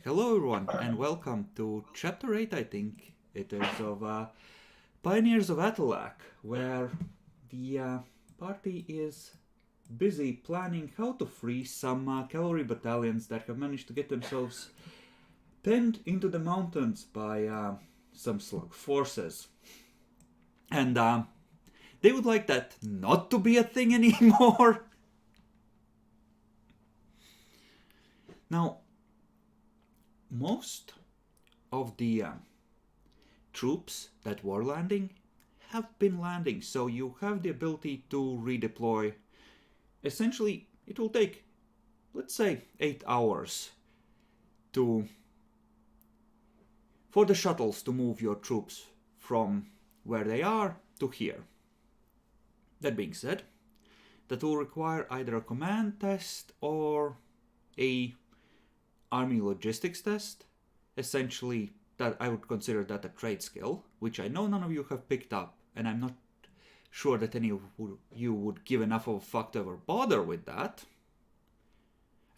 Hello everyone and welcome to chapter 8, I think it is, of Pioneers of Athelaq, where the party is busy planning how to free some cavalry battalions that have managed to get themselves pinned into the mountains by some slug forces. And they would like that not to be a thing anymore. Now, most of the troops that were landing have been landing, so you have the ability to redeploy. Essentially, it will take, let's say, 8 hours for the shuttles to move your troops from where they are to here. That being said, that will require either a command test or a army logistics test. Essentially, that I would consider that a trade skill, which I know none of you have picked up, and I'm not sure that any of you would give enough of a fuck to ever bother with that.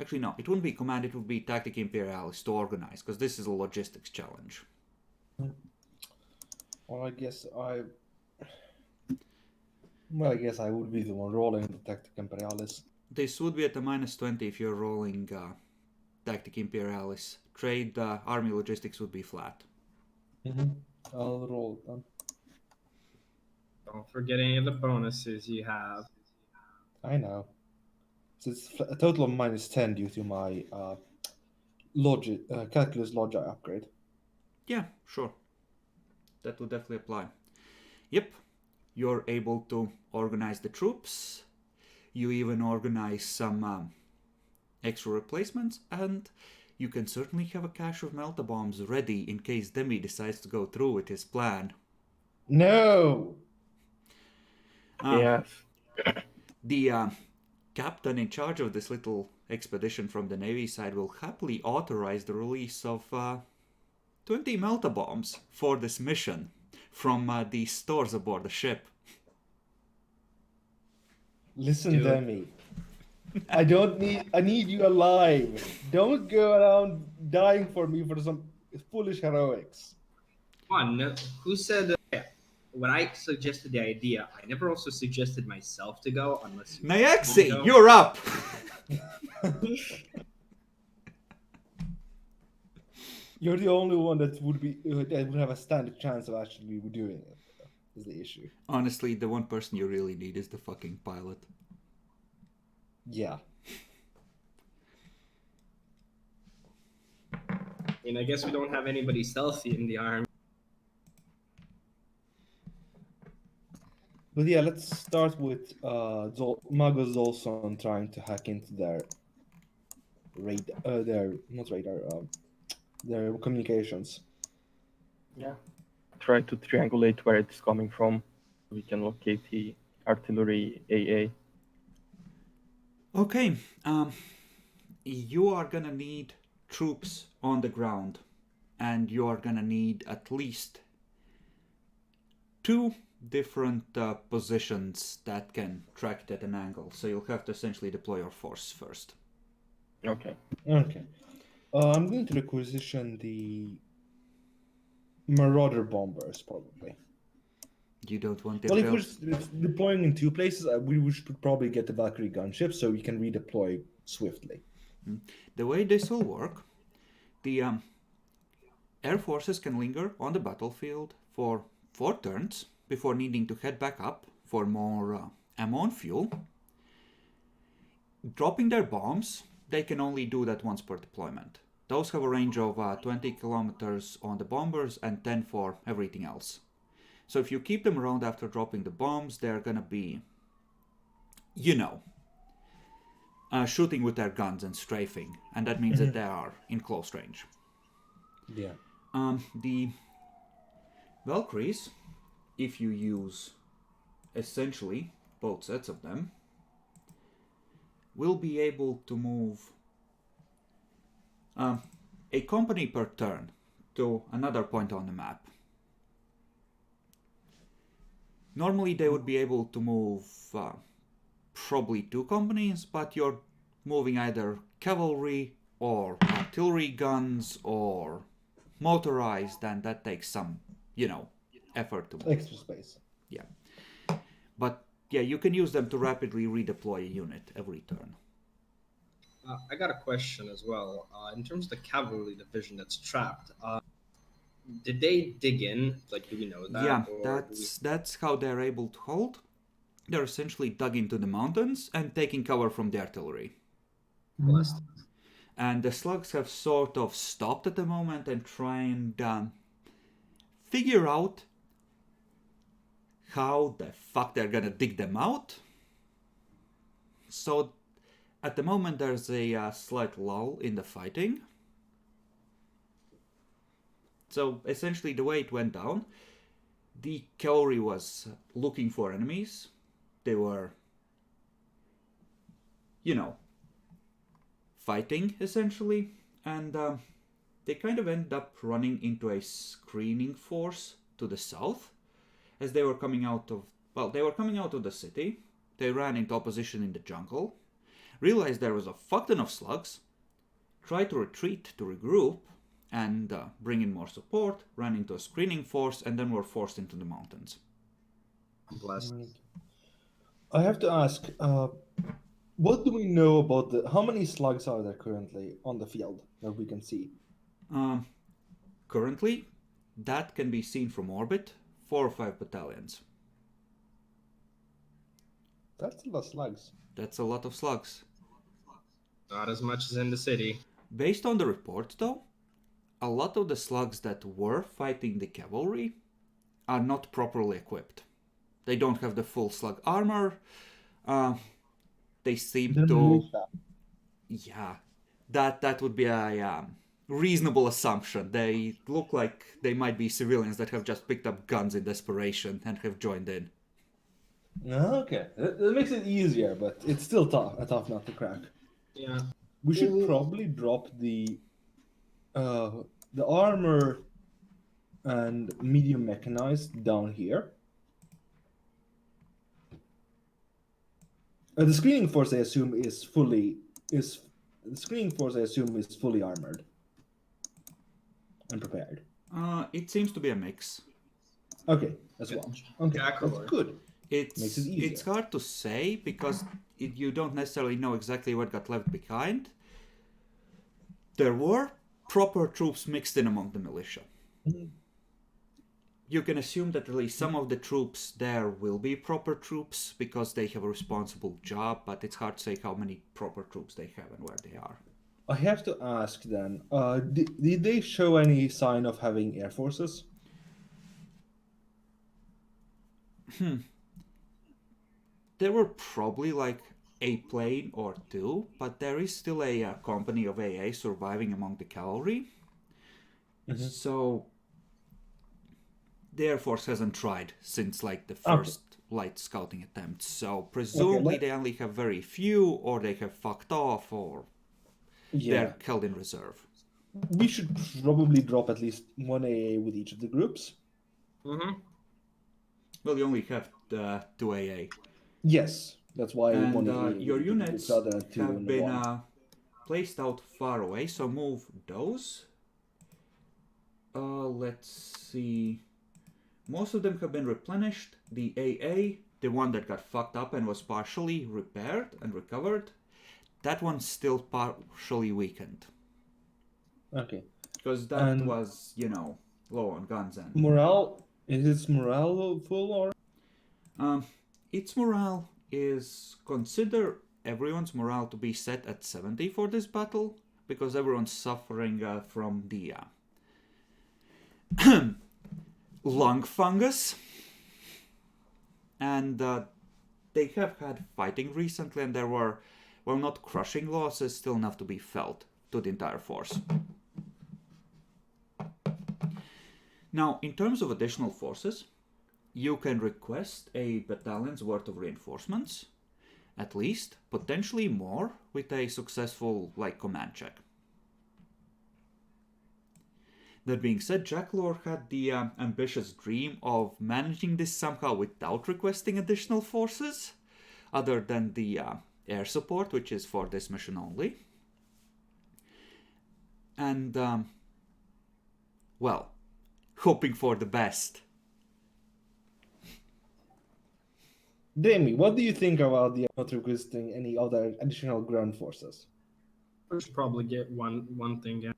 Actually, no, it wouldn't be command, it would be Tactic Imperialis to organize, because this is a logistics challenge. Well, I guess I would be the one rolling the Tactic Imperialis. This would be at a -20 if you're rolling Tactic Imperialis. Trade army logistics would be flat. I'll roll it then. Don't forget any of the bonuses you have. I know. So it's a total of -10 due to my calculus logi upgrade. Yeah, sure. That would definitely apply. Yep, you're able to organize the troops. You even organize some extra replacements, and you can certainly have a cache of melta bombs ready in case Demi decides to go through with his plan. No! Yes. The captain in charge of this little expedition from the Navy side will happily authorize the release of 20 melta bombs for this mission from the stores aboard the ship. Listen, Dude. Demi. I need you alive. Don't go around dying for me for some foolish heroics. Come on, who said when I suggested the idea? I never also suggested myself to go unless you Nyaxi, go. you're up! You're the only one that would have a standard chance of actually doing it. Is the issue. Honestly, the one person you really need is the fucking pilot. Yeah. I mean, I guess we don't have anybody stealthy in the army. But yeah, let's start with Mago Zolson trying to hack into their their communications. Yeah. Try to triangulate where it's coming from. We can locate the artillery AA. Okay, you are gonna need troops on the ground, and you are gonna need at least 2 different positions that can track it at an angle. So you'll have to essentially deploy your force first. Okay. Okay. I'm going to requisition the Marauder bombers, probably. You don't want the Well, if we're deploying in 2 places, we should probably get the Valkyrie gunship so we can redeploy swiftly. The way this will work, the air forces can linger on the battlefield for 4 turns before needing to head back up for more ammo and fuel. Dropping their bombs, they can only do that once per deployment. Those have a range of 20 kilometers on the bombers and 10 for everything else. So if you keep them around after dropping the bombs, they're gonna be, shooting with their guns and strafing, and that means that they are in close range. Yeah. The Valkyries, if you use essentially both sets of them, will be able to move a company per turn to another point on the map. Normally they would be able to move probably 2 companies, but you're moving either cavalry or artillery guns or motorized, and that takes some, effort to move. Extra space. Yeah. But yeah, you can use them to rapidly redeploy a unit every turn. I got a question as well. In terms of the cavalry division that's trapped, did they dig in? Like, do we know that? Yeah, or that's how they're able to hold. They're essentially dug into the mountains and taking cover from the artillery. Blessed. And the slugs have sort of stopped at the moment and try and figure out how the fuck they're gonna dig them out. So at the moment there's a slight lull in the fighting. So essentially the way it went down, the cavalry was looking for enemies. They were, fighting essentially, and they kind of ended up running into a screening force to the south as they were coming out of the city. They ran into opposition in the jungle, realized there was a fuck ton of slugs, tried to retreat to regroup and bring in more support, ran into a screening force, and then were forced into the mountains. Blessed. I have to ask, what do we know about how many slugs are there currently on the field that we can see? Currently, that can be seen from orbit, 4 or 5 battalions. That's a lot of slugs. That's a lot of slugs. Not as much as in the city. Based on the reports, though, a lot of the slugs that were fighting the cavalry are not properly equipped. They don't have the full slug armor. They seem They're to... militia. Yeah, that would be a reasonable assumption. They look like they might be civilians that have just picked up guns in desperation and have joined in. Okay, that makes it easier, but it's still a tough nut to crack. Yeah. We should probably drop the armor and medium mechanized down here. The screening force, I assume, is fully armored and prepared. It seems to be a mix. Okay, as well. Okay, Jack that's or- good. Makes it easier. It's hard to say because you don't necessarily know exactly what got left behind. There were proper troops mixed in among the militia. You can assume that at least some of the troops there will be proper troops because they have a responsible job, but it's hard to say how many proper troops they have and where they are. I have to ask then, did they show any sign of having air forces? There were probably like a plane or two, but there is still a company of AA surviving among the cavalry. So the Air Force hasn't tried since like the first light scouting attempt. So presumably they only have very few, or they have fucked off, or they're held in reserve. We should probably drop at least one AA with each of the groups. Mm-hmm. Well, you only have 2 AA. Yes, that's why And one AA your with units each other and two have and been one. placed out far away, so move those. Let's see. Most of them have been replenished. The AA, the one that got fucked up and was partially repaired and recovered, that one's still partially weakened. Okay. Because that was, low on guns and... Morale, is its morale full or? Its morale is... Consider everyone's morale to be set at 70 for this battle, because everyone's suffering from the lung fungus. And they have had fighting recently, and there were, well, not crushing losses, still enough to be felt to the entire force. Now, in terms of additional forces, you can request a battalion's worth of reinforcements, at least, potentially more, with a successful, command check. That being said, Jack Lore had the ambitious dream of managing this somehow without requesting additional forces, other than the air support, which is for this mission only. and, well, hoping for the best. Demi, what do you think about the not requesting any other additional ground forces? We should probably get one thing in.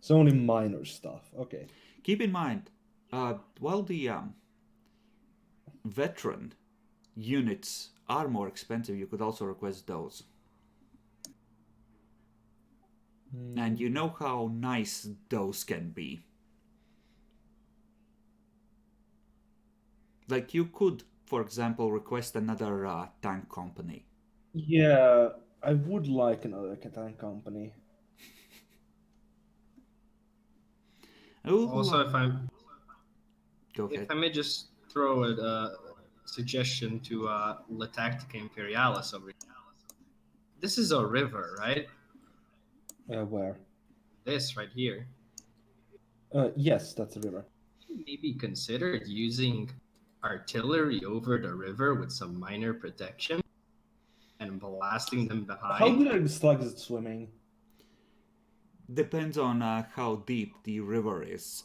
So only minor stuff. Okay. Keep in mind, while the veteran units are more expensive, you could also request those. And you know how nice those can be. Like you could, for example, request another tank company. Yeah, I would like another tank company. Oh, Also, go ahead. if I may just throw a suggestion to La Tactica Imperialis over here. This is a river, right? Where? This right here. Yes, that's a river. Maybe consider using artillery over the river with some minor protection and blasting them behind. How good are the slugs at swimming? Depends on how deep the river is.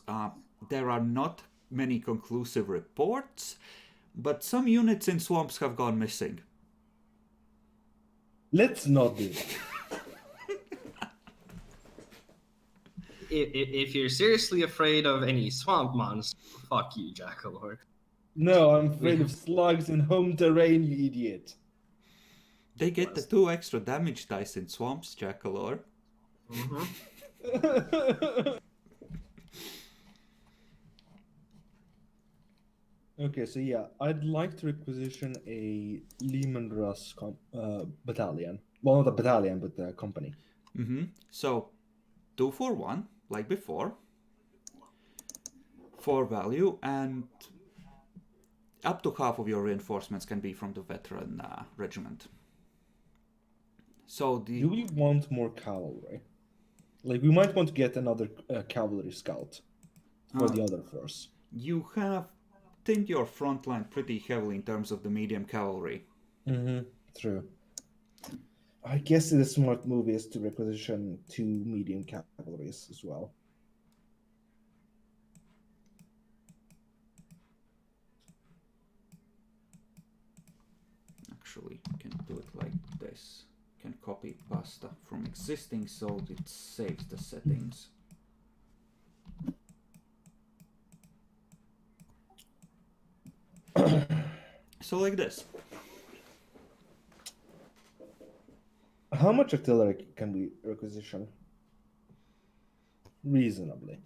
There are not many conclusive reports, but some units in swamps have gone missing. Let's not do that. If you're seriously afraid of any swamp monster, fuck you, Jackalor. No, I'm afraid of slugs in home terrain, you idiot. They get the 2 extra damage dice in swamps, Jackalor. Mm-hmm. Okay, so yeah, I'd like to requisition a Lehman Russ battalion. Well, not a battalion, but a company. So, 2 for 1, like before. 4 value, and up to half of your reinforcements can be from the veteran regiment. So Do we want more cavalry? Like, we might want to get another cavalry scout for the other force. You have thinned your front line pretty heavily in terms of the medium cavalry. True. I guess the smart move is to requisition 2 medium cavalries as well. Actually, you can do it like this. You can copy pasta from existing so it saves the settings. So like this. How much artillery can we requisition? Reasonably.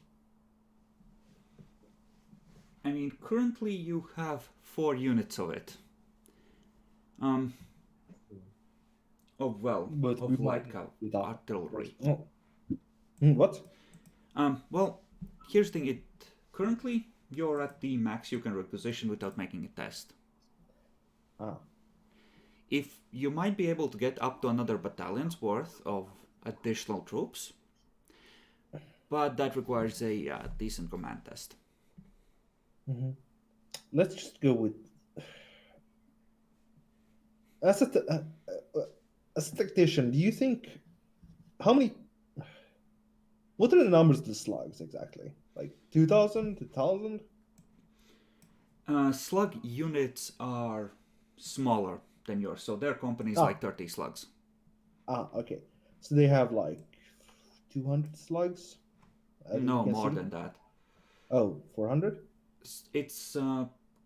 I mean, currently you have 4 units of it. But of we light might without artillery. Oh. What? Well, here's the thing. Currently you're at the max you can requisition without making a test. If you might be able to get up to another battalion's worth of additional troops, but that requires a decent command test. Let's just go with. As a tactician, do you think how many? What are the numbers of the slugs exactly? Like 2,000, 2,000? Slug units are smaller than yours, so their company is like 30 slugs. Okay. So they have like 200 slugs? No, more than that. Oh, 400? It's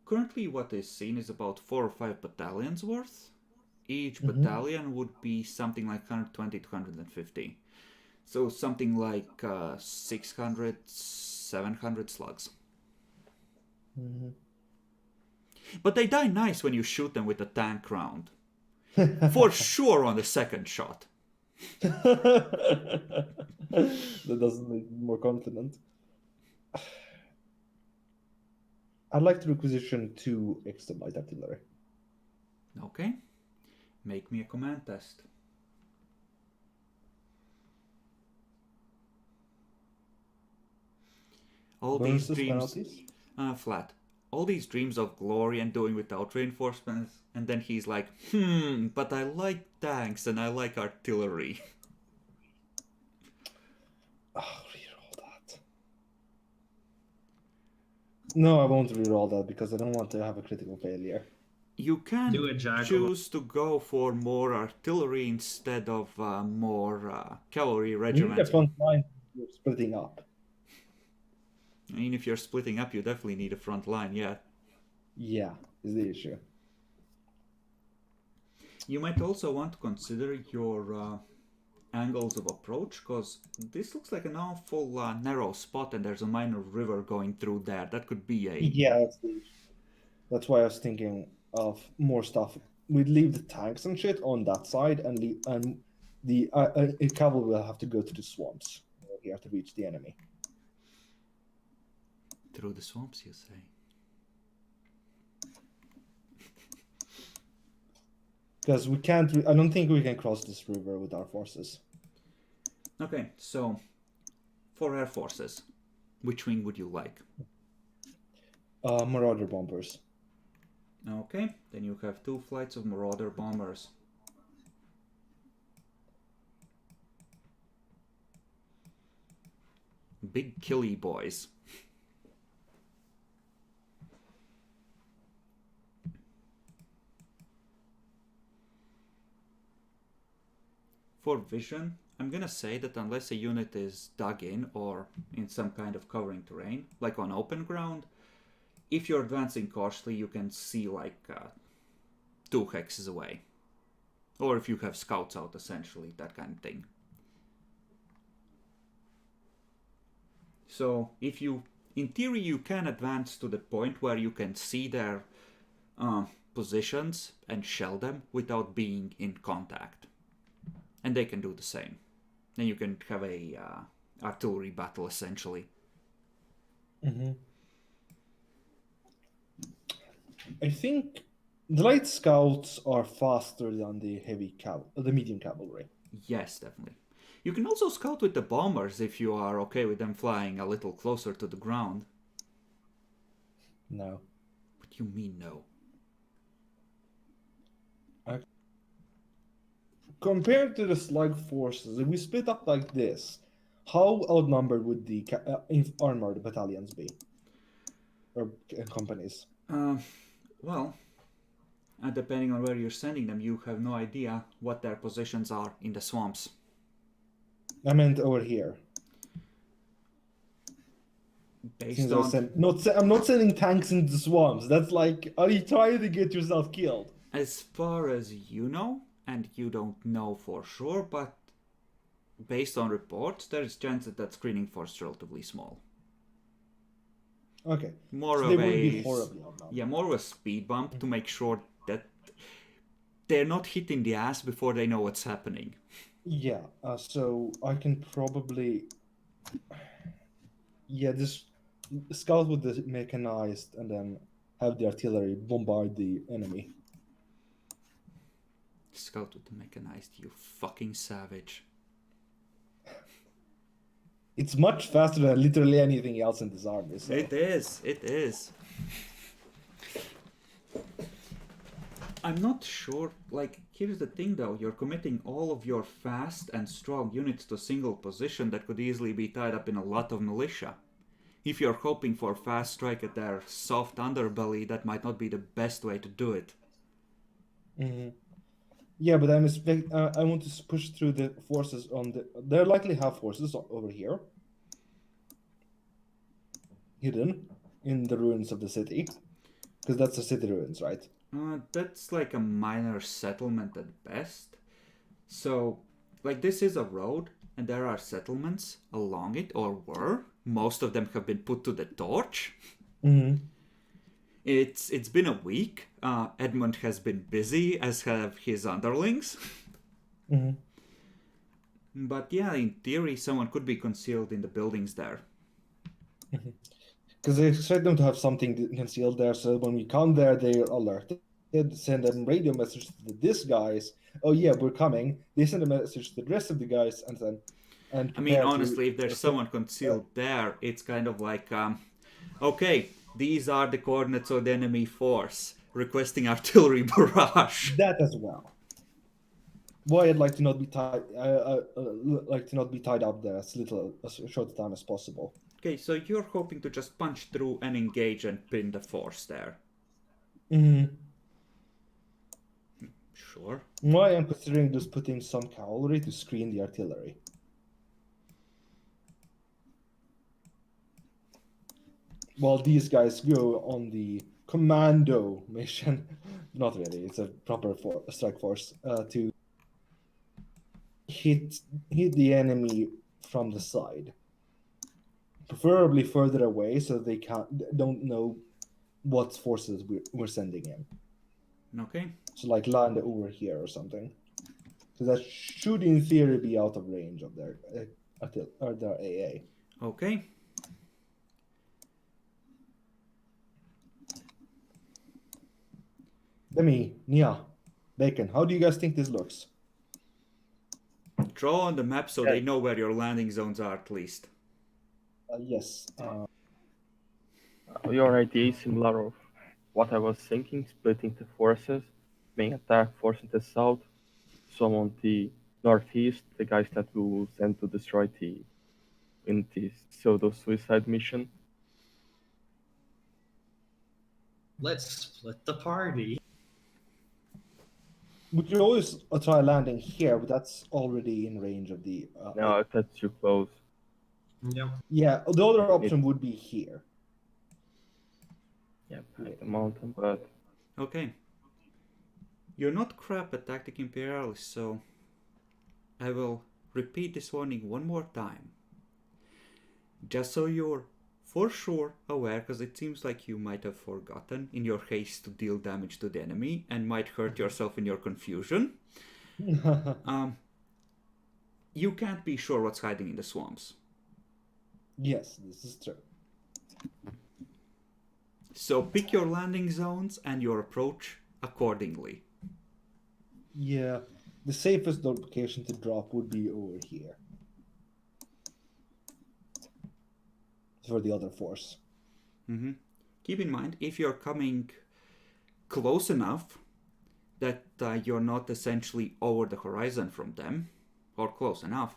currently what is seen is about 4 or 5 battalions worth. Each battalion would be something like 120 to 150. So something like 600, 700 slugs. But they die nice when you shoot them with a tank round. For sure on the second shot. That doesn't make me more confident. I'd like to requisition 2 extra light artillery. Okay. Make me a command test. All these dreams flat. All these dreams of glory and doing without reinforcements, and then he's like, but I like tanks and I like artillery. No, I won't reroll that because I don't want to have a critical failure. You can Do it, Jack. choose to go for more artillery instead of more cavalry You need a regiments. front line. You're splitting up. I mean, if you're splitting up, you definitely need a front line, yeah. Yeah, is the issue. You might also want to consider your angles of approach, because this looks like an awful narrow spot and there's a minor river going through there. That could be a... Yeah, that's the issue. That's why I was thinking of more stuff. We'd leave the tanks and shit on that side, and the cavalry will have to go to the swamps. You have to reach the enemy. Through the swamps, you say? Because we can't. I don't think we can cross this river with our forces. Okay, so for air forces, which wing would you like? Marauder bombers. Okay, then you have 2 flights of Marauder bombers. Big killy boys. For vision, I'm gonna say that unless a unit is dug in or in some kind of covering terrain, like on open ground, if you're advancing cautiously, you can see like 2 hexes away. Or if you have scouts out, essentially, that kind of thing. So if you, in theory, you can advance to the point where you can see their positions and shell them without being in contact. And they can do the same. Then you can have a artillery battle, essentially. Mm-hmm. I think the light scouts are faster than the the medium cavalry. Yes, definitely. You can also scout with the bombers if you are okay with them flying a little closer to the ground. No. What do you mean, no? Compared to the slug forces, if we split up like this, how outnumbered would the armored battalions be? Or companies? Well, depending on where you're sending them, you have no idea what their positions are in the swamps. I meant over here. Based on... I'm not sending tanks into the swamps. That's like, are you trying to get yourself killed? As far as you know, and you don't know for sure, but based on reports, there's chances that screening force is relatively small. Okay. More so of they would a... be horribly outnumbered. Yeah, more of a speed bump to make sure that they're not hit in the ass before they know what's happening. Yeah, so I can probably... Yeah, this scout with the mechanized and then have the artillery bombard the enemy. Scout with the mechanized, you fucking savage. It's much faster than literally anything else in this army. So. It is. I'm not sure, like, here's the thing though, you're committing all of your fast and strong units to a single position that could easily be tied up in a lot of militia. If you're hoping for fast strike at their soft underbelly, that might not be the best way to do it. Mm-hmm. Yeah, but I want to push through the forces on the... They likely have forces over here. Hidden in the ruins of the city. Because that's the city ruins, right? That's like a minor settlement at best. So, like, this is a road, and there are settlements along it, or were. Most of them have been put to the torch. Mm-hmm. It's been a week. Edmund has been busy, as have his underlings. Mm-hmm. But yeah, in theory, someone could be concealed in the buildings there. Because they expect them to have something concealed there, so when we come there, they're alerted. They send a radio message to these guys. Oh yeah, we're coming. They send a message to the rest of the guys, and then. I mean, honestly, if there's someone concealed there, it's kind of like, okay, these are the coordinates of the enemy force, requesting artillery barrage. That as well. Why I'd like to not be tied, like to not be tied up there as short a time as possible. Okay, so you're hoping to just punch through and engage and pin the force there. Mm-hmm. Sure. Why I'm considering just putting some cavalry to screen the artillery. While these guys go on the commando mission, not really, it's a proper strike force, to hit the enemy from the side, preferably further away, so they don't know what forces we're sending in. Okay. So like land over here or something, because that should in theory be out of range of their their AA. Okay. Demi, Nia, Bacon, how do you guys think this looks? Draw on the map so they know where your landing zones are at least. Yes. Your idea is similar of what I was thinking, splitting the forces, main attack force in the south, some on the northeast, the guys that we will send to destroy in this pseudo-suicide mission. Let's split the party. We could always try landing here, but that's already in range of the. No, that's too close. Yeah. Yeah, the other option would be here. Yeah, behind the mountain, but Okay. You're not crap at Tactic Imperialis, so I will repeat this warning one more time. Just so you're for sure aware, because it seems like you might have forgotten in your haste to deal damage to the enemy and might hurt yourself in your confusion. You can't be sure what's hiding in the swamps. Yes, this is true. So pick your landing zones and your approach accordingly. Yeah, the safest location to drop would be over here. For the other force. Mm-hmm. Keep in mind, if you're coming close enough that you're not essentially over the horizon from them, or close enough,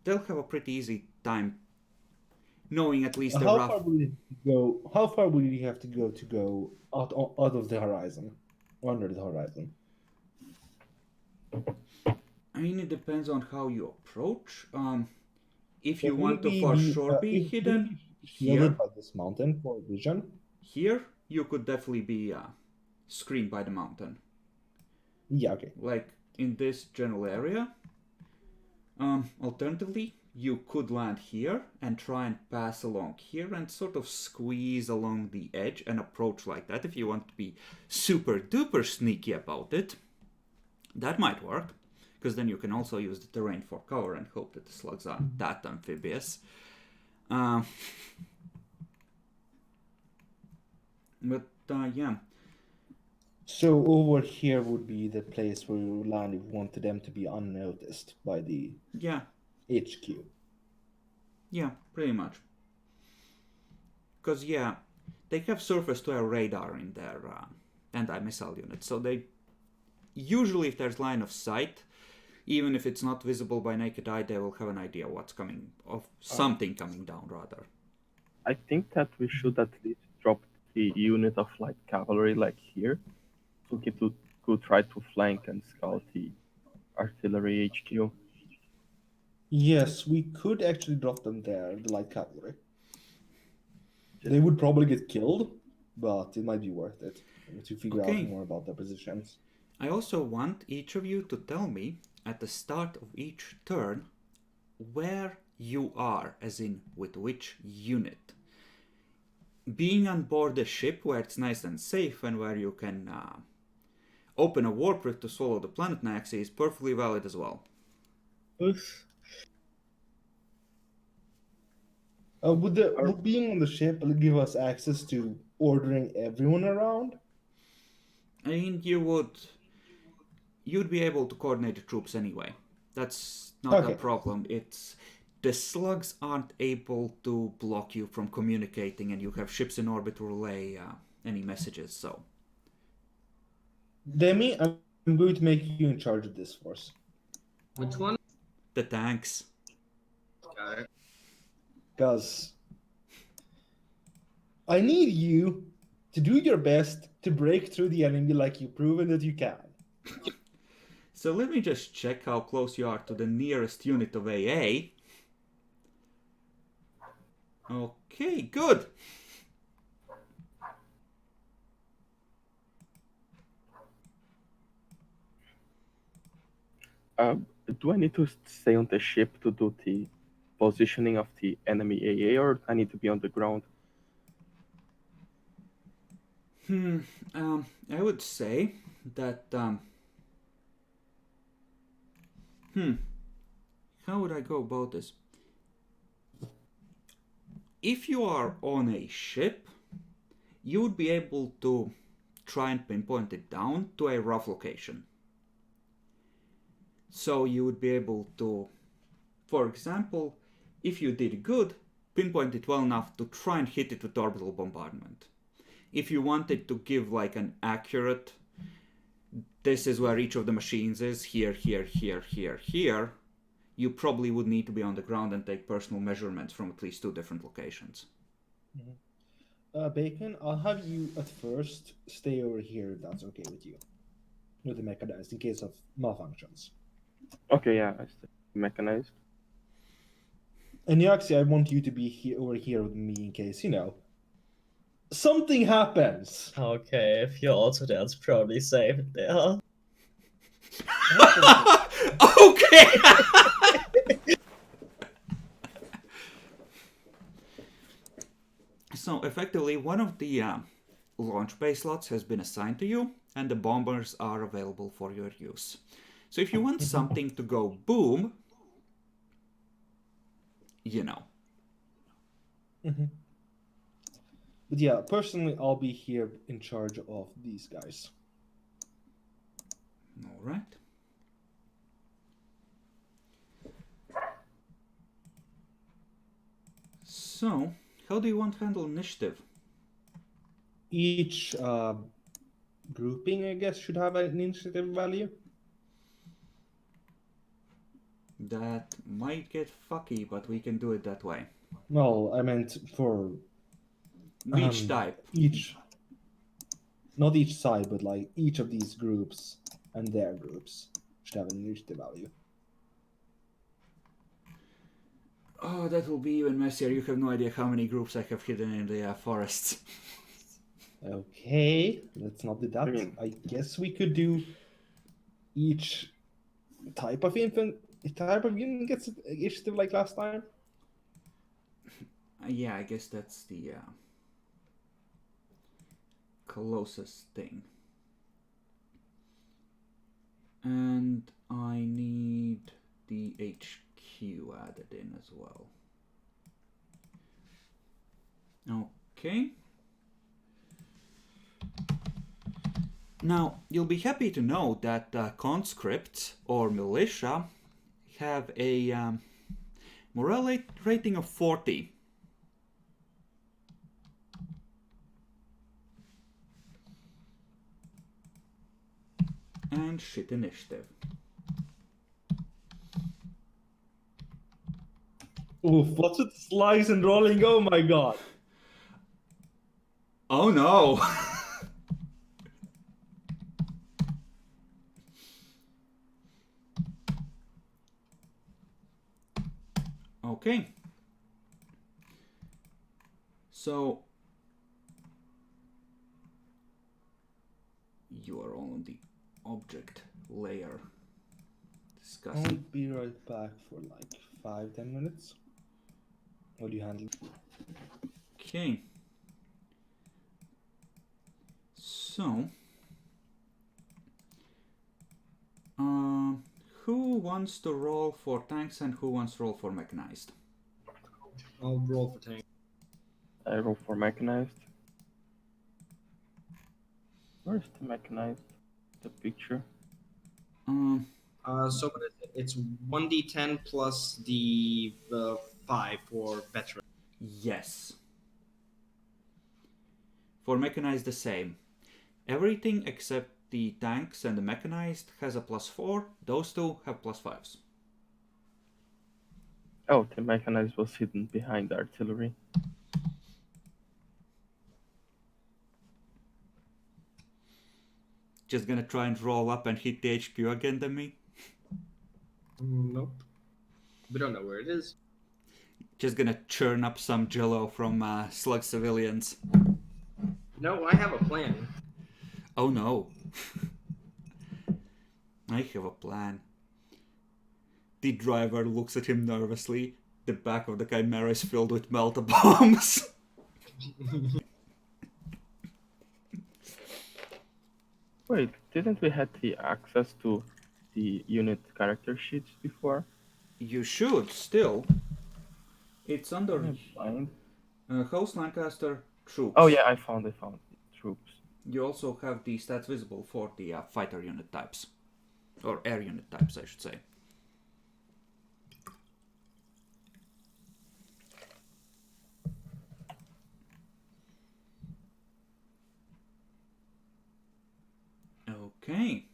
they'll have a pretty easy time knowing at least the How rough... far would you go? How far would you have to go out of the horizon, under the horizon? I mean, it depends on how you approach. If you But want to maybe for sure be if hidden shielded here, by this mountain for vision. here you could definitely be screened by the mountain. Yeah, okay. Like in this general area. Alternatively, you could land here and try and pass along here and sort of squeeze along the edge and approach like that if you want to be super duper sneaky about it. That might work, because then you can also use the terrain for cover and hope that the slugs aren't that amphibious. But yeah. So over here would be the place where we would land if we wanted them to be unnoticed by the HQ. Yeah, pretty much. Because, yeah, they have surface-to-air radar in their anti-missile unit, so they... Usually if there's line of sight, even if it's not visible by naked eye, they will have an idea what's coming, of something coming down, rather. I think that we should at least drop the unit of light cavalry like here, so it could try to flank and scout the artillery HQ. Yes, we could actually drop them there, the light cavalry. They would probably get killed, but it might be worth it to figure out more about their positions. I also want each of you to tell me at the start of each turn where you are, as in with which unit. Being on board a ship where it's nice and safe and where you can open a warp rift to swallow the planet Naxi is perfectly valid as well. Would being on the ship give us access to ordering everyone around? I mean, you'd be able to coordinate the troops anyway. That's not a problem. It's the slugs aren't able to block you from communicating, and you have ships in orbit to relay any messages, so... Demi, I'm going to make you in charge of this force. Which one? The tanks. Got it. because I need you to do your best to break through the enemy like you've proven that you can. So let me just check how close you are to the nearest unit of AA. Okay, good. Do I need to stay on the ship to do the positioning of the enemy AA, or I need to be on the ground? I would say that. How would I go about this? If you are on a ship, you would be able to try and pinpoint it down to a rough location. So you would be able to, for example, if you did good, pinpoint it well enough to try and hit it with orbital bombardment. If you wanted to give like an accurate, this is where each of the machines is, here, here, here, here, here, you probably would need to be on the ground and take personal measurements from at least 2 different locations. Bacon, I'll have you at first stay over here if that's okay with you. With the mechanized in case of malfunctions. Okay, yeah, I stay mechanized. And actually, I want you to be here over here with me in case, something happens. Okay, if you're also there, it's probably safe there. Okay! So effectively, one of the launch bay slots has been assigned to you, and the bombers are available for your use. So if you want something to go boom, But yeah, personally, I'll be here in charge of these guys. All right. So, how do you want to handle initiative? Each grouping, I guess, should have an initiative value. That might get fucky, but we can do it that way. Well, I meant for Each type. Not each side, but like each of these groups and their groups should have an initiative value. Oh, that will be even messier. You have no idea how many groups I have hidden in the forests. Okay, let's not do that. I guess we could do each type of unit gets initiative like last time. Yeah, I guess that's the closest thing. And I need the HQ added in as well. Okay. Now, you'll be happy to know that conscripts or militia have a morale rating of 40. And shit initiative. Oof, what's with slice and rolling? Oh my god. Oh no! Okay. So you are all on the object layer. I'll Discussing. be right back for like 5-10 minutes. What do you handle? Okay. So who wants to roll for tanks and who wants to roll for mechanized? I'll roll for tank. I roll for mechanized. Where's the mechanized? The picture. So what is it? It's 1d10 plus the 5 for veteran. Yes. For mechanized, the same. Everything except the tanks and the mechanized has a +4. Those two have +5s. Oh, the mechanized was hidden behind the artillery. Just gonna try and roll up and hit the HQ again, then me? Nope. We don't know where it is. Just gonna churn up some jello from slug civilians. No, I have a plan. Oh no. I have a plan. The driver looks at him nervously. The back of the Chimera is filled with melta bombs. Wait, didn't we have the access to the unit character sheets before? You should still. It's under Can I find? Host Lancaster troops. Oh yeah, I found the troops. You also have the stats visible for the fighter unit types. Or air unit types, I should say. Okay.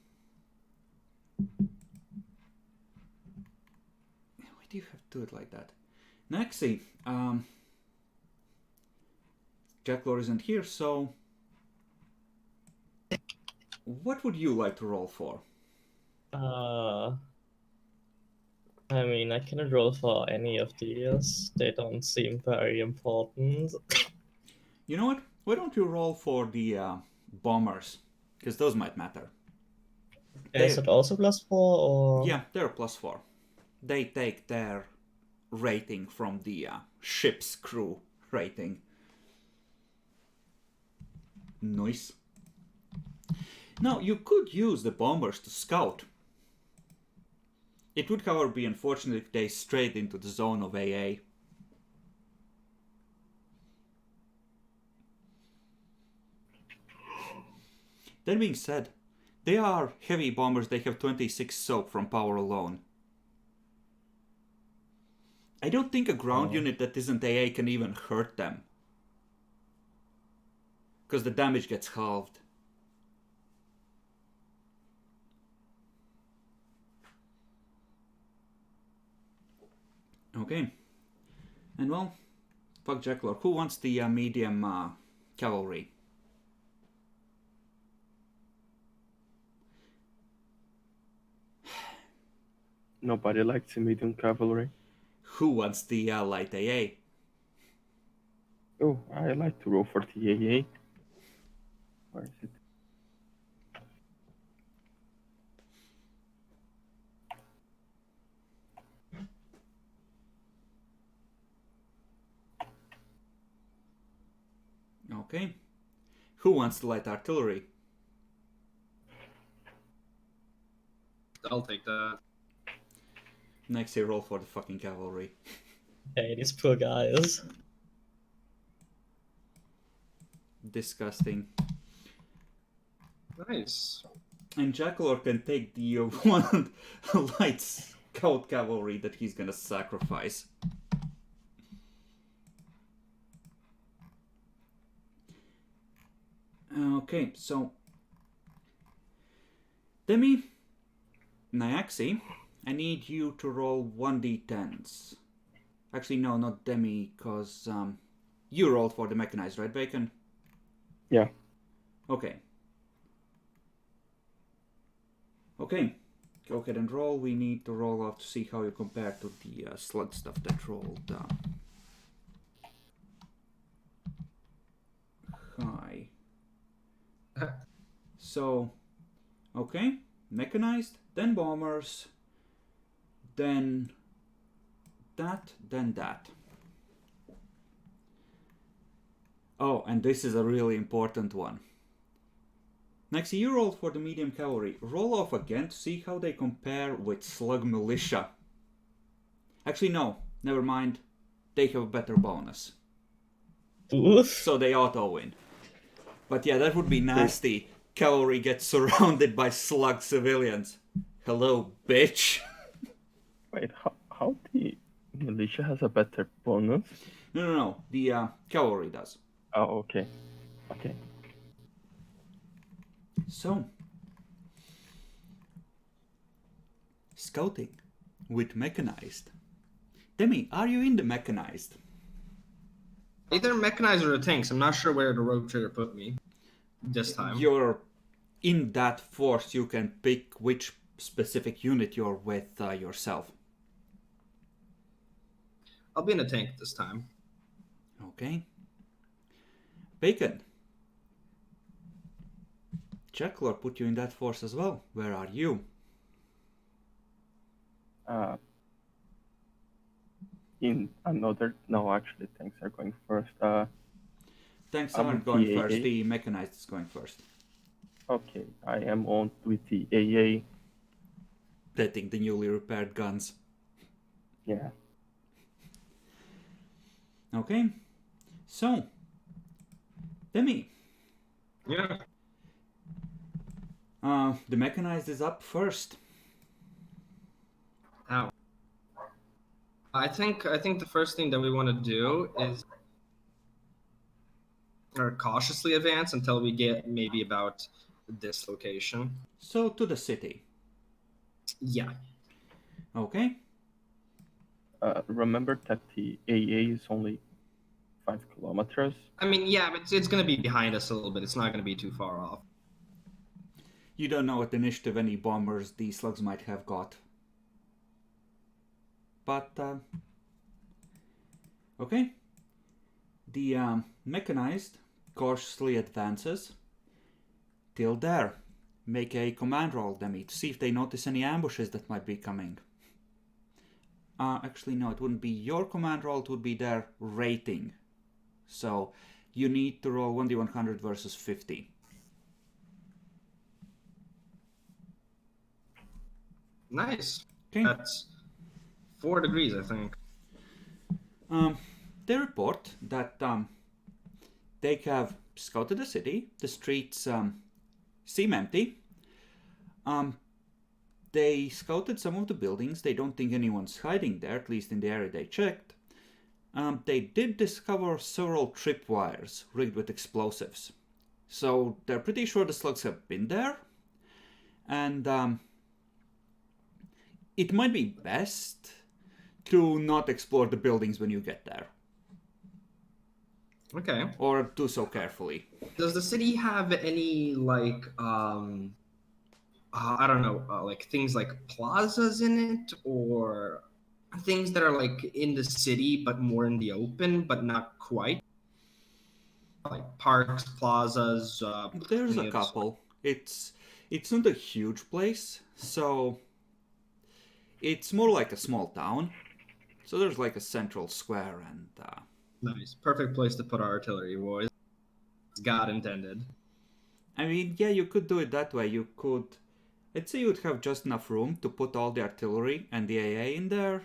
Why do you have to do it like that? Nexi, Jack Lore isn't here, so what would you like to roll for? I mean, I cannot roll for any of these. They don't seem very important. You know what? Why don't you roll for the bombers? Because those might matter. Is it also +4 or? Yeah, they're +4. They take their rating from the ship's crew rating. Nice. Now, you could use the bombers to scout. It would, however, be unfortunate if they strayed into the zone of AA. That being said, they are heavy bombers. They have 26 soap from power alone. I don't think a ground unit that isn't AA can even hurt them. Because the damage gets halved. Okay. And well, fuck Jacklor. Who wants the medium cavalry? Nobody likes the medium cavalry. Who wants the light AA? Oh, I like to roll for the AA. Where is it? Okay. Who wants the light artillery? I'll take that. Next, you roll for the fucking cavalry. Hey, these poor guys. Disgusting. Nice. And Jackalor can take the one light scout cavalry that he's gonna sacrifice. Okay, so Demi, Nyaxi, I need you to roll 1d10s. Actually, no, not Demi, because you rolled for the mechanized, right, Bacon? Yeah. Okay. Okay. Go ahead and roll. We need to roll off to see how you compare to the slug stuff that rolled high. So, okay. Mechanized, then bombers, then that, then that. Oh, and this is a really important one. Next, you rolled for the medium cavalry. Roll off again to see how they compare with slug militia. Actually, no. Never mind. They have a better bonus. Oof. So they auto-win. But yeah, that would be nasty. Cavalry gets surrounded by slug civilians. Hello, bitch. Wait, how the militia has a better bonus? No. The cavalry does. Oh, okay. Okay. So, scouting with mechanized Demi, are you in the mechanized? Either mechanized or the tanks. I'm not sure where the rogue trader put me this time. You're in that force. You can pick which specific unit you're with yourself. I'll be in a tank this time. Okay. Bacon. Jacklor put you in that force as well. Where are you? In another... No, actually, tanks are going first. Tanks I'm aren't going the first. AA. The mechanized is going first. Okay, I am on with the AA. Betting the newly repaired guns. Yeah. Okay. So, Demi. Yeah. The mechanized is up first. How? I think the first thing that we want to do is cautiously advance until we get maybe about this location. So, to the city. Yeah. Okay. Remember that the AA is only 5 kilometers. I mean, yeah, but it's going to be behind us a little bit. It's not going to be too far off. You don't know what initiative any bombers the slugs might have got. But, okay. The mechanized cautiously advances till there. Make a command roll, Demi, to see if they notice any ambushes that might be coming. Actually, no, it wouldn't be your command roll, it would be their rating. So, you need to roll 1d100 versus 50. Nice. Okay. That's 4 degrees, I think. They report that they have scouted the city. The streets seem empty. They scouted some of the buildings. They don't think anyone's hiding there, at least in the area they checked. They did discover several tripwires rigged with explosives. So they're pretty sure the slugs have been there. And it might be best to not explore the buildings when you get there. Okay. Or do so carefully. Does the city have any, like, I don't know, like things like plazas in it, or things that are like in the city but more in the open, but not quite? Like parks, plazas. There's any a of this- couple. It's not a huge place, so it's more like a small town. So there's like a central square and Nice, perfect place to put our artillery, boys. God intended. I mean, yeah, you could do it that way. You could, I'd say you'd have just enough room to put all the artillery and the AA in there,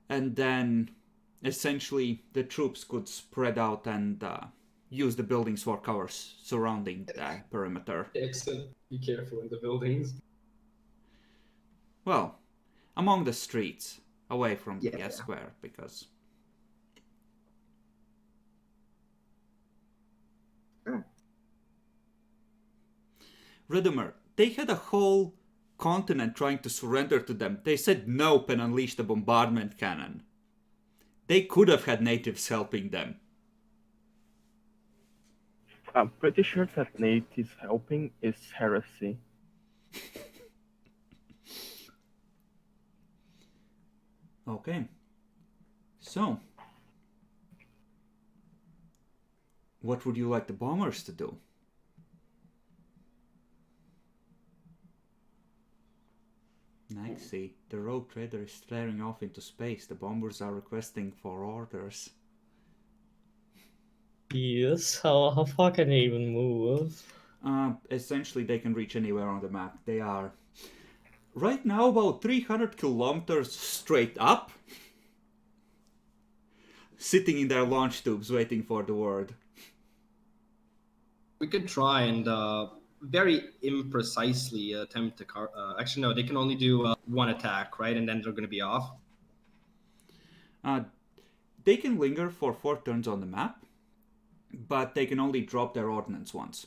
and then essentially the troops could spread out and use the buildings for covers surrounding the perimeter. Excellent. Be careful in the buildings. Well, among the streets, away from the Yeah. square, because... Redemer, they had a whole continent trying to surrender to them. They said nope and unleashed a bombardment cannon. They could have had natives helping them. I'm pretty sure that natives helping is heresy. Okay. So, what would you like the bombers to do? I see. The rogue trader is staring off into space. The bombers are requesting for orders. Yes, how far can they even move? Essentially, they can reach anywhere on the map. They are right now about 300 kilometers straight up, sitting in their launch tubes waiting for the word. We could try and very imprecisely attempt to actually no, they can only do one attack, right? And then they're going to be off. They can linger for 4 turns on the map, but they can only drop their ordnance once.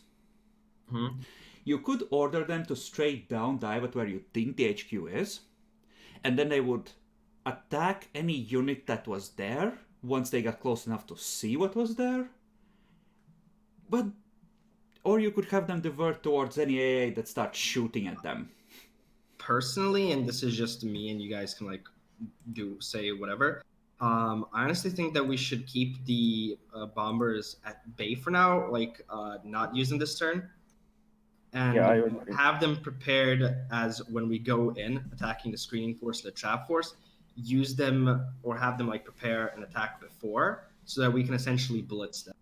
Mm-hmm. You could order them to straight down dive at where you think the HQ is, and then they would attack any unit that was there once they got close enough to see what was there. But or you could have them divert towards any AA that starts shooting at them. Personally, and this is just me, and you guys can like say whatever. I honestly think that we should keep the bombers at bay for now, like not using this turn, and Yeah, I agree. have them prepared as when we go in attacking the screening force, the trap force. Use them or have them like prepare an attack before, so that we can essentially blitz them.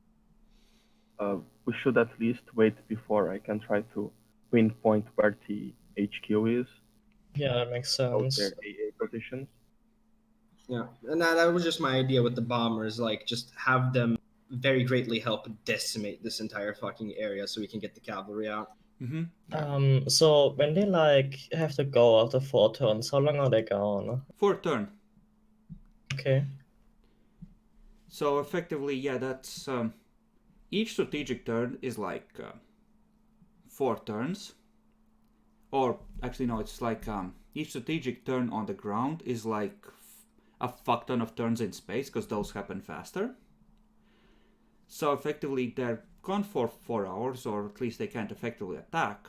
We should at least wait before I can try to pinpoint where the HQ is, Yeah, that makes out sense. their AA positions. Yeah, and that was just my idea with the bombers. Like, just have them very greatly help decimate this entire fucking area, so we can get the cavalry out. Mm-hmm. So when they like have to go after 4 turns, how long are they gone? 4 turn. Okay. So effectively, yeah, that's each strategic turn is like 4 turns. Or actually, no, it's like each strategic turn on the ground is like a fuck ton of turns in space, because those happen faster. So effectively, they're gone for 4 hours, or at least they can't effectively attack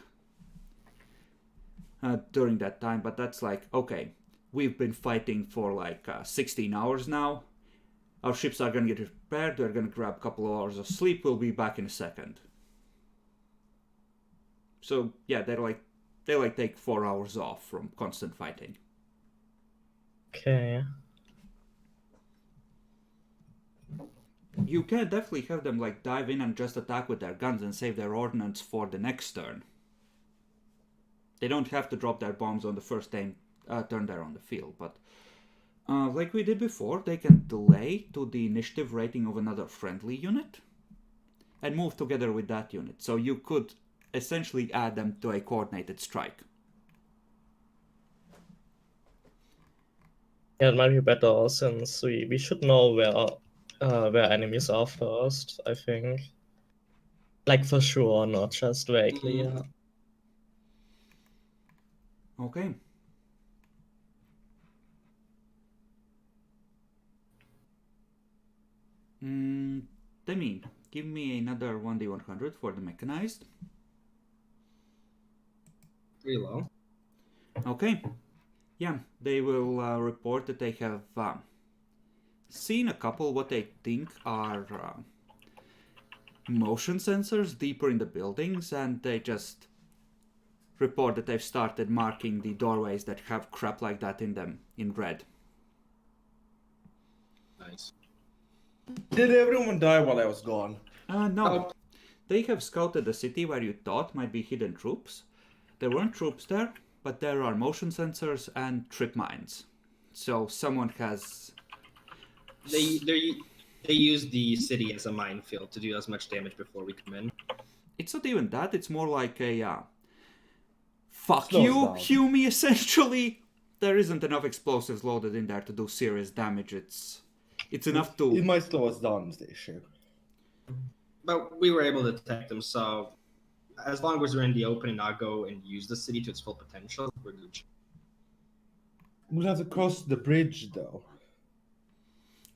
during that time. But that's like, okay, we've been fighting for like 16 hours now. Our ships are going to get repaired. They're going to grab a couple of hours of sleep. We'll be back in a second. So yeah, they take 4 hours off from constant fighting. Okay. You can definitely have them like dive in and just attack with their guns and save their ordnance for the next turn. They don't have to drop their bombs on the first turn they're on the field, but like we did before, they can delay to the initiative rating of another friendly unit and move together with that unit. So you could essentially add them to a coordinated strike. Yeah, it might be better since we should know where enemies are first, I think. Like for sure, not just vaguely. Yeah. Okay. Demin, give me another 1d100 for the mechanized. Pretty low. Okay. Yeah, they will report that they have seen a couple what they think are motion sensors deeper in the buildings, and they just report that they've started marking the doorways that have crap like that in them in red. Nice. Did everyone die while I was gone? No. Oh. They have scouted the city where you thought might be hidden troops. There weren't troops there, but there are motion sensors and trip mines. So someone has... They use the city as a minefield to do as much damage before we come in. It's not even that, it's more like a... fuck Slows you, down. Hume, essentially. There isn't enough explosives loaded in there to do serious damage. It's enough to... It might slow us down, is the issue. But we were able to detect them, so as long as we're in the open and not go and use the city to its full potential, we're good. We'll have to cross the bridge, though.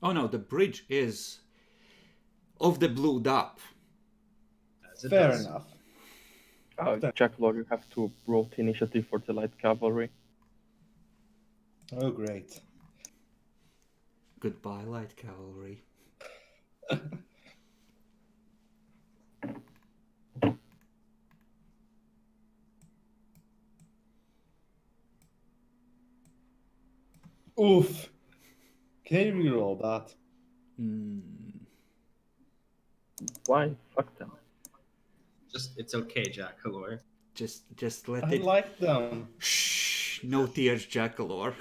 Oh no, the bridge is of the blued up. As it Fair does. enough. Jack Lord, you have to roll the initiative for the light cavalry. Oh, great. Goodbye, light cavalry. Oof. Can you reroll that? Why? Fuck them. It's okay, Jack Halor. Just let I it... like them. Shh, no tears, Jackalor.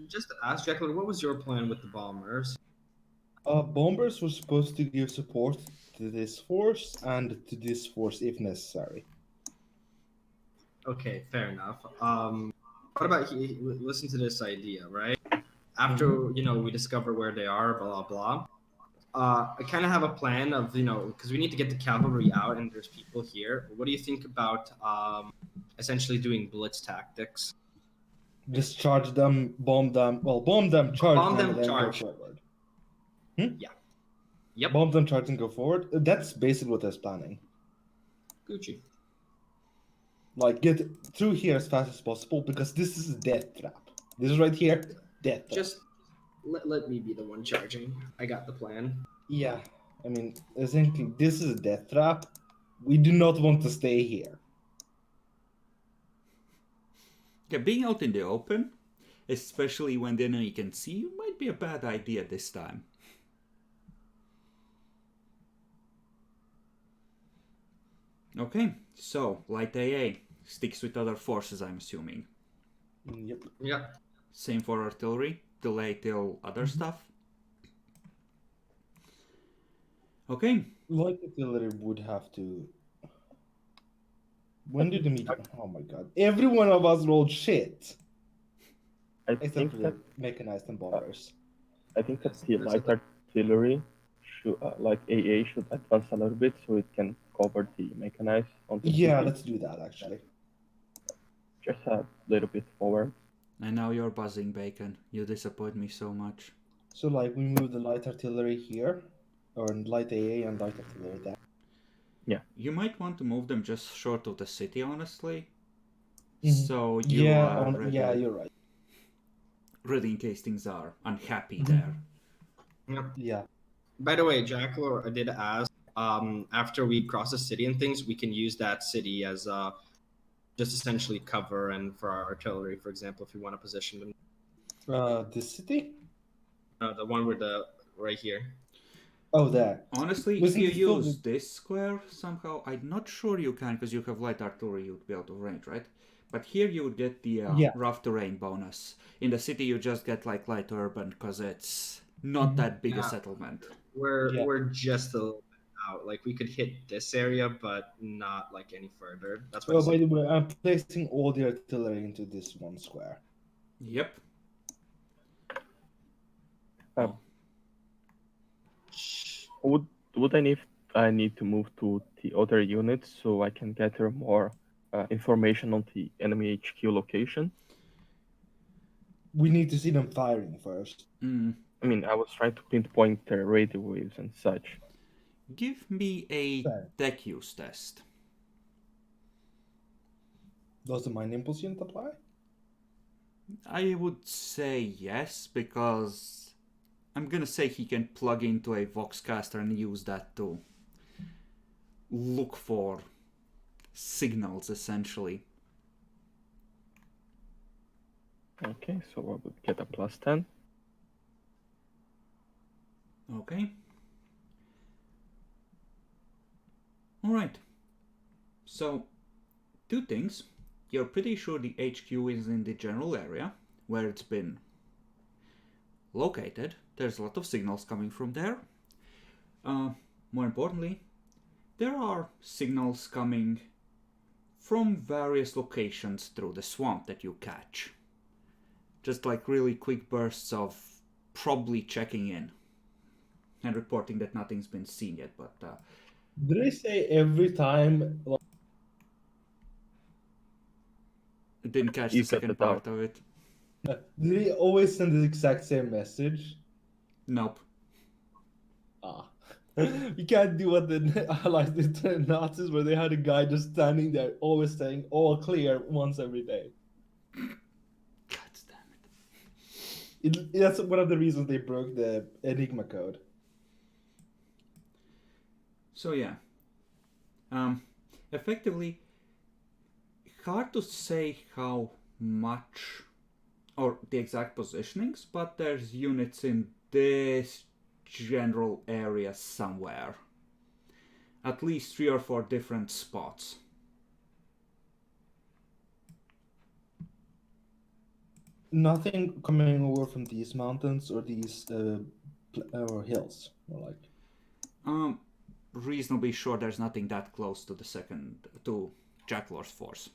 Just to ask Jack Halor, what was your plan with the bombers? Bombers were supposed to give support to this force and to this force if necessary. Okay, fair enough. What about listen to this idea, right? After we discover where they are, blah blah blah. I kind of have a plan of, because we need to get the cavalry out and there's people here. What do you think about essentially doing blitz tactics? Just charge them, bomb them. Well, bomb them, charge Bomb them, them, and then charge. go forward. Yep. Bomb them, charge, and go forward. That's basically what they're planning. Gucci. Like, get through here as fast as possible because this is a death trap. This is right here, death trap. Just let me be the one charging. I got the plan. Yeah, I mean, essentially, this is a death trap. We do not want to stay here. Yeah, being out in the open, especially when the enemy can see you, might be a bad idea this time. Okay, so light AA sticks with other forces, I'm assuming. Yep. Yeah. Same for artillery, delay till other stuff. Okay. Light artillery would have to. When did the meeting? Oh my god! Every one of us rolled shit, I except think for that the mechanized and bombers. I think that the light artillery should, like AA, should advance a little bit so it can cover the mechanized on the Yeah, city. let's do that actually. Just a little bit forward. And now you're buzzing, Bacon. You disappoint me so much. So like we move the light artillery here, or light AA and light artillery there. You might want to move them just short of the city, honestly. Mhm. So you Yeah, are ready, yeah, you're right. ready in case things are unhappy Mhm. there. Yep. Yeah. By the way, Jackal, I did ask. After we cross the city and things, we can use that city as just essentially cover and for our artillery, for example, if we want to position them. This city? The one with the right here. Oh, there. Honestly, Wasn't if it you filled use with- this square somehow, I'm not sure you can because you have light artillery, you'd be out of range, right? But here you would get the Yeah. rough terrain bonus. In the city, you just get like light urban because it's not that big a Yeah. settlement. We're just a little bit out. Like we could hit this area, but not like any further. That's what. Oh, I'm by saying. the way, I'm placing all the artillery into this one square. Yep. Would I need to move to the other units so I can gather more information on the enemy HQ location? We need to see them firing first. I mean, I was trying to pinpoint their radio waves and such. Give me a Fair. tech use test. Does the mind impulse unit apply? I would say yes, because I'm gonna say he can plug into a Voxcaster and use that to look for signals, essentially. Okay, so I would get a +10. Okay. Alright. So, two things. You're pretty sure the HQ is in the general area where it's been located. There's a lot of signals coming from there. More importantly, there are signals coming from various locations through the swamp that you catch. Just like really quick bursts of probably checking in and reporting that nothing's been seen yet, but Did I say every time? didn't catch You the cut second it part out. of it. Did they always send the exact same message? Nope. Ah. You can't do what the Allies did to the Nazis, where they had a guy just standing there, always saying "all clear" once every day. God damn it. That's one of the reasons they broke the Enigma code. So yeah. Effectively, hard to say how much or the exact positionings, but there's units in this general area somewhere. At least 3 or 4 different spots. Nothing coming over from these mountains or these or hills, or like. Reasonably sure there's nothing that close to to Jacklor's force.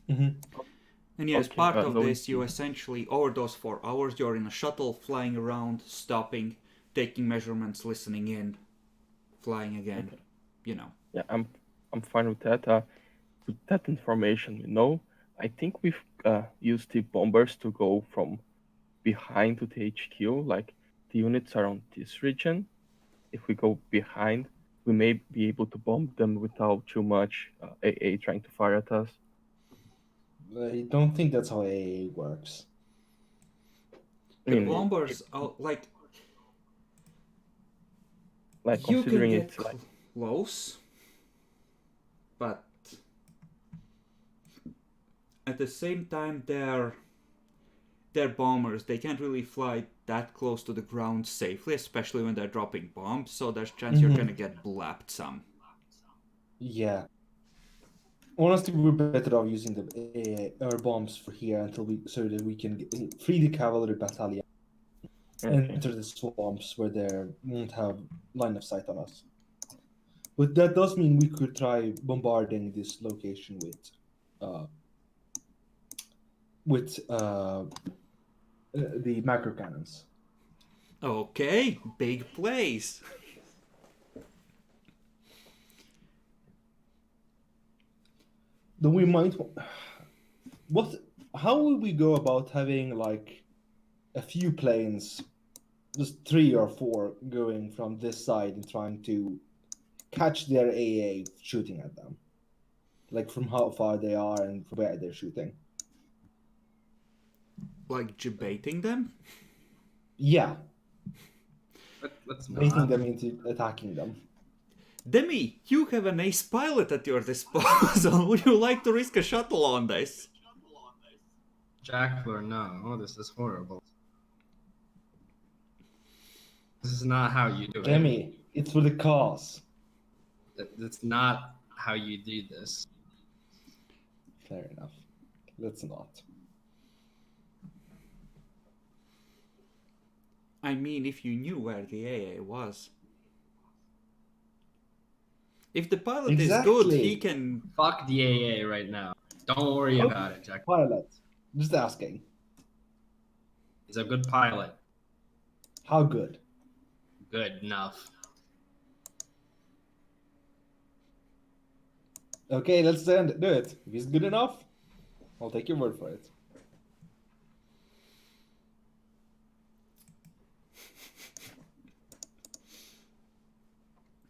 Mm-hmm. And yes, Okay, part of no, this, you essentially, over those 4 hours, you're in a shuttle flying around, stopping, taking measurements, listening in, flying again. Okay. You know. Yeah, I'm fine with that. With that information, I think we've used the bombers to go from behind to the HQ. Like the units are on this region. If we go behind, we may be able to bomb them without too much AA trying to fire at us. I don't think that's how AA works. The bombers are like you can considering get it's like close, but at the same time they're bombers. They can't really fly that close to the ground safely, especially when they're dropping bombs. So there's a chance you're gonna get blapped some. Yeah. Honestly, we're better off using our bombs for here so that we can free the cavalry battalion and enter the swamps where they won't have line of sight on us. But that does mean we could try bombarding this location with the macro cannons. Okay, big plays. Then we might. How will we go about having like a few planes, just 3 or 4, going from this side and trying to catch their AA shooting at them, like from how far they are and where they're shooting? Like debating them? Yeah, Let's baiting not. them into attacking them. Demi, you have an ace pilot at your disposal. Would you like to risk a shuttle on this? Jackler, no. This is horrible. This is not how you do it. Demi, it's for the cause. That's not how you do this. Fair enough. Let's not. I mean, if you knew where the AA was. If the pilot is good, he can... Fuck the AA right now. Don't worry about it, Jack. Pilot. Just asking. He's a good pilot. How good? Good enough. Okay, let's do it. If he's good enough, I'll take your word for it.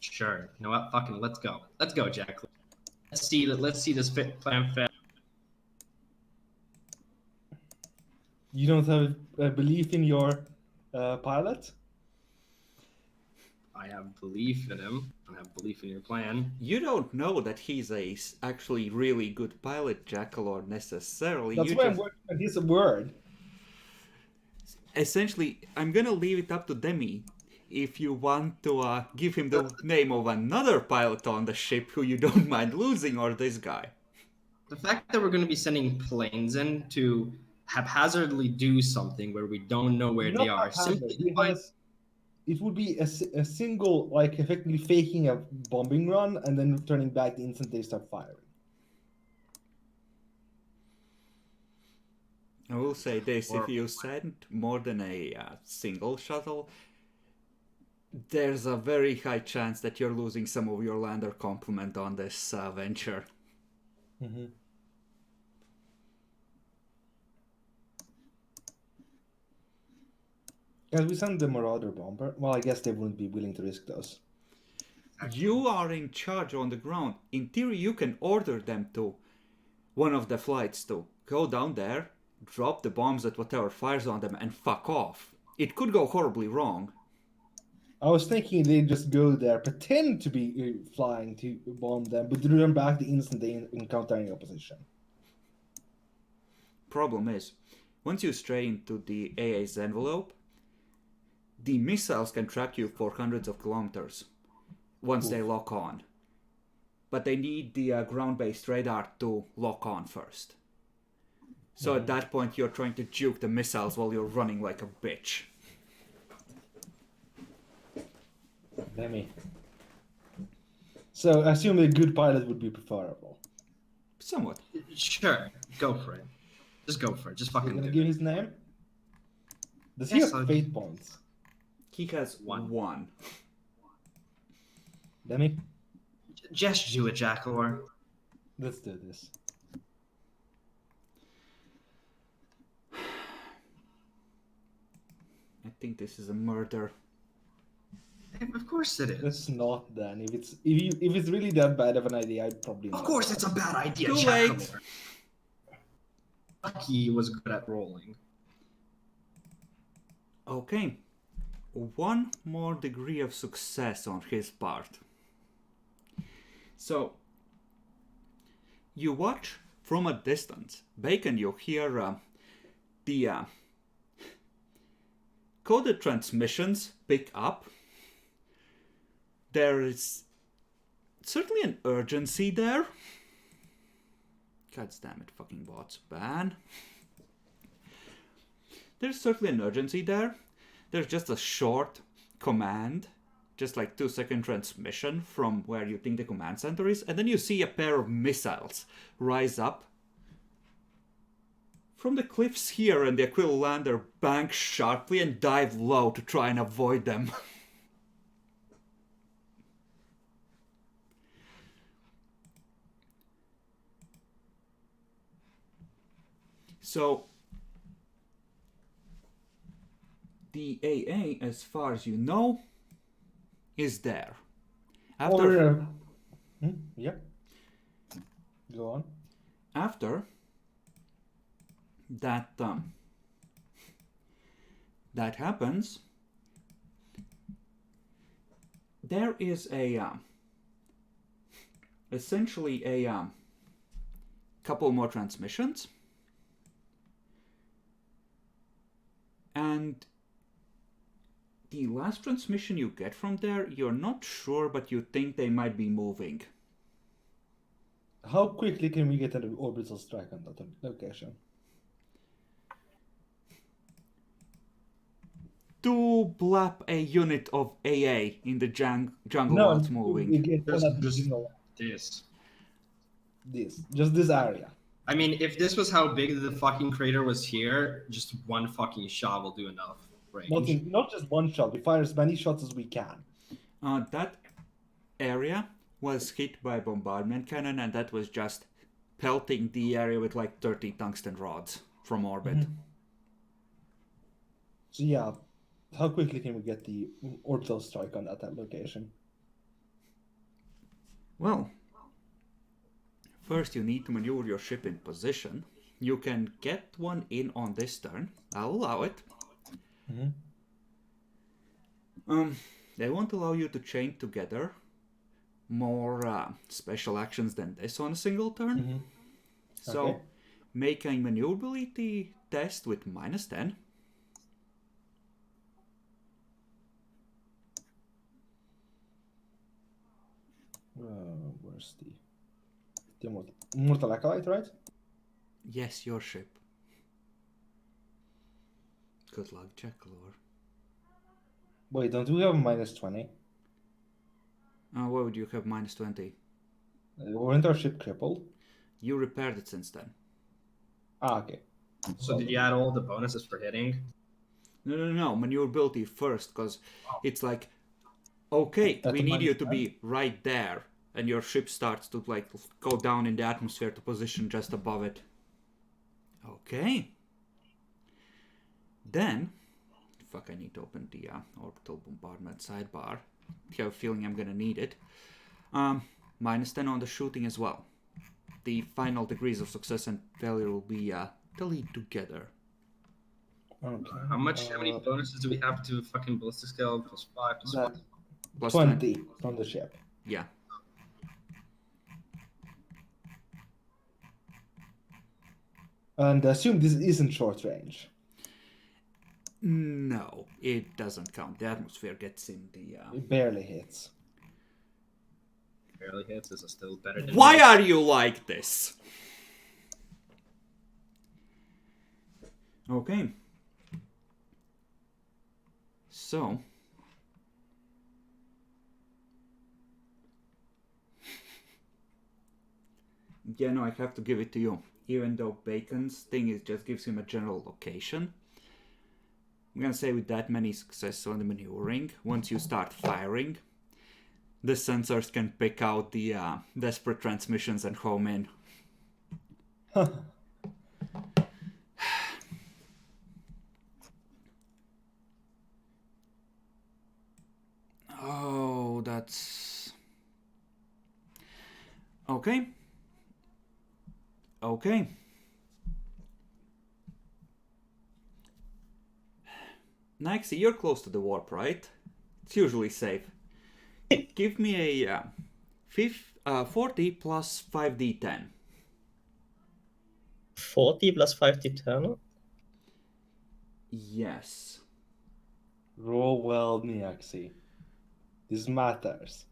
Sure. You know what? Fucking let's go. Let's go, Jack. Let's see this plan fit. You don't have a belief in your pilot? I have belief in him. I have belief in your plan. You don't know that he's a actually really good pilot, Jackal, or necessarily. That's why I'm working on his word. Essentially, I'm gonna leave it up to Demi. If you want to give him the name of another pilot on the ship who you don't mind losing, or this guy. The fact that we're going to be sending planes in to haphazardly do something where we don't know where they are. It would be a single, like effectively faking a bombing run and then returning back the instant they start firing. I will say this, if you send more than a single shuttle, there's a very high chance that you're losing some of your lander complement on this venture. Mm-hmm. Can we send the Marauder bomber? Well, I guess they wouldn't be willing to risk those. You are in charge on the ground. In theory, you can order them to one of the flights to go down there, drop the bombs at whatever fires on them, and fuck off. It could go horribly wrong. I was thinking they'd just go there, pretend to be flying to bomb them, but return back the instant they encounter any opposition. Problem is, once you stray into the AA's envelope, the missiles can track you for hundreds of kilometers once they lock on. But they need the ground-based radar to lock on first. So at that point, you're trying to juke the missiles while you're running like a bitch. Demi. So I assume a good pilot would be preferable. Somewhat. Sure, go for it. Just go for it. Just fucking You're gonna do give it. his name? Does he have fate points? He has one. Demi, Just do it, Jackalor. let's do this. I think this is a murder. Of course it is. It's not then. If it's really that bad of an idea, I'd probably Of not. course it's a bad idea, Too late. Jackalor. Lucky was good at rolling. Okay. One more degree of success on his part. So, you watch from a distance. Bacon, you hear the coded transmissions pick up. There is certainly an urgency there. God damn it, fucking bots. Ban. There's certainly an urgency there. There's just a short command, just like 2-second transmission from where you think the command center is, and then you see a pair of missiles rise up from the cliffs here, and the Aquila bank sharply and dive low to try and avoid them. So, the AA, as far as you know, is there. After, Yeah. Go on. after that, that happens, there is a essentially a couple more transmissions, and the last transmission you get from there, you're not sure, but you think they might be moving. How quickly can we get an orbital strike on that location? to blap a unit of AA in the jungle No, while it's moving. Just this area. I mean, if this was how big the fucking crater was here, just one fucking shot will do enough range. Not just one shot. We fire as many shots as we can. That area was hit by a bombardment cannon, and that was just pelting the area with like 30 tungsten rods from orbit. Mm-hmm. So yeah, how quickly can we get the orbital strike on that location? Well, first you need to maneuver your ship in position. You can get one in on this turn. I'll allow it. Mm-hmm. They won't allow you to chain together more special actions than this on a single turn. Mm-hmm. So Okay. make a maneuverability test with -10. Where's the Mortal Acolyte, right? Yes, your ship. Good luck, Jackalor. Wait, don't we have -20? Why would you have -20? Weren't our ship crippled? You repaired it since then. Okay. So did you add all the bonuses for hitting? No. Maneuverability first, because it's like, okay, At we the need you to -10? be right there, and your ship starts to like go down in the atmosphere to position just above it. Okay. Then, fuck, I need to open the orbital bombardment sidebar. I have a feeling I'm gonna need it. -10 on the shooting as well. The final degrees of success and failure will be tallied together. Okay. How many bonuses do we have to fucking ballistic skill? +5, +1? That Plus 20 from the ship. Yeah. And assume this isn't short range. No, it doesn't count. The atmosphere gets in the... It barely hits. Barely hits. Is it still better than... Why are you like this? Okay. So... yeah, no, I have to give it to you. Even though Bacon's thing just gives him a general location. I'm gonna say with that many successes on the maneuvering, once you start firing, the sensors can pick out the desperate transmissions and home in. Oh, that's... Okay. Okay. Nixie, you're close to the warp, right? It's usually safe. Give me a 40 plus 5d10. 40 plus 5d10? Yes. Roll well, Niaxi. This matters.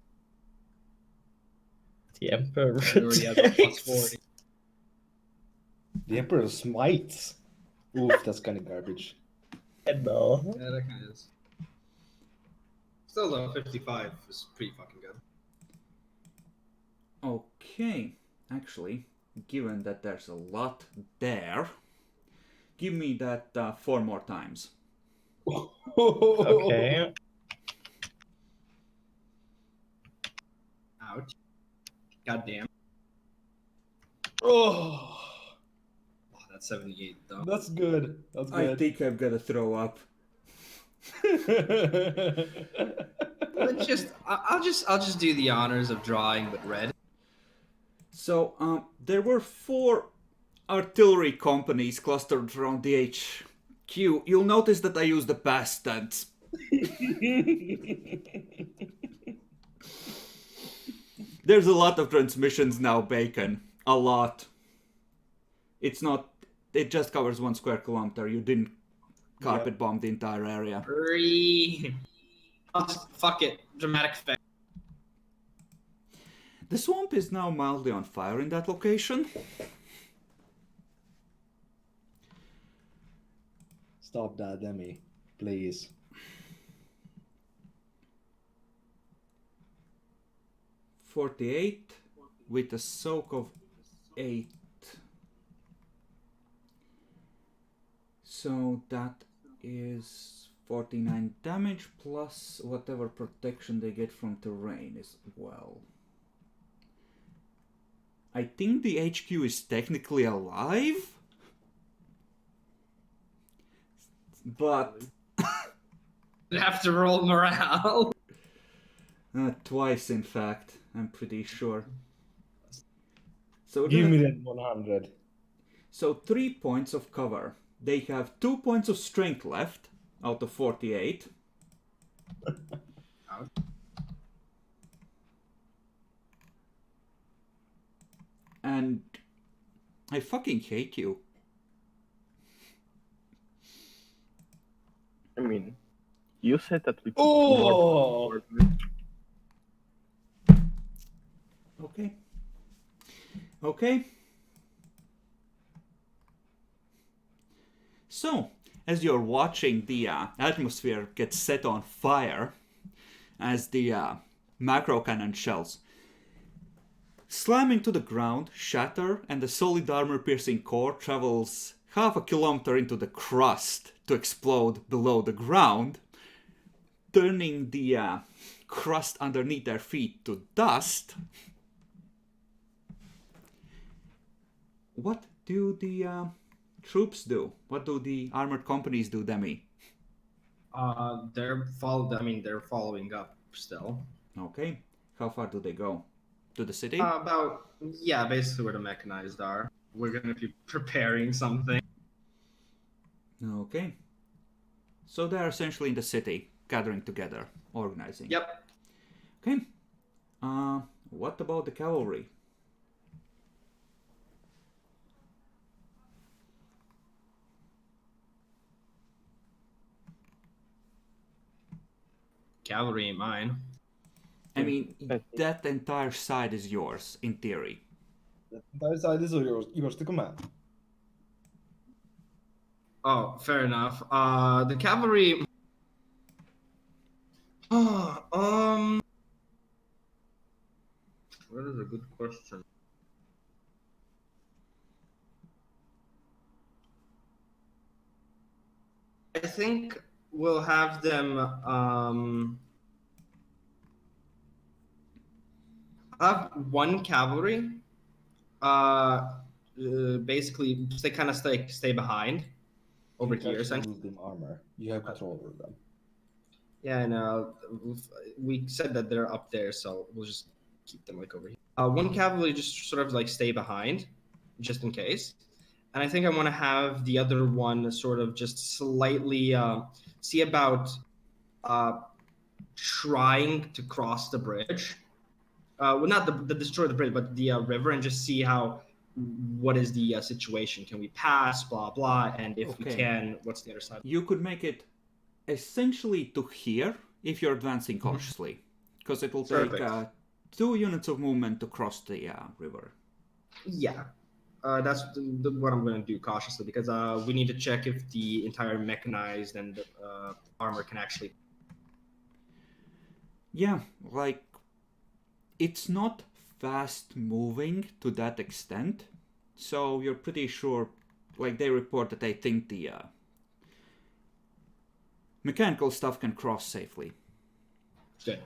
The Emperor You already have a plus 40. The Emperor smites. Oof, that's kind of garbage. I know. Yeah, that kind of is. Still though, 55 is pretty fucking good. Okay. Actually, given that there's a lot there, give me that 4 more times. Okay. Ouch. God damn. Oh, Oh, that's 78 though. that's good. That's I good. think I'm gonna throw up. Let's just, I'll just do the honors of drawing with red. So, there were 4 artillery companies clustered around the HQ. You'll notice that I use the past tense. There's a lot of transmissions now, Bacon. A lot. It's not... It just covers 1 square kilometer. You didn't carpet bomb the entire area. I'll just, fuck it. Dramatic effect. The swamp is now mildly on fire in that location. Stop that, Demi. Please. $48 with a soak of 8. So that is 49 damage plus whatever protection they get from terrain as well. I think the HQ is technically alive, but I'd have to roll morale. twice in fact, I'm pretty sure. So we're Give gonna- me that 100. So 3 points of cover. They have 2 points of strength left out of 48. Ouch. And I fucking hate you. I mean, you said that we could Oh! more. Okay. Okay. So, as you're watching the atmosphere get set on fire, as the macro cannon shells slam into the ground, shatter, and the solid armor-piercing core travels half a kilometer into the crust to explode below the ground, turning the crust underneath their feet to dust. What do the troops do? What do the armored companies do, Demi? They're following up still. Okay. How far do they go? To the city? Basically where the mechanized are. We're gonna be preparing something. Okay. So they're essentially in the city, gathering together, organizing. Yep. Okay. What about the cavalry? Cavalry ain't mine. I mean, that entire side is yours, in theory. That side is yours to command. Oh, fair enough. The cavalry. That is a good question. I think we'll have them. Have one cavalry. Basically, they kind of stay behind over You can here. actually Essentially. move them armor. You have control over them. Yeah, and we said that they're up there, so we'll just keep them like over here. One cavalry just sort of like stay behind, just in case. And I think I want to have the other one sort of just slightly see about trying to cross the bridge. Well, not the destroy the bridge, but the river, and just see what is the situation. Can we pass? Blah blah. And if we Okay. can, what's the other side? You could make it essentially to here if you're advancing cautiously, because it will take Perfect. 2 units of movement to cross the river. Yeah, that's what I'm going to do cautiously, because we need to check if the entire mechanized and armor can actually. Yeah, like, it's not fast moving to that extent, so you're pretty sure, like, they report that they think the mechanical stuff can cross safely. Good.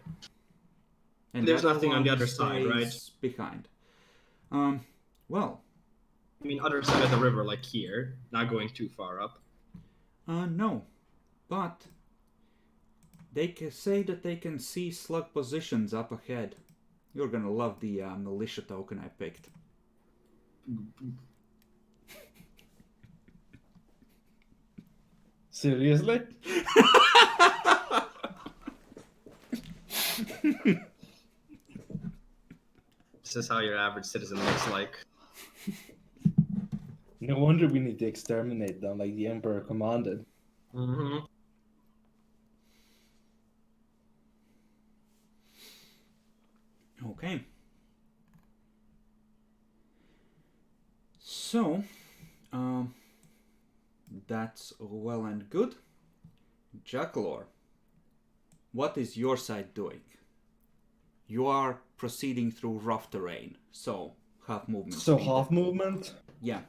And There's that nothing on the one other side, right? stays behind. Well, I mean, other side of the river, like here, not going too far up. no, but they can say that they can see slug positions up ahead. You're gonna love the militia token I picked. Seriously? This is how your average citizen looks like. No wonder we need to exterminate them like the Emperor commanded. Mm-hmm. Okay. So, that's well and good. Jackalor, what is your side doing? You are proceeding through rough terrain, so half movement. So speed. half movement? Yeah.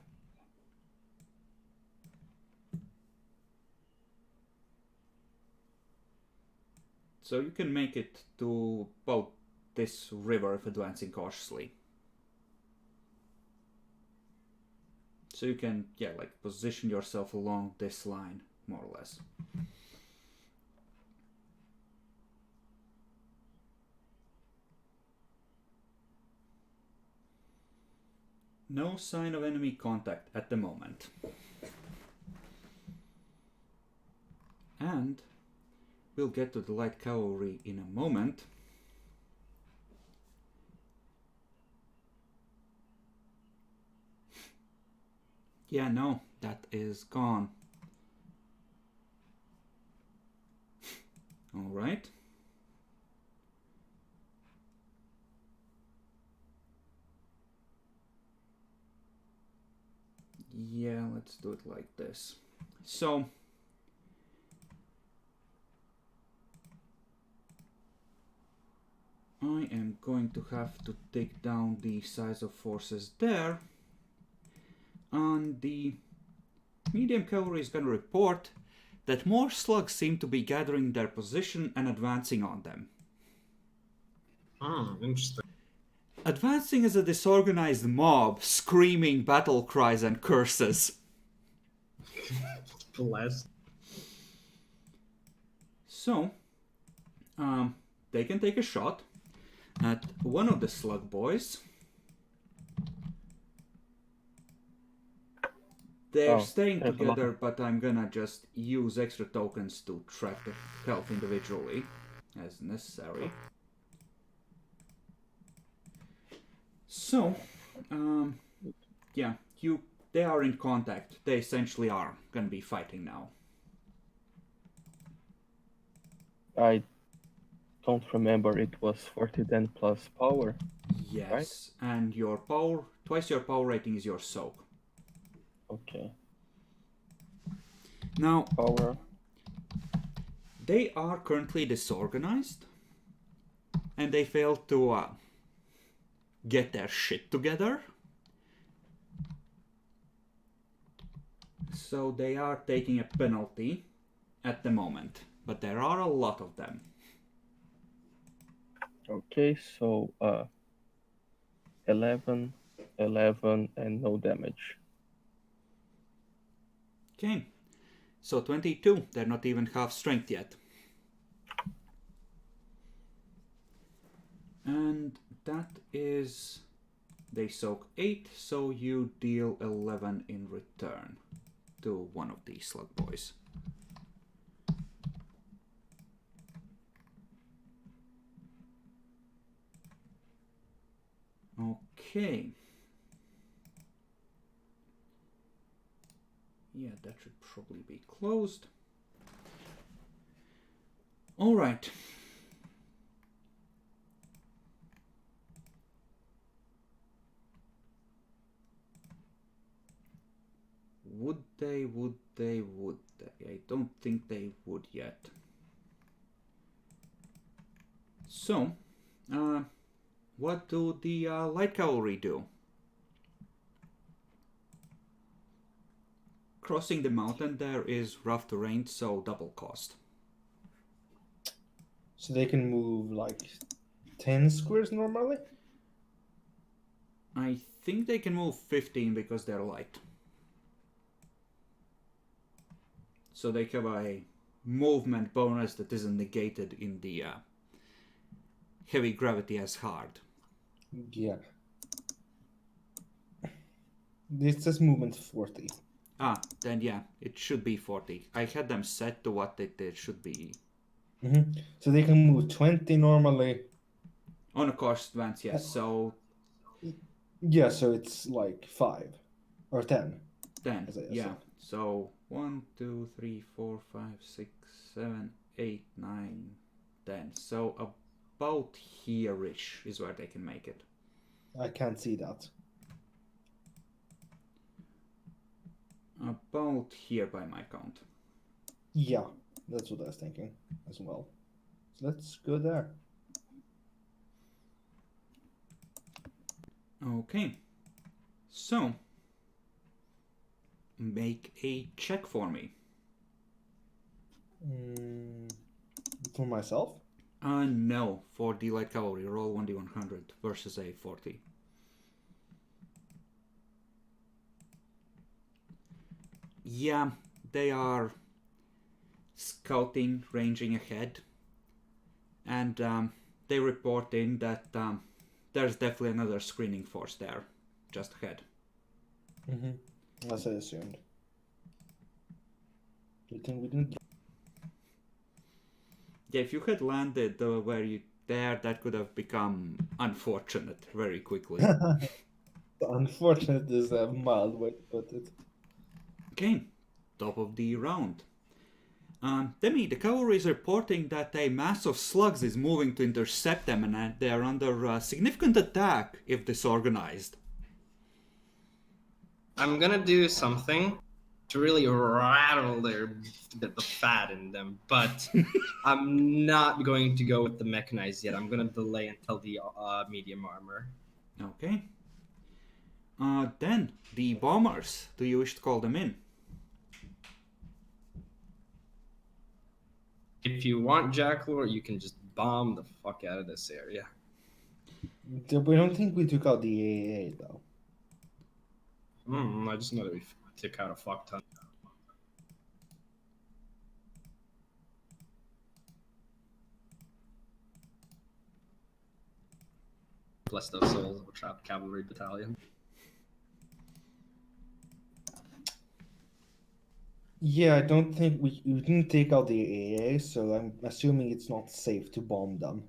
So you can make it to about this river if advancing cautiously. So you can, yeah, like position yourself along this line, more or less. No sign of enemy contact at the moment. And we'll get to the light cavalry in a moment. Yeah, no, that is gone. All right. Yeah, let's do it like this. So, I am going to have to take down the size of forces there. And the medium cavalry is going to report that more slugs seem to be gathering their position and advancing on them. Interesting. Advancing as a disorganized mob, screaming battle cries and curses. Bless. So, they can take a shot at one of the slug boys. They're staying together, but I'm gonna just use extra tokens to track the health individually as necessary. So, yeah, they are in contact. They essentially are gonna be fighting now. I don't remember, it was 40 then plus power. Yes, right? And your power, twice your power rating is your soak. Okay. Now, Power. they are currently disorganized, and they fail to get their shit together. So they are taking a penalty, at the moment, but there are a lot of them. Okay, so 11, 11, and no damage. Okay, so 22. They're not even half strength yet. And that is... They soak 8, so you deal 11 in return to one of these slug boys. Okay. Yeah, that should probably be closed. All right. Would they? I don't think they would yet. So, what do the light cavalry do? Crossing the mountain there is rough terrain, so double cost. So they can move like 10 squares normally? I think they can move 15 because they're light. So they have a movement bonus that isn't negated in the heavy gravity as hard. Yeah. This says movement 40. Ah, then yeah, it should be 40. I had them set to what it should be. So they can move 20 normally. On a cost advance, yes. So Yeah, so it's like 5 or 10. 10, as I yeah. said. So 1, 2, 3, 4, 5, 6, 7, 8, 9, 10. So about here-ish is where they can make it. I can't see that. About here by my count. Yeah, that's what I was thinking as well. So let's go there. Okay. So make a check for me. For myself? No, for the light cavalry, roll 1d100 versus a 40. Yeah, they are scouting, ranging ahead, and they report in that there's definitely another screening force there, just ahead. As I assumed. Good thing we didn't. Yeah, if you had landed where you there, that could have become unfortunate very quickly. Unfortunate is a mild way to put it. Okay, top of the round. Demi, the cavalry is reporting that a mass of slugs is moving to intercept them, and they are under significant attack if disorganized. I'm gonna do something to really rattle the fat in them, but I'm not going to go with the mechanized yet. I'm gonna delay until the medium armor. Okay. Then the bombers. Do you wish to call them in? If you want Jacklor, you can just bomb the fuck out of this area. We don't think we took out the AA though. I just know that we took out a fuck ton. Bless those souls of a trapped cavalry battalion. Yeah, I don't think we didn't take out the AA, so I'm assuming it's not safe to bomb them.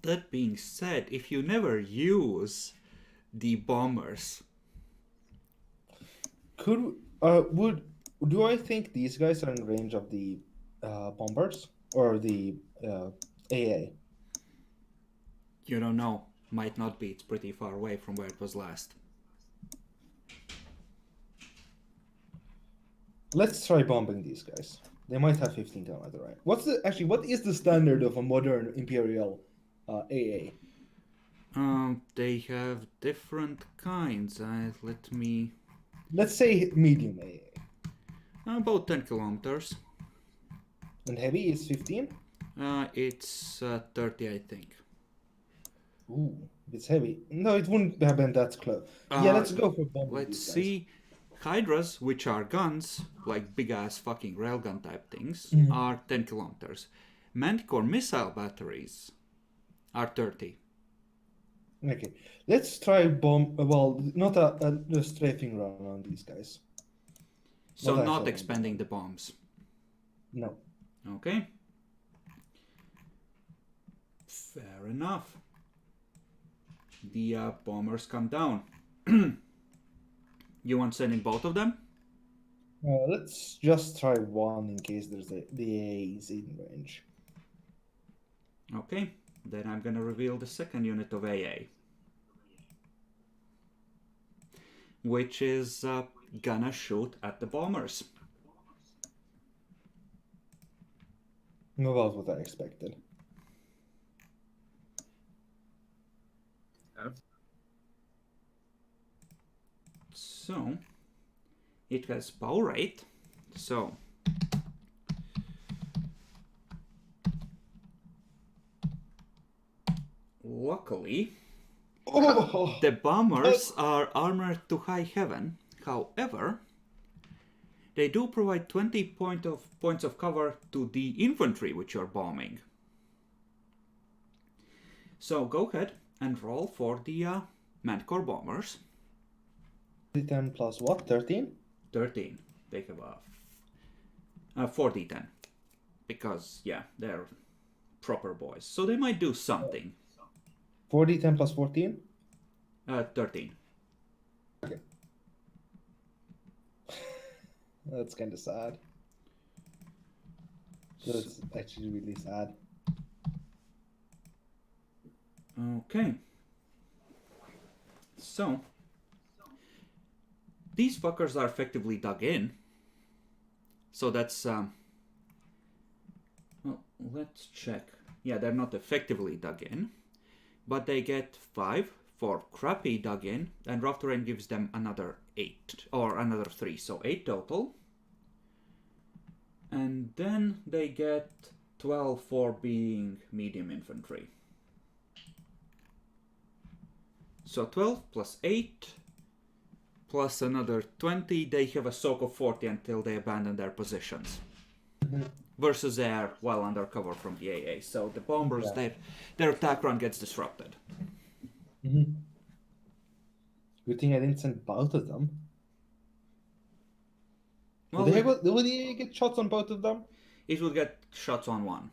That being said, if you never use the bombers, Do I think these guys are in range of the bombers or the AA? you don't know. Might not be. It's pretty far away from where it was last. Let's try bombing these guys. They might have 15 kilometer range. What is the standard of a modern Imperial AA? They have different kinds. Let me... Let's say medium AA. About 10 kilometers. And heavy is 15? It's 30, I think. Ooh, it's heavy. No, it wouldn't have been that close. Yeah, let's go for bombing Let's these guys. see. Hydras, which are guns, like big ass fucking railgun type things, are 10 kilometers. Manticore missile batteries are 30. Okay, let's try bomb. Well, not a strafing run on these guys. So Not not actually. expanding the bombs. No. Okay. Fair enough. The bombers come down. You want sending both of them? Let's just try one in case the AA is in range. Okay. Then I'm gonna reveal the second unit of AA. Which is gonna shoot at the bombers. About what I expected. So, it has power 8. So, luckily, Oh! the bombers are armored to high heaven. However, they do provide 20 points of cover to the infantry which you're bombing. So go ahead and roll for the Manticore bombers. 10 plus what? 13? 13. They have a 4d10. Because, yeah, they're proper boys. So they might do something. 4d10 plus 14? 13. Okay. That's kind of sad. That's actually really sad. Okay. So, these fuckers are effectively dug in. So that's, well, let's check. Yeah, they're not effectively dug in. But they get 5 for crappy dug in, and rough terrain gives them another 8, or another 3, so 8 total. And then they get 12 for being medium infantry. So 12 plus 8 plus another 20, they have a soak of 40 until they abandon their positions. Versus they're well under cover from the AA. So the bombers, their attack run gets disrupted. Good thing I didn't send both of them. Well, Would they get shots on both of them? it will get shots on one.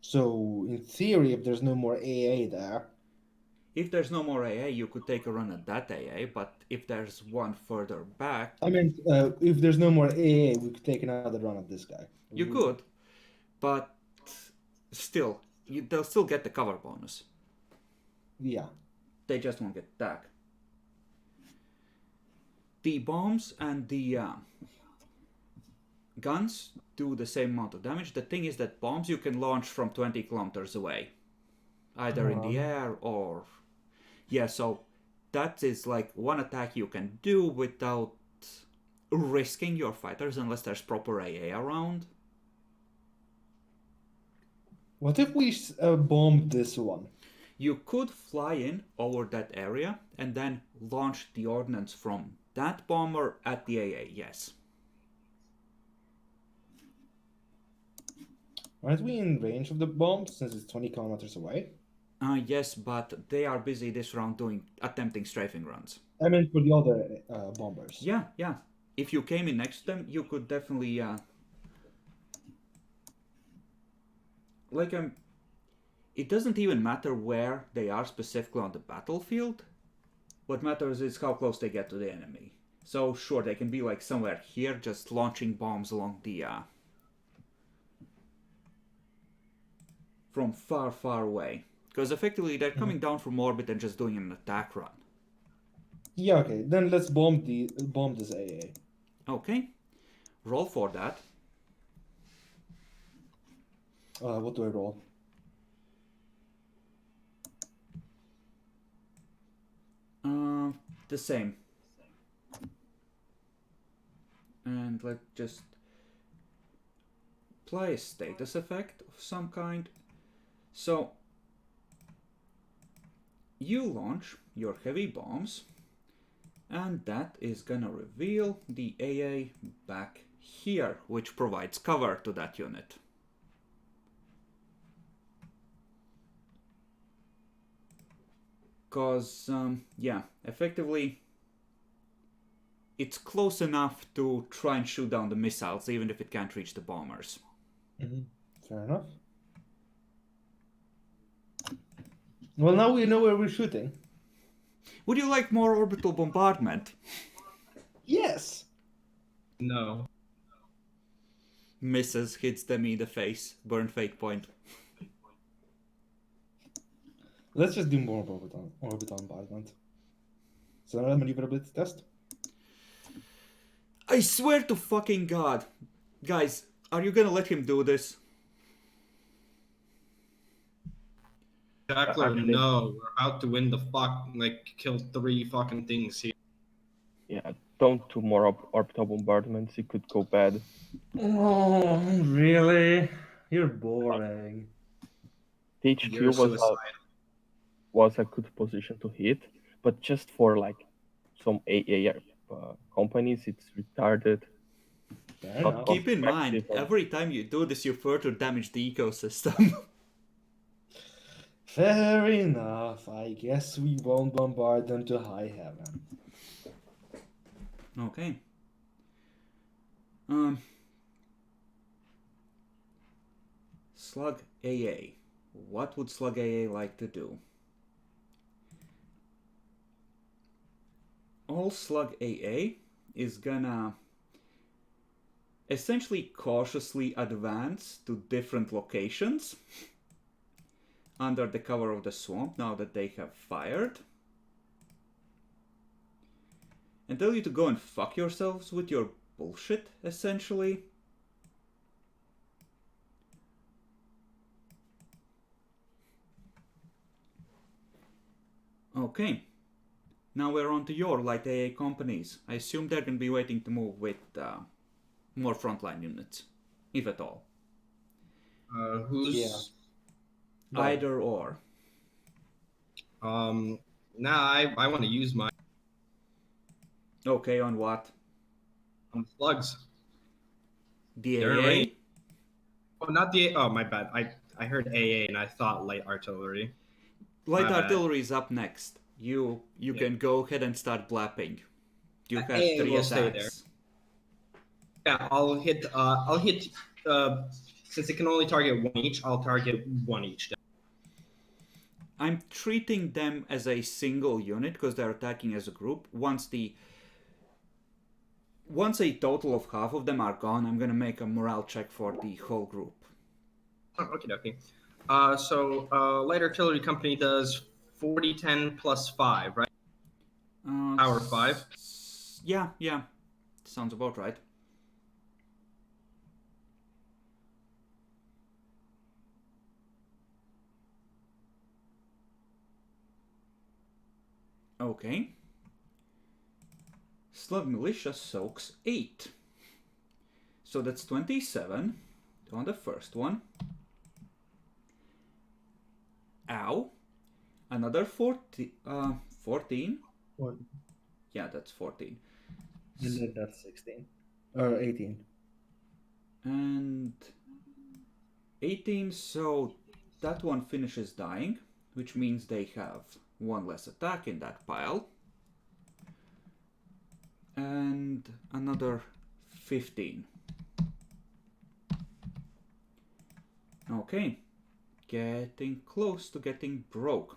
So, in theory, if there's no more AA there... If there's no more AA, you could take a run at that AA, but if there's one further back... I mean, if there's no more AA, we could take another run at this guy. You could, but still, they'll still get the cover bonus. Yeah. They just won't get attack. The bombs and the guns do the same amount of damage. The thing is that bombs you can launch from 20 kilometers away. Either in the air or... Yeah, so that is like one attack you can do without risking your fighters unless there's proper AA around. What if we bomb this one? You could fly in over that area and then launch the ordnance from that bomber at the AA, yes. Aren't we in range of the bomb since it's 20 kilometers away? Yes, but they are busy this round attempting strafing runs. I meant for the other bombers. Yeah. If you came in next to them, you could definitely... It doesn't even matter where they are specifically on the battlefield. What matters is how close they get to the enemy. So sure, they can be like somewhere here, just launching bombs along the... from far, far away. Because effectively they're coming down from orbit and just doing an attack run. Yeah, okay. Then let's bomb this AA. Okay. Roll for that. What do I roll? The same. And let's just apply a status effect of some kind. So you launch your heavy bombs, and that is gonna reveal the AA back here, which provides cover to that unit. Because, yeah, effectively, it's close enough to try and shoot down the missiles, even if it can't reach the bombers. Fair enough. Well, now we know where we're shooting. Would you like more orbital bombardment? Yes! No. Misses, hits them in the face, burn fate point. Let's just do more orbital bombardment. So now maneuverability test. I swear to fucking God. Guys, are you gonna let him do this? Jackler, Actually- no. We're about to win the kill 3 fucking things here. Yeah, don't do more orbital bombardments. It could go bad. Oh, really? You're boring. The HQ You're suicide. was a good position to hit, but just for like some AA companies, it's retarded. Fair Not enough. Keep in mind, effective. every time you do this, you further damage the ecosystem. Fair enough. I guess we won't bombard them to high heaven. Okay. Slug AA. What would Slug AA like to do? All Slug AA is gonna essentially cautiously advance to different locations under the cover of the swamp now that they have fired. And tell you to go and fuck yourselves with your bullshit, essentially. Okay. Now we're on to your light AA companies. I assume they're going to be waiting to move with more frontline units, if at all. Who's... Yeah. Either or. I want to use my Okay, on what? slugs. The They're in AA? range. Oh, not the... Oh, my bad. I heard AA and I thought light artillery. Light My bad. artillery is up next. You Yeah. can go ahead and start blapping. You have AA 3 will stay there. attacks. Yeah, I'll hit, since it can only target 1 each, I'll target 1 each. I'm treating them as a single unit because they're attacking as a group. Once a total of half of them are gone, I'm gonna make a morale check for the whole group. Oh, okay. So light artillery company does 40-10 plus 5, right? Power 5. Yeah. Sounds about right. Okay. Slug Militia soaks 8. So that's 27 on the first one. Ow. Another 14. 14? One. Yeah, that's 14. And then that's 16. Or 18. And 18, so that one finishes dying, which means they have 1 less attack in that pile. And another 15. Okay. Getting close to getting broke.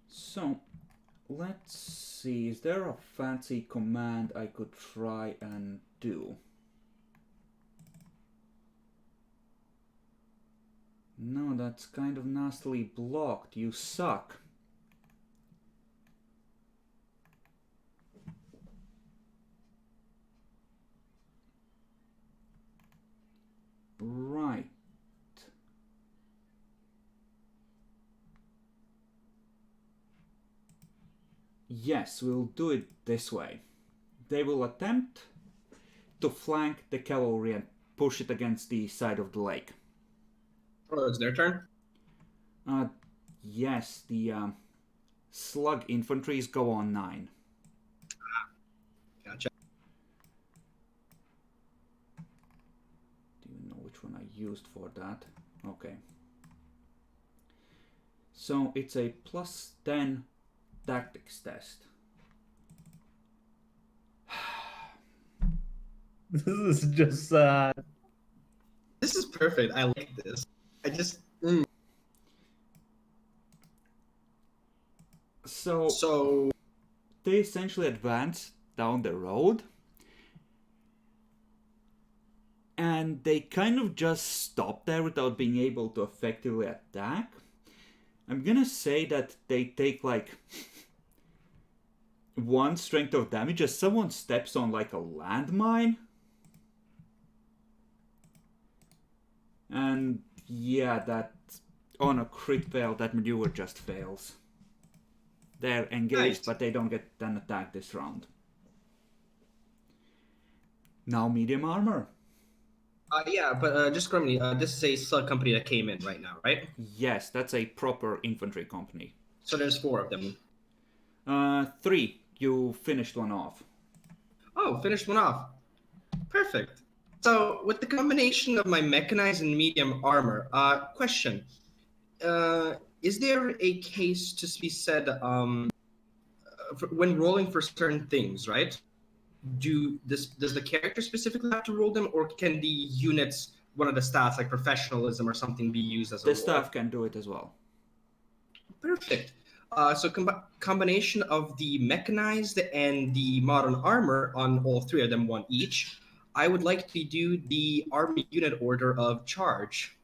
So, let's see. Is there a fancy command I could try and do? No, that's kind of nastily blocked. You suck. Right. Yes, we'll do it this way. They will attempt to flank the cavalry and push it against the side of the lake. Oh, it's their turn? Yes, the slug infantries go on 9. Gotcha. Do you know which one I used for that? Okay. So it's a +10 tactics test. This is just This is perfect. I like this. I just... So they essentially advance down the road, and they kind of just stop there without being able to effectively attack. I'm gonna say that they take like 1 strength of damage as someone steps on like a landmine. And yeah, that on a crit fail, that maneuver just fails. They're engaged, Nice. but they don't get an attack this round. Now medium armor. Yeah, but just correct me. This is a slug company that came in right now, right? Yes, that's a proper infantry company. So there's 4 of them. 3. You finished one off. Oh, finished one off. Perfect. So with the combination of my mechanized and medium armor, question: is there a case to be said when rolling for certain things, right? Does the character specifically have to roll them, or can the units, one of the stats like professionalism or something, be used as a The roll? staff can do it as well. Perfect. So combination of the mechanized and the modern armor on all 3 of them, 1 each. I would like to do the army unit order of charge.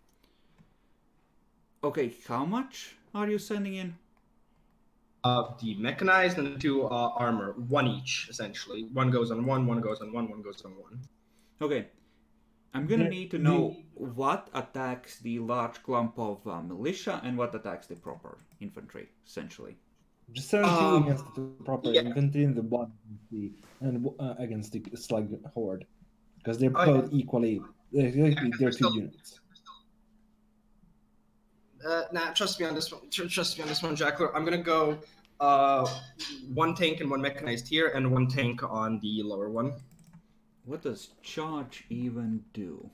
Okay, how much are you sending in? The mechanized and the 2 armor, 1 each, essentially. 1 goes on 1, 1 goes on 1, 1 goes on 1. Okay, I'm gonna need to know what attacks the large clump of militia and what attacks the proper infantry, essentially. just 17 against the proper yeah. infantry and the 1 and against the slug horde, because they're Oh, both equally. They're 2 still- units. Trust me on this one. Trust me on this one, Jack. I'm gonna go 1 tank and 1 mechanized here, and 1 tank on the lower one. What does charge even do?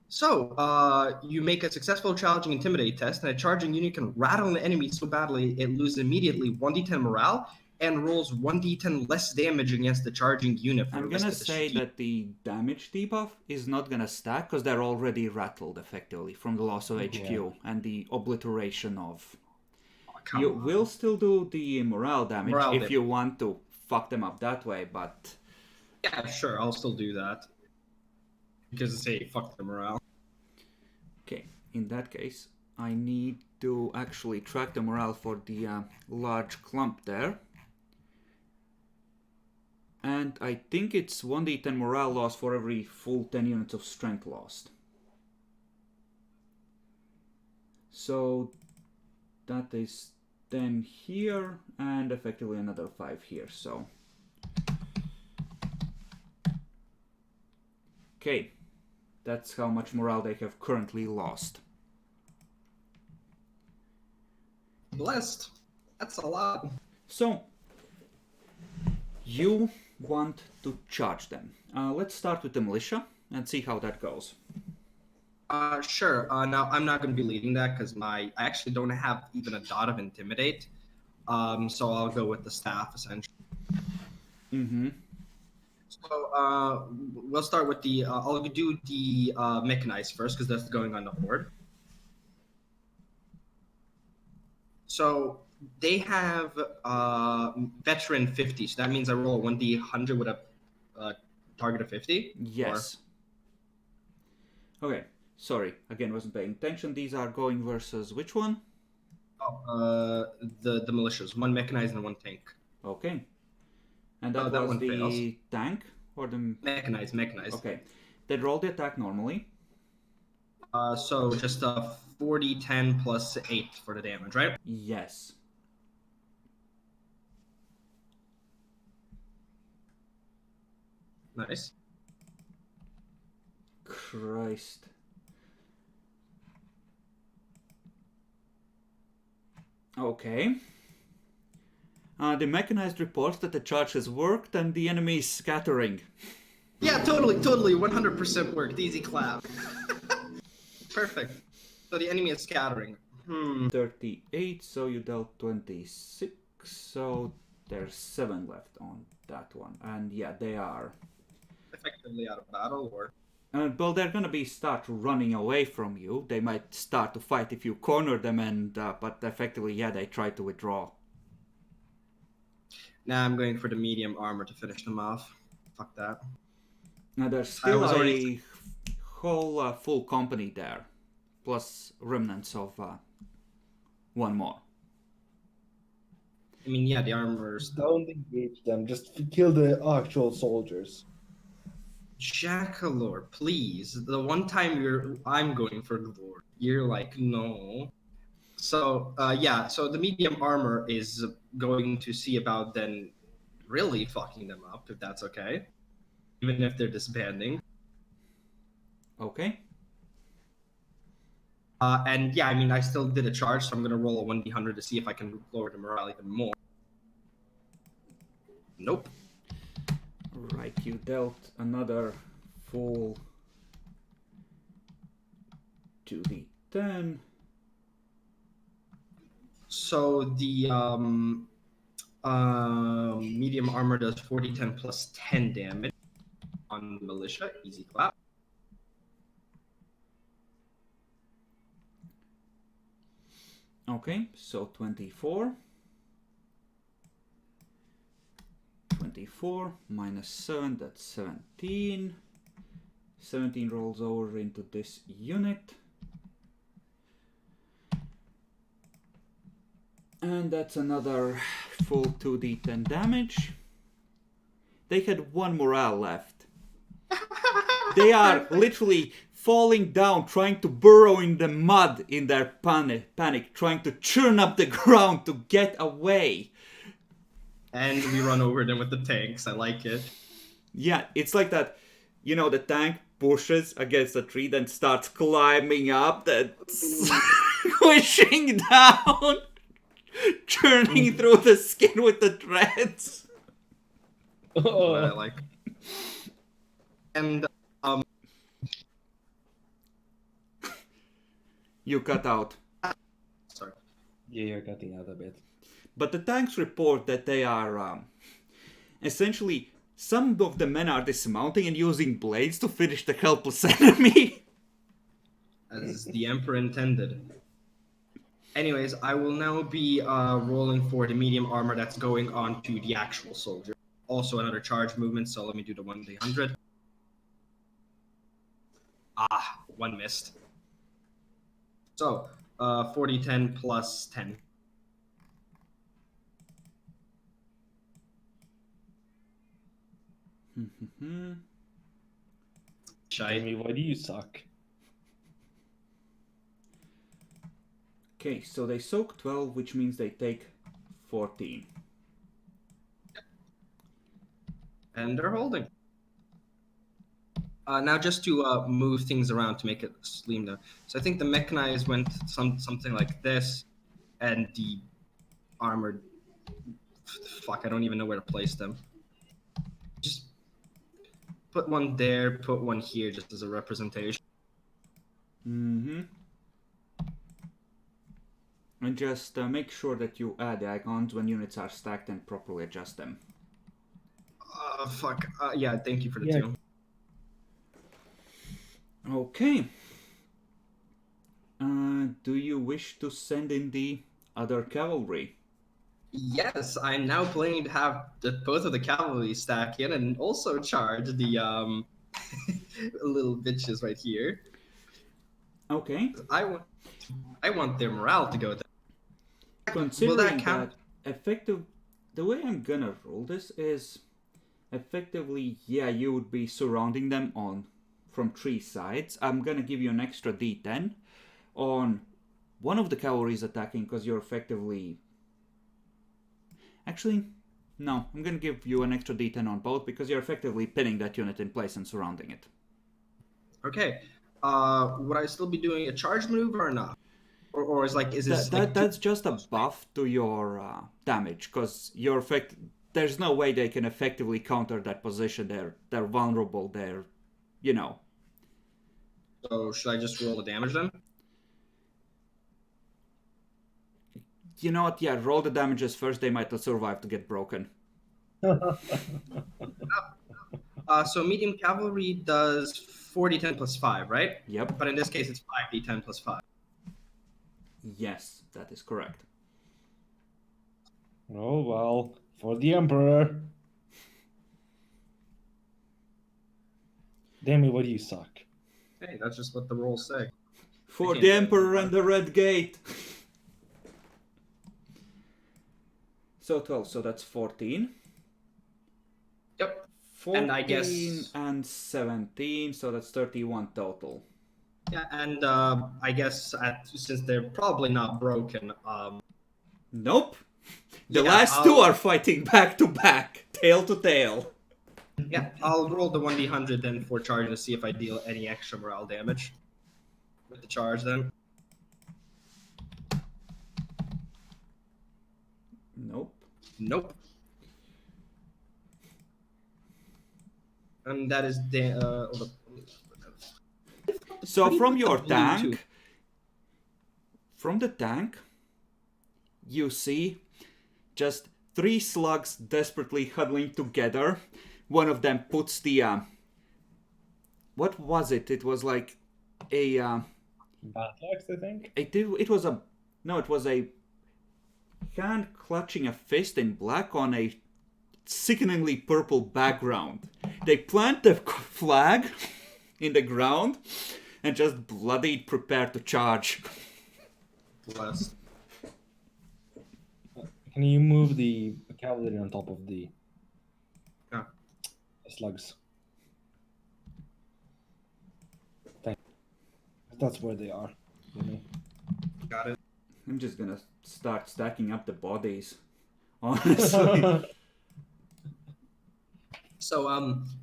So, you make a successful challenging intimidate test, and a charging unit can rattle an enemy so badly it loses immediately 1d10 morale and rolls 1d10 less damage against the charging unit for I'm the rest gonna of the say sheet. that the damage debuff is not gonna stack because they're already rattled effectively from the loss of HQ and the obliteration of. Come You on. will still do the morale damage Morale if damage. you want to fuck them up that way, but Yeah, sure, I'll still do that. Because it's a fuck the morale. okay, in that case, I need to actually track the morale for the large clump there. And I think it's 1d10 morale loss for every full 10 units of strength lost. So that is 10 here and effectively another 5 here. So okay, that's how much morale they have currently lost. Blessed. That's a lot. So you want to charge them. Let's start with the militia and see how that goes. Sure. Now, I'm not going to be leading that because I actually don't have even a dot of intimidate. So I'll go with the staff, essentially. Mm-hmm. So we'll start with the... I'll do the mechanized first because that's going on the horde. So they have veteran 50, so that means I roll a 1d100 with a target of 50? Yes. Okay, sorry, again, wasn't paying attention. These are going versus which one? The militias, 1 mechanized and 1 tank. Okay. And that that was one the fails. tank or the... Mechanized. Okay, they roll the attack normally. So just a 40, 10 plus 8 for the damage, right? Yes. Nice. Christ. Okay. The mechanized reports that the charge has worked and the enemy is scattering. Yeah, totally, 100% worked. Easy clap. Perfect. So the enemy is scattering. 38, so you dealt 26, so there's 7 left on that one. And yeah, they are... Effectively out of battle, or... well, they're gonna start running away from you. They might start to fight if you corner them, and but effectively, yeah, they try to withdraw. Nah, I'm going for the medium armor to finish them off. Fuck that. Now there's still was already- whole full company there, plus remnants of one more. I mean, yeah, the armor's... Don't engage them. Just kill the actual soldiers. Jackalore, please. The one time I'm going for glory, you're like, no. So, yeah, so the medium armor is going to see about then really fucking them up, if that's okay. Even if they're disbanding. Okay. And yeah, I mean, I still did a charge, so I'm going to roll a 1d100 to see if I can lower the morale even more. Nope. Right, you dealt another full 2d10. So the medium armor does 40-10 plus 10 damage on militia. Easy clap. Okay, so 24. 24 minus 7, that's 17. 17 rolls over into this unit. And that's another full 2d10 damage. They had 1 morale left. They are literally falling down, trying to burrow in the mud in their panic, trying to churn up the ground to get away. And we run over them with the tanks. I like it. Yeah, it's like that, you know, the tank pushes against a tree, then starts climbing up, then squishing down, churning through the skin with the threads. What I like. And You cut out. sorry. Yeah, you're cutting out a bit. But the tanks report that they are essentially, some of the men are dismounting and using blades to finish the helpless enemy. As the Emperor intended. Anyways, I will now be rolling for the medium armor that's going on to the actual soldier. Also another charge movement, so let me do the 1d100. Ah, 1 missed. So, 40-10 plus 10. Jamie, why do you suck? Okay, so they soak 12, which means they take 14. And they're holding. Now, just to move things around to make it slim down. So I think the mechanized went something like this, and the armored. Fuck, I don't even know where to place them. Just put one there, put one here, just as a representation. Mm-hmm. And just make sure that you add icons when units are stacked and properly adjust them. Fuck. Yeah, thank you for the Yeah. 2. Okay. Do you wish to send in the other cavalry? Yes, I'm now planning to have both of the cavalry stack in and also charge the little bitches right here. Okay. I want their morale to go down. Considering count? that the way I'm gonna roll this is effectively, yeah, you would be surrounding them from 3 sides. I'm gonna give you an extra d10 on one of the cavalry is attacking because you're effectively... Actually, No, I'm gonna give you an extra D10 on both because you're effectively pinning that unit in place and surrounding it. Okay. Would I still be doing a charge maneuver or not? Or is this That's just a buff to your damage, because there's no way they can effectively counter that position. They're vulnerable. They're, you know. So should I just roll the damage then? You know what? Yeah, roll the damages first. They might not survive to get broken. So medium cavalry does 4d10 plus 5, right? Yep. But in this case, it's 5d10 plus 5. Yes, that is correct. Oh well, for the Emperor. Damn it, what do you suck? Hey, that's just what the rolls say. For the Emperor and the Red Gate. So 12, so that's 14. Yep. 14 And I guess- and 17, so that's 31 total. Yeah, and I guess since they're probably not broken, Nope. The Yeah, last two are fighting back to back, tail to tail. yeah, I'll roll the 1d100 then for charge to see if I deal any extra morale damage with the charge then. Nope. Nope. And that is So What do you from put your the blue to? from the tank, you see just 3 slugs desperately huddling together. One of them puts the what was it? It was like a Athelaq, I think. it was a hand clutching a fist in black on a sickeningly purple background. They plant the flag in the ground and just bloodied prepare to charge. Bless. Can you move the cavalry on top of the Yeah. slugs? Thank you. That's where they are. You know? Got it. I'm just gonna start stacking up the bodies. Honestly. So,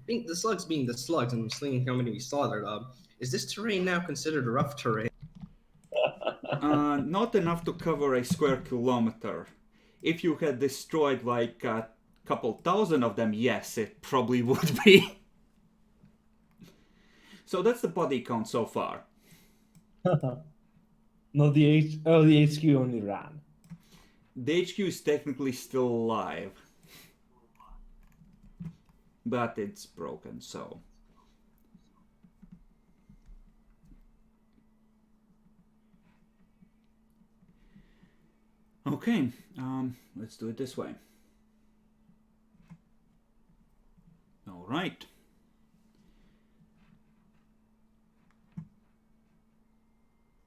being the slugs and slinging how many we slaughtered, is this terrain now considered rough terrain? Not enough to cover a square kilometer. If you had destroyed like a couple thousand of them, yes, it probably would be. So that's the body count so far. No, the HQ only ran. The HQ is technically still alive. But it's broken, so. Okay, let's do it this way. All right.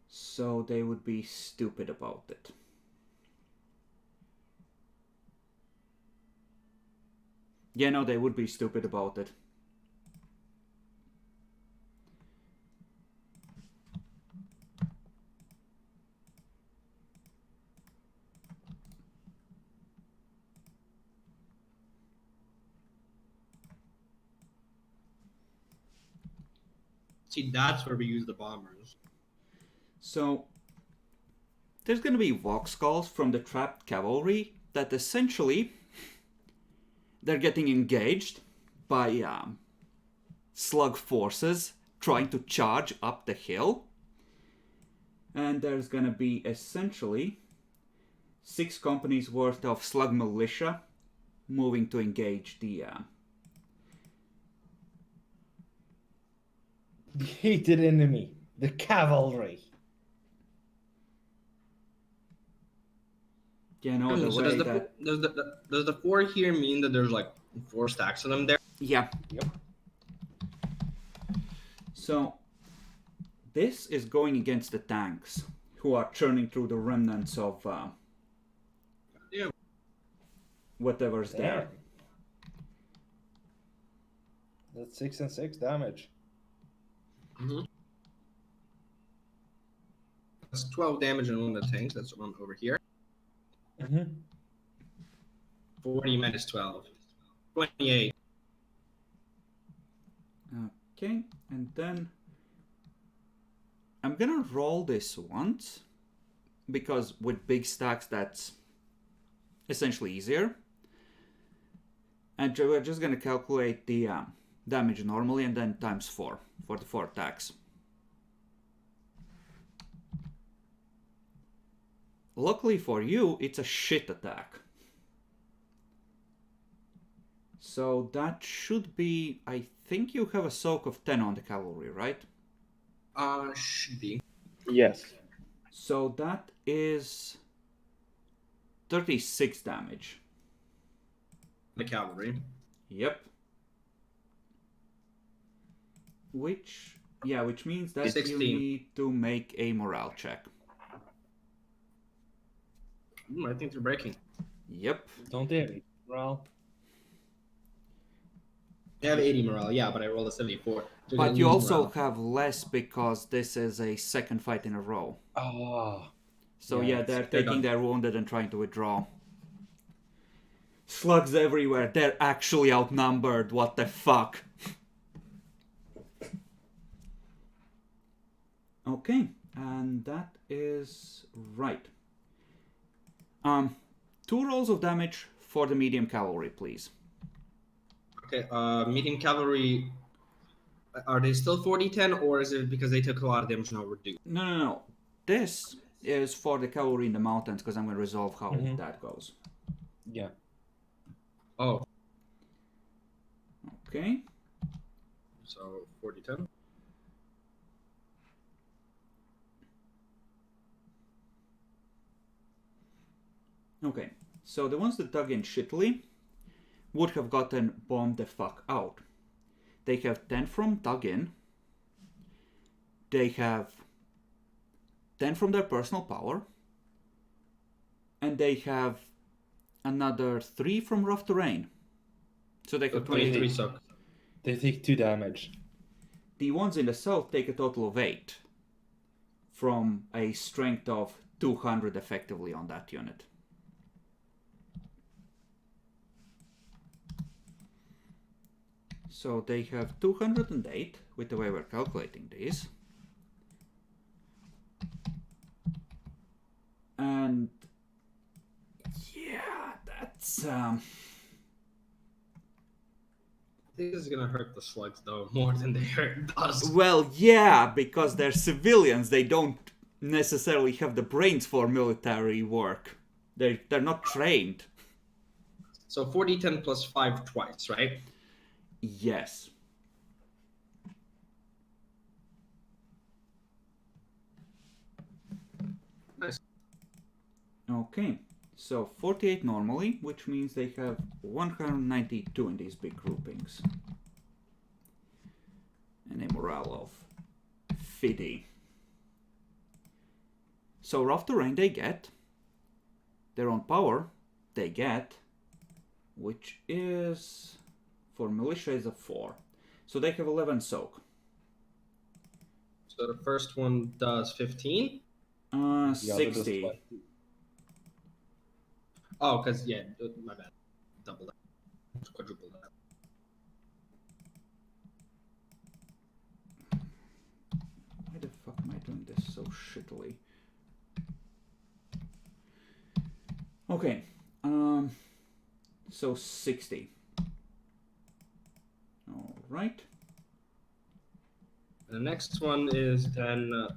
So they would be stupid about it. Yeah, no, they would be stupid about it. See, that's where we use the bombers. So there's going to be vox calls from the trapped cavalry that essentially they're getting engaged by slug forces trying to charge up the hill. And there's going to be essentially 6 companies worth of slug militia moving to engage the hated enemy, the cavalry. you know the So way does the 4 here mean that there's like 4 stacks of them there? Yeah. Yep. So this is going against the tanks who are churning through the remnants of Yeah. whatever's there. That's 6 and 6 damage. Mm-hmm. That's 12 damage in one of the tanks. That's one over here. Mm-hmm. 40 minus 12. 28. Okay, and then I'm gonna roll this once, because with big stacks that's essentially easier. And we're just gonna calculate the damage normally and then times 4 for the 4 attacks. Luckily for you, it's a shit attack. So that should be, I think you have a soak of 10 on the cavalry, right? Should be. Yes. So that is 36 damage. The cavalry. Yep. Which means that 16. you need to make a morale check. I think they're breaking. Yep. Don't they have it? Well, They have 80 morale, yeah, but I rolled a 74. They're But gonna you lose also morale. have less because this is a second fight in a row. So Yeah, they're they're taking done. their wounded and trying to withdraw. Slugs everywhere. They're actually outnumbered. What the fuck? Okay, and that is right. 2 rolls of damage for the medium cavalry, please. Okay, medium cavalry. Are they still 40-10, or is it because they took a lot of damage now reduced? No. This is for the cavalry in the mountains because I'm going to resolve how that goes. yeah. Oh, Okay. so 40-10. Okay, so the ones that dug in shittily would have gotten bombed the fuck out. They have 10 from dug in. They have 10 from their personal power. And they have another 3 from rough terrain. So they have 23 23. soak. They take 2 damage. The ones in the south take a total of 8 from a strength of 200 effectively on that unit. So they have 208 with the way we're calculating these. And yeah, that's I think this is gonna hurt the slugs though more than they hurt us. well, yeah, because they're civilians, they don't necessarily have the brains for military work. They're not trained. So 40-10 plus 5 twice, right? Yes. Nice. Okay, so 48 normally, which means they have 192 in these big groupings. And a morale of 50. So rough terrain they get. Their own power they get, which is, for militia, is a 4. So they have 11 soak. So the first one does 15. The other does 60. 20. Oh, because, yeah, my bad. Double that. Quadruple that. Why the fuck am I doing this so shittily? Okay, so 60. All right. The next one is then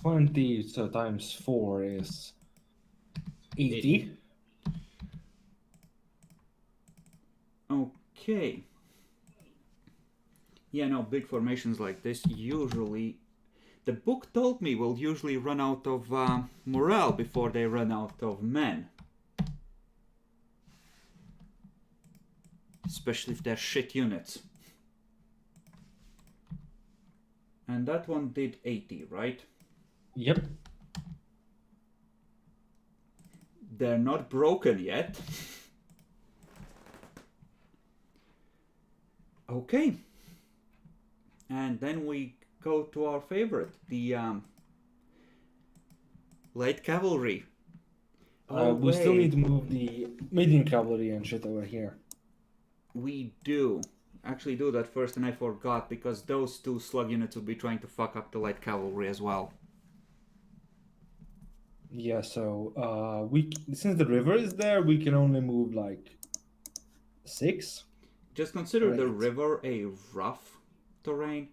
20, so times 4 is 80. Okay. Yeah, no, big formations like this usually, the book told me, will usually run out of morale before they run out of men. Especially if they're shit units. And that one did 80, right? Yep. They're not broken yet. Okay. And then we go to our favorite, the light cavalry. We still need to move the medium cavalry and shit over here. We do. Actually do that first, and I forgot, because those two slug units will be trying to fuck up the light cavalry as well. Yeah, so since the river is there, we can only move like 6. Just consider the Great. river a rough terrain.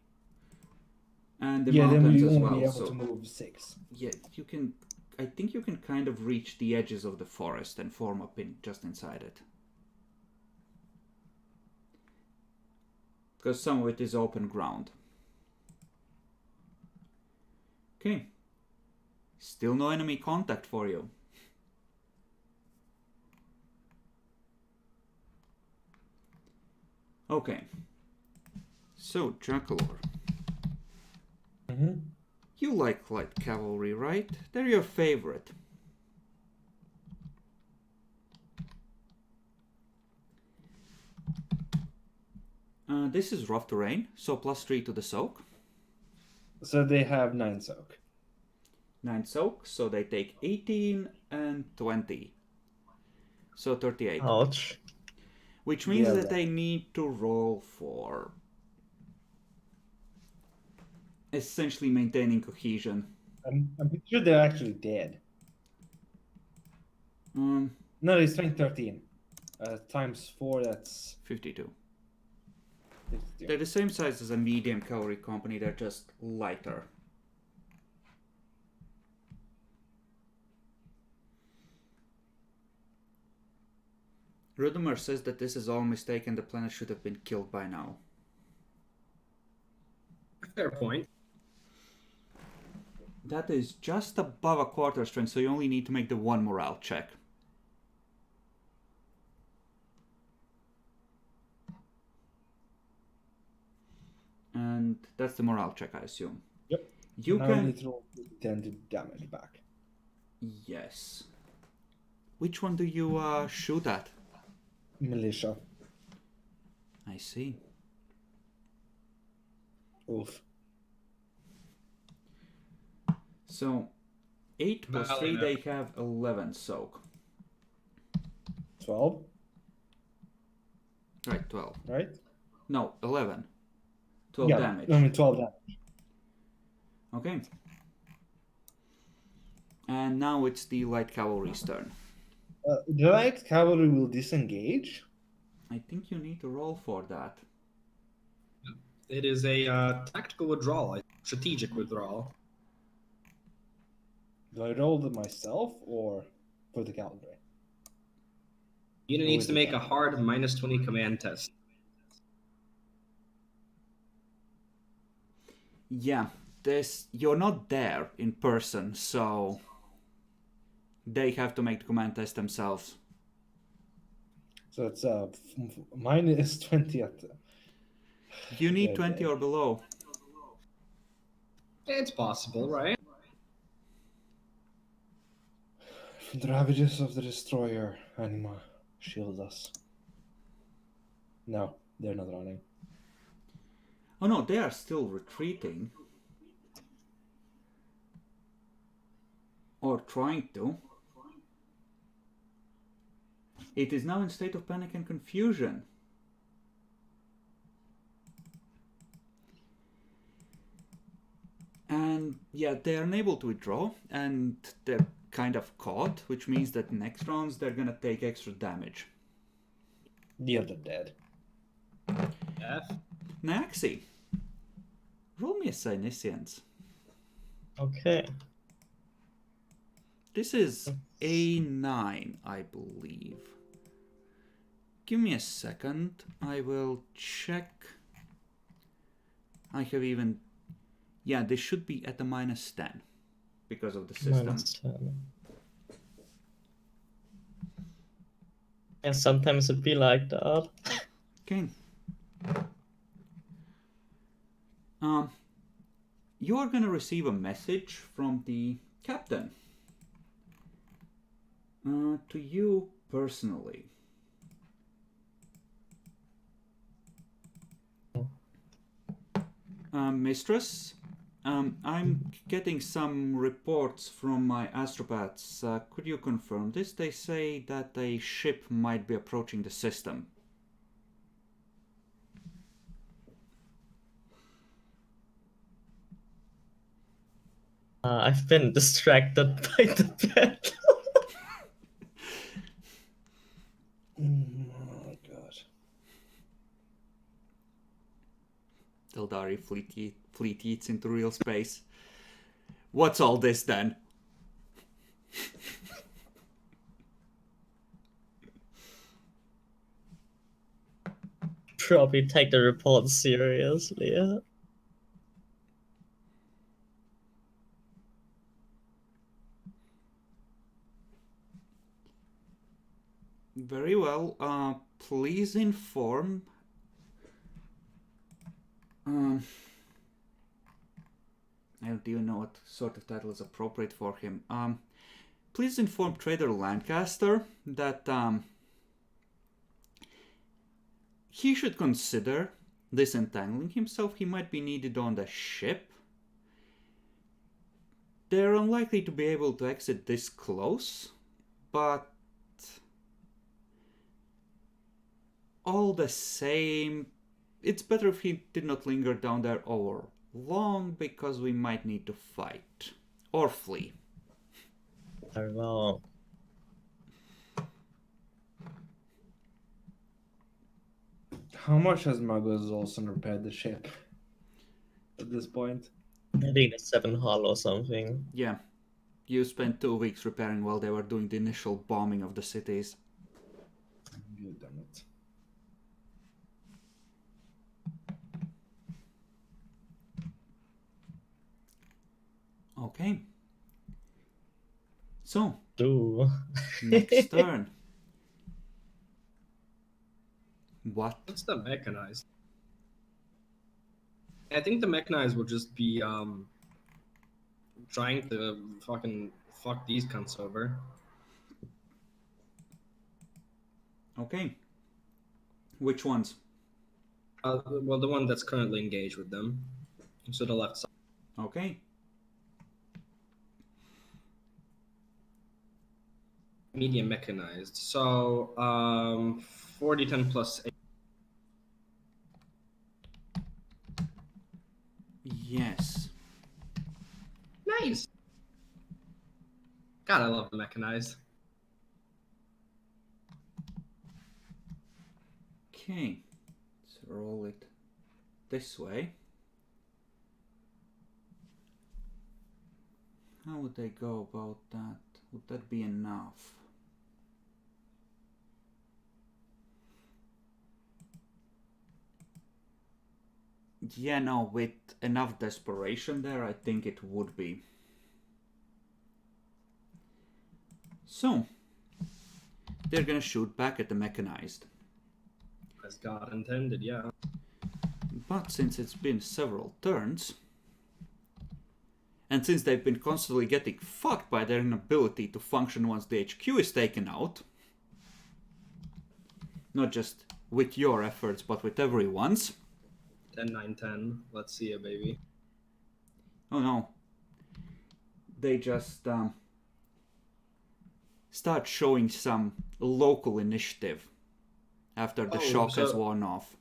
And the Yeah, then mountains we as only well. be able So to move 6. yeah, you can. I think you can kind of reach the edges of the forest and form up in just inside it. Because some of it is open ground. Okay. Still no enemy contact for you. Okay. So, Jackalor. Mm-hmm. You like light cavalry, right? They're your favorite. This is rough terrain, so +3 to the soak. So they have 9 soak. 9 soak, so they take 18 and 20. So 38. Ouch. Which means Yeah, that right. they need to roll for essentially maintaining cohesion. I'm pretty sure they're actually dead. No, they're strength 13. Times 4, that's 52. 52. They're the same size as a medium cavalry company, they're just lighter. Rudimer says that this is all a mistake and the planet should have been killed by now. Fair point. That is just above a quarter strength, so you only need to make the 1 morale check. And that's the morale check, I assume. Yep. You now can. we need to roll 10 to damage back. Yes. Which one do you shoot at? Militia. I see. Oof. So, 8 plus Well 3, enough. they have 11 soak. 12, Right, 12. right? No, 11. 12 yeah, damage. I mean 12 damage. Okay. And now it's the light cavalry's turn. The light cavalry will disengage. I think you need to roll for that. It is a tactical withdrawal, a strategic withdrawal. Do I roll it myself or for the cavalry? Unit Or needs is to it make that? a hard -20 command test. Yeah, you're not there in person, so they have to make the command test themselves. So it's minus 20 at the... You need Yeah, 20 or below. It's possible, right? From the ravages of the destroyer, Anima, shield us. No, they're not running. Oh no, they are still retreating. Or trying to. It is now in state of panic and confusion. And yeah, they are unable to withdraw, and they're kind of caught, which means that next rounds they're gonna take extra damage. The other dead. F. Naxi, roll me a Psyniscience. Okay. This is A9, I believe. Give me a second. I will check. I have even... Yeah, this should be at a -10 because of the system. -10. Yeah, sometimes it be like that. Okay. You are gonna receive a message from the captain. To you personally. Mistress, I'm getting some reports from my astropaths. Could you confirm this? They say that a ship might be approaching the system. I've been distracted by the battle. Oh god. Eldari fleet eats into real space. What's all this then? Probably take the report seriously. Yeah. Very well. Please inform. I don't even know what sort of title is appropriate for him. Please inform Trader Lancaster that he should consider disentangling himself. He might be needed on the ship. They're unlikely to be able to exit this close, but all the same, it's better if he did not linger down there over long, because we might need to fight or flee. Very well. How much has Magus Olsen repaired the ship at this point? I think it's 7 hull or something. Yeah, you spent 2 weeks repairing while they were doing the initial bombing of the cities. You damn it. Okay. So, Do. next turn. What? What's the mechanized? I think the mechanized will just be trying to fucking fuck these cunts over. Okay. Which ones? Well, the one that's currently engaged with them. So the left side. Okay. Medium mechanized. So 40-10 plus 8. Yes. Nice. God, I love the mechanized. Okay. Let's roll it this way. How would they go about that? Would that be enough? Yeah, no, with enough desperation there, I think it would be. So, they're gonna shoot back at the mechanized. As God intended, yeah. But since it's been several turns, and since they've been constantly getting fucked by their inability to function once the HQ is taken out, not just with your efforts, but with everyone's. 10-9-10. Let's see it, baby. Oh no. They just start showing some local initiative after the shock has worn off.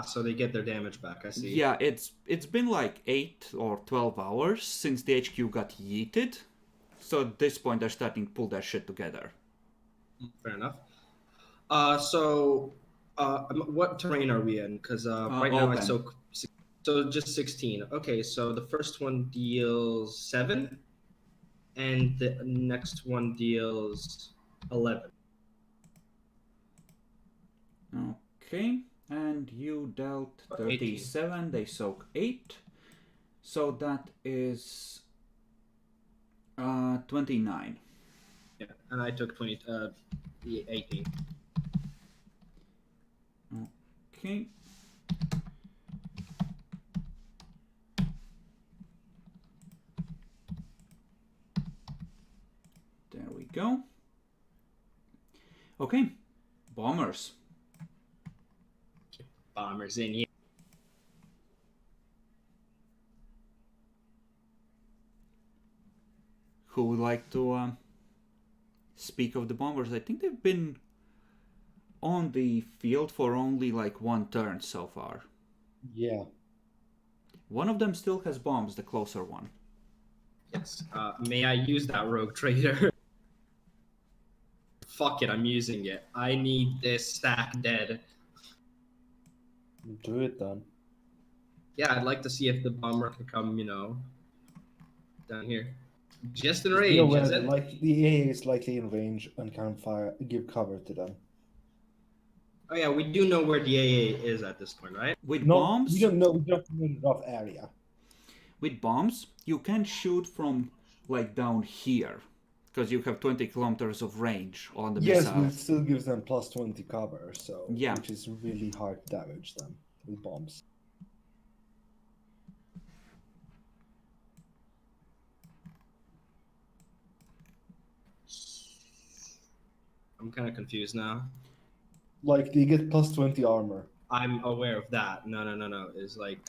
So they get their damage back, I see. Yeah, it's been like 8 or 12 hours since the HQ got yeeted. So at this point they're starting to pull their shit together. Fair enough. What terrain are we in? Because right now I open. soak. So just 16. Okay, so the first one deals 7, and the next one deals 11. Okay, and you dealt 37, they soak 8. So that is 29. Yeah, and I took 18. Okay. There we go. Okay, bombers. Bombers in here. who would like to speak of the bombers? I think they've been on the field for only like one turn so far. Yeah. One of them still has bombs, the closer one. Yes. May I use that rogue trader? Fuck it, I'm using it. I need this stack dead. Do it then. Yeah, I'd like to see if the bomber can come, down here. Just in Just be range, aware is that, it? like, the AA is likely in range and can fire, give cover to them. Oh yeah, we do know where the AA is at this point, right? With No, bombs, we don't know. We don't know the rough area. with bombs, you can shoot from like down here, because you have 20 kilometers of range on the Yes, missile. but it still gives them plus 20 cover, so Yeah. which is really hard to damage them with bombs. I'm kind of confused now. Like they get plus 20 armor. I'm aware of that. No. Is like,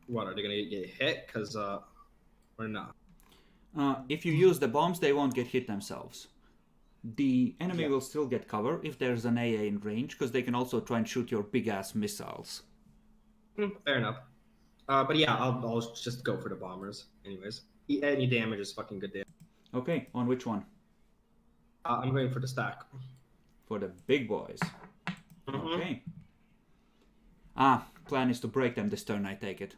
what are they gonna get hit? Cause or not? If you use the bombs, they won't get hit themselves. The enemy Yeah. will still get cover if there's an AA in range, because they can also try and shoot your big-ass missiles. Fair enough. But yeah, I'll just go for the bombers. Anyways, any damage is fucking good damage. Okay, on which one? I'm going for the stack. For the big boys. Mhm. Okay. Plan is to break them this turn, I take it.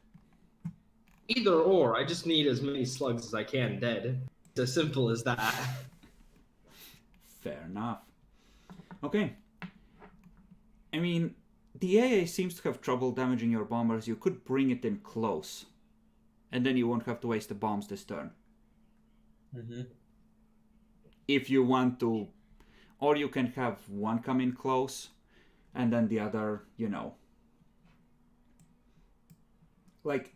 Either or, I just need as many slugs as I can dead. It's as simple as that. Fair enough. Okay. I mean, the AA seems to have trouble damaging your bombers. You could bring it in close. And then you won't have to waste the bombs this turn. If you want to. Or you can have one come in close, and then the other, Like,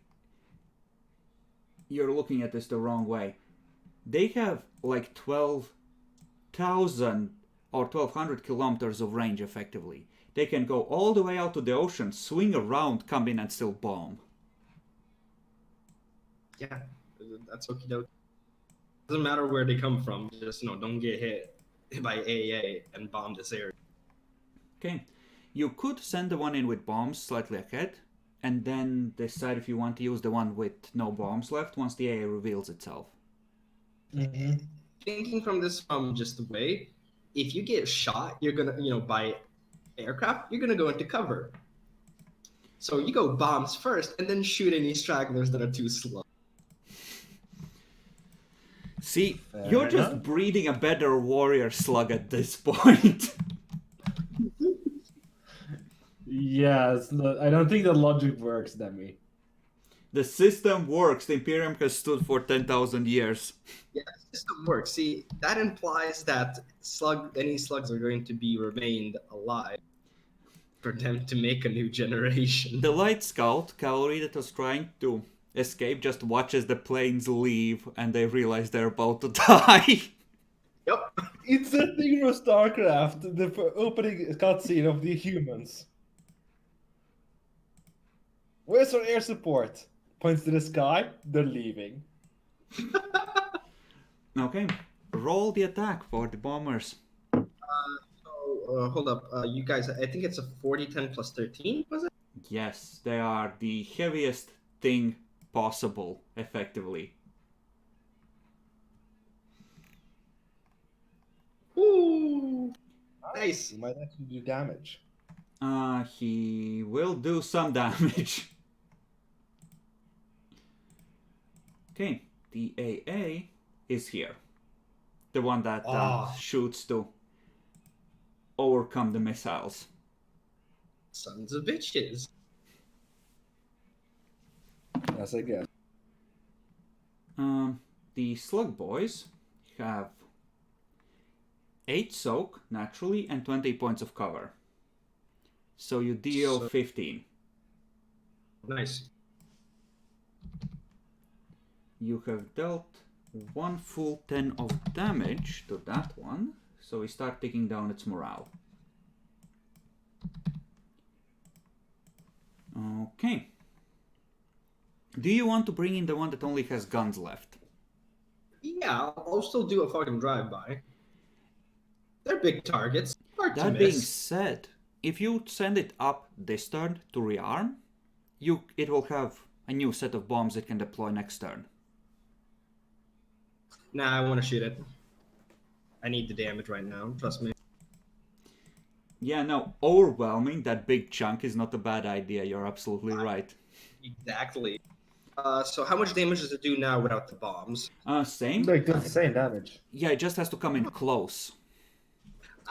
you're looking at this the wrong way. They have like 12,000 or 1,200 kilometers of range, effectively. They can go all the way out to the ocean, swing around, come in, and still bomb. Yeah, that's okie doke. Doesn't matter where they come from, just don't get hit by AA and bomb this area. Okay. You could send the one in with bombs slightly ahead, and then decide if you want to use the one with no bombs left once the AA reveals itself. Thinking from this just away, if you get shot, you're gonna, by aircraft, you're gonna go into cover. So you go bombs first, and then shoot any stragglers that are too slow. See, Fair you're just enough. breeding a better warrior slug at this point. Yes, I don't think the logic works, Demi. The system works. The Imperium has stood for 10,000 years. Yeah, the system works. See, that implies that any slugs are going to be remained alive for them to make a new generation. The light scout cavalry that was trying to escape just watches the planes leave, and they realize they're about to die. Yep. It's a thing from StarCraft, the opening cutscene of the humans. Where's our air support? Points to the sky, they're leaving. Okay, roll the attack for the bombers. So, hold up. You guys, I think it's a 40-10 plus 13, was it? Yes, they are the heaviest thing possible, effectively. Ooh. Nice. You might actually do damage. He will do some damage. Okay, the AA is here. The one that shoots to overcome the missiles. Sons of bitches. Yes, I guess. The slug boys have 8 soak naturally and 20 points of cover. So you deal 15. Nice. You have dealt one full 10 of damage to that one, so we start taking down its morale. Okay. Do you want to bring in the one that only has guns left? Yeah, I'll still do a fucking drive-by. They're big targets. Hard to That being miss. said, if you send it up this turn to rearm, it will have a new set of bombs it can deploy next turn. Nah, I want to shoot it. I need the damage right now. Trust me. Yeah, no, overwhelming that big chunk is not a bad idea. You're absolutely right. Exactly. So how much damage does it do now without the bombs? Same. Like the same damage. Yeah, it just has to come in close.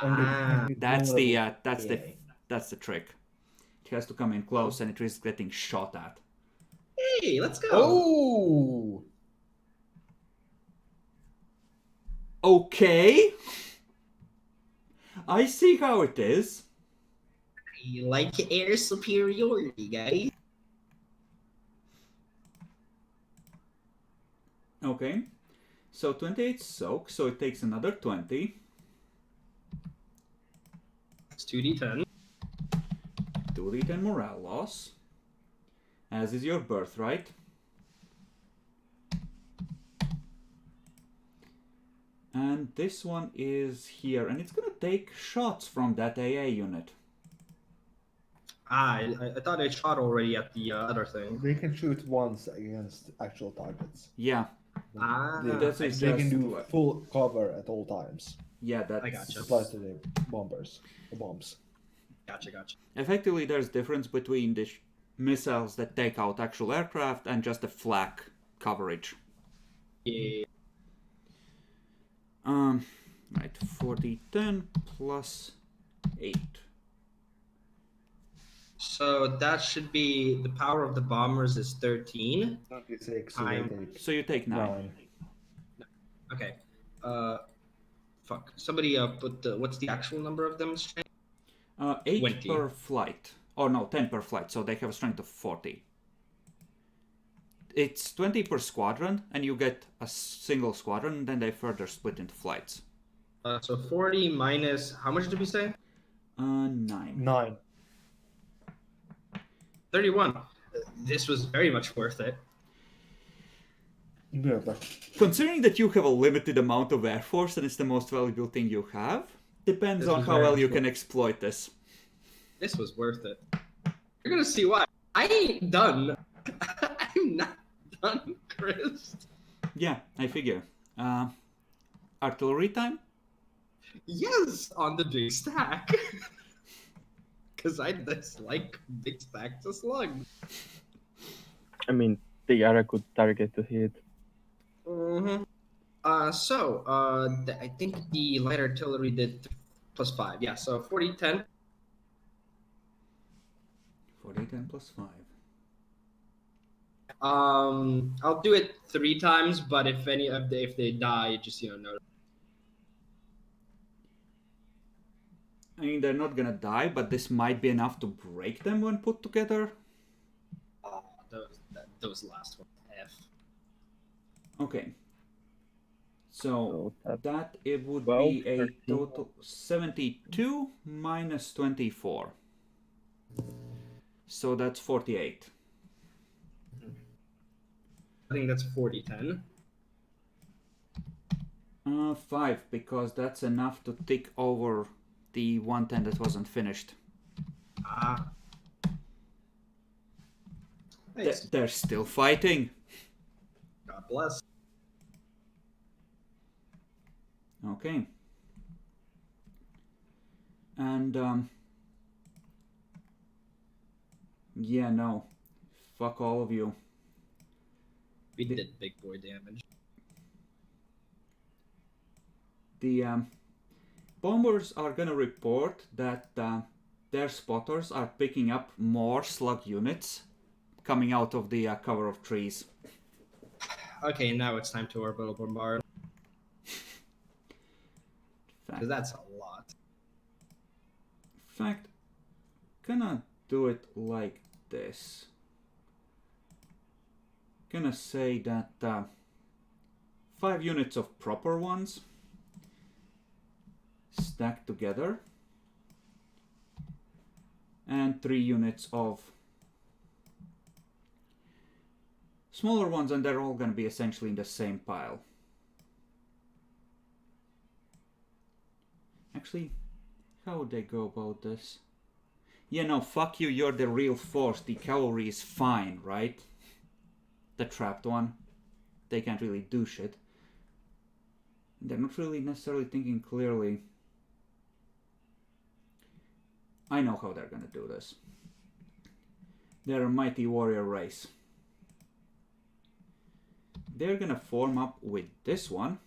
Ah, That's the trick. It has to come in close, and it risks getting shot at. hey, let's go. Oh! Okay. I see how it is. You like air superiority, guys? Okay. So 28 soak, so it takes another 20. It's 2d10. 2d10 morale loss. As is your birthright. And this one is here, and it's gonna take shots from that AA unit. Ah, I thought I shot already at the other thing. They can shoot once against actual targets. Yeah, Ah, That's I it. see. They can just do like- full cover at all times. yeah, that's... I gotcha. Apply to the bombs. Gotcha. Effectively, there's difference between the missiles that take out actual aircraft and just the flak coverage. Yeah. Right, 40-10 plus 8. So that should be the power of the bombers is 13. 26, so I'm- they take So you take 9. 9. Okay. Fuck. Somebody put the what's the actual number of them? 8 20. per flight. Or no, 10 per flight, so they have a strength of 40. It's 20 per squadron, and you get a single squadron, then they further split into flights. So 40 minus how much did we say? 9. 9. 31. This was very much worth it. Yeah, but Considering that you have a limited amount of air force and it's the most valuable thing you have, depends This on was how very well much you worth can exploit this. This was worth it. You're gonna see why. I ain't done. I'm not done, Chris. Yeah, I figure. Artillery time? Yes, on the big stack. Because I dislike big stacks of slugs. I mean, they are a good target to hit. Mm-hmm. I think the light artillery did +5. Yeah, so 40, 10. 40, 10 plus 5. I'll do it 3 times, but if they die, just note. I mean, they're not gonna die, but this might be enough to break them when put together. Those last ones. F. Okay. So So that it would 12, be a 13. total 72 minus 24. So that's 48. I think that's 40, 10. 5, because that's enough to tick over the 110 that wasn't finished. Ah. Nice. They're still fighting. God bless. Okay. And yeah, no. Fuck all of you. We did big boy damage. The bombers are gonna report that their spotters are picking up more slug units coming out of the cover of trees. Okay, now it's time to orbital bombard. Because that's a lot. In fact, gonna do it like this. Gonna say that 5 units of proper ones stacked together and 3 units of smaller ones, and they're all gonna be essentially in the same pile. Actually, how would they go about this? Yeah, no, fuck you, you're the real force. The cavalry is fine, right? The trapped one. They can't really do shit. They're not really necessarily thinking clearly. I know how they're gonna do this. They're a mighty warrior race. They're gonna form up with this one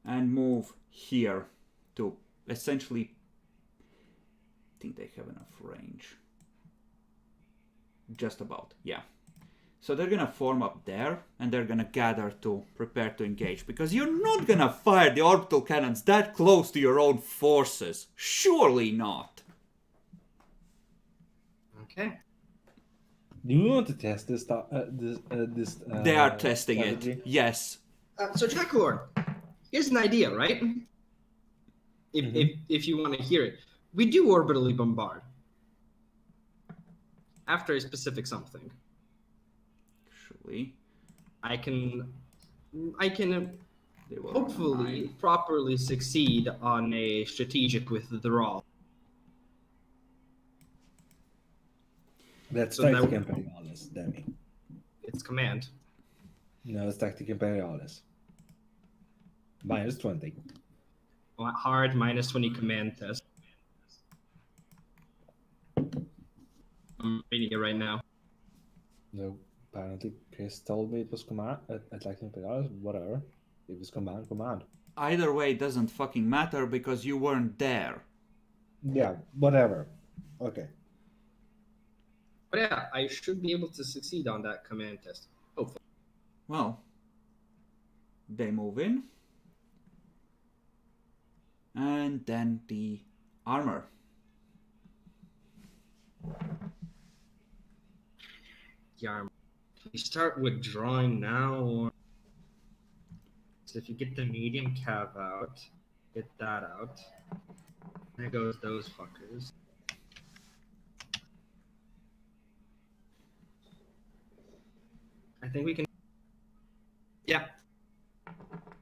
and move here to essentially... I think they have enough range. Just about, yeah. So they're gonna form up there and they're gonna gather to prepare to engage, because you're not gonna fire the orbital cannons that close to your own forces. Surely not. Okay. Do you want to test this? They are testing strategy? it. Yes. So Jackalord, here's an idea, right? If you want to hear it, we do orbitally bombard after a specific something. Actually, I can they were hopefully online. properly succeed on a strategic withdrawal. That's So now- Tactic Imperialis, Demi. It's command. No, it's Tactic Imperialis. Minus 20. Hard minus 20 command test. I'm reading it right now. No, apparently Chris told me it was command. Tactic Imperialis, whatever. It was command. Either way, it doesn't fucking matter because you weren't there. Yeah, whatever. Okay. But yeah, I should be able to succeed on that command test. Hopefully. Well, they move in. And then the armor. Yeah, we start withdrawing now. Or... So if you get the medium cav out, get that out. There goes those fuckers. I think we can. Yeah.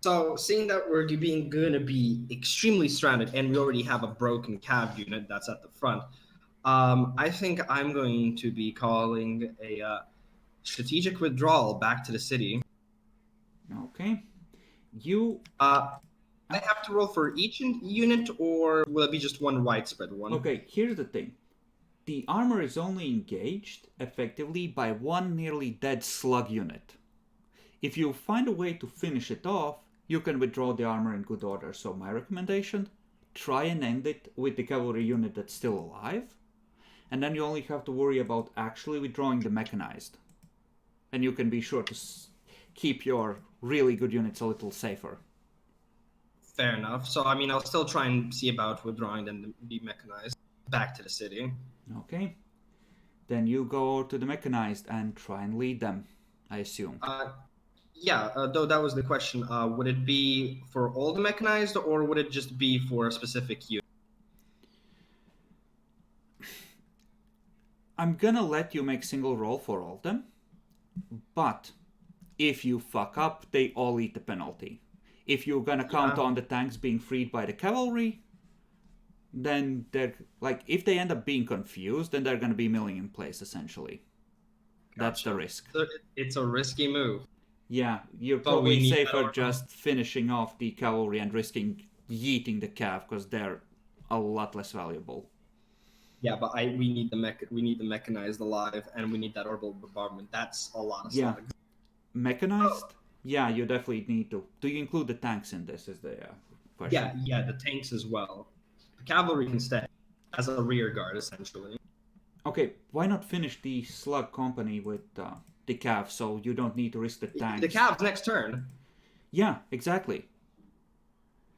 So, seeing that we're gonna be extremely stranded, and we already have a broken cav unit that's at the front, I think I'm going to be calling a strategic withdrawal back to the city. Okay. You... I have to roll for each unit, or will it be just one widespread one? Okay, here's the thing. The armor is only engaged, effectively, by one nearly dead slug unit. If you find a way to finish it off, you can withdraw the armor in good order. So my recommendation, try and end it with the cavalry unit that's still alive. And then you only have to worry about actually withdrawing the mechanized. And you can be sure to keep your really good units a little safer. Fair enough. So, I mean, I'll still try and see about withdrawing them to be mechanized back to the city. Okay. Then you go to the mechanized and try and lead them, I assume. Though that was the question. Would it be for all the mechanized, or would it just be for a specific unit? I'm gonna let you make single roll for all of them, but if you fuck up, they all eat the penalty. If you're gonna count on the tanks being freed by the cavalry, then they're like, if they end up being confused, then they're gonna be milling in place essentially. That's the risk. So it's a risky move. Yeah, you're But we probably need safer that just finishing off the cavalry and risking yeeting the cav, because they're a lot less valuable. Yeah, but we need the mechanized alive, and we need that orbital bombardment. That's a lot of Yeah. slugs. Mechanized? Yeah, you definitely need to. Do you include the tanks in this? Is the question. Yeah, the tanks as well. The cavalry can stay as a rear guard, essentially. Okay, why not finish the slug company with the cav, so you don't need to risk the tanks? The cav's next turn. Yeah, exactly.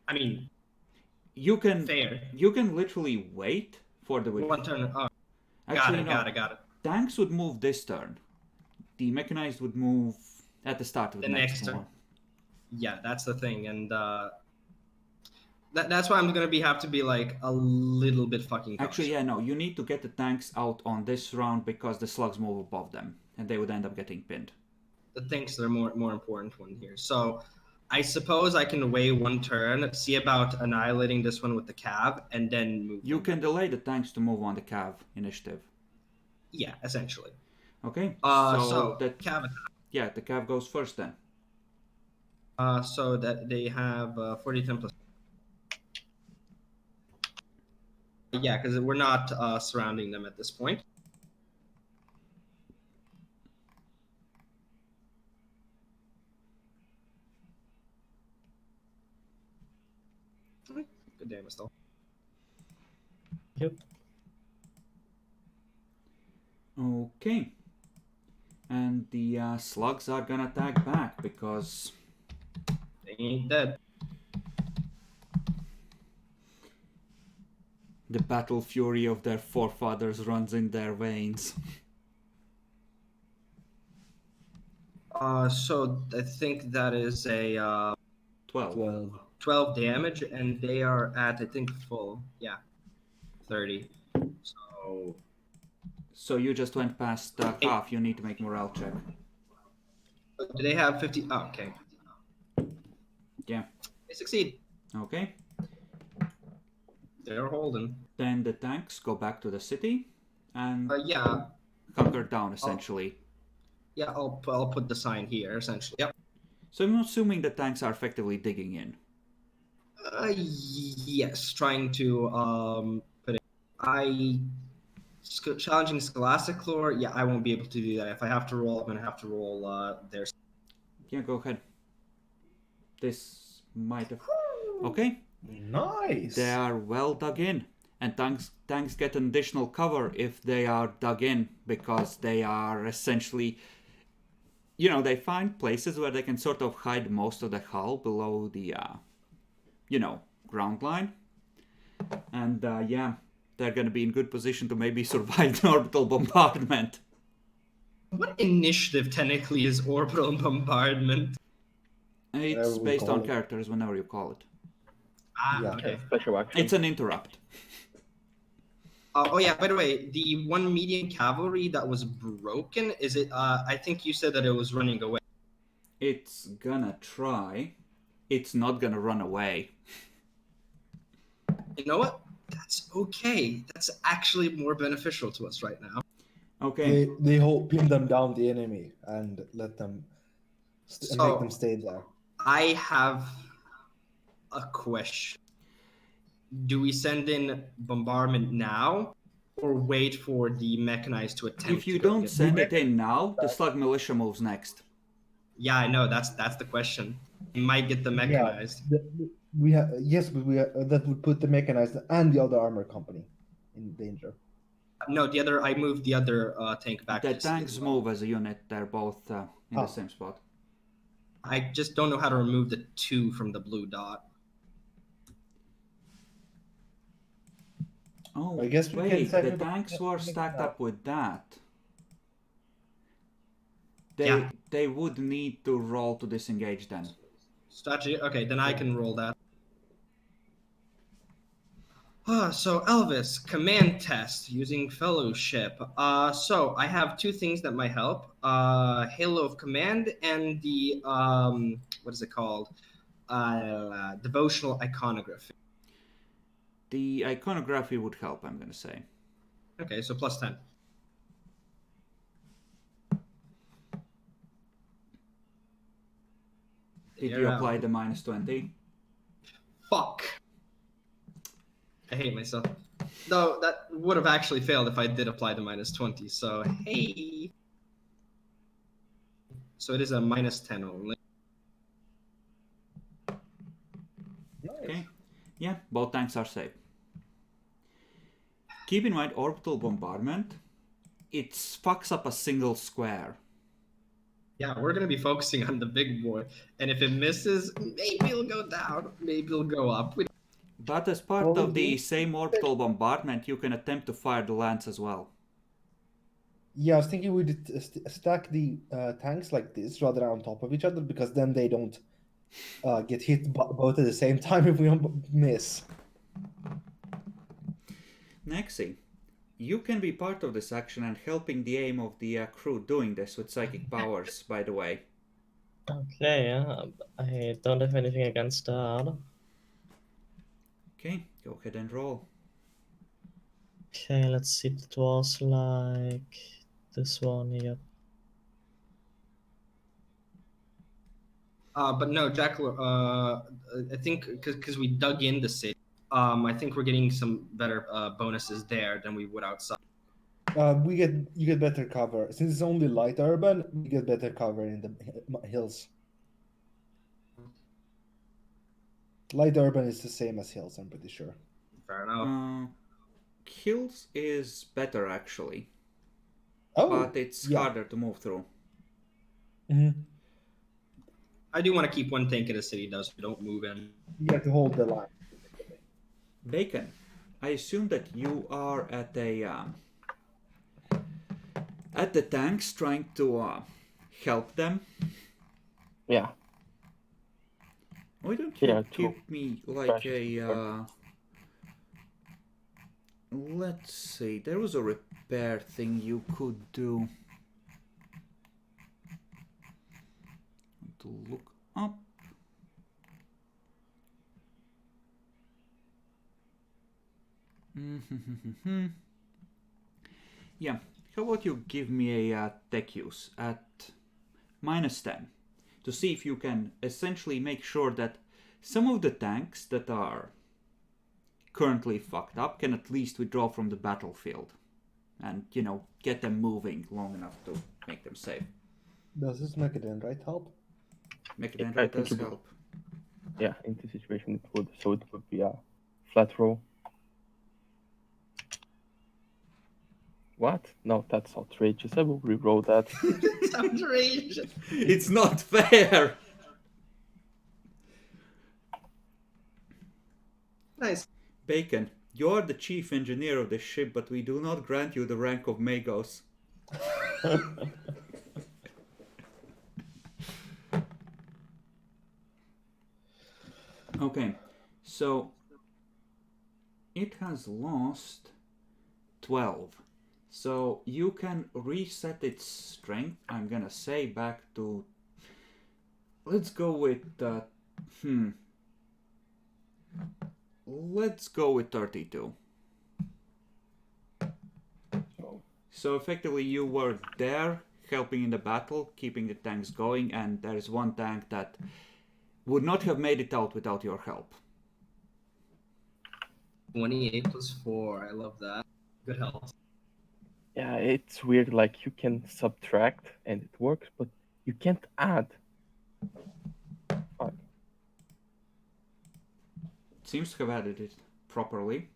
I mean, You can fair. You can literally wait for the One turn. Oh, Actually, got it. Tanks would move this turn. The mechanized would move at the start of the next turn. one. Yeah, that's the thing, and that's why I'm gonna have to be like a little bit fucking cautious. Actually, yeah, no, you need to get the tanks out on this round because the slugs move above them, and they would end up getting pinned. The tanks are more important one here. So I suppose I can wait one turn, see about annihilating this one with the cav, and then move. You them. can delay the tanks to move on the cav initiative. Yeah, essentially. Okay. So that cav. yeah, the cav goes first then. So that they have 40 plus. Yeah, because we're not surrounding them at this point. Good day, Mr. Yep. Okay. And the slugs are gonna attack back because They ain't dead. the battle fury of their forefathers runs in their veins. So I think that is a 12. 12. 12 damage, and they are at, I think, full. Yeah, 30. So you just went past half. You need to make morale check. Do they have 50? Oh, okay. Yeah. They succeed. Okay. They're holding. Then the tanks go back to the city and Yeah. hunker down essentially. Yeah, I'll put the sign here, essentially. Yep. So I'm assuming the tanks are effectively digging in. Yes, trying to put it. Challenging Scholastic Lore. Yeah, I won't be able to do that. If I have to roll, I'm gonna have to roll their. Yeah, go ahead. This might have. Okay. Nice. They are well dug in, and tanks get an additional cover if they are dug in because they are essentially. They find places where they can sort of hide most of the hull below the, ground line. And, they're going to be in good position to maybe survive an orbital bombardment. What initiative technically is orbital bombardment? It's we based call on it. characters whenever you call it. Yeah. Okay. Special action. It's an interrupt. Oh yeah, by the way, the one medium cavalry that was broken, is it I think you said that it was running away. It's gonna try. It's not gonna run away. You know what? That's okay. That's actually more beneficial to us right now. Okay. They pin them down the enemy and let them make them stay there. I have a question. Do we send in bombardment now or wait for the mechanized to attempt If you to go don't get send it in now, the slug militia moves next. Yeah, I know, that's the question. You might get the mechanized. We have yes, but that would put the mechanized and the other armor company in danger. No, I moved the other tank back. The to the city tanks as well. move as a unit. They're both in the same spot. I just don't know how to remove the 2 from the blue dot. Oh, I guess we can wait, set the it- tanks were stacked up with that. Yeah. They would need to roll to disengage then. Strategy? Okay, then I can roll that. So Elvis, command test using fellowship. So I have 2 things that might help. Halo of Command and the what is it called? Devotional iconography. The iconography would help, I'm gonna say. Okay, so plus 10. Did you apply the minus 20? Fuck. I hate myself. Though that would have actually failed if I did apply the minus 20. So hey. So it is a minus 10 only. Okay. Yeah, both tanks are safe. Keep in mind, orbital bombardment, it fucks up a single square. Yeah, we're gonna be focusing on the big boy, and if it misses, maybe it'll go down, maybe it'll go up. But as part of the same orbital bombardment, you can attempt to fire the lance as well. Yeah, I was thinking we'd stack the tanks like this rather than on top of each other because then they don't get hit both at the same time if we miss. Nexi, you can be part of this action and helping the aim of the crew doing this with psychic powers, by the way. Okay, yeah. I don't have anything against that. Okay, go ahead and roll. Okay, let's see. It was like this one here. But no, Jack. I think because we dug in the city, I think we're getting some better bonuses there than we would outside. You get better cover since it's only light urban. We get better cover in the hills. Light urban is the same as hills, I'm pretty sure. Fair enough. Hills is better actually, Oh, but it's yeah. harder to move through. Mm-hmm. I do want to keep one tank in the city, though, so we don't move in. You have to hold the line. Bacon, I assume that you are at the tanks trying to help them. Yeah. Why don't you Yeah, give me like crashes a let's see, there was a repair thing you could do. To look up. Yeah, how about you give me a tech use at -10 to see if you can essentially make sure that some of the tanks that are currently fucked up can at least withdraw from the battlefield and, you know, get them moving long enough to make them safe. Does this make it in right help? Make it end I right think does it would. help. Yeah, in this situation it would. So it would be a flat roll. What? No, that's outrageous. I will re-roll that. It's outrageous. It's not fair! Nice. Bacon, you are the chief engineer of the ship, but we do not grant you the rank of Magos. Okay, so it has lost 12. So you can reset its strength, I'm gonna say, back to... Let's go with... Let's go with 32. So effectively you were there, helping in the battle, keeping the tanks going, and there is one tank that would not have made it out without your help. 28 plus 4. I love that. Good health. Yeah, it's weird. Like you can subtract and it works, but you can't add. Fuck. Seems to have added it properly.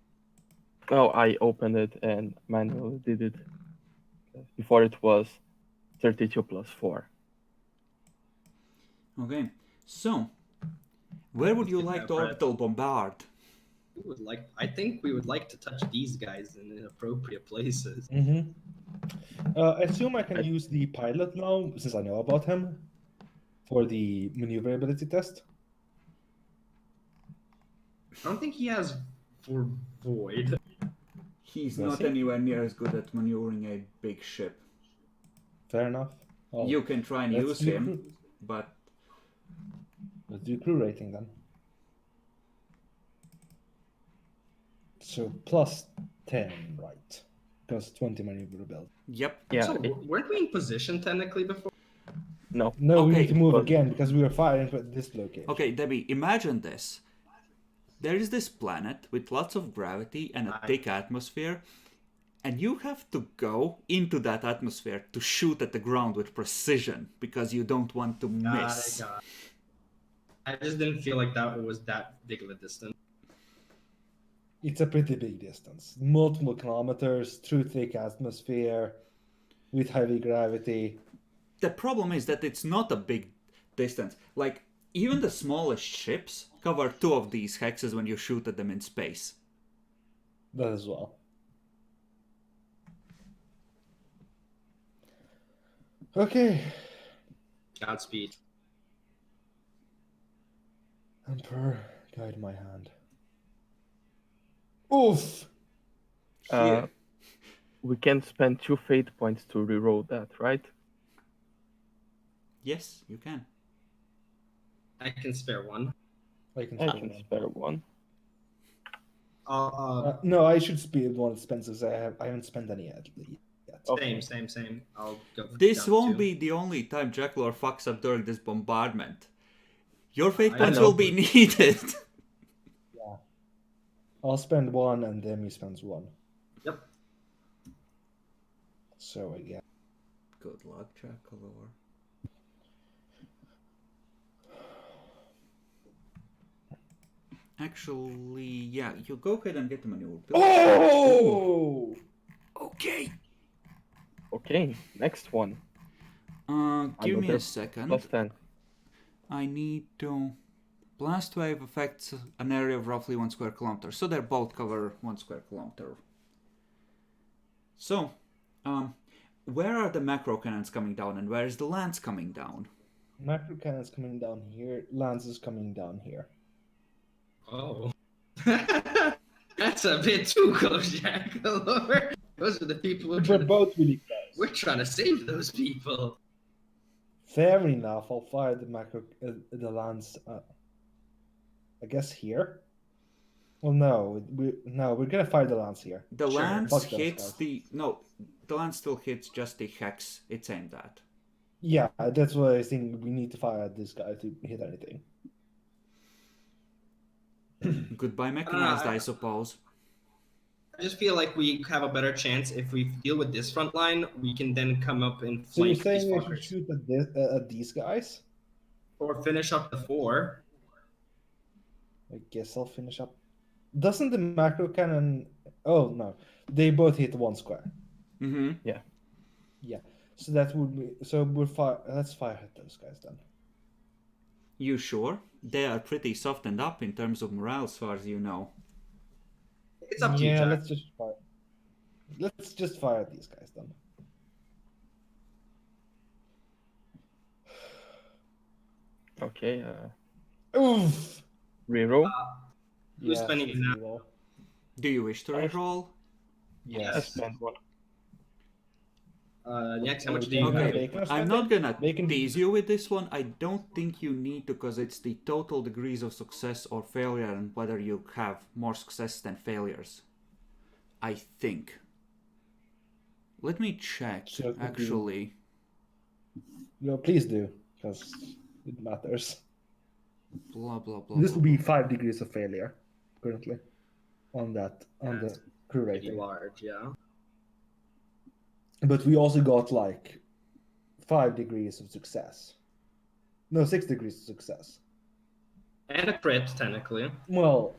No, I opened it and manually did it. Before it was 32 plus 4. Okay, so where would you like to orbital bombard? I think we would like to touch these guys in inappropriate places. Mm-hmm. I assume I can use the pilot now, since I know about him, for the maneuverability test. I don't think he has for void. He's Does not he? anywhere near as good at maneuvering a big ship. Fair enough. Oh, You can try and let's use do him, crew- but Let's do crew rating then. So plus 10, right? Because 20 maneuverability. yep. Yeah. So weren't we in position technically before? No. No, we Okay, need to move but- again because we were firing at this location. Okay, Debbie, imagine this. There is this planet with lots of gravity and a thick atmosphere, and you have to go into that atmosphere to shoot at the ground with precision because you don't want to miss. Got it. I just didn't feel like that was that big of a distance. It's a pretty big distance. Multiple kilometers through thick atmosphere with heavy gravity. The problem is that it's not a big distance. Like, even the smallest ships cover 2 of these hexes when you shoot at them in space. That as well. Okay. Godspeed. Emperor, guide my hand. Oof! Here. We can spend 2 fate points to reroll that, right? Yes, you can. I can spare one. I can I spare can one. spare one. No, I should spend one expenses. I haven't spent any yet. Okay. Same. I'll go. For This down won't two. be the only time Jacklor fucks up during this bombardment. Your fate I points know. will be needed. Yeah. I'll spend one and Demi spends one. Yep. So yeah. Good luck, Jackalor. Actually, yeah, you go ahead and get the maneuver. Oh! Okay. Okay, next one. Give me Another a second. +10. I need to. Blast wave affects an area of roughly 1 square kilometer, so they both cover 1 square kilometer. So, where are the macro cannons coming down, and where is the lance coming down? Macro cannon's coming down here. Lance is coming down here. Oh. That's a bit too close, Jackalor. Those are the people we're We're trying, to, both really close. we're trying to save those people. Fair enough. I'll fire the the lance. I guess here. Well, no, we're gonna fire the lance here. The Sure. lance Fuck those hits guys. the lance still hits just the hex it's aimed at. Yeah, that's what I think. We need to fire at this guy to hit anything. Goodbye mechanized, I suppose. I just feel like we have a better chance if we deal with this front line. We can then come up and So you're flank these saying I should fuckers. shoot at these guys? Or finish up the 4. I guess I'll finish up. Doesn't the macro cannon? Oh no, they both hit 1 square. Mm-hmm. Yeah, so that would be. So we're fire. Let's fire at those guys then. You sure? They are pretty softened up in terms of morale, as far as you know. It's up to you, Yeah, Jack. let's just fire. Let's just fire at these guys then. Okay, Oof. reroll. Who's spending it now? reroll. Do you wish to reroll? I Yes. spend one. Next, how much do you Okay, have? Bacon or I'm something? not gonna Bacon- tease you with this one. I don't think you need to, because it's the total degrees of success or failure and whether you have more success than failures. I think. Let me check, So it would be- actually. No, please do, because it matters. Blah, blah, blah. This blah, will be blah. 5 degrees of failure currently on the crew Pretty rating. large, yeah. But we also got like 5 degrees of success. No, 6 degrees of success. And a crit, technically. Well,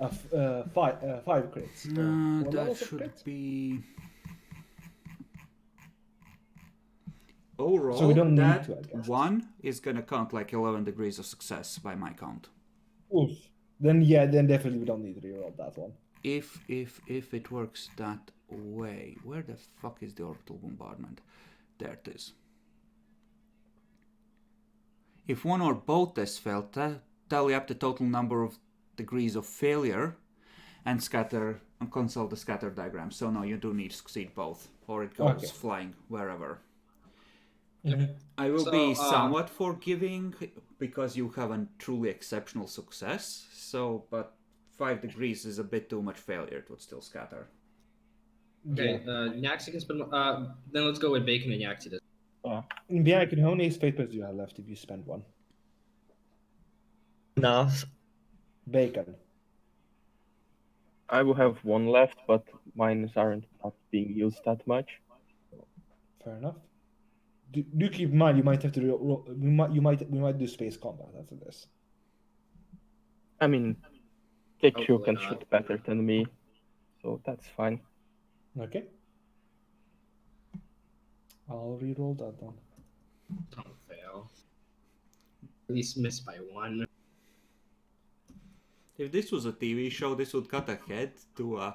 five crits. No, Four that levels of should crit? be. Overall, So we don't need that to, I guess. one is gonna count like 11 degrees of success by my count. Oof. Then definitely we don't need to reroll that one. If it works that way, where the fuck is the orbital bombardment? There it is. If one or both tests fail, tally up the total number of degrees of failure and scatter and consult the scatter diagram. So no, you do need to succeed both, or it goes Okay. flying wherever. Mhm. I will So, be somewhat forgiving because you have a truly exceptional success. So, but 5 degrees is a bit too much failure. It would still scatter. Okay, Yaxi can spend. Then let's go with Bacon and Yaxi. Yeah, how many fate points do you have left if you spend one? Enough. Bacon. I will have one left, but mine aren't not being used that much. Fair enough. Do keep in mind you might have to roll. We might do space combat after this. I mean, Kekyu Hopefully can not. shoot better than me, so that's fine. Okay. I'll reroll that then. Don't fail. At least miss by 1. If this was a TV show, this would cut ahead to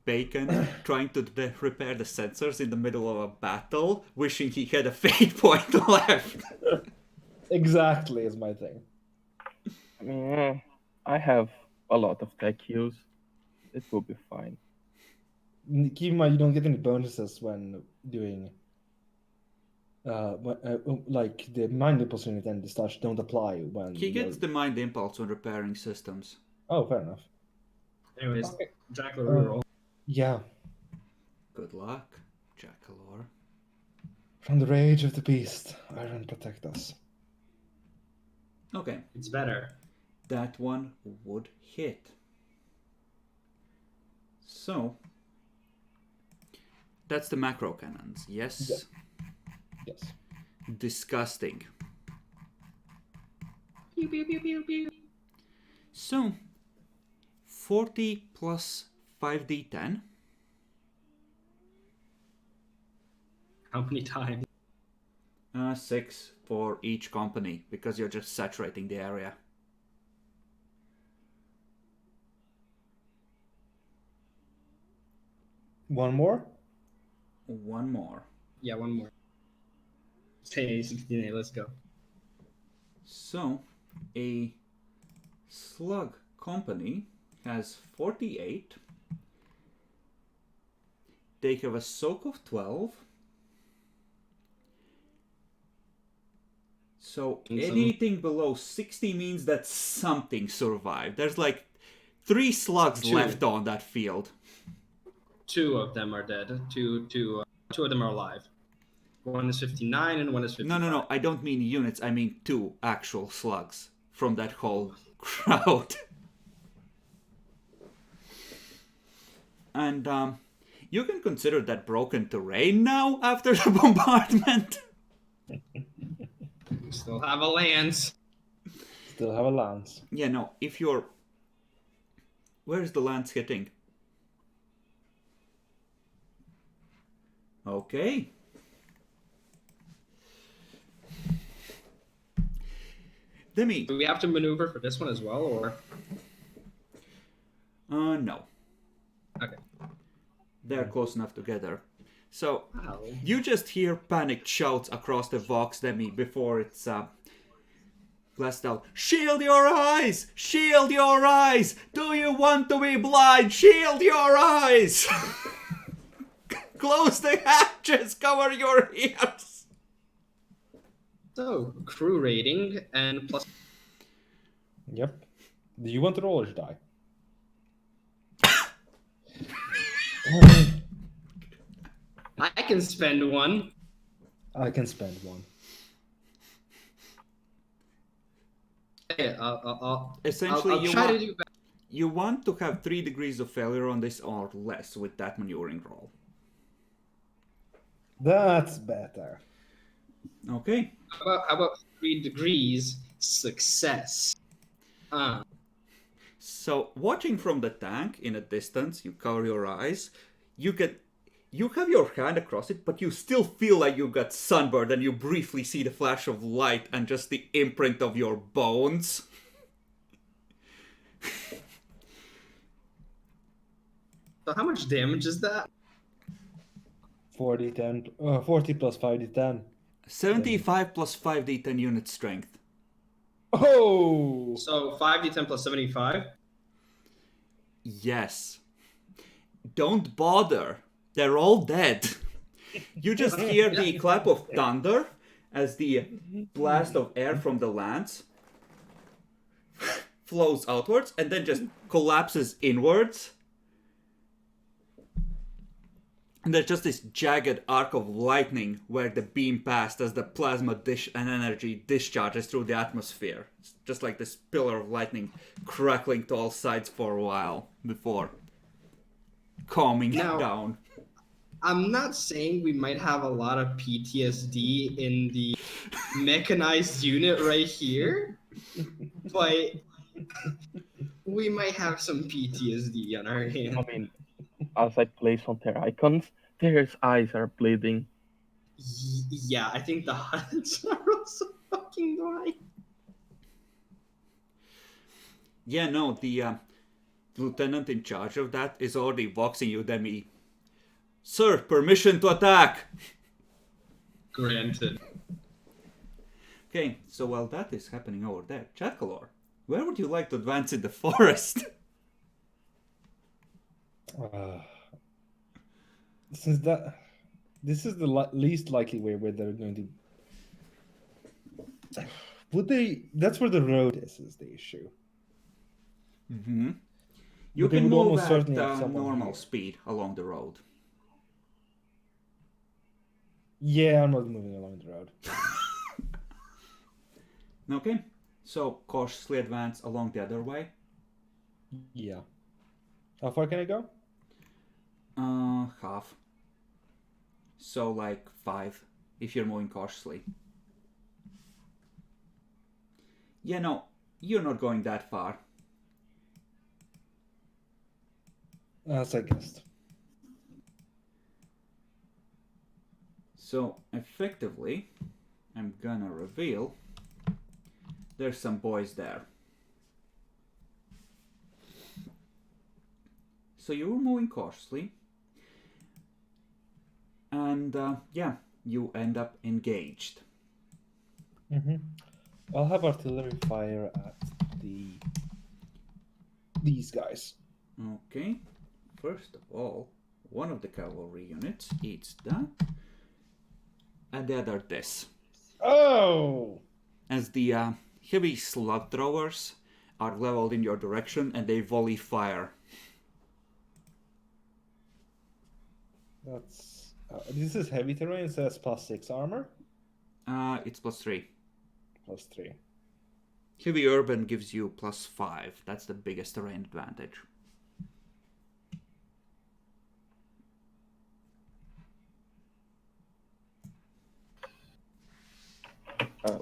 Bacon trying to repair the sensors in the middle of a battle, wishing he had a fate point left. Exactly is my thing. I mean, I have a lot of tech use. It will be fine. Keep in mind you don't get any bonuses when doing like the mind impulse unit and the such don't apply when He gets you're- the mind impulse when repairing systems. Oh, fair enough. Anyways, Okay. Jack LaRue roll. Yeah. Good luck, Jackalor. From the rage of the beast, iron protect us. Okay, It's better. that one would hit. So, that's the macro cannons, yes? Yes. Disgusting. Pew pew pew pew pew. So, 40 plus 5d10. How many times? 6 for each company, because you're just saturating the area. One more? One more. Yeah, one more. Say 16, let's go. So, a slug company has 48. They have a soak of 12. So anything below 60 means that something survived. There's like 3 slugs Two. left on that field. 2 of them are dead. Two of them are alive. One is 59 and one is 55. No. I don't mean units. I mean 2 actual slugs from that whole crowd. And you can consider that broken terrain now after the bombardment. We still have a lance. Still have a lance. Yeah, no. If you're... Where's the lance hitting? Okay. Demi. Do we have to maneuver for this one as well, or? No. Okay. They're close enough together. So, Wow. you just hear panicked shouts across the Vox Demi before it's blasted out. Shield your eyes! Shield your eyes! Do you want to be blind? Shield your eyes! Close the hatches! Cover your ears! So, crew rating and plus. Yep. Do you want to roll or should I? I can spend one. I can spend one. Hey, I'll Essentially, I'll you try want... to do better. You want to have 3 degrees of failure on this or less with that maneuvering roll. That's better. Okay. How about 3 degrees success? So, watching from the tank in a distance, you cover your eyes. You have your hand across it, but you still feel like you got sunburned, and you briefly see the flash of light and just the imprint of your bones. So how much damage is that? 40 plus 5d10. 75 plus 5d10 unit strength. Oh! So 5d10 plus 75. Yes. Don't bother. They're all dead. You just hear the clap of thunder as the blast of air from the lance flows outwards and then just collapses inwards. And there's just this jagged arc of lightning where the beam passed as the plasma dish and energy discharges through the atmosphere. It's just like this pillar of lightning crackling to all sides for a while before calming Now- down. I'm not saying we might have a lot of PTSD in the mechanized unit right here, but we might have some PTSD on our I hands. mean, as I place on their icons, their eyes are bleeding. Yeah, I think the Huns are also fucking blind. Yeah, no, the lieutenant in charge of that is already voxing you, Demi. Sir, permission to attack! Granted. Okay, so while that is happening over there, Jackalor, where would you like to advance in the forest? Since that... This is the least likely way where they're going to. Would they? That's where the road is the issue. Mm-hmm. You But they can would move almost at certainly have someone normal here. speed along the road. Yeah, I'm not moving along the road. Okay, so cautiously advance along the other way. Yeah. How far can I go? Half. So like 5 if you're moving cautiously. Yeah, no, you're not going that far. As I guessed. So effectively, I'm gonna reveal there's some boys there. So you were moving cautiously, and yeah, you end up engaged. Mm-hmm. I'll have artillery fire at these guys. Okay, first of all, one of the cavalry units eats that, and the other this. Oh! As the heavy slug throwers are leveled in your direction and they volley fire. That's this is heavy terrain, so that's +6 armor. It's +3. +3. Heavy urban gives you +5. That's the biggest terrain advantage.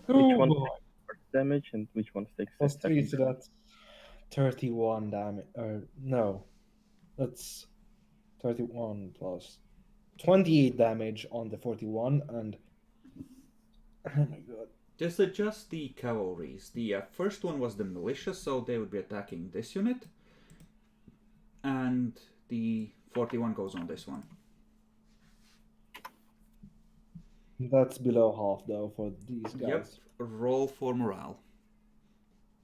Which one boy. takes first damage and which one takes +3, second so damage? that's 31 damage. No, that's 31 plus 28 damage on the 41, and oh my god. Just adjust the cavalries. The first one was the militia, so they would be attacking this unit. And the 41 goes on this one. That's below half though for these guys. Yep, roll for morale.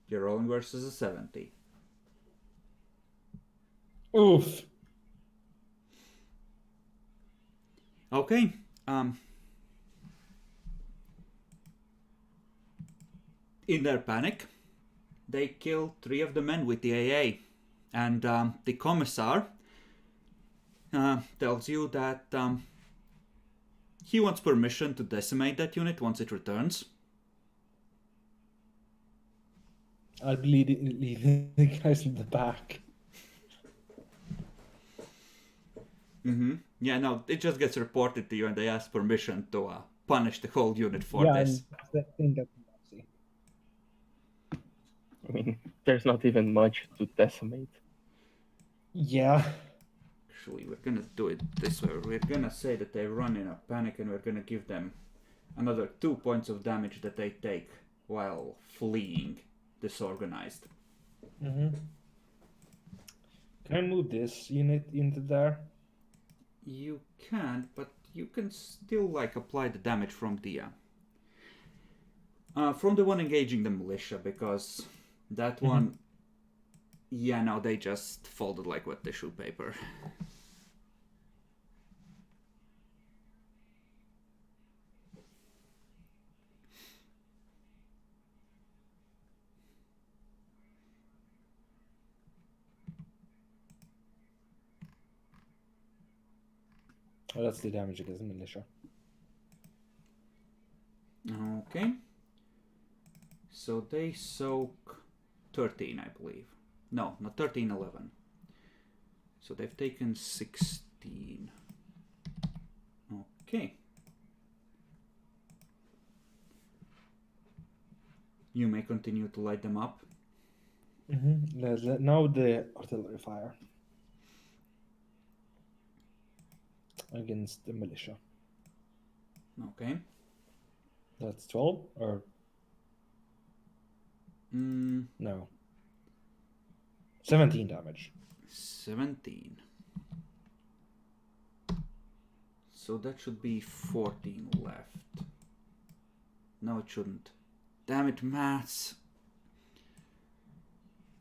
You're rolling versus a 70. Oof. Okay, in their panic, they kill 3 of the men with the AA. And the commissar tells you that he wants permission to decimate that unit once it returns. I'll be leading the guys in the back. Mm-hmm. Yeah, no, it just gets reported to you and they ask permission to punish the whole unit for Yeah, this. and I think that's mercy. I mean, there's not even much to decimate. Yeah. Actually, we're gonna do it this way. We're gonna say that they run in a panic and we're gonna give them another 2 points of damage that they take while fleeing disorganized. Mm-hmm. Can I move this unit into there? You can, but you can still like apply the damage from the one engaging the militia, because that one, yeah, no, they just folded like wet tissue paper. Oh, that's the damage against the militia. Okay. So they soak 13, I believe. No, not 13, 11. So they've taken 16. Okay. You may continue to light them up. Mm-hmm. Now the artillery fire against the militia. Okay. That's 12 or no. 17 damage. 17. So that should be 14 left. No, it shouldn't. Damn it, maths.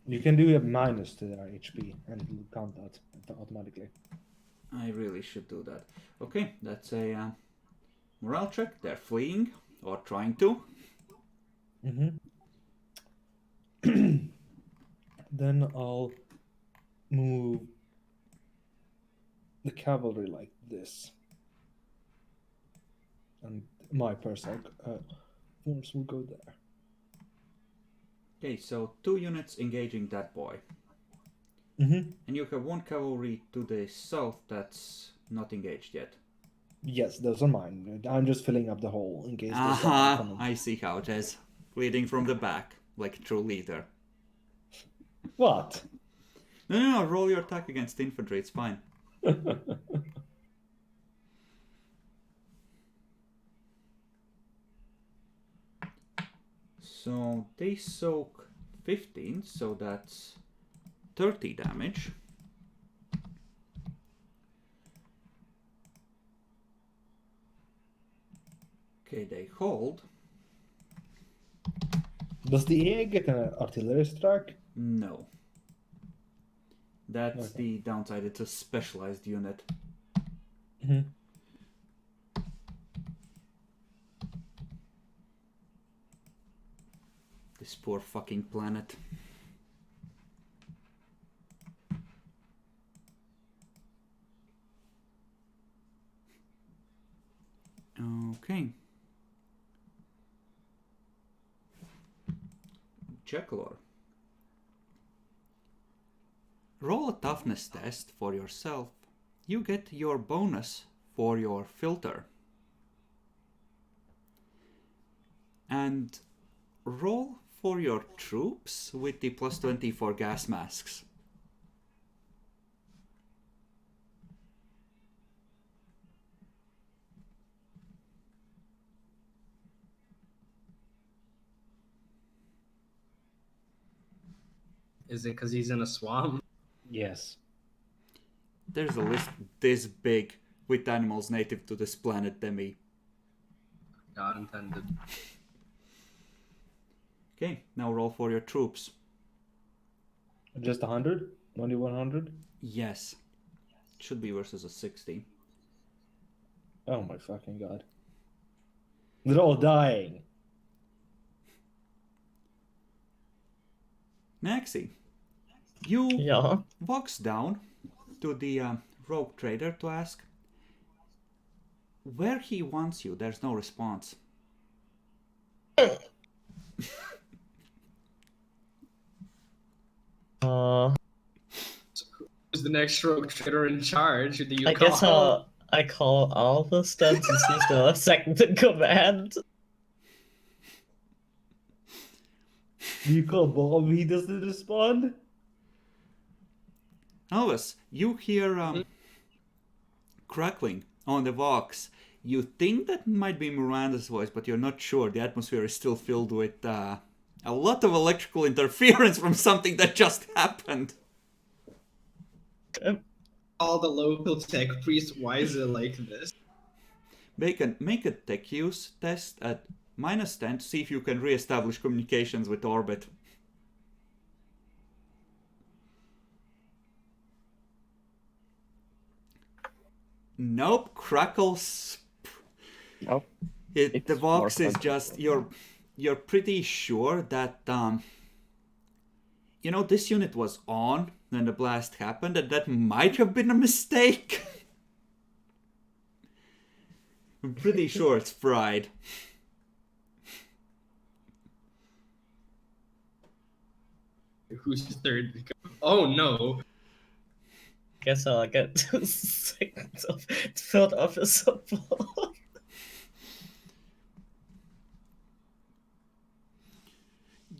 You can do a minus to their HP and it'll count that automatically. I really should do that. Okay, that's a morale check. They're fleeing or trying to. Then I'll move the cavalry like this. And my personal force will go there. Okay, so 2 units engaging that boy. Mm-hmm. And you have 1 cavalry to the south that's not engaged yet. Yes, those are mine. I'm just filling up the hole in case there's someone coming. I see how it is. Leading from the back, like a true leader. What? No, roll your attack against infantry, it's fine. So they soak 15, so that's 30 damage. Okay, they hold. Does the A get an artillery strike? No. That's Okay. the downside, it's a specialized unit. Mm-hmm. This poor fucking planet. Okay. Jekyllor. Roll a toughness test for yourself. You get your bonus for your filter. And roll for your troops with the plus 20 for gas masks. Is it because he's in a swamp? Yes. There's a list this big with animals native to this planet, Demi. God intended. Okay, now roll for your troops. Just 100? Only 100? Yes. Should be versus a 60. Oh my fucking god. They're all dying. Maxi, you Yeah. walks down to the rogue trader to ask where he wants you. There's no response. Who's the next rogue trader in charge? Do you I call? guess I call Albus then, since he's the second in command. Do you call Bob? He doesn't respond? Elvis, you hear crackling on the Vox. You think that might be Miranda's voice, but you're not sure. The atmosphere is still filled with a lot of electrical interference from something that just happened. All the local tech priest. Why is it like this? Make a tech use test at -10 to see if you can re-establish communications with Orbit. Nope, crackles. No. The It's Vox more is just you're pretty sure that this unit was on when the blast happened, and that might have been a mistake. I'm pretty sure it's fried. Who's third? Oh no! Guess I'll get to second of third officer.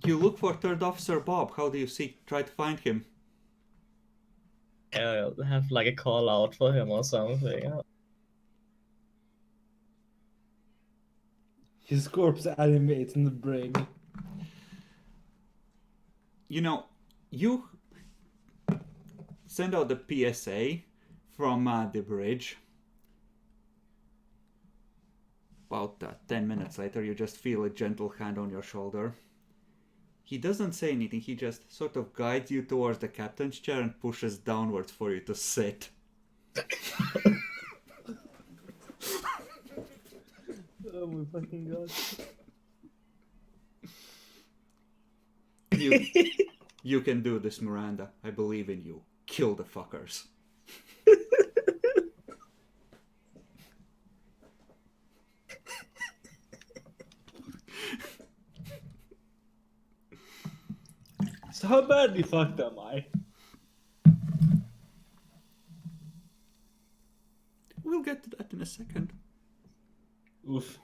You look for third officer Bob. How do you try to find him? I'll have like a call out for him or something. His corpse animates in the brig. You send out the PSA from the bridge. About 10 minutes later, you just feel a gentle hand on your shoulder. He doesn't say anything, he just sort of guides you towards the captain's chair and pushes downwards for you to sit. Oh my fucking god. You can do this, Miranda. I believe in you. Kill the fuckers. So how badly fucked am I? We'll get to that in a second. Oof.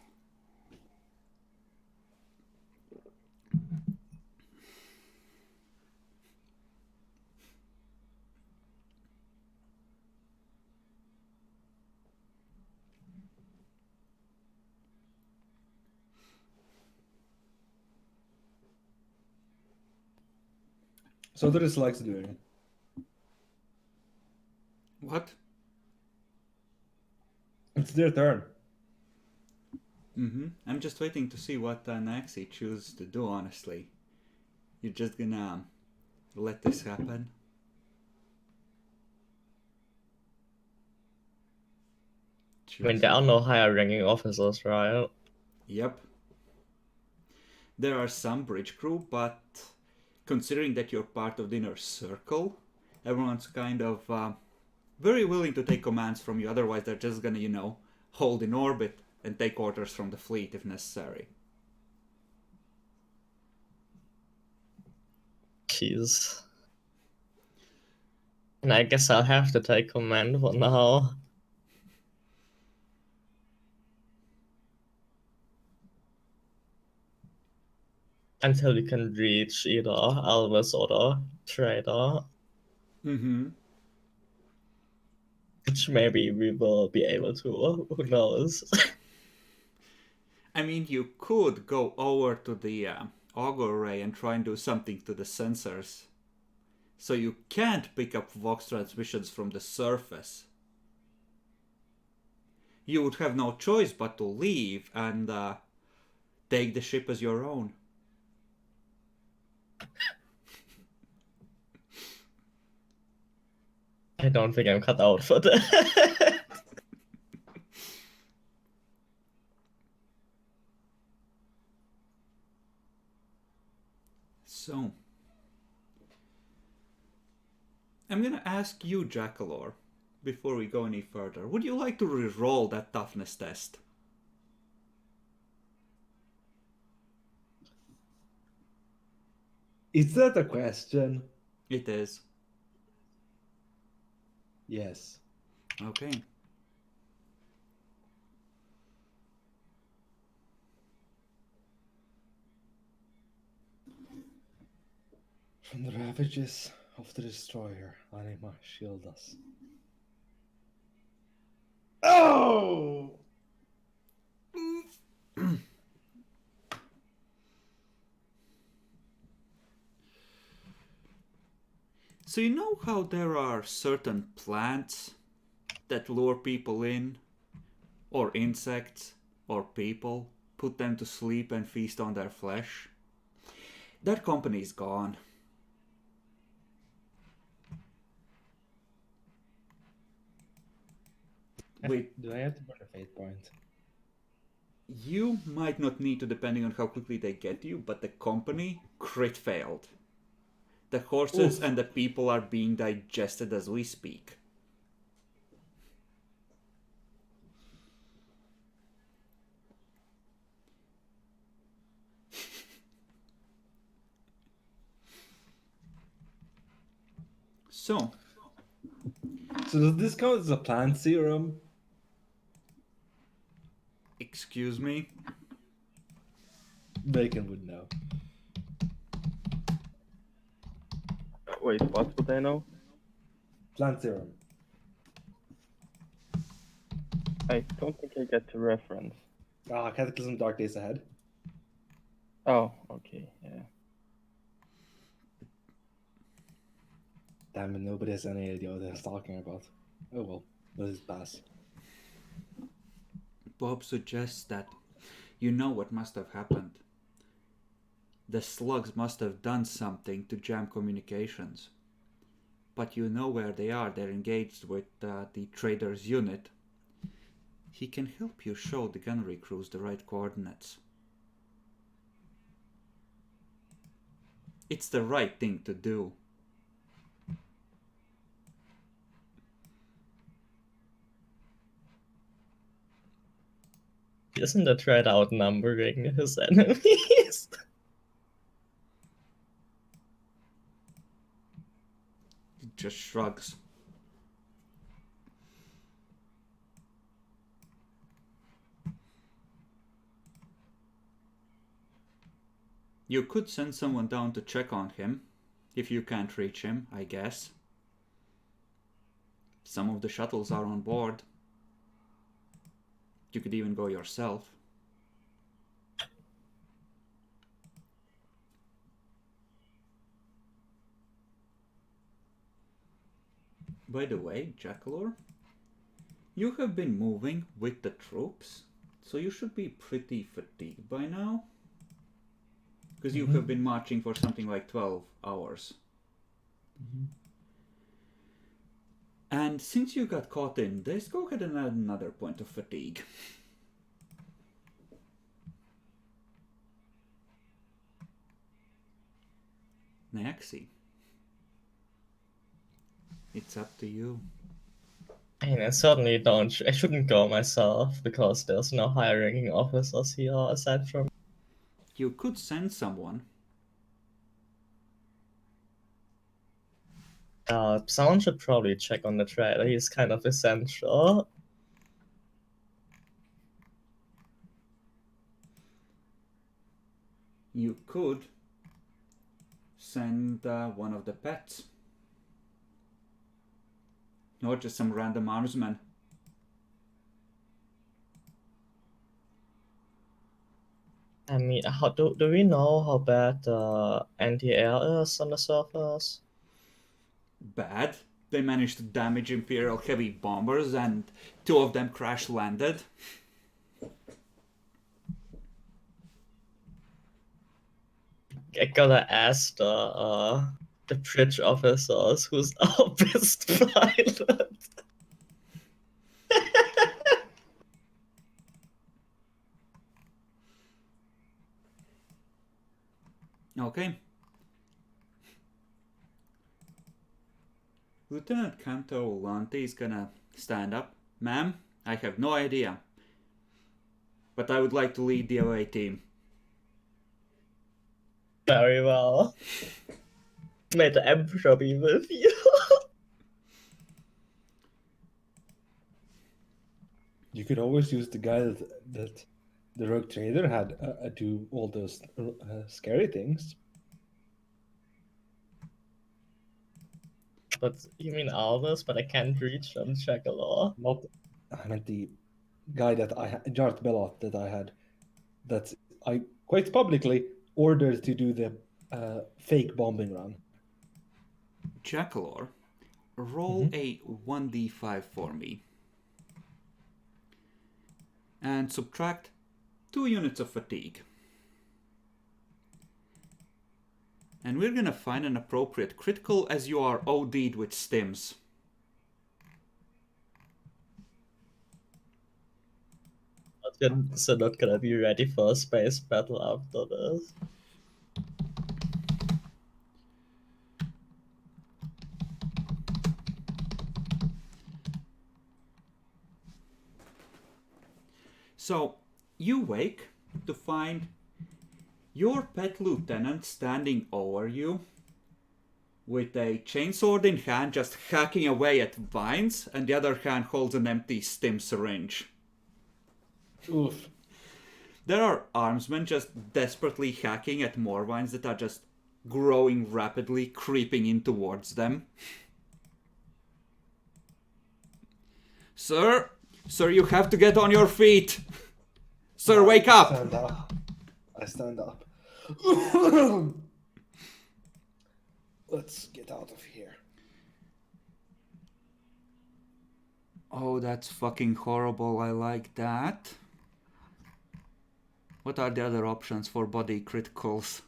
So what are the slugs doing? What? It's their turn. I'm just waiting to see what Naxi chooses to do, honestly. You're just gonna let this happen? I mean, there are no higher ranking officers, right? Yep. There are some bridge crew, but considering that you're part of the inner circle, everyone's kind of very willing to take commands from you. Otherwise, they're just gonna, hold in orbit and take orders from the fleet if necessary. Jeez. And I guess I'll have to take command for now. Until we can reach either Alvis or the trader. Which maybe we will be able to. Who knows? I mean, you could go over to the auger array and try and do something to the sensors. So you can't pick up Vox transmissions from the surface. You would have no choice but to leave and take the ship as your own. I don't think I'm cut out for that. So, I'm gonna ask you, Jackalor, before we go any further. Would you like to re-roll that toughness test? Is that a question? It is. Yes. Okay. From the ravages of the destroyer, Anima, shield us. Oh! So you know how there are certain plants that lure people in? Or insects? Or people? Put them to sleep and feast on their flesh? That company is gone. Do I have to burn a fate point? You might not need to, depending on how quickly they get you, but the company crit failed. The horses and the people are being digested as we speak. So does this count as a plant serum? Excuse me? Bacon would know. Wait, what would I know? Plant serum. I don't think I get the reference. Cataclysm Dark Days Ahead. Oh, okay, yeah. Damn it, nobody has any idea what I was talking about. Oh well, let it pass. Bob suggests that you know what must have happened. The slugs must have done something to jam communications. but you know where they are. They're engaged with the trader's unit. He can help you show the gunnery crews the right coordinates. It's the right thing to do. Isn't the threat outnumbering his enemies? He just shrugs. You could send someone down to check on him, if you can't reach him, I guess. Some of the shuttles are on board. You could even go yourself. By the way, Jackalor, you have been moving with the troops, so you should be pretty fatigued by now. Because you have been marching for something like 12 hours. And since you got caught in this, go ahead and add another point of fatigue. Naxi. It's up to you. I mean, I certainly don't. I shouldn't go myself because there's no high-ranking officers here aside from. You could send someone. Someone should probably check on the trader. He's kind of essential. You could send one of the pets. Or just some random armsman. I mean, how do we know how bad the anti-air is on the surface? Bad. They managed to damage Imperial heavy bombers and 2 of them crash landed. I gotta ask the bridge officers who's our best pilot. Okay. Lieutenant Canto Lanti is gonna stand up. Ma'am, I have no idea. But I would like to lead the away team. Very well. May the Emperor be with you. You could always use the guy that the rogue trader had do all those scary things. But you mean Albus? But I can't reach them, Checkalor. Not, I meant the guy that I had, Jart Belot, that I had, that I quite publicly ordered to do the fake bombing run. Jackalor, roll a 1d5 for me. And subtract 2 units of fatigue. And we're gonna find an appropriate critical as you are OD'd with stims. So not gonna be ready for a space battle after this. So, you wake to find your pet lieutenant standing over you with a chainsword in hand, just hacking away at vines, and the other hand holds an empty stim syringe. Oof. There are armsmen just desperately hacking at more vines that are just growing rapidly, creeping in towards them. Sir, you have to get on your feet. Sir, wake up. Stand up. I stand up. Let's get out of here. Oh, that's fucking horrible. I like that. What are the other options for body criticals?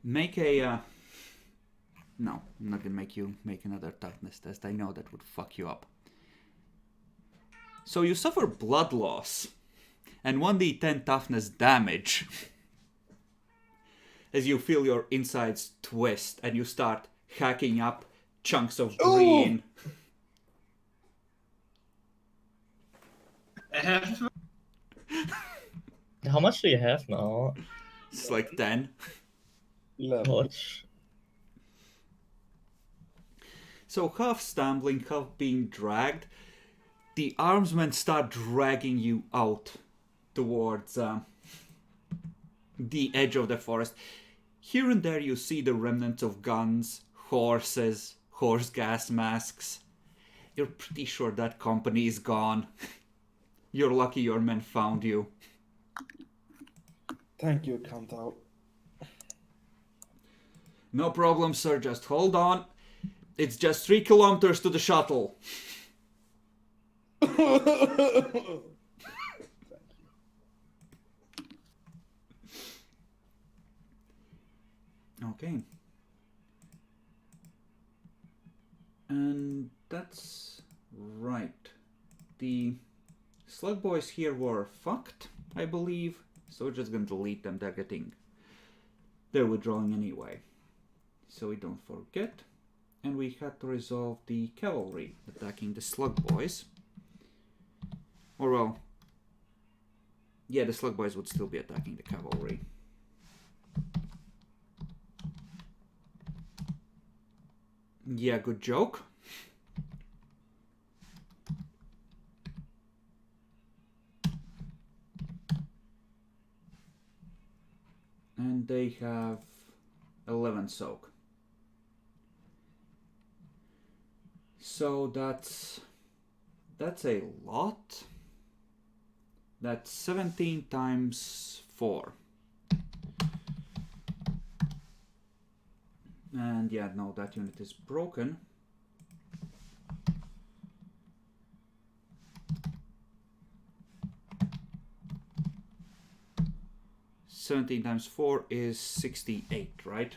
Make a... No, I'm not gonna make you make another toughness test. I know that would fuck you up. So you suffer blood loss and 1d10 toughness damage as you feel your insides twist and you start hacking up chunks of green. How much do you have now? It's like 10. 11. Much. So half stumbling, half being dragged, the armsmen start dragging you out towards the edge of the forest. Here and there you see the remnants of guns, horses, horse gas masks. You're pretty sure that company is gone. You're lucky your men found you. Thank you, Kanto. No problem, sir, just hold on. It's just 3 kilometers to the shuttle. Okay. And that's right. The slug boys here were fucked, I believe. So we're just gonna delete them. They're withdrawing anyway. So we don't forget. And we had to resolve the cavalry attacking the slug boys. Or well, yeah, the slug boys would still be attacking the cavalry. Yeah, good joke. And they have 11 soak. So that's a lot. That's 17 times 4. And yeah, no, that unit is broken. $17 times 4 is 68, right?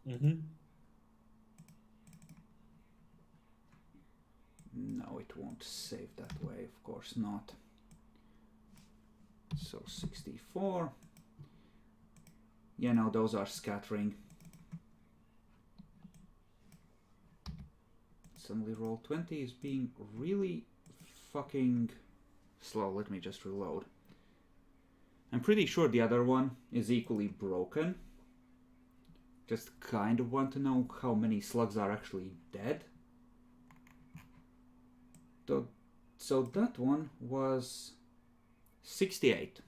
Mm-hmm. No, it won't save that way, of course not. So 64. Yeah, no, those are scattering. Suddenly roll 20 is being really fucking slow. Let me just reload. I'm pretty sure the other one is equally broken. Just kind of want to know how many slugs are actually dead. So that one was 68.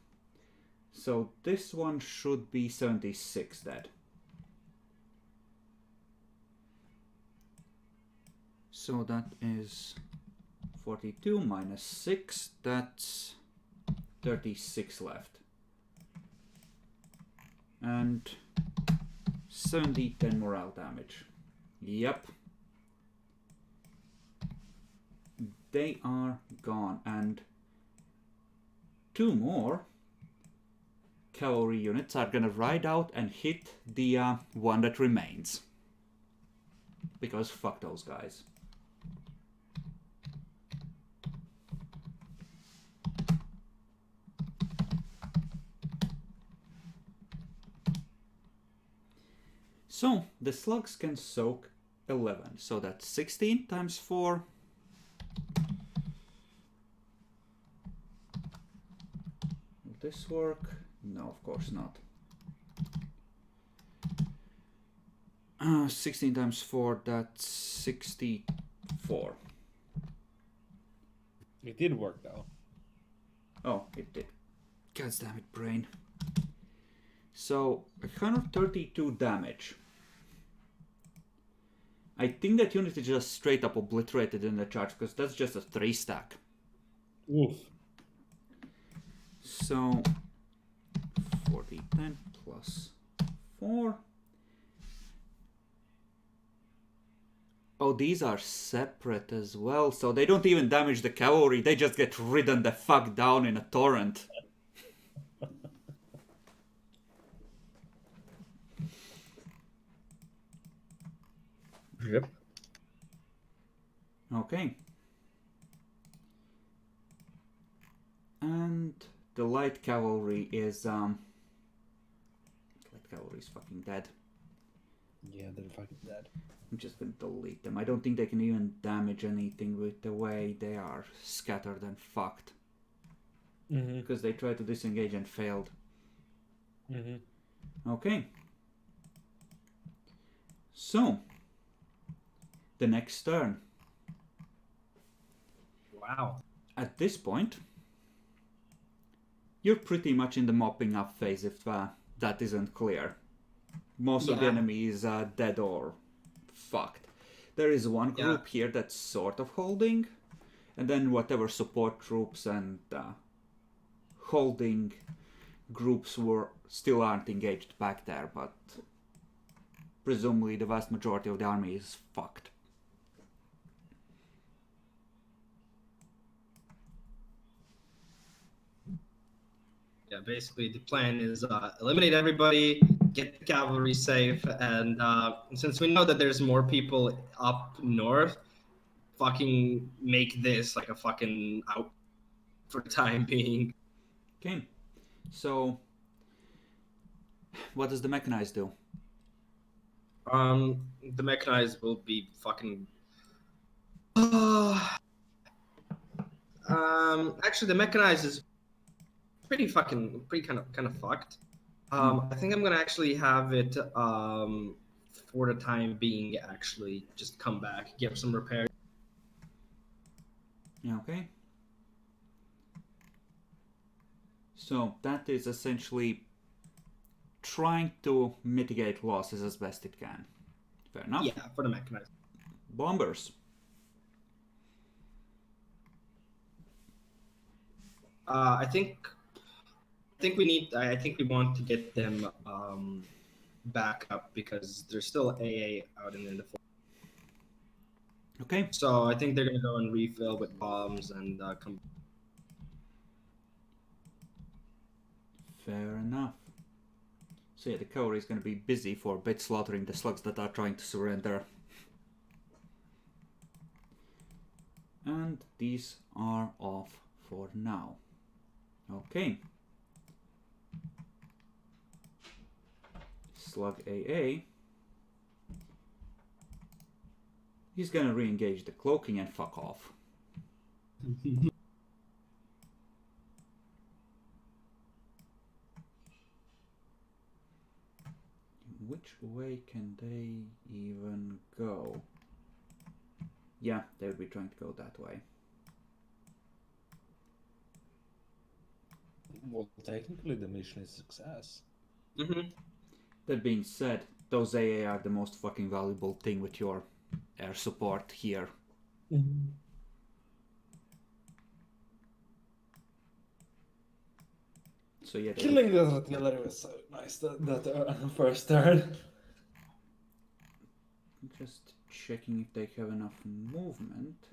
So this one should be 76 dead. So that is 42 minus 6. That's 36 left. And 70 morale damage. Yep. They are gone, and 2 more cavalry units are gonna ride out and hit the one that remains. Because fuck those guys. So the slugs can soak 11, so that's 16 times 4. This work? No, of course not. 16 times 4, that's 64. It did work though. Oh, it did. God damn it, brain. So, 132 damage. I think that unit is just straight up obliterated in the charge, because that's just a 3 stack. Oof. So 40, 10 plus 4. Oh, these are separate as well, so they don't even damage the cavalry, they just get ridden the fuck down in a torrent. Yep. Okay. And the light cavalry is light cavalry is fucking dead. Yeah, they're fucking dead. I'm just gonna delete them. I don't think they can even damage anything with the way they are scattered and fucked. Mm-hmm. Because they tried to disengage and failed. Mm-hmm. Okay. So, the next turn. Wow. At this point, you're pretty much in the mopping up phase if that isn't clear. Most of the Yeah. enemy is dead or fucked. There is one group here that's sort of holding, and then whatever support troops and holding groups still aren't engaged back there, but presumably the vast majority of the army is fucked. Yeah, basically the plan is eliminate everybody, get the cavalry safe, and since we know that there's more people up north, fucking make this like a fucking out for the time being. Okay, so what does the mechanized do? The mechanized will be fucking. Actually, the mechanized is pretty kind of fucked. I think I'm gonna actually have it for the time being. Actually, just come back, get some repairs. Okay. So that is essentially trying to mitigate losses as best it can. Fair enough. Yeah, for the mechanized. Bombers. I think we want to get them back up because there's still AA out in the forest. Okay. So I think they're gonna go and refill with bombs and come. Fair enough. So yeah, the cavalry is going to be busy for a bit slaughtering the slugs that are trying to surrender. And these are off for now. Okay. Slug AA. He's going to re-engage the cloaking and fuck off. Which way can they even go? Yeah, they would be trying to go that way. Well, technically the mission is a success. That being said, those AA are the most fucking valuable thing with your air support here. So yeah, Killing the artillery was so nice that first turn. just checking if they have enough movement.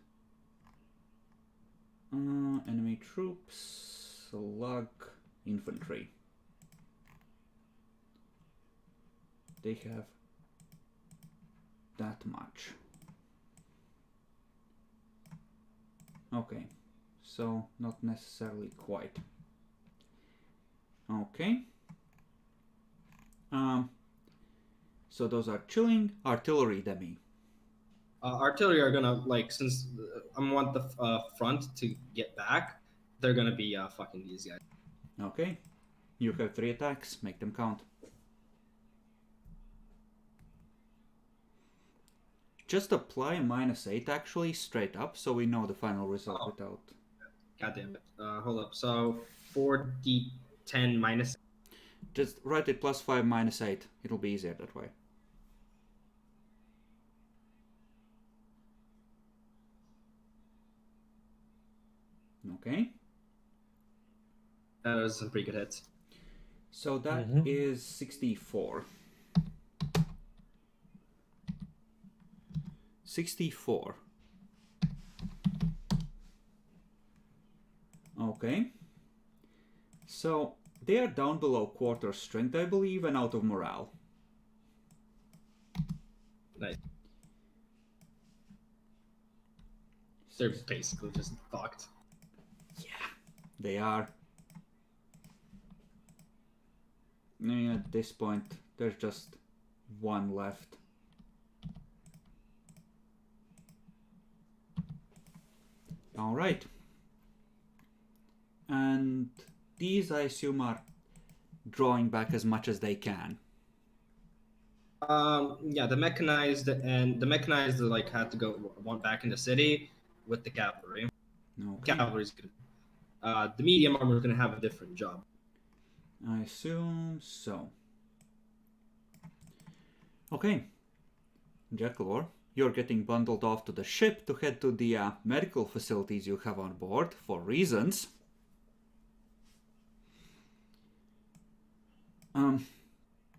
Enemy troops, slug, infantry. They have that much. Okay, so not necessarily quite. Okay. So those are chilling artillery demi. Artillery are gonna since I want the front to get back, they're gonna be fucking these guys. Okay. You have 3 attacks, make them count. Just apply a -8 actually, straight up, so we know the final result without. God damn it. Hold up. So 4d10 minus. Just write it +5 -8. It'll be easier that way. Okay. That was some pretty good hits. So that is 64. 64. Okay. So they are down below quarter strength, I believe, and out of morale. Nice. They're basically just fucked. Yeah, they are. At this point, there's just one left. All right. And these, I assume, are drawing back as much as they can. Yeah, the mechanized like had to go one back in the city with the cavalry. Okay. Cavalry's good. The medium armor is gonna have a different job. I assume so. Okay. Jackalor, you're getting bundled off to the ship to head to the medical facilities you have on board for reasons.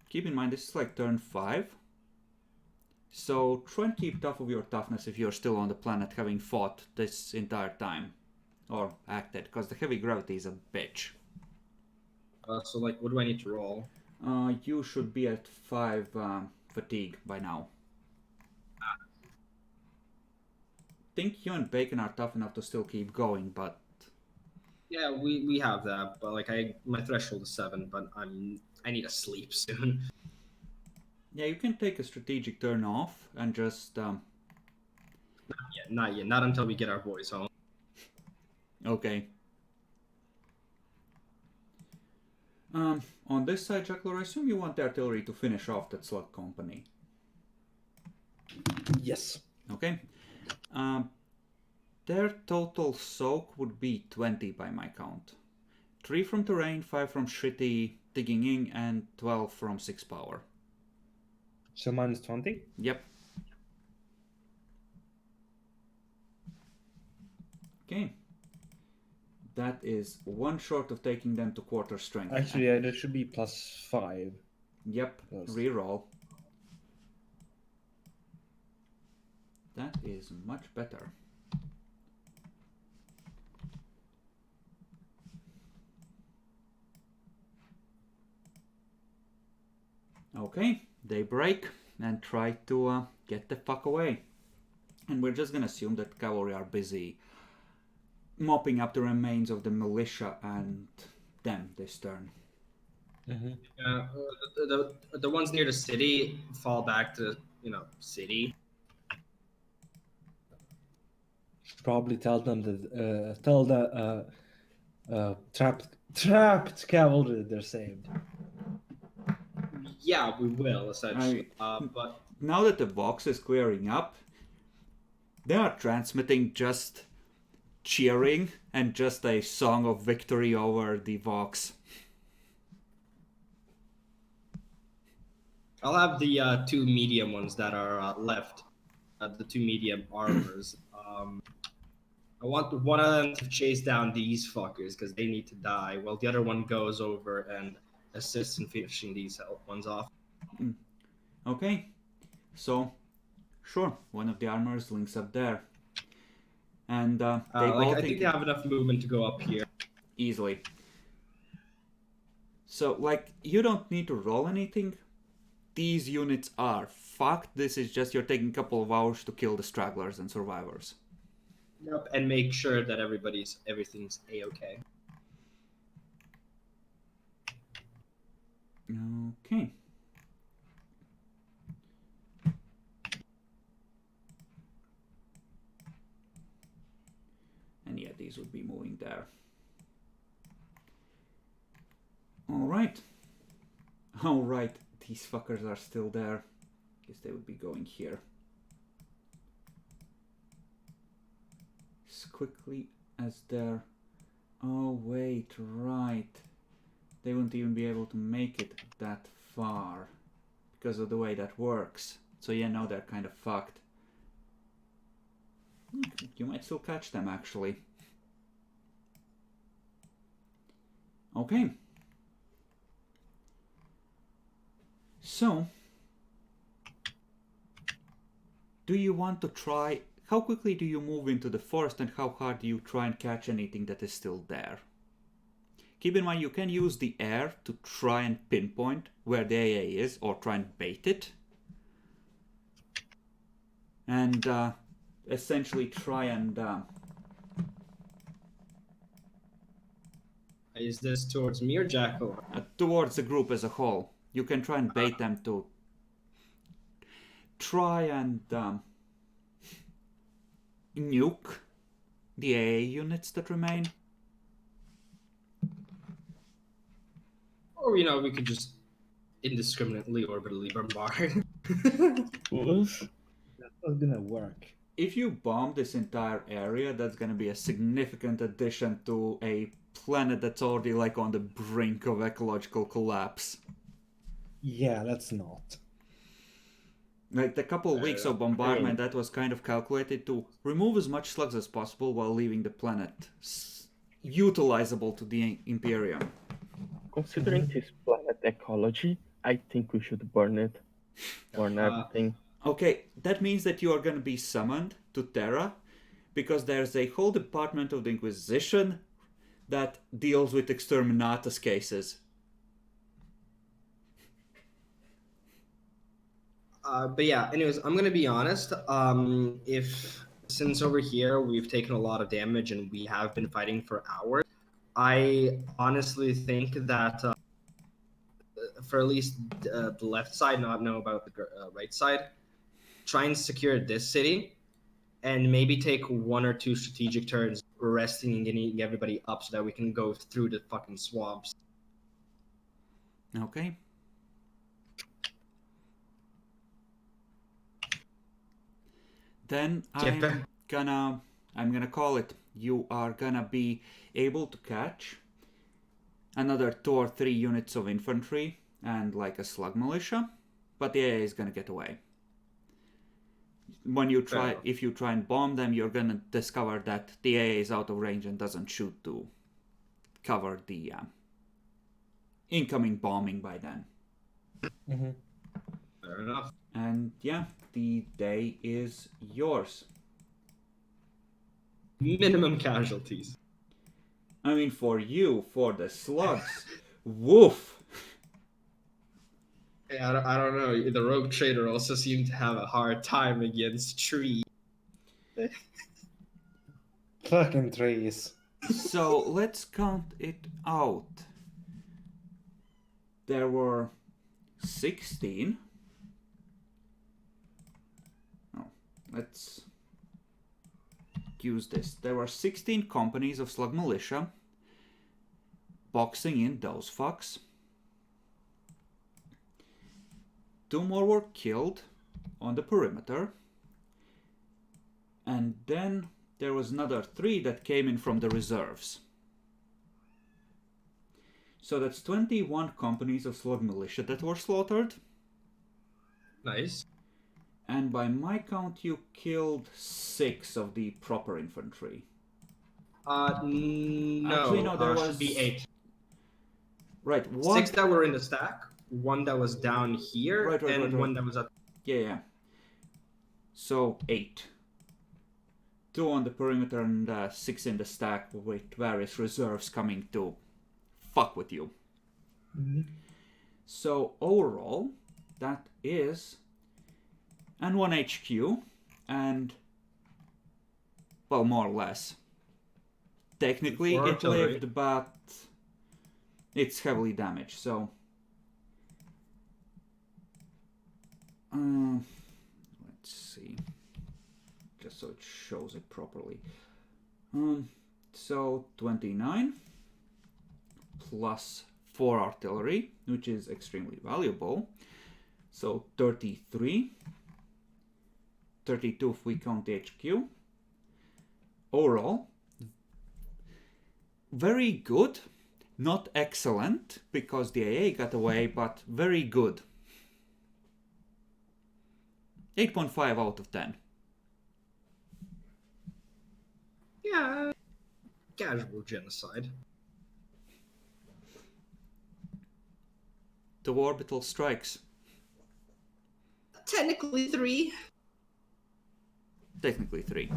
Keep in mind, this is like turn 5. So try and keep tough of your toughness if you're still on the planet having fought this entire time. Or acted, because the heavy gravity is a bitch. So, like, what do I need to roll? You should be at 5 fatigue by now. Think you and Bacon are tough enough to still keep going, but... Yeah, we have that, but like my threshold is 7, but I need to sleep soon. Yeah, you can take a strategic turn off and just... Not yet. Not until we get our boys home. Okay. On this side, Jackalor, I assume you want the artillery to finish off that slug company. Yes. Okay. Their total soak would be 20 by my count. 3 from terrain, 5 from shitty digging in, and 12 from 6 power. So minus 20? Yep. Okay. That is one short of taking them to quarter strength. Actually, yeah, that should be plus 5. Yep. Yes. Reroll. That is much better. Okay, they break and try to get the fuck away. And we're just gonna assume that cavalry are busy mopping up the remains of the militia and them this turn. The ones near the city fall back to city. Should probably tell them that tell the trapped cavalry they're saved. Yeah, we will essentially. But now that the box is clearing up, they are transmitting just cheering and just a song of victory over the Vox. I'll have the 2 medium ones that are left, the 2 medium armors. I want one of them to chase down these fuckers because they need to die, while the other one goes over and assists in finishing these ones off. Okay, so sure, one of the armors links up there. And they I think they have enough movement to go up here. Easily. So, like, you don't need to roll anything. These units are fucked. This is just you're taking a couple of hours to kill the stragglers and survivors. Yep, and make sure that everything's a-okay. Okay. And yeah, these would be moving there. Alright. Alright, these fuckers are still there. Guess they would be going here. As quickly as they're... Oh wait, right. They wouldn't even be able to make it that far. Because of the way that works. So yeah, now they're kind of fucked. You might still catch them, actually. Okay. So, do you want to try... How quickly do you move into the forest and how hard do you try and catch anything that is still there? Keep in mind, you can use the air to try and pinpoint where the AA is or try and bait it. And essentially try and Is this towards me or Jackal? towards the group as a whole. You can try and bait them to try and nuke the AA units that remain. Or, we could just indiscriminately orbitally bombard. Oof. That's not gonna work. If you bomb this entire area, that's going to be a significant addition to a planet that's already like on the brink of ecological collapse. Yeah, let's not. Like the couple of weeks of bombardment, that was kind of calculated to remove as much slugs as possible while leaving the planet utilizable to the Imperium. Considering this planet ecology, I think we should burn it. Burn everything. Okay, that means that you are going to be summoned to Terra because there's a whole department of the Inquisition that deals with exterminatus cases. But yeah, anyways, I'm gonna be honest. Since over here we've taken a lot of damage and we have been fighting for hours, I honestly think that for at least the left side, not know about the right side, try and secure this city, and maybe take 1 or 2 strategic turns resting and getting everybody up so that we can go through the fucking swamps. Okay. Then I'm gonna call it. You are gonna be able to catch another 2 or 3 units of infantry and like a slug militia, but the AA is gonna get away. When you try, if you try and bomb them, you're gonna discover that the AA is out of range and doesn't shoot to cover the incoming bombing by then. Mm-hmm. Fair enough. And yeah, the day is yours. Minimum casualties. I mean, for you, for the slugs, woof. Yeah, I don't know. The rogue trader also seemed to have a hard time against trees. Fucking trees. So let's count it out. There were 16. Oh, let's use this. There were 16 companies of slug militia boxing in those fucks. 2 more were killed on the perimeter. And then there was another 3 that came in from the reserves. So that's 21 companies of slug militia that were slaughtered. Nice. And by my count, you killed 6 of the proper infantry. No. Actually, no, there should be 8. Right, 6 that were in the stack, 1 that was down here, and 1 that was up. Yeah. So 8. 2 on the perimeter and 6 in the stack with various reserves coming to fuck with you. Mm-hmm. So overall, that is and 1 HQ and, well, more or less. Technically it lived, but it's heavily damaged, so let's see, just so it shows it properly. So 29 plus 4 artillery, which is extremely valuable, so 33, 32 if we count the HQ. Overall, very good, not excellent because the AA got away, but very good. 8.5 out of 10. Yeah, casual genocide. The orbital strikes. Technically 3. Technically 3.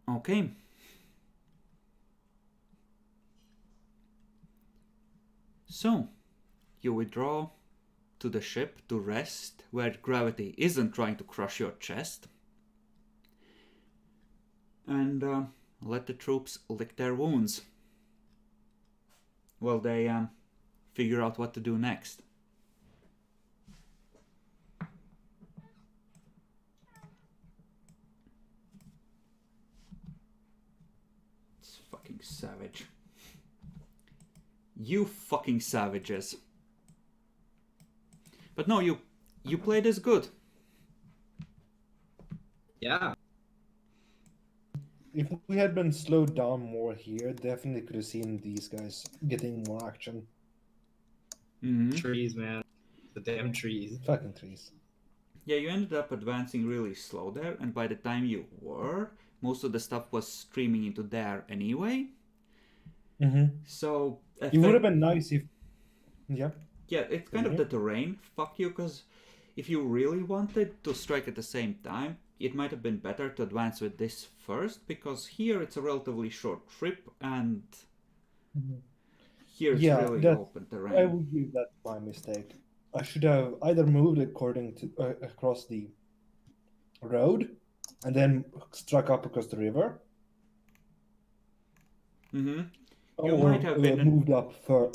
Okay. So, you withdraw to the ship to rest, where gravity isn't trying to crush your chest. And let the troops lick their wounds while they figure out what to do next. It's fucking savage. You fucking savages. But no, you played as good. Yeah. If we had been slowed down more here, definitely could have seen these guys getting more action. Mm-hmm. Trees, man. The damn trees. Fucking trees. Yeah, you ended up advancing really slow there, and by the time you were, most of the stuff was streaming into there anyway. Mm-hmm. So It would have been nice if... Yeah. Yeah, it's kind of the terrain. Fuck you, because if you really wanted to strike at the same time, it might have been better to advance with this first, because here it's a relatively short trip, and here it's really open terrain. I would give that my mistake. I should have either moved according to across the road, and then struck up across the river. Mm-hmm. Or might have been moved up for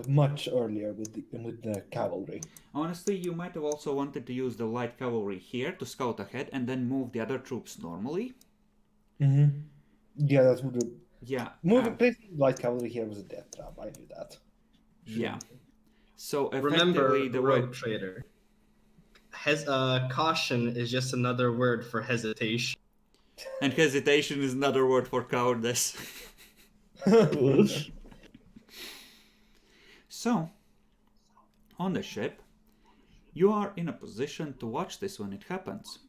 much earlier with the cavalry. Honestly, you might have also wanted to use the light cavalry here to scout ahead and then move the other troops normally. Mm-hmm. Yeah, that would have... Yeah. Placing light cavalry here was a death trap. I knew that. Yeah. So effectively, Remember, the rogue trader. Caution is just another word for hesitation. And hesitation is another word for cowardice. So, on the ship, you are in a position to watch this when it happens.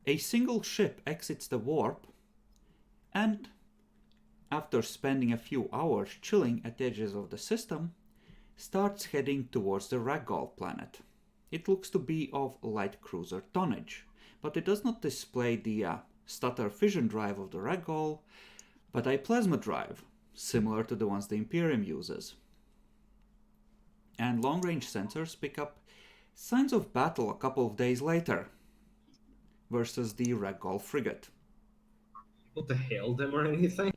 A single ship exits the warp, and after spending a few hours chilling at the edges of the system, starts heading towards the Ragdoll planet. It looks to be of light cruiser tonnage, but it does not display the stutter fission drive of the Ragdoll, but a plasma drive, similar to the ones the Imperium uses. And long-range sensors pick up signs of battle a couple of days later versus the Ragdoll frigate. Able to hail them or anything?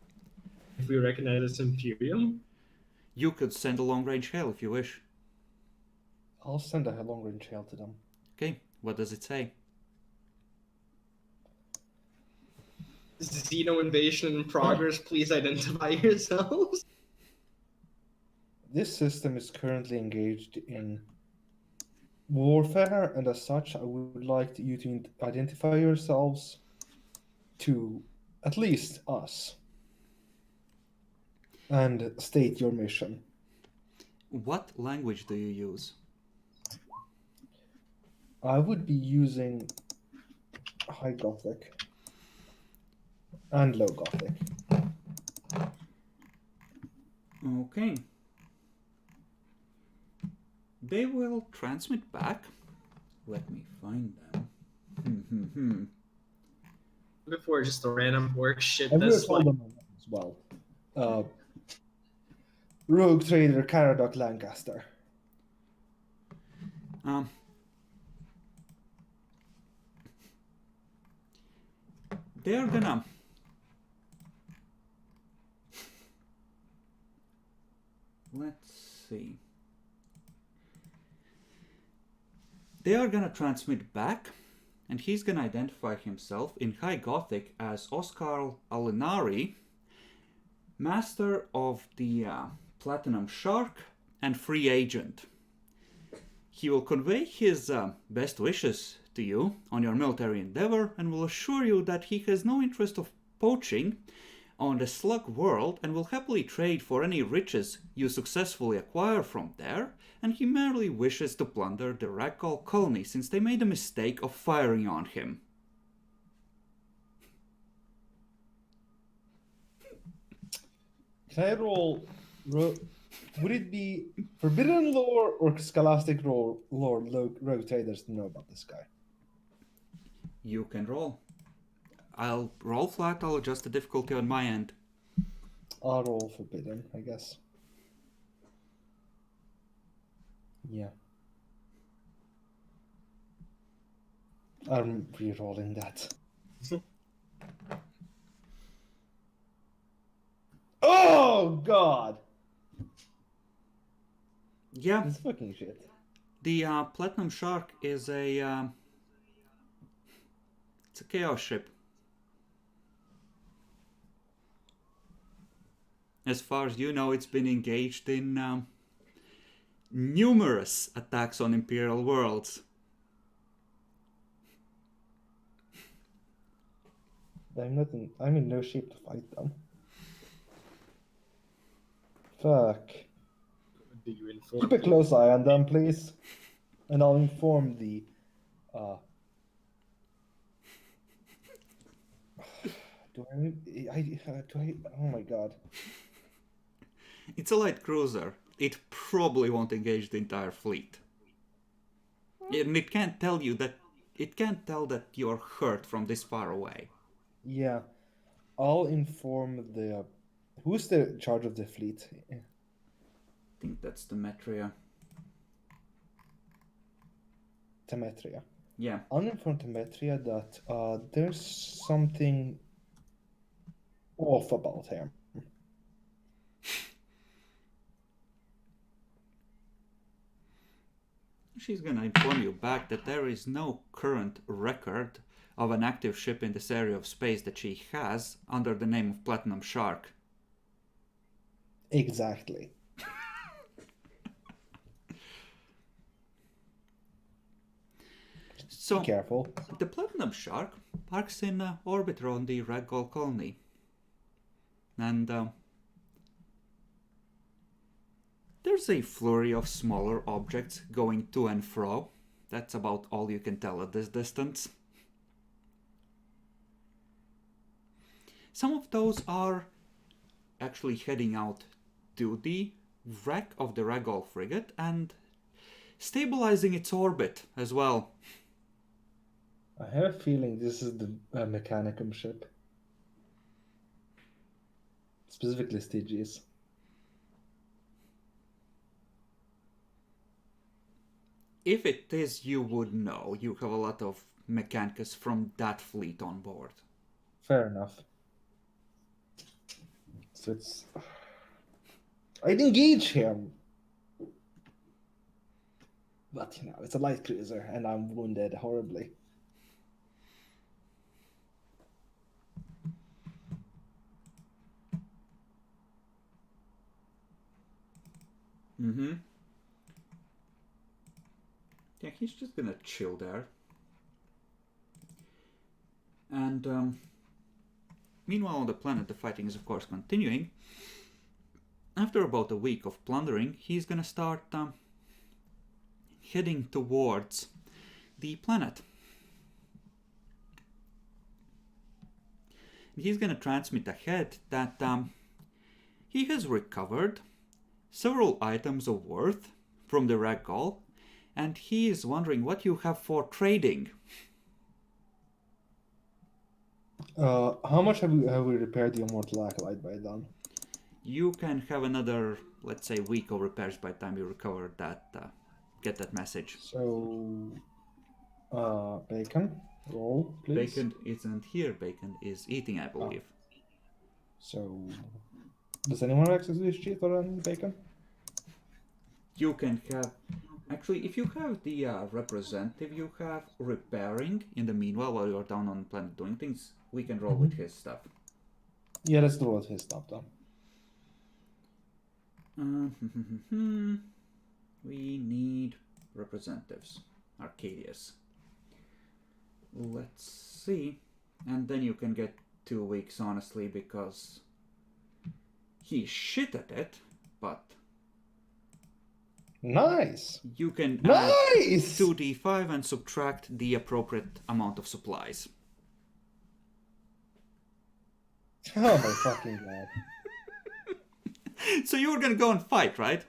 If we recognize it's Imperium? You could send a long-range hail if you wish. I'll send a long-range hail to them. Okay, what does it say? Xeno invasion in progress, please identify yourselves. This system is currently engaged in warfare, and as such, I would like you to identify yourselves to at least us and state your mission. What language do you use? I would be using High Gothic and Low Gothic. Okay. They will transmit back. Let me find them. Before just a random orc shit I will that's call like them as well. Rogue Trader Caradoc Lancaster. They're gonna let's see. They are gonna transmit back, and he's gonna identify himself in High Gothic as Oscar Alinari, Master of the Platinum Shark and Free Agent. He will convey his best wishes to you on your military endeavor and will assure you that he has no interest of poaching on the slug world and will happily trade for any riches you successfully acquire from there, and he merely wishes to plunder the Ragdoll colony since they made the mistake of firing on him. Can I roll? Would it be forbidden lore or scholastic lore rogue traders to know about this guy? You can roll. I'll roll flat, I'll adjust the difficulty on my end. I'll roll forbidden, I guess. Yeah. I'm re-rolling that. Oh God! Yeah, This fucking shit. the Platinum Shark is it's a chaos ship. As far as you know, it's been engaged in numerous attacks on Imperial worlds. I'm in no shape to fight them. Fuck. Do you inform Keep a close eye on them, please. And I'll inform the do I oh my god. It's a light cruiser. It probably won't engage the entire fleet. And it can't tell that you're hurt from this far away. Yeah. I'll inform the who's the charge of the fleet? I think that's the Metria. Temetria. Yeah. I'll inform Temetria that there's something off about him. She's gonna inform you back that there is no current record of an active ship in this area of space that she has under the name of Platinum Shark. Exactly. So, Be careful. the Platinum Shark parks in orbit around the Ragdoll colony. And there's a flurry of smaller objects going to and fro. That's about all you can tell at this distance. Some of those are actually heading out to the wreck of the Ragdoll frigate and stabilizing its orbit as well. I have a feeling this is the Mechanicum ship. Specifically Stygius. If it is, you would know. You have a lot of Mechanicus from that fleet on board. Fair enough. So it's... I'd engage him! But, you know, it's a light cruiser, and I'm wounded horribly. Mm-hmm. Yeah, he's just gonna chill there. And meanwhile on the planet, the fighting is of course continuing. After about a week of plundering, he's gonna start heading towards the planet. He's gonna transmit ahead that he has recovered several items of worth from the Ragdoll, and he is wondering what you have for trading. How much have we repaired the Immortal Acolyte by then? You can have another, let's say, week of repairs by the time you recover that, get that message. So, Bacon, roll, please. Bacon isn't here. Bacon is eating, I believe. So, does anyone have access to this sheet or any Bacon? You can have... Actually, if you have the representative, you have repairing in the meanwhile while you're down on the planet doing things. We can roll with his stuff. Yeah, let's roll with his stuff then. We need representatives. Arcadius. Let's see. And then you can get 2 weeks, honestly, because he's shit at it, but Nice! you can Nice! add 2d5 and subtract the appropriate amount of supplies. Oh my fucking god. So you were gonna go and fight, right?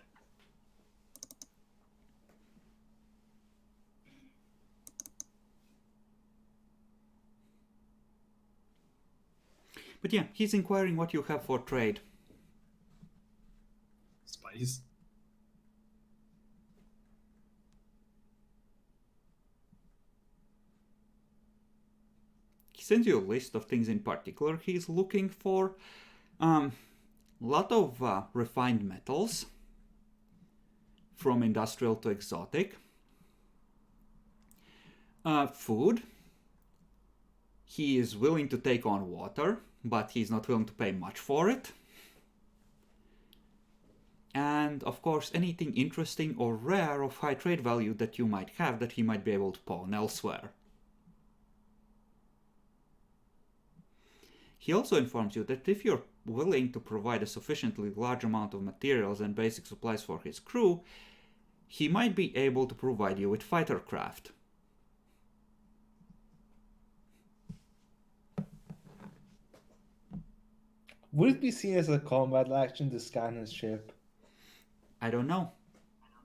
But yeah, he's inquiring what you have for trade. Spice. sends you a list of things in particular he's looking for. A lot of refined metals, from industrial to exotic. Food. He is willing to take on water, but he's not willing to pay much for it. And of course, anything interesting or rare of high trade value that you might have that he might be able to pawn elsewhere. He also informs you that if you're willing to provide a sufficiently large amount of materials and basic supplies for his crew, he might be able to provide you with fighter craft. Would it be seen as a combat action to scan his ship? I don't know.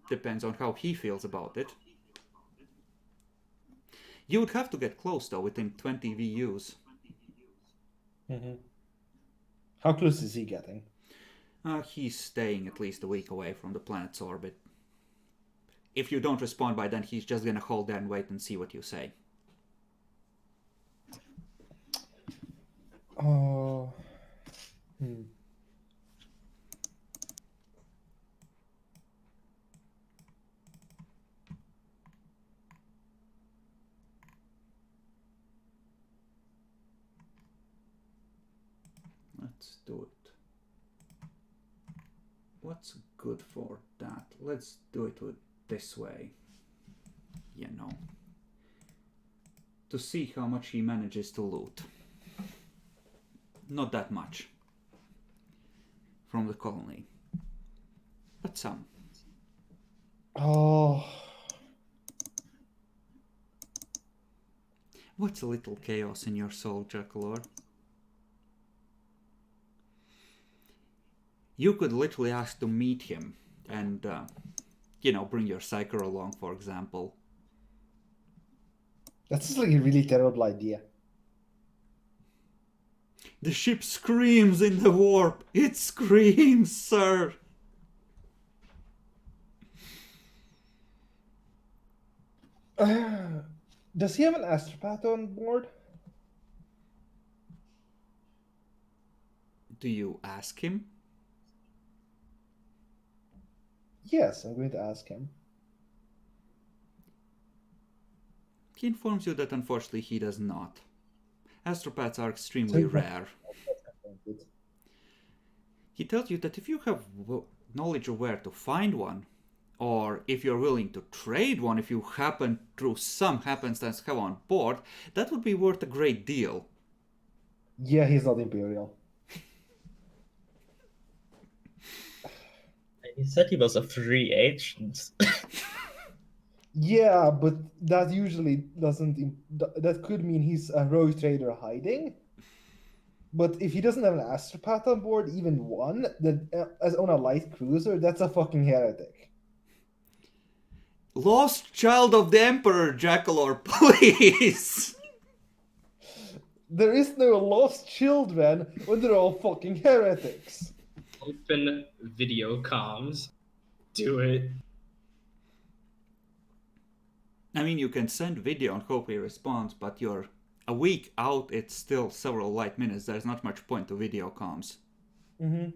Depends on how he feels about it. You would have to get close though, within 20 VUs. Mm-hmm. How close is he getting? He's staying at least a week away from the planet's orbit. If you don't respond by then, he's just gonna hold there and wait and see what you say. Oh. Let's do it. What's good for that? Let's do it this way. You know. To see how much he manages to loot. Not that much. From the colony. But some. Oh. What's a little chaos in your soul, Jackalor? You could literally ask to meet him and, bring your psyker along, for example. That sounds like a really terrible idea. The ship screams in the warp! It screams, sir! Does he have an astropath on board? Do you ask him? Yes, I'm going to ask him. He informs you that unfortunately he does not. Astropaths are extremely rare. He tells you that if you have knowledge of where to find one, or if you're willing to trade one, if you happen through some happenstance have on board, that would be worth a great deal. Yeah, he's not Imperial. He said he was a free agent. Yeah, but that usually doesn't... That could mean he's a rogue trader hiding. But if he doesn't have an astropath on board, even one, that as on a light cruiser, that's a fucking heretic. Lost child of the Emperor, Jackalor, please! There is no lost children when they're all fucking heretics. Open video comms. Do it. I mean, you can send video and hope he responds, but you're a week out, it's still several light minutes. There's not much point to video comms. Mm-hmm.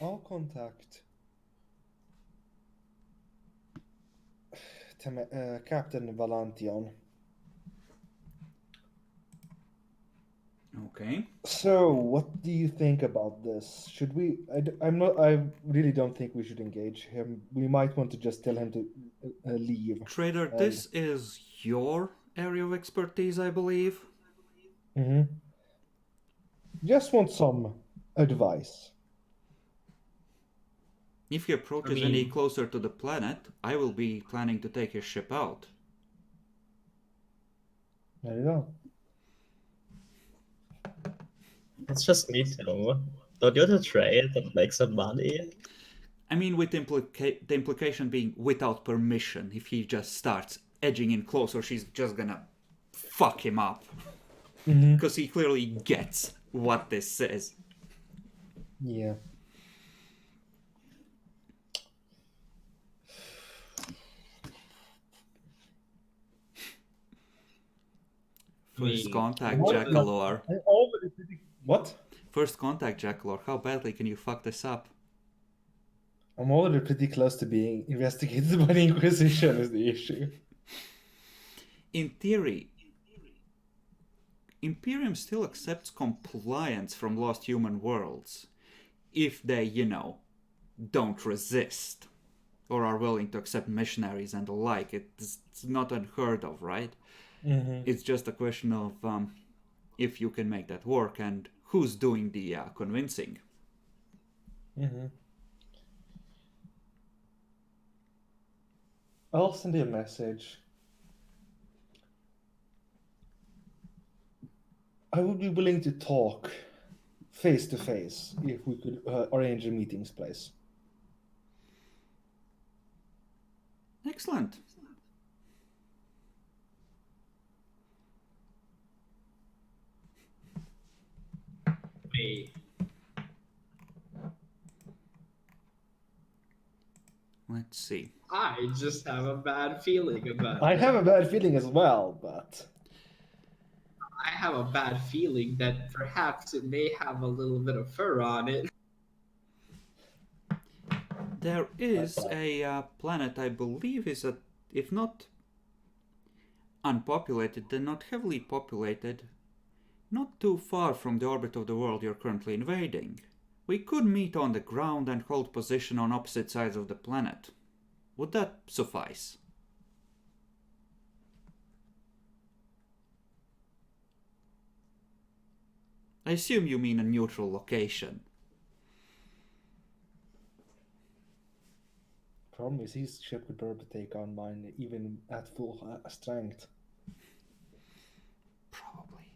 I'll contact Captain Valantion. Okay. So, what do you think about this? Should we? I really don't think we should engage him. We might want to just tell him to leave. Trader, this is your area of expertise, I believe. Mm-hmm. Just want some advice. If he approaches any closer to the planet, I will be planning to take his ship out. There you go. It's just me too. Don't you have to trade and make some money? I mean, with the implication being without permission. If he just starts edging in closer, she's just gonna fuck him up. Because he clearly gets what this says. Yeah. First contact, What? Jackalor. I'm already pretty... What? First contact, Jackalor. How badly can you fuck this up? I'm already pretty close to being investigated by the Inquisition is the issue. In theory, Imperium still accepts compliance from lost human worlds if they, don't resist or are willing to accept missionaries and the like. It's not unheard of, right? Mm-hmm. It's just a question of if you can make that work and who's doing the convincing. Mm-hmm. I'll send you a message. I would be willing to talk face to face if we could arrange a meeting's place. Excellent. Hey. Let's see. I just have a bad feeling about I it. have a bad feeling as well, but I have a bad feeling that perhaps it may have a little bit of fur on it. There is a planet I believe is, if not unpopulated, then not heavily populated, not too far from the orbit of the world you're currently invading. We could meet on the ground and hold position on opposite sides of the planet. Would that suffice? I assume you mean a neutral location. problem is his ship could probably take on mine even at full strength. Probably.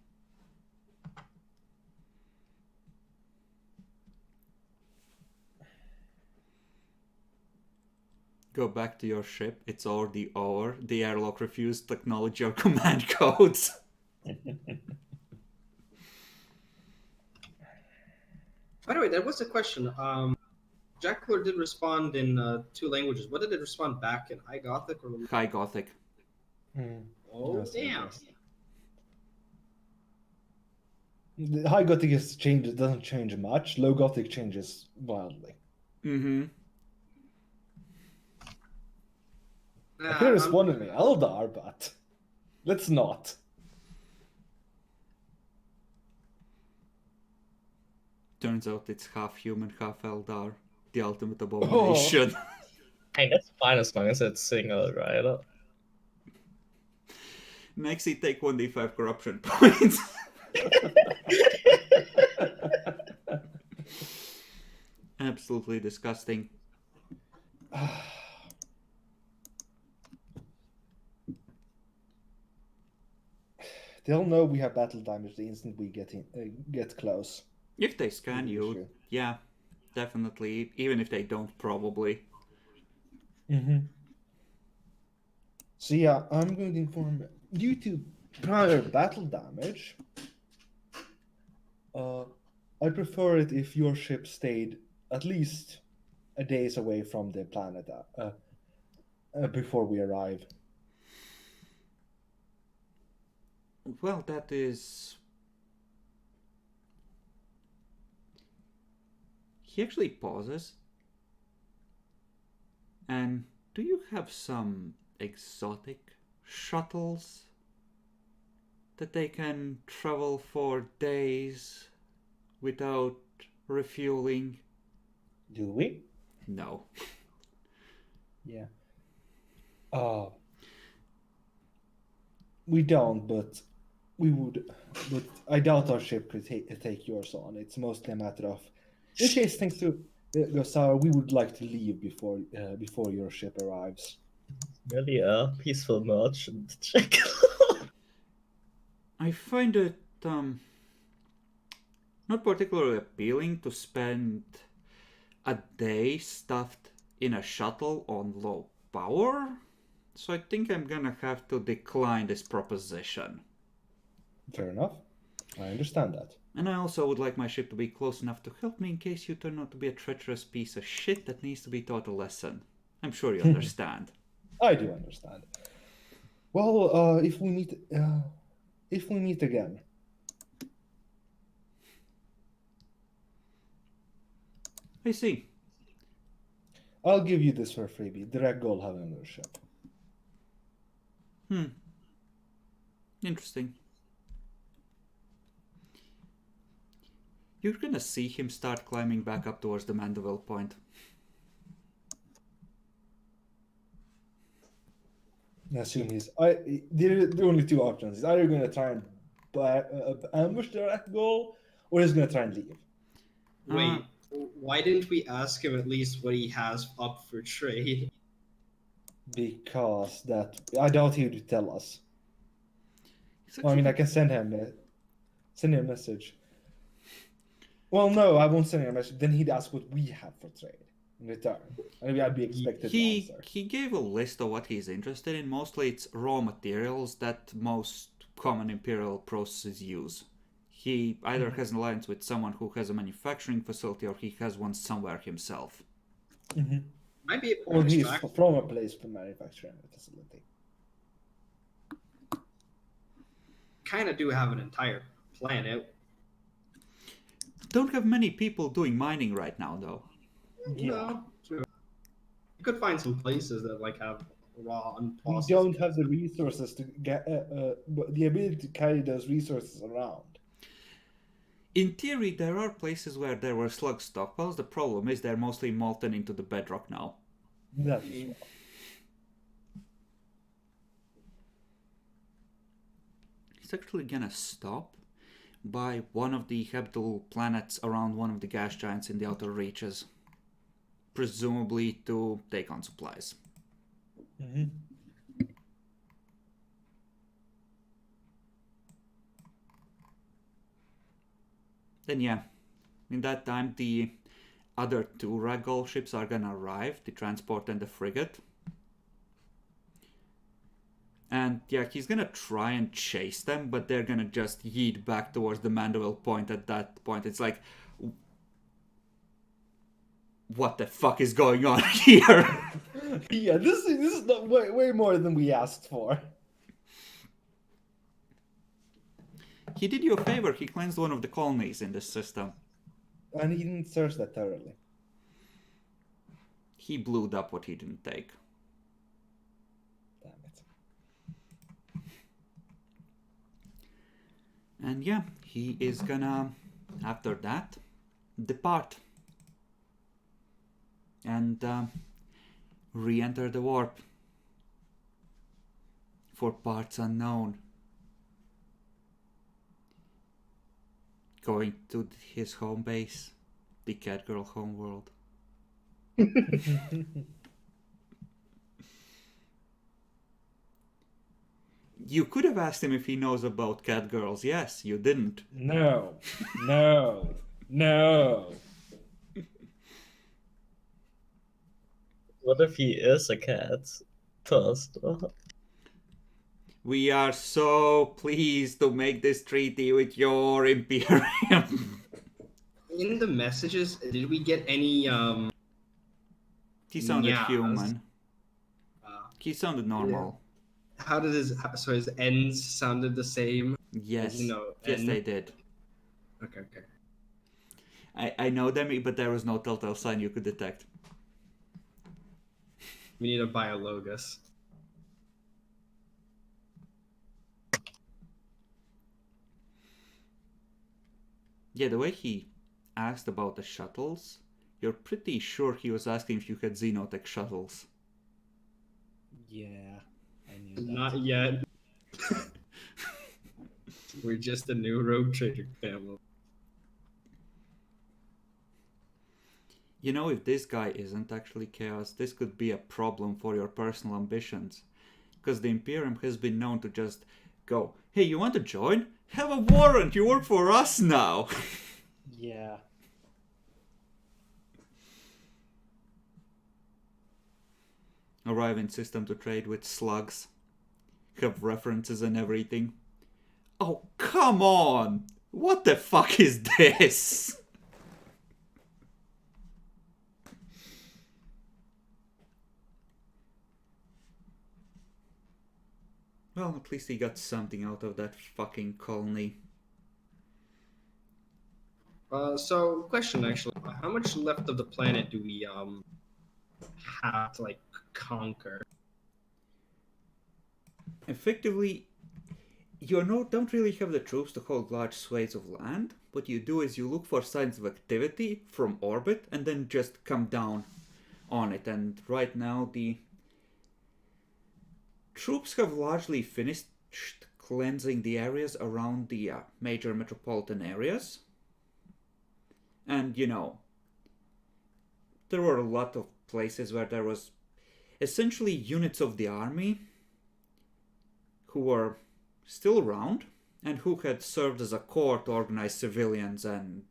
Go back to your ship. It's already over. The airlock refused to acknowledge your command codes. By the way, there was a question. Jackler did respond in 2 languages. What did it respond back in? High Gothic or? High Gothic. Oh, Yes, damn. yes. The High Gothic doesn't change much. Low Gothic changes wildly. Mm-hmm. I could have responded me Eldar, but let's not. Turns out it's half human, half Eldar. The ultimate abomination. Hey, that's fine as long as it's single, right? Nexi, take 1d5 corruption points. Absolutely disgusting. They'll know we have battle damage the instant we get close. If they scan you, Sure. yeah, definitely. Even if they don't, probably. Mm-hmm. So yeah, I'm going to inform. Due to prior battle damage, I prefer it if your ship stayed at least a days away from the planet before we arrive. Well, that is... He actually pauses. And do you have some exotic shuttles that they can travel for days without refueling? Do we? No. Yeah. We don't, but we would. But I doubt our ship could take yours on. It's mostly a matter of, in case things go sour, we would like to leave before your ship arrives. Really a peaceful merchant. Check. I find it not particularly appealing to spend a day stuffed in a shuttle on low power, so I think I'm gonna have to decline this proposition. Fair enough. I understand that. And I also would like my ship to be close enough to help me in case you turn out to be a treacherous piece of shit that needs to be taught a lesson. I'm sure you understand. I do understand. Well, if we meet, if we meet again, I see. I'll give you this for a freebie. Direct goal having another ship. Interesting. You're gonna see him start climbing back up towards the Mandeville point. I assume there are only two options. He's either going to try and ambush the direct goal, or he's going to try and leave. Wait, why didn't we ask him at least what he has up for trade? Because I doubt he would tell us. He's Well, I mean, I actually- can send him a message. Well, no, I won't send him a message. Then he'd ask what we have for trade in return, and maybe I'd be expected to answer. He gave a list of what he's interested in. Mostly it's raw materials that most common Imperial processes use. He either has an alliance with someone who has a manufacturing facility, or he has one somewhere himself. Might be able Or to he's extract. from a place for manufacturing facility. Kind of do have an entire plan out. Don't have many people doing mining right now, though. No, true. You could find some places that like have raw We unprocessed. don't have the resources to get the ability to carry those resources around. In theory, there are places where there were slug stockpiles. The problem is they're mostly molten into the bedrock now. That is wrong. He's actually gonna stop by one of the habitable planets around one of the gas giants in the outer reaches, presumably to take on supplies. Then yeah, in that time the other two Ragdoll ships are gonna arrive, the transport and the frigate. And yeah, he's gonna try and chase them, but they're gonna just yeet back towards the Mandeville point at that point. It's like, what the fuck is going on here? Yeah, this is not way more than we asked for. He did you a favor, he cleansed one of the colonies in this system. And he didn't search that thoroughly. He blew up what he didn't take. Damn it. And yeah, he is gonna, after that, depart. And re-enter the warp. For parts unknown. Going to his home base, the Catgirl homeworld. You could have asked him if he knows about Catgirls. Yes, you didn't. No. What if he is a cat first? We are so pleased to make this treaty with your Imperium. In the messages, did we get any He sounded Yes. human. He sounded normal. how did his ends sounded the same? Yes. You know, Yes, and- they did. Okay. I know them, but there was no telltale sign you could detect. We need a biologus. Yeah, the way he asked about the shuttles, you're pretty sure he was asking if you had Xenotech shuttles. Yeah, I knew that. Not yet. We're just a new rogue trader family. You know, if this guy isn't actually Chaos, this could be a problem for your personal ambitions. Because the Imperium has been known to just go, hey, you want to join? Have a warrant, you work for us now! Yeah. Arrive in system to trade with slugs. Have references and everything. Oh, come on! What the fuck is this? Well, at least he got something out of that fucking colony. So question actually, how much left of the planet do we have to like conquer? Effectively, don't really have the troops to hold large swathes of land. What you do is you look for signs of activity from orbit and then just come down on it. And right now the troops have largely finished cleansing the areas around the major metropolitan areas. And, there were a lot of places where there was essentially units of the army who were still around and who had served as a corps to organize civilians and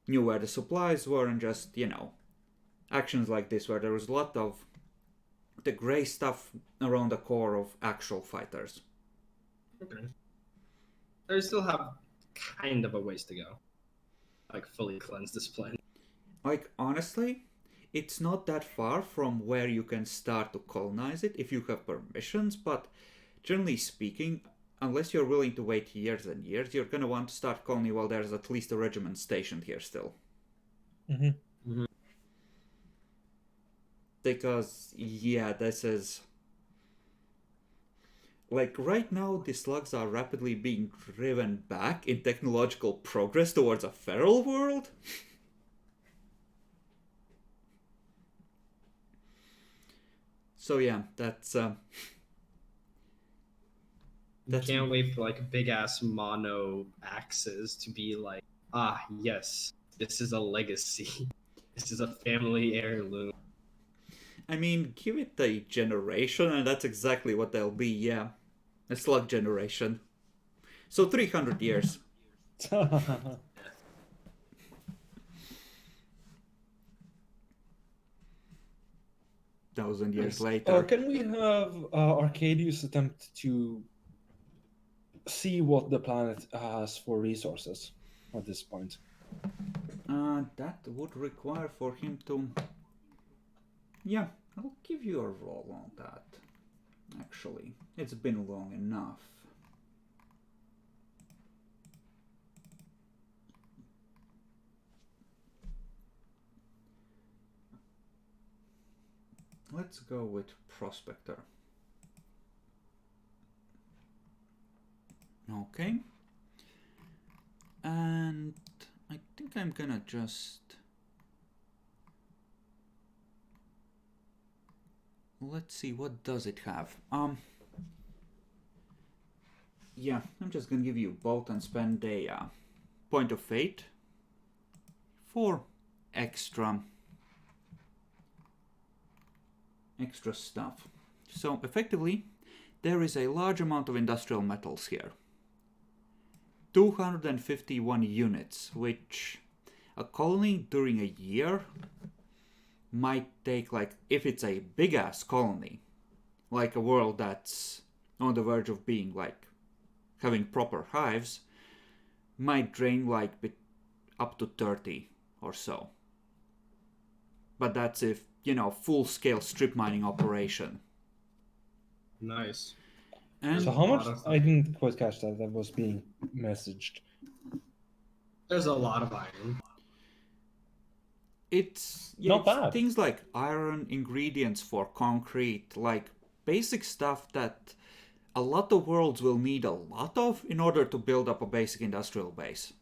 knew where the supplies were, and just, actions like this where there was a lot of the grey stuff around the core of actual fighters. Okay. I still have kind of a ways to go. Like fully cleanse this planet. Like, honestly, it's not that far from where you can start to colonize it if you have permissions, but generally speaking, unless you're willing to wait years and years, you're gonna want to start colony while there's at least a regiment stationed here still. Because, this is... Like, right now, the slugs are rapidly being driven back in technological progress towards a feral world. So that's... Can't wait for like big ass mono axes to be like, yes, this is a legacy. This is a family heirloom. I mean, give it a generation and that's exactly what they'll be, A slug generation. So 300 years. 1,000 years later. Can we have Arcadius attempt to see what the planet has for resources at this point? That would require for him to... I'll give you a roll on that. Actually, it's been long enough. Let's go with Prospector. Okay. And I think I'm gonna just... Let's see, what does it have? I'm just gonna give you both and spend a point of fate for extra stuff. So effectively, there is a large amount of industrial metals here. 251 units, which a colony during a year might take, like, if it's a big ass colony, like a world that's on the verge of being like having proper hives, might drain like up to 30 or so. But that's if, full scale strip mining operation. Nice. And So how much? I didn't quite catch that. That was being messaged. There's a lot of iron. It's not bad. Things like iron, ingredients for concrete, like basic stuff that a lot of worlds will need a lot of in order to build up a basic industrial base.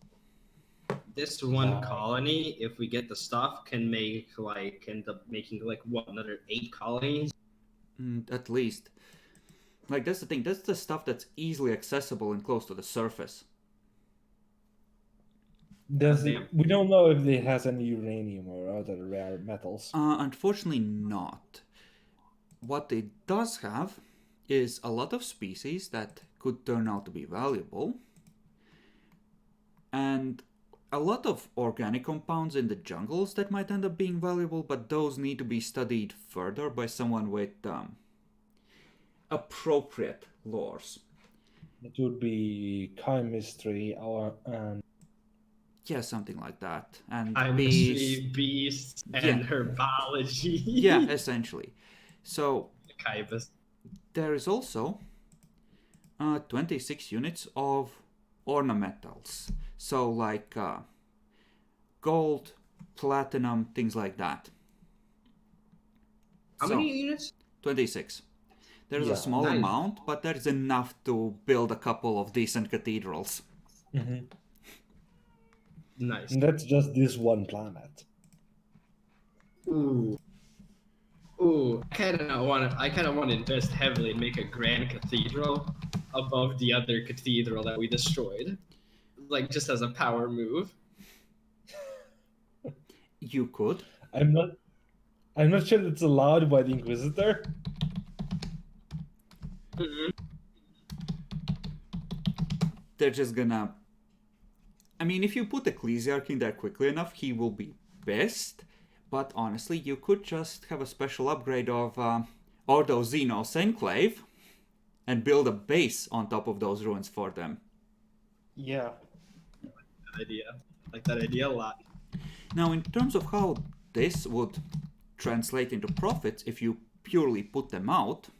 This one colony, if we get the stuff, can end up making another 8 colonies? At least. Like, that's the thing, that's the stuff that's easily accessible and close to the surface. We don't know if it has any uranium or other rare metals. Unfortunately not. What it does have is a lot of species that could turn out to be valuable, and a lot of organic compounds in the jungles that might end up being valuable, but those need to be studied further by someone with appropriate lores. It would be chemistry and something like that. And chemistry, beasts, and herbology. Essentially. So there is also 26 units of ornamentals. So like gold, platinum, things like that. How So, many units? 26. There's a Yeah, small nice. amount, but there's enough to build a couple of decent cathedrals. Nice. And that's just this one planet. Ooh. I kind of want to invest heavily and make a grand cathedral above the other cathedral that we destroyed, like just as a power move. You could. I'm not sure it's allowed by the Inquisitor. Mhm. They're just gonna... I mean, if you put Ecclesiarch in there quickly enough, he will be best. But honestly, you could just have a special upgrade of Ordo Xenos Enclave and build a base on top of those ruins for them. Yeah. Good idea. I like that idea a lot. Now, in terms of how this would translate into profits if you purely put them out,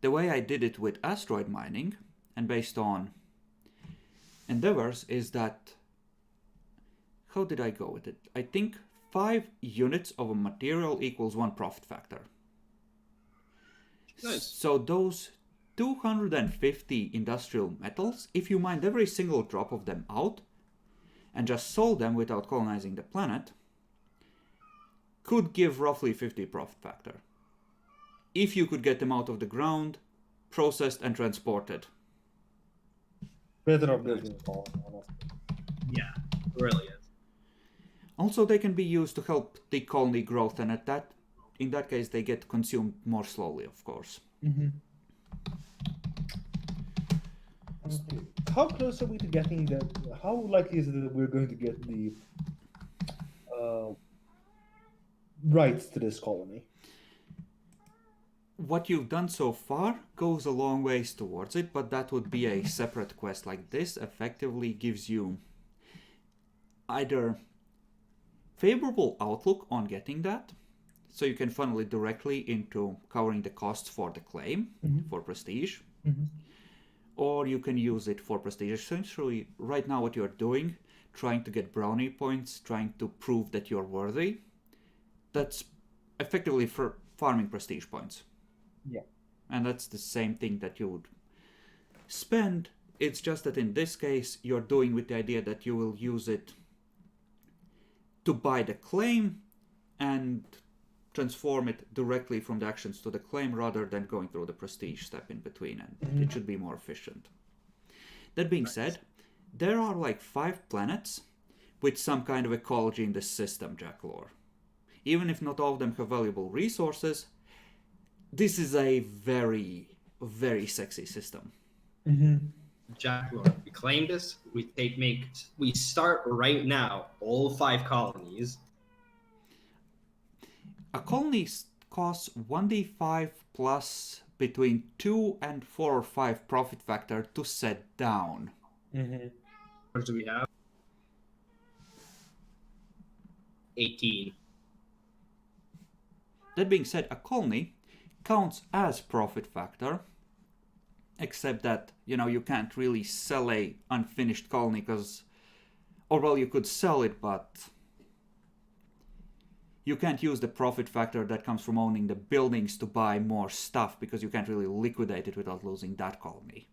the way I did it with asteroid mining and based on endeavors is that... How did I go with it? I think 5 units of a material equals 1 profit factor. Nice. So those 250 industrial metals, if you mined every single drop of them out and just sold them without colonizing the planet, could give roughly 50 profit factor. If you could get them out of the ground, processed and transported. Better upgrade than Colony, honestly. Yeah, really is. Also, they can be used to help the colony growth, and in that case, they get consumed more slowly, of course. How close are we to getting the? How likely is it that we're going to get the rights to this colony? What you've done so far goes a long ways towards it, but that would be a separate quest. Like this effectively gives you either favorable outlook on getting that, so you can funnel it directly into covering the costs for the claim for prestige, or you can use it for prestige. Essentially, right now what you're doing, trying to get brownie points, trying to prove that you're worthy, that's effectively for farming prestige points. Yeah. And that's the same thing that you would spend. It's just that in this case, you're doing with the idea that you will use it to buy the claim and transform it directly from the actions to the claim rather than going through the prestige step in between, and it should be more efficient. That being said, there are like 5 planets with some kind of ecology in this system, Jacklore. Even if not all of them have valuable resources, this is a very, very sexy system. Jack Lord, we claim this. We start right now. All 5 colonies. A colony costs 1d5 plus between 2 and 4 or 5 profit factor to set down. What do we have? 18. That being said, a colony counts as profit factor, except that, you can't really sell a unfinished colony because, or well, you could sell it, but you can't use the profit factor that comes from owning the buildings to buy more stuff because you can't really liquidate it without losing that colony.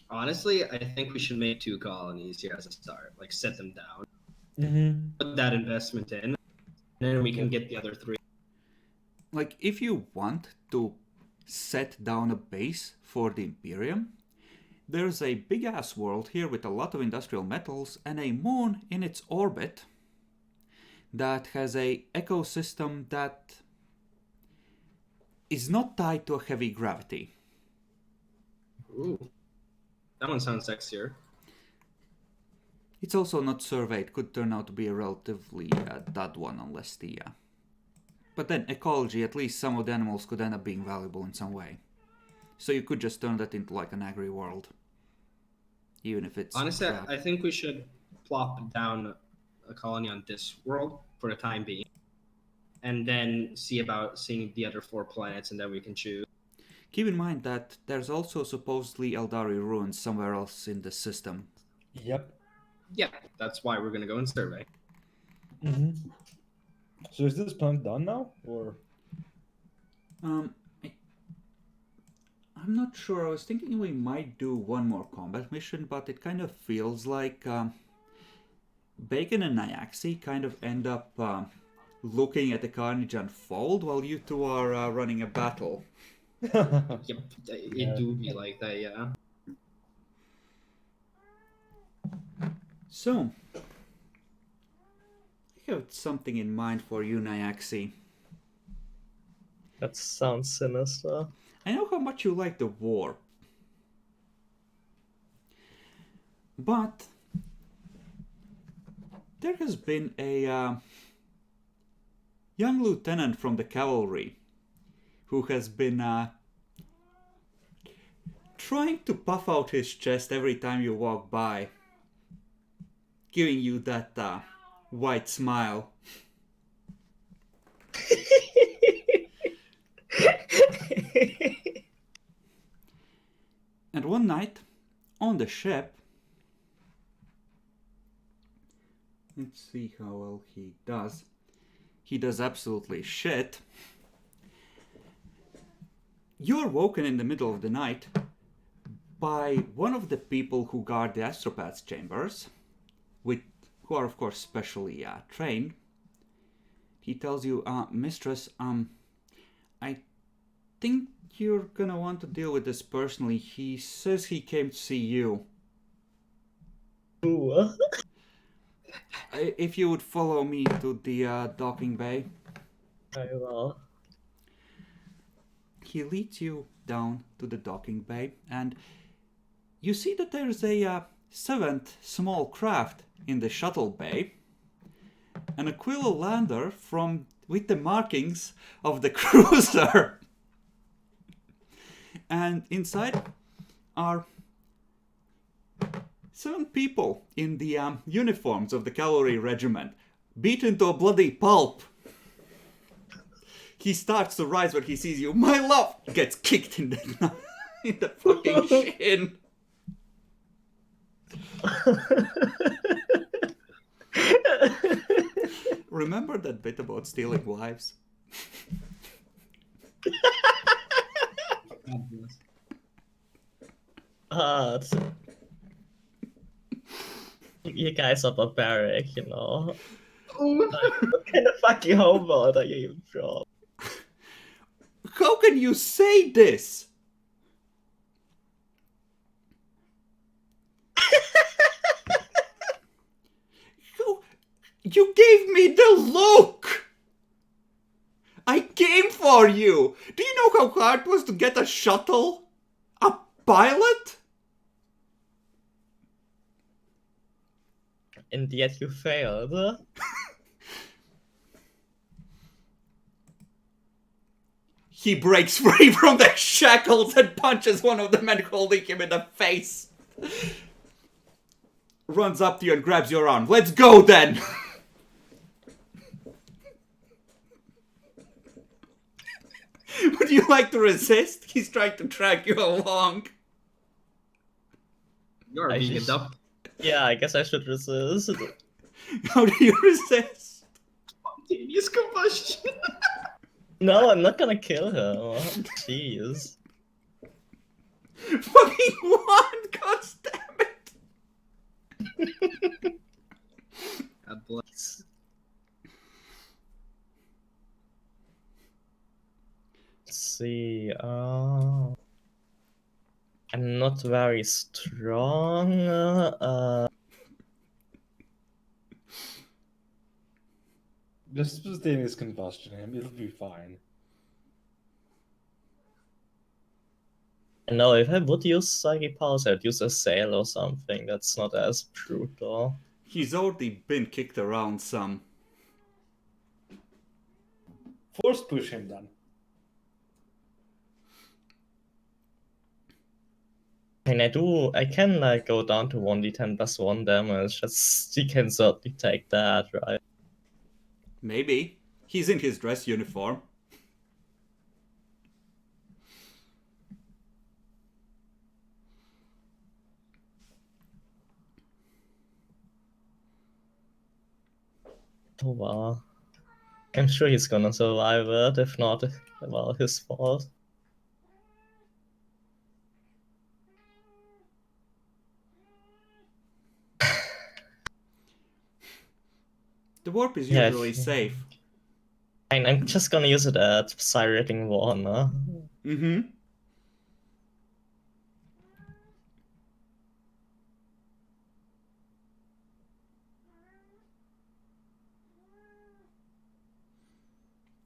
Honestly, I think we should make 2 colonies here as a start. Like, set them down. Put that investment in, and then we can get the other 3. Like, if you want to set down a base for the Imperium, there's a big-ass world here with a lot of industrial metals and a moon in its orbit that has a ecosystem that is not tied to a heavy gravity. Ooh. That one sounds sexier. It's also not surveyed. Could turn out to be a relatively dud one unless the... But then ecology, at least some of the animals could end up being valuable in some way. So you could just turn that into like an agri world. Even if it's... Honestly, I think we should plop down a colony on this world for the time being. And then see about seeing the other 4 planets, and then we can choose. Keep in mind that there's also supposedly Eldari ruins somewhere else in the system. Yep. Yeah, that's why we're gonna go and survey. So is this plan done now, or? I'm not sure. I was thinking we might do one more combat mission, but it kind of feels like Bacon and Nyaxi kind of end up looking at the carnage unfold while you two are running a battle. Yep, it do be like that, yeah. So, I have something in mind for you, Nyaxi. That sounds sinister. I know how much you like the war, but there has been a young lieutenant from the cavalry who has been trying to puff out his chest every time you walk by, giving you that white smile. And one night, on the ship, let's see how well he does. He does absolutely shit. You're woken in the middle of the night by one of the people who guard the astropath's chambers, who are of course specially trained. He tells you, Mistress, I think you're gonna want to deal with this personally. He says he came to see you. Ooh. If you would follow me to the docking bay. I will. He leads you down to the docking bay, and you see that there's a seventh small craft in the shuttle bay, an Aquila lander with the markings of the cruiser. And inside are 7 people in the uniforms of the cavalry regiment, beaten to a bloody pulp. He starts to rise when he sees you. My love! Gets kicked in the, in the fucking shin. Remember that bit about stealing wives? You guys are barbaric, you know. What kind of fucking homeworld are you even from? How can you say this? You gave me the look! I came for you! Do you know how hard it was to get a shuttle? A pilot? And yet you failed. He breaks free from the shackles and punches one of the men holding him in the face. Runs up to you and grabs your arm. Let's go then! Would you like to resist? He's trying to drag you along. You're being up. Yeah, I guess I should resist. How do you resist? Spontaneous combustion. No, I'm not gonna kill her. Jeez. Fucking one! God damn it! God bless. Let's see. I'm not very strong. Just spontaneous combustion him, it'll be fine. No, if I would use psychic powers, I'd use a sail or something. That's not as brutal. He's already been kicked around some. Force push him then. And I can like go down to 1d10 plus 1 damage. You can certainly take that, right? Maybe. He's in his dress uniform. Oh wow. I'm sure he's gonna survive it, if not, well, his fault. The warp is Yeah, usually safe. I'm just gonna use it at Pirating Warner. Mm-hmm.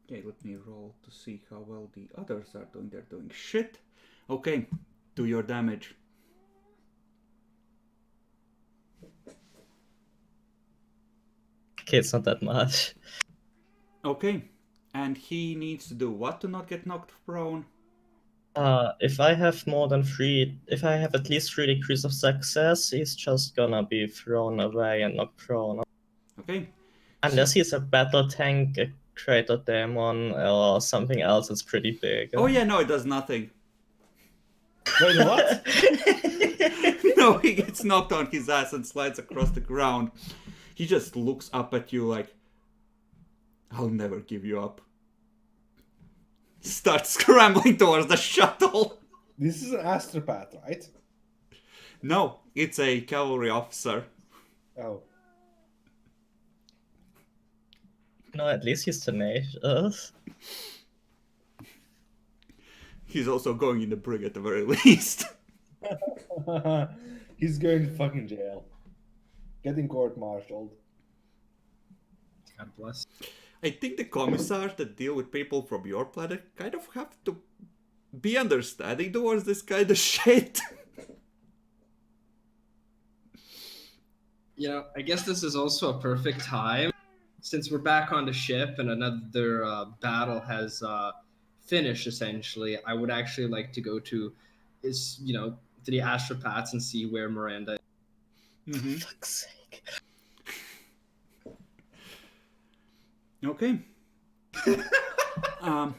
Okay, let me roll to see how well the others are doing. They're doing shit. Okay, do your damage. Okay, it's not that much. Okay, and he needs to do what to not get knocked prone? If I have more than 3, if I have at least 3 degrees of success, he's just gonna be thrown away and knocked prone. Okay. Unless So, he's a battle tank, a crater demon, or something else that's pretty big. oh yeah, no, it does nothing. Wait, what? No, he gets knocked on his ass and slides across the ground. He just looks up at you like, I'll never give you up. Starts scrambling towards the shuttle. This is an astropath, right? No, it's a cavalry officer. Oh. No, at least he's tenacious. He's also going in the brig at the very least. He's going to fucking jail. Getting court-martialed. God bless. I think the commissars that deal with people from your planet kind of have to be understanding towards this kind of shit. You know, I guess this is also a perfect time, since we're back on the ship and another battle has finished. Essentially, I would actually like to go to the astropaths and see where Miranda is. Mm-hmm. For fuck's sake. Okay.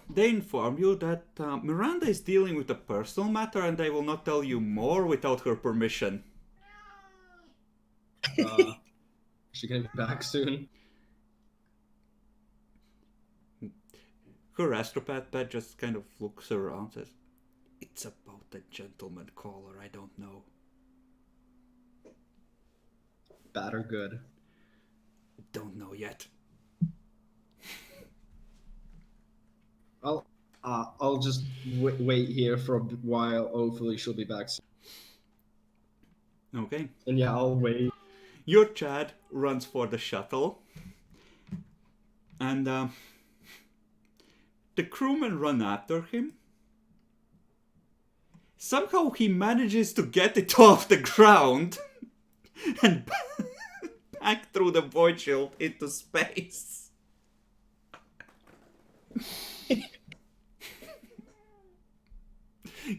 They inform you that Miranda is dealing with a personal matter and they will not tell you more without her permission. Is she gonna be back soon? Her astropath pet just kind of looks around, says, "It's about the gentleman caller, I don't know." Bad or good? Don't know yet. I'll just wait here for a while. Hopefully she'll be back soon. Okay. And yeah, I'll wait. Your Chad runs for the shuttle. And the crewmen run after him. Somehow he manages to get it off the ground and back through the void shield into space.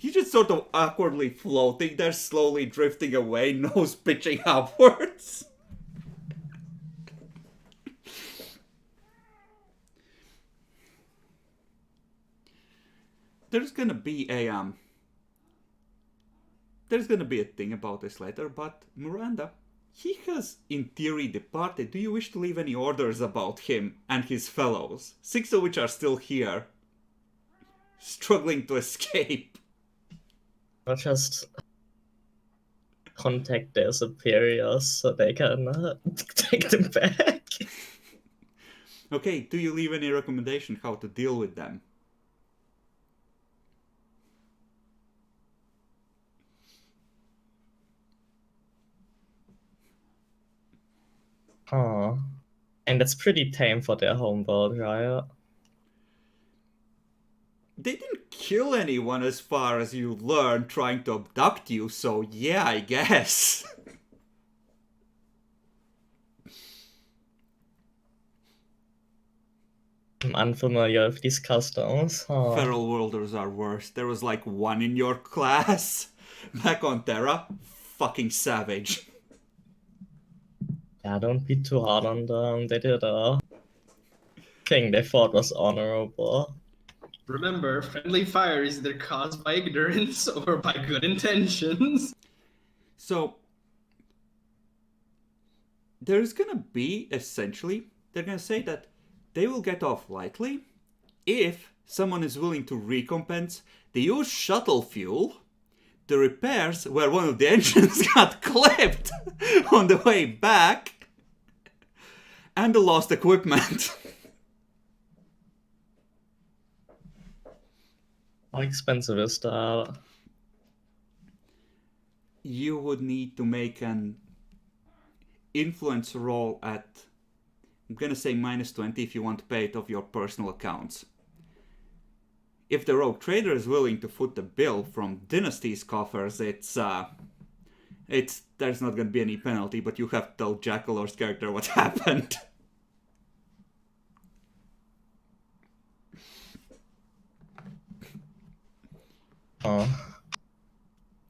He's just sort of awkwardly floating there, slowly drifting away, nose pitching upwards. There's gonna be a thing about this later, but Miranda, he has in theory departed. Do you wish to leave any orders about him and his fellows? 6 of which are still here, struggling to escape. Or just contact their superiors so they can take them back. Okay, do you leave any recommendation how to deal with them? Huh. And that's pretty tame for their homeworld, right? They didn't kill anyone as far as you learned trying to abduct you, so yeah, I guess. I'm unfamiliar with these customs. Huh. Feral worlders are worse. There was like one in your class back on Terra. Fucking savage. Yeah, don't be too hard on them. They did a thing they thought was honorable. Remember, friendly fire is either caused by ignorance or by good intentions. So, there's gonna be, essentially, they're going to say that they will get off lightly if someone is willing to recompense the used shuttle fuel, the repairs where one of the engines got clipped on the way back, and the lost equipment. How expensive is that? You would need to make an influence roll at, I'm gonna say -20 if you want to pay it off your personal accounts. If the rogue trader is willing to foot the bill from Dynasty's coffers, there's not gonna be any penalty, but you have to tell Jackalor's character what happened. Oh.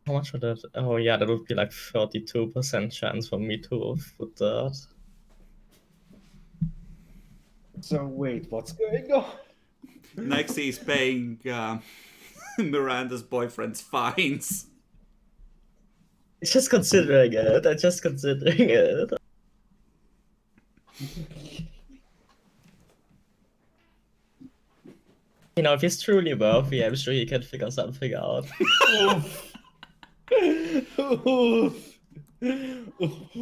How much would that? Oh yeah, that would be like 32% chance for me to put that. So wait, what's going on? Nexi is paying Miranda's boyfriend's fines. Just considering it. I'm just considering it. You know, if he's truly wealthy, I'm sure he can figure something out. Oof. Oof. Oof.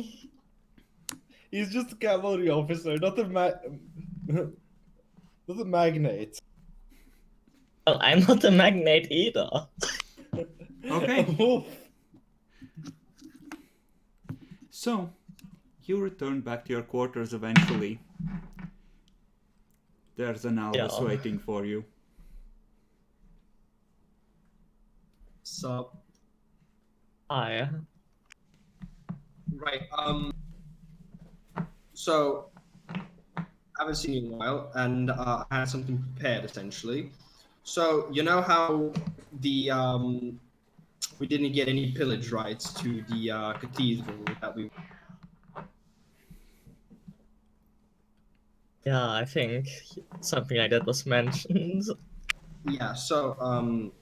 He's just a cavalry officer, not a magnate. Well, I'm not a magnate either. Okay. Oof. So, you return back to your quarters eventually. There's an Albus Yeah. waiting for you. So, Hi. right. So, I haven't seen you in a while, and I had something prepared essentially. So, you know how the we didn't get any pillage rights to the cathedral that we. Yeah, I think something like that was mentioned. Yeah. So,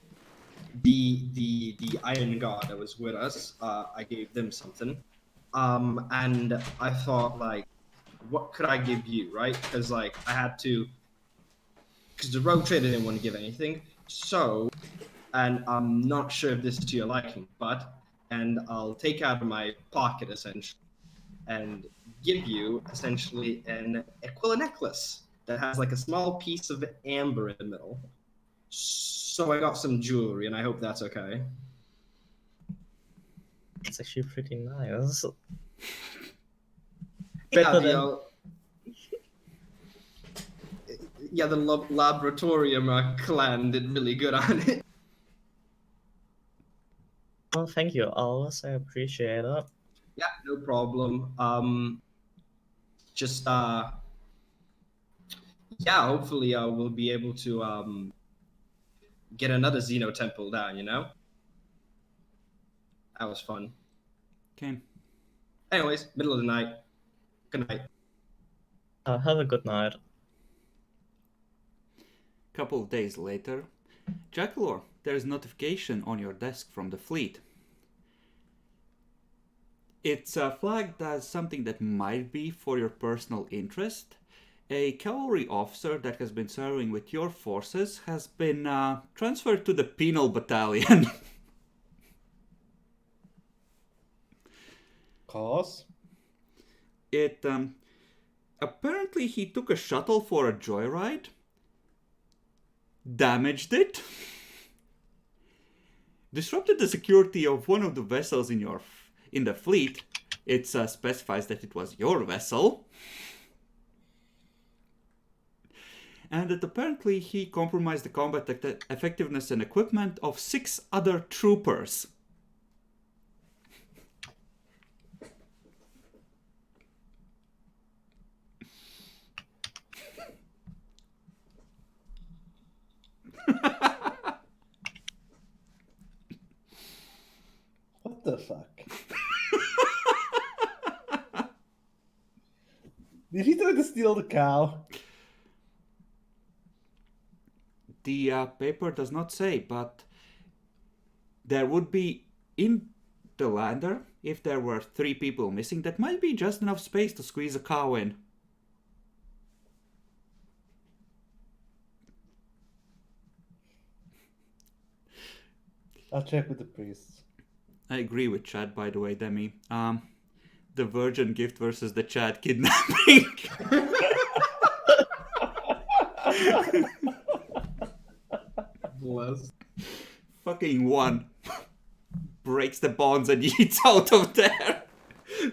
the Iron God that was with us, I gave them something, and I thought like, what could I give you, right? Because like I had to, because the rogue trader didn't want to give anything, so, and I'm not sure if this is to your liking, and I'll take out of my pocket essentially, and give you essentially an Aquila necklace that has like a small piece of amber in the middle. So I got some jewelry, and I hope that's okay. It's actually pretty nice. Yeah, Better the, than- yeah, the laboratorium clan did really good on it. Oh, thank you, Alice. I appreciate it. Yeah, no problem. Just yeah, hopefully we'll be able to get another Xeno temple down. You know, that was fun. Okay. Anyways, middle of the night. Good night. Have a good night. Couple of days later, Jackalor, there's notification on your desk from the fleet. It's flagged as something that might be for your personal interest. A cavalry officer that has been serving with your forces has been transferred to the penal battalion. Cause? It apparently he took a shuttle for a joyride, damaged it, disrupted the security of one of the vessels in the fleet. It specifies that it was your vessel. And that apparently he compromised the combat effectiveness and equipment of 6 other troopers. What the fuck? Did he try to steal the cow? The paper does not say, but there would be in the lander, if there were 3 people missing, that might be just enough space to squeeze a cow in. I'll check with the priests. I agree with Chad, by the way, Demi. The virgin gift versus the Chad kidnapping. Bless. Fucking one breaks the bonds and eats out of there.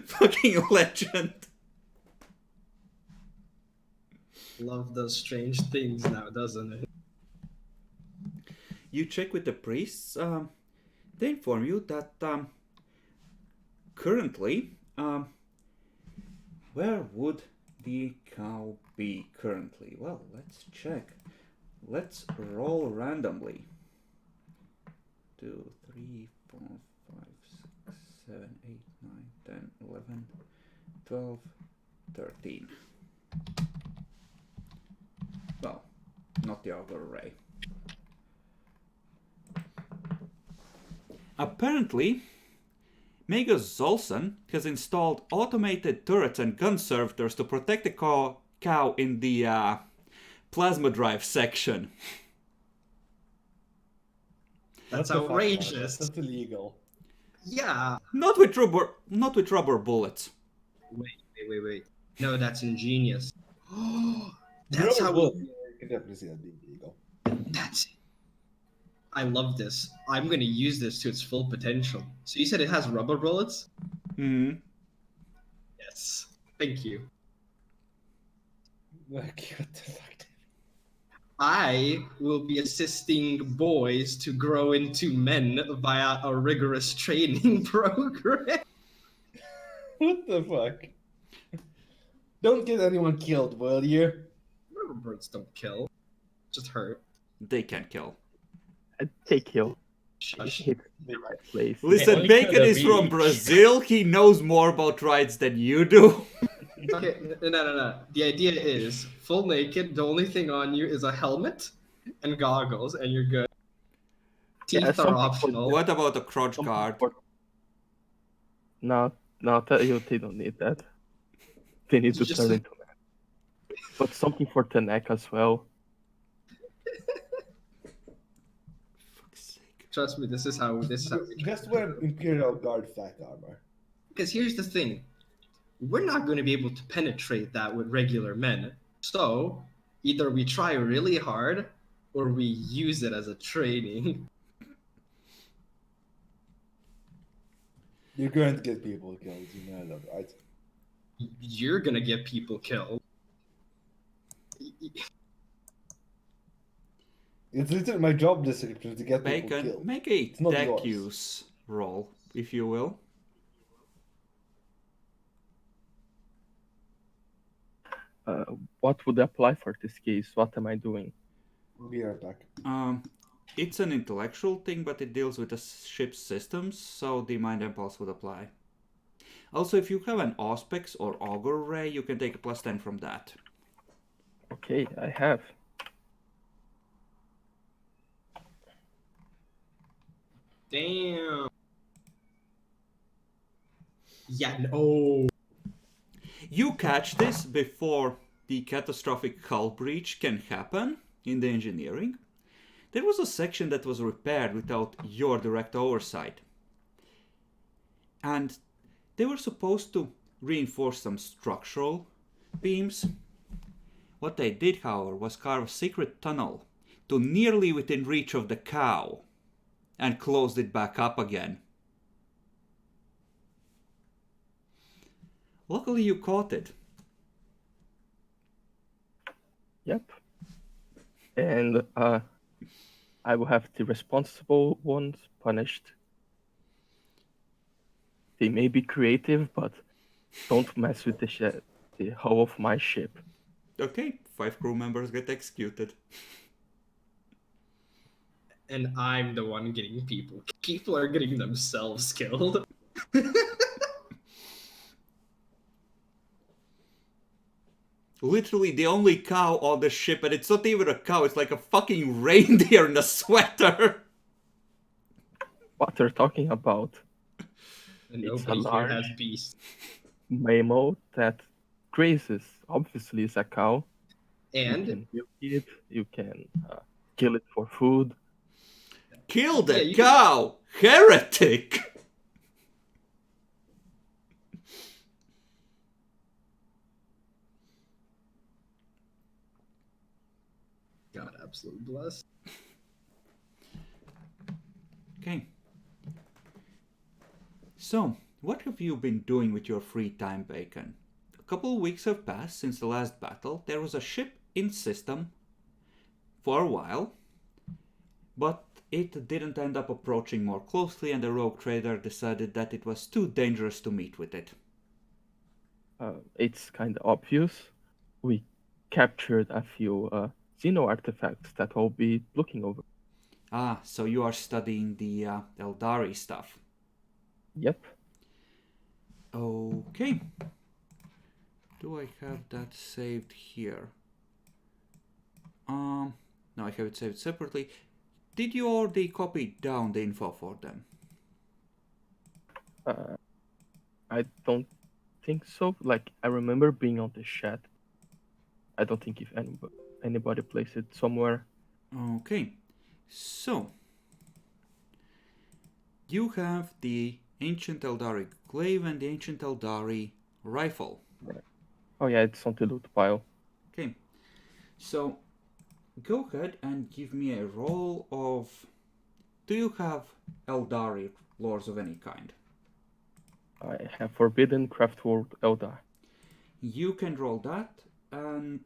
Fucking legend. Love does strange things now, doesn't it? You check with the priests. They inform you that currently, where would the cow be currently? Well, let's check. Let's roll randomly. 2, 3, 4, 5, 6, 7, 8, 9, 10, 11, 12, 13. Well, not the auger array. Apparently, Magus Zolson has installed automated turrets and gun servitors to protect the cow in the plasma drive section. That's What the fuck, man? outrageous. That's illegal. Yeah. Not with rubber bullets. Wait. No, that's ingenious. That's Rubber how. bullet, you can definitely see that being illegal. That's it. I love this. I'm gonna use this to its full potential. So you said it has rubber bullets? Hmm. Yes. Thank you. Like, what the fuck? I will be assisting boys to grow into men via a rigorous training program. What the fuck? Don't get anyone killed, will you? Rubber bullets don't kill, just hurt. They can kill. Take kill. Shush. Hit the right place. Listen, only Bacon kill the is from beach. Brazil. He knows more about rights than you do. Okay, no. The idea is full naked. The only thing on you is a helmet and goggles, and you're good. Teeth Yeah, are some people- optional. What about a crotch Some guard? people- No, they don't need that. They need to Just turn like- into that. But something for the neck as well. Fuck's sake. Trust me, this is how we Just wear Imperial Guard flak armor. Because here's the thing. We're not going to be able to penetrate that with regular men. So, either we try really hard or we use it as a training. You're going to get people killed, you know that, right? You're going to get people killed. It's literally my job description to get people Bacon, killed. make a It's not tech yours. use roll, if you will. What would apply for this case? What am I doing? We'll be right back. It's an intellectual thing, but it deals with the ship's systems, so the mind impulse would apply. Also, if you have an Auspex or Augur Ray, you can take a +10 from that. Okay, I have. Damn. Yeah, no. You catch this before the catastrophic hull breach can happen in the engineering. There was a section that was repaired without your direct oversight. And they were supposed to reinforce some structural beams. What they did, however, was carve a secret tunnel to nearly within reach of the cow and closed it back up again. Luckily, you caught it. Yep. And I will have the responsible ones punished. They may be creative, but don't mess with the hull of my ship. Okay, 5 crew members get executed. And I'm the one getting people. People are getting themselves killed. Literally the only cow on the ship, and it's not even a cow, it's like a fucking reindeer in a sweater. What they're talking about? And It's nobody a here large- has beasts. Mammal that grazes. Obviously, is a cow. You And can milk it. You can kill it for food. Kill the you cow! Heretic! God, absolute bless. Okay. So, what have you been doing with your free time, Bacon? A couple of weeks have passed since the last battle. There was a ship in system for a while, but it didn't end up approaching more closely, and the rogue trader decided that it was too dangerous to meet with it. It's kind of obvious. We captured a few Xeno artifacts that I'll be looking over. Ah, so you are studying the Eldari stuff. Yep. Okay. Do I have that saved here? No, I have it saved separately. Did you already copy down the info for them? I don't think so. Like, I remember being on the chat. I don't think if anybody placed it somewhere. Okay. So, you have the Ancient Eldari Glaive and the Ancient Eldari Rifle. Oh yeah, it's on the loot pile. Okay. So, go ahead and give me a roll of... Do you have Eldari lores of any kind? I have Forbidden Craftworld Eldar. You can roll that, and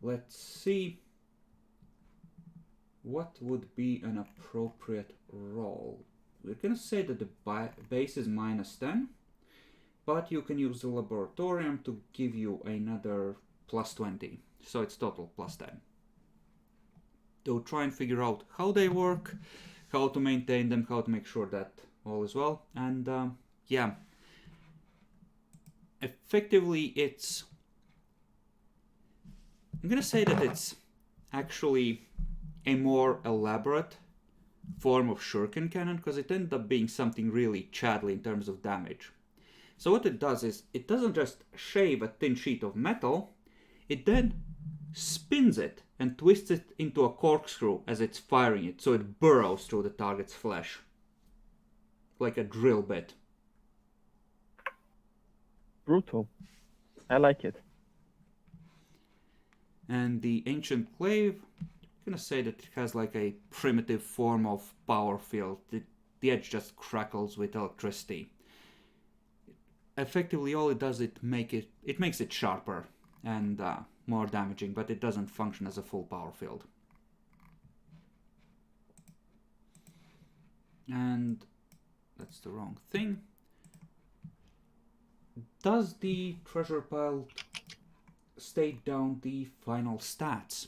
let's see what would be an appropriate roll. We're gonna say that the base is -10, but you can use the laboratorium to give you another +20, so it's total +10. To try and figure out how they work, how to maintain them, how to make sure that all is well, and yeah, effectively I'm gonna say that it's actually a more elaborate form of shuriken cannon, because it ended up being something really chadly in terms of damage. So what it does is, it doesn't just shave a thin sheet of metal, it then spins it and twists it into a corkscrew as it's firing it, so it burrows through the target's flesh. Like a drill bit. Brutal. I like it. And the Ancient Glaive, I'm gonna say that it has like a primitive form of power field. The edge just crackles with electricity. Effectively, all it does, it makes it sharper and more damaging, but it doesn't function as a full power field. And that's the wrong thing. Does the treasure pile state down the final stats?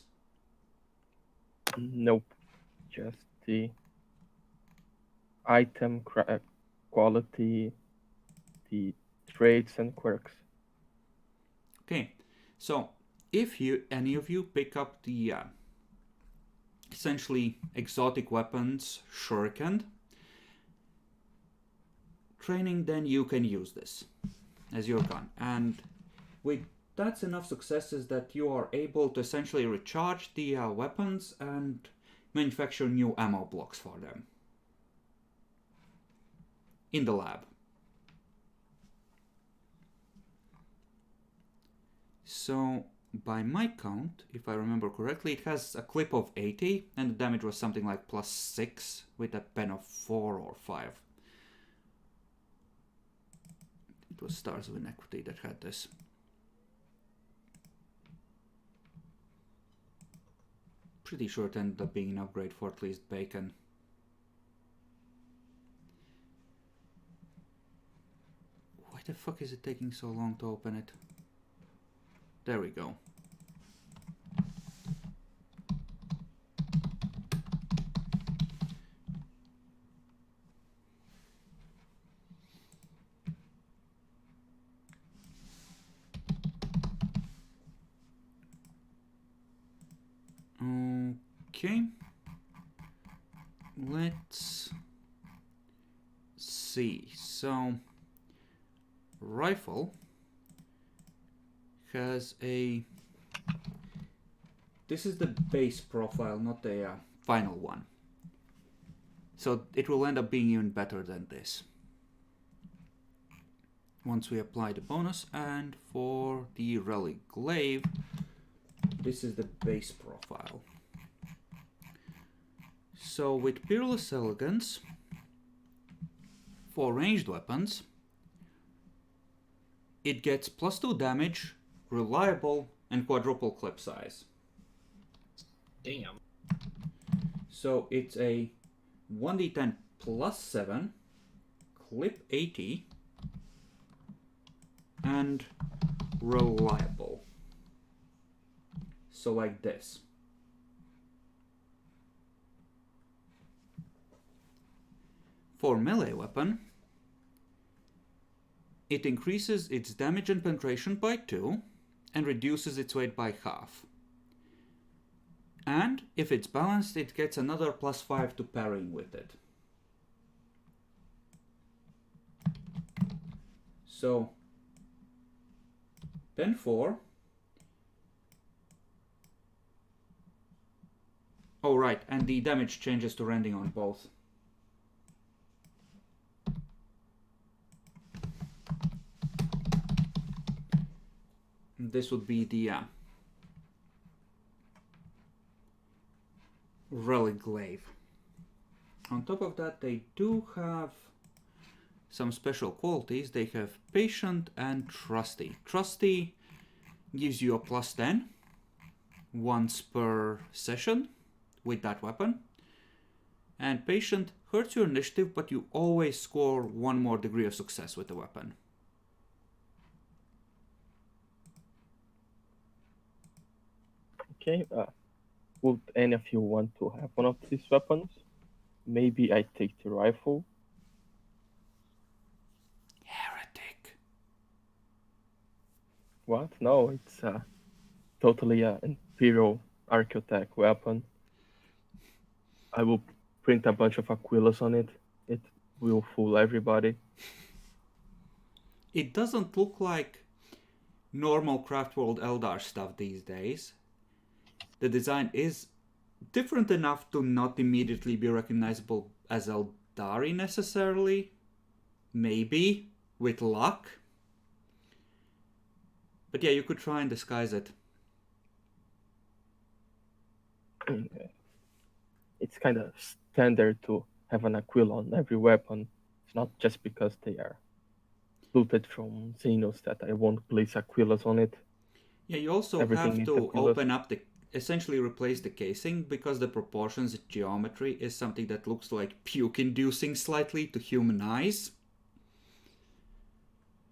Nope. Just the item quality, the traits and quirks. Okay, so if any of you pick up the essentially exotic weapons shuriken training, then you can use this as your gun, and with that's enough successes that you are able to essentially recharge the weapons and manufacture new ammo blocks for them in the lab. So by my count, if I remember correctly, it has a clip of 80 and the damage was something like +6 with a pen of 4 or 5. It was Stars of Inequity that had this. Pretty sure it ended up being an upgrade for at least Bacon. Why the fuck is it taking so long to open it? There we go. Okay. Let's see. So, rifle has a... This is the base profile, not the final one. So it will end up being even better than this. Once we apply the bonus, and for the Relic Glaive, this is the base profile. So with Peerless Elegance, for ranged weapons, it gets +2 damage, reliable, and quadruple clip size. Damn. So it's a 1d10 +7, clip 80, and reliable. So like this. For melee weapon, it increases its damage and penetration by 2 and reduces its weight by half. And if it's balanced, it gets another +5 to parrying with it. So then 4. Oh right, and the damage changes to rending on both. This would be the Relic Glaive. On top of that, they do have some special qualities. They have Patient and Trusty. Trusty gives you a +10 once per session with that weapon. And Patient hurts your initiative, but you always score 1 more degree of success with the weapon. Okay, would any of you want to have one of these weapons? Maybe I take the rifle. Heretic. What? No, it's totally an Imperial Architect weapon. I will print a bunch of Aquilas on it. It will fool everybody. It doesn't look like normal Craftworld Eldar stuff these days. The design is different enough to not immediately be recognizable as Eldari necessarily. Maybe, with luck. But yeah, you could try and disguise it. Okay. It's kind of standard to have an Aquila on every weapon. It's not just because they are looted from Xenos that I won't place Aquilas on it. Yeah, you also Everything have needs to Aquilas. open up essentially replace the casing, because the proportions geometry is something that looks like puke-inducing slightly to human eyes.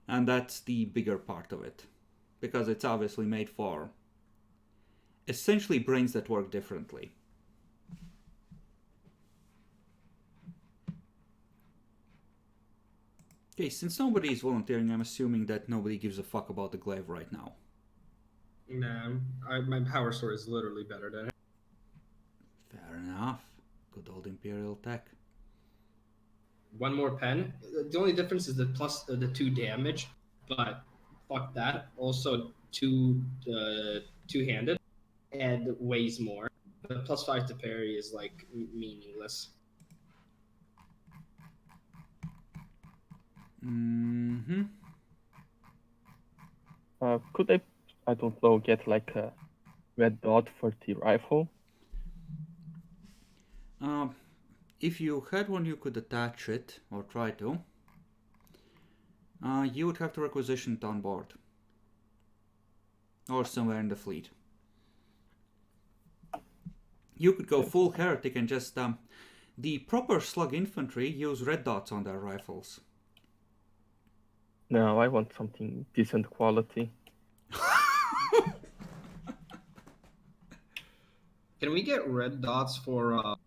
And that's the bigger part of it, because it's obviously made for essentially brains that work differently. Okay, since nobody is volunteering, I'm assuming that nobody gives a fuck about the glaive right now. Nah, my power sword is literally better than it. Fair enough. Good old Imperial tech. 1 more pen. The only difference is the the 2 damage, but fuck that. Also two-handed and weighs more. The +5 to parry is like meaningless. Mm-hmm. Could I don't know, get like a red dot for the rifle? If you had one, you could attach it, or try to. You would have to requisition it on board. Or somewhere in the fleet. You could go full heretic and just... the proper slug infantry use red dots on their rifles. No, I want something decent quality. Can we get red dots for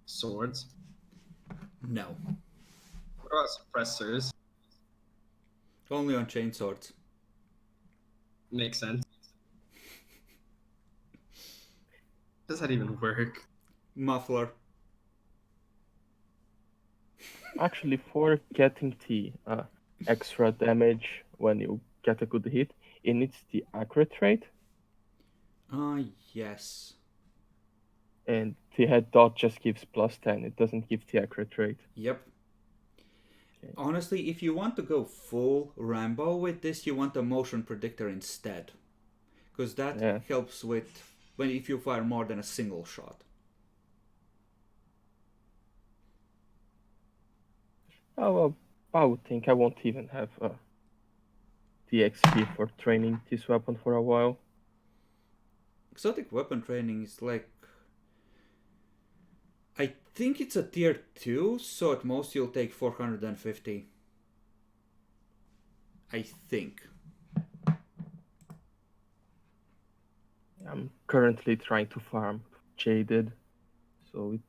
swords? No. What about suppressors? Only on chainswords. Makes sense. Does that even work? Muffler. Actually, for getting the extra damage when you get a good hit, it needs the accurate rate. Yes. And the head dot just gives +10. It doesn't give the accurate rate. Yep. Okay. Honestly, if you want to go full Rambo with this, you want a motion predictor instead. Because that Yeah. helps with if you fire more than a single shot. Oh, well, I would think I won't even have the XP for training this weapon for a while. Exotic weapon training is like... I think it's a tier 2, so at most you'll take 450. I think. I'm currently trying to farm Jaded, so it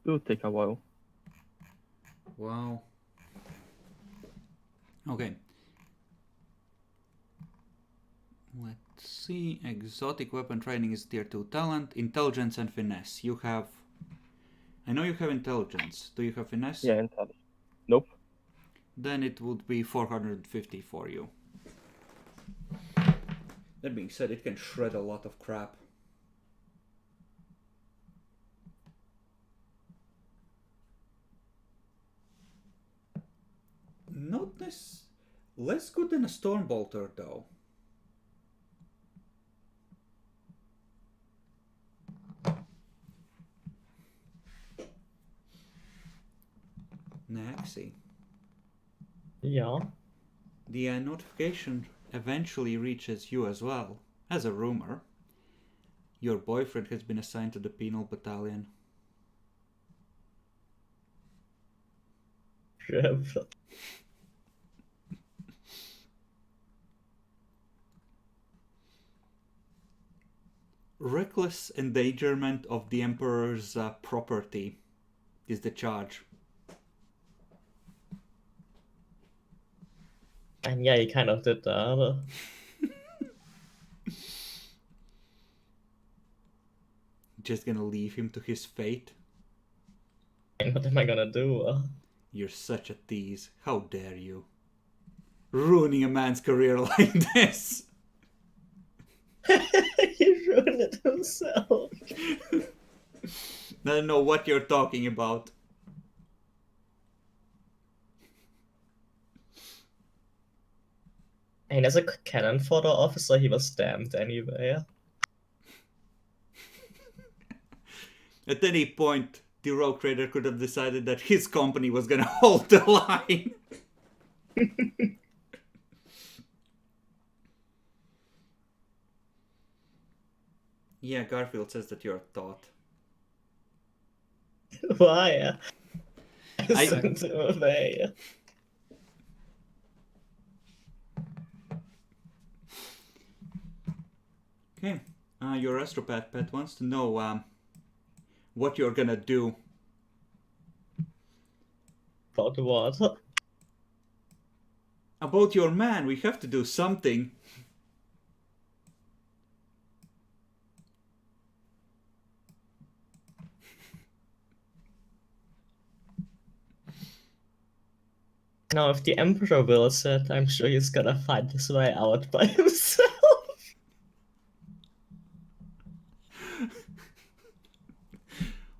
will take a while. Wow. Okay. Let's see. Exotic weapon training is tier 2 talent, intelligence and finesse. You have... I know you have intelligence. Do you have finesse? Yeah, intelligence. Nope. Then it would be 450 for you. That being said, it can shred a lot of crap. Not this. Less good than a Stormbolter, though. Naxi. Yeah. The notification eventually reaches you as well. As a rumor, your boyfriend has been assigned to the penal battalion. Rip. Reckless endangerment of the Emperor's property is the charge. And yeah, he kind of did that. Just gonna leave him to his fate? What am I gonna do? You're such a tease. How dare you? Ruining a man's career like this! He ruined it himself. I don't know what you're talking about. And as a cannon fodder officer, he was damned anyway. At any point, the rogue trader could have decided that his company was gonna hold the line. Yeah, Garfield says that you're a thought. Why? I- Sent him away. Okay, your astropath pet wants to know what you're gonna do. About what? About your man, we have to do something. Now, if the Emperor wills it, I'm sure he's gonna find his way out by himself.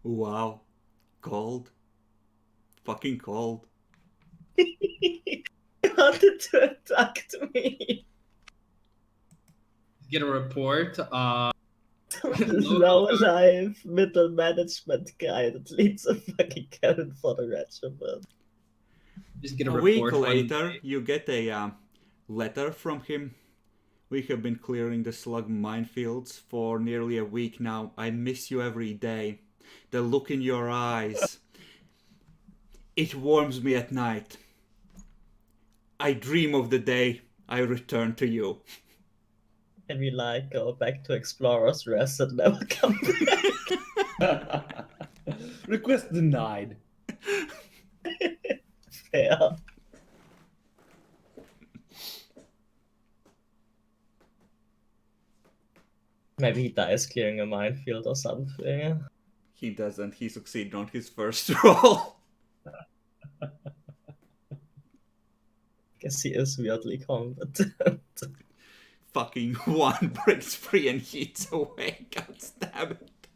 Wow. Cold. Fucking cold. He wanted to attack me. Get a report. Low life middle management guy that leads a fucking cannon for the regiment. Just get a A week report. one later, day. you get a letter from him. We have been clearing the slug minefields for nearly a week now. I miss you every day. The look in your eyes. It warms me at night. I dream of the day I return to you. Can we like go back to Explorer's Rest and never come back? Request denied. Fair. Maybe he dies clearing a minefield or something. He doesn't. He succeeded on his first roll. Guess he is weirdly competent. Fucking one breaks free and hits away. God damn it.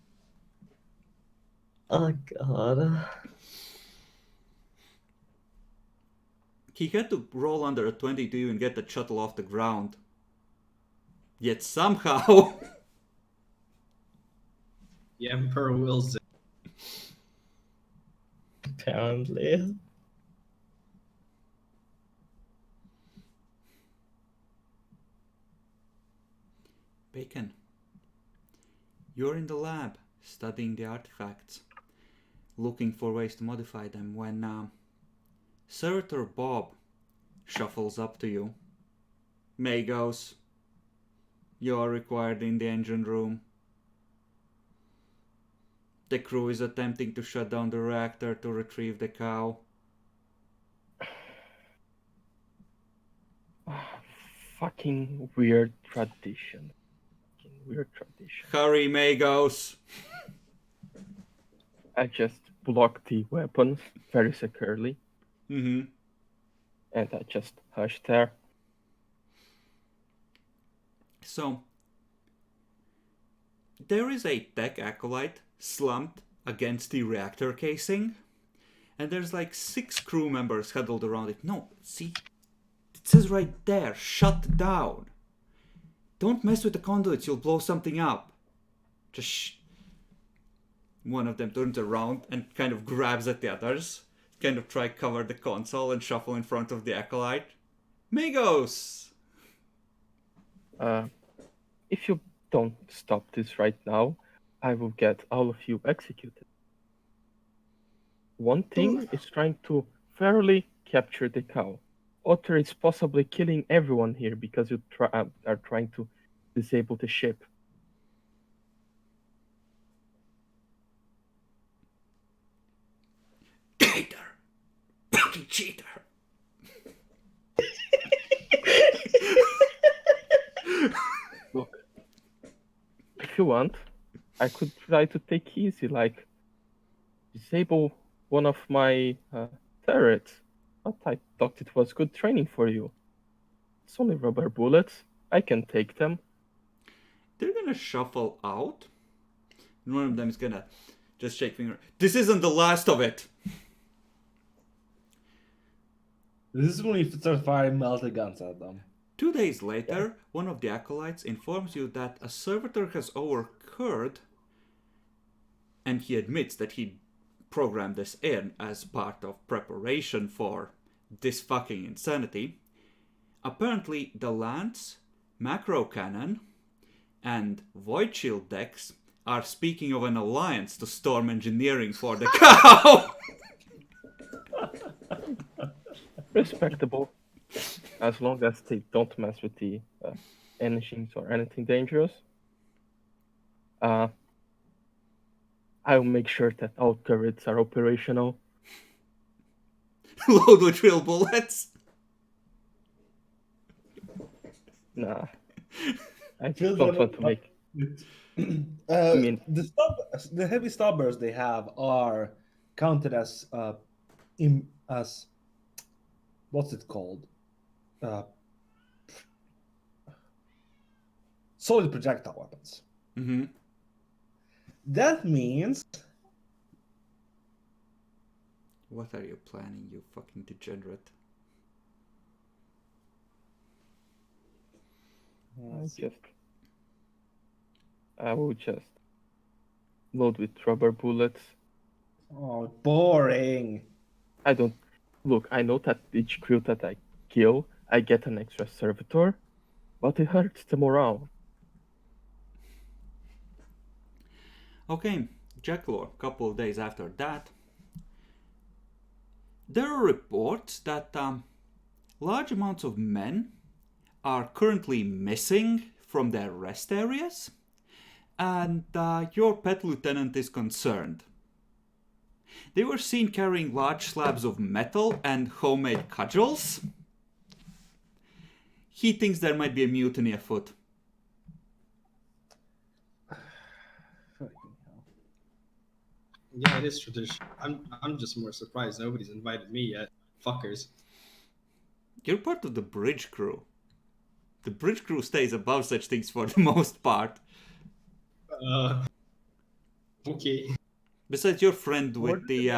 Oh god. He had to roll under a 20 to even get the shuttle off the ground. Yet somehow... The Emperor wills it. Apparently. Bacon, you're in the lab studying the artifacts, looking for ways to modify them when Servitor Bob shuffles up to you. May goes, you're required in the engine room. The crew is attempting to shut down the reactor to retrieve the cow. Fucking weird tradition. Hurry, May goes. I just block the weapons very securely. Mm-hmm. And I just hush there. So, there is a tech acolyte slumped against the reactor casing, and there's like 6 crew members huddled around it. No, see? It says right there, shut down. Don't mess with the conduits, you'll blow something up. Just shh. One of them turns around and kind of grabs at the others. Kind of try cover the console and shuffle in front of the acolyte. Migos! If you don't stop this right now, I will get all of you executed. One thing is trying to fairly capture the cow. Other is possibly killing everyone here because you are trying to disable the ship. Cheater! Fucking cheater! Look, if you want, I could try to take easy, like disable one of my turrets. But I thought it was good training for you. It's only rubber bullets. I can take them. They're gonna shuffle out. And one of them is gonna just shake finger. This isn't the last of it! This is when you start firing melted guns at them. 2 days later, one of the acolytes informs you that a servitor has overheard, and he admits that he programmed this in as part of preparation for this fucking insanity. Apparently, the Lance, Macro Cannon, and Void Shield decks are speaking of an alliance to storm engineering for the cow! Respectable. As long as they don't mess with the engines or anything dangerous. I'll make sure that all turrets are operational. Load with real bullets? Nah. I just don't want to make... the heavy stubbers they have are counted as what's it called? Solid projectile weapons. Mm-hmm. That means... What are you planning, you fucking degenerate? I will just load with rubber bullets. Oh, boring. I don't... Look, I know that each crew that I kill, I get an extra servitor, but it hurts the morale. Okay, Jacklore, a couple of days after that, there are reports that large amounts of men are currently missing from their rest areas, and your pet lieutenant is concerned. They were seen carrying large slabs of metal and homemade cudgels. He thinks there might be a mutiny afoot. Yeah, it is tradition. I'm just more surprised nobody's invited me yet. Fuckers. You're part of the bridge crew. The bridge crew stays above such things for the most part. Okay. Besides your friend with the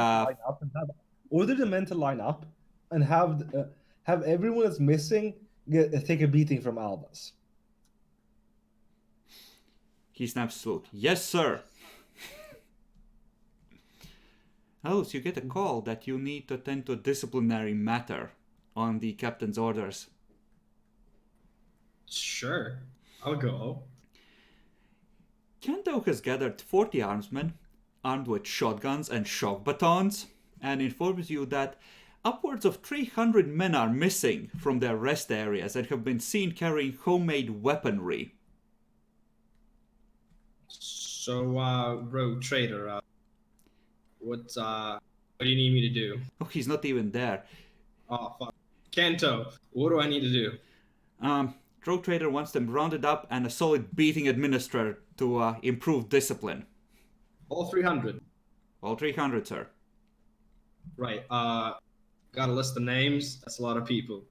Order the men to line up and have everyone that's missing take a beating from Albus. He snaps his look. Yes, sir. Oh, so you get a call that you need to attend to a disciplinary matter on the captain's orders. Sure, I'll go. Kanto has gathered 40 armsmen, armed with shotguns and shock batons, and informs you that upwards of 300 men are missing from their rest areas and have been seen carrying homemade weaponry. So, rogue trader, what do you need me to do? Oh, he's not even there. Oh, fuck. Kanto, what do I need to do? Rogue Trader wants them rounded up and a solid beating administered to improve discipline. All 300. All 300, sir. Right, got a list of names. That's a lot of people.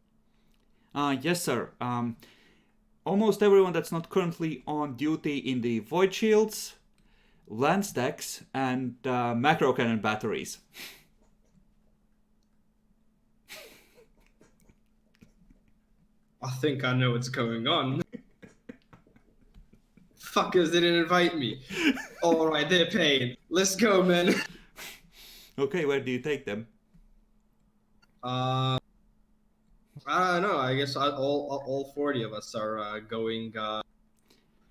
Yes, sir. Almost everyone that's not currently on duty in the Void Shields, Lance decks, and macro cannon batteries. I think I know what's going on. Fuckers didn't invite me. Alright, they're paying. Let's go, man. Okay, where do you take them? I don't know. I guess all 40 of us are going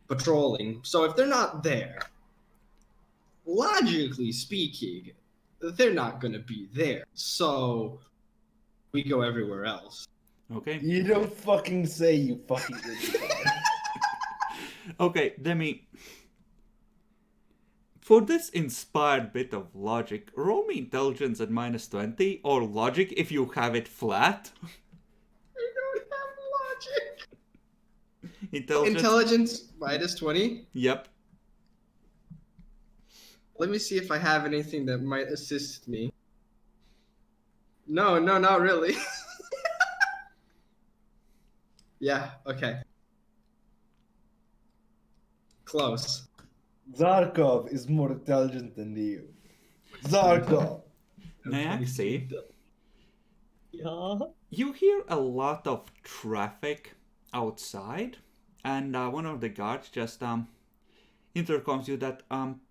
patrolling. So if they're not there, logically speaking, they're not gonna be there. So we go everywhere else. Okay. You don't fucking say, you fucking idiot. Okay, Demi. For this inspired bit of logic, roll me intelligence at -20, or logic if you have it flat. I don't have logic. Intelligence. Intelligence -20. Yep. Let me see if I have anything that might assist me. No, not really. Yeah, okay. Close. Zarkov is more intelligent than you. Zarkov! Nyaxi, Yeah. you hear a lot of traffic outside, and one of the guards just intercoms you that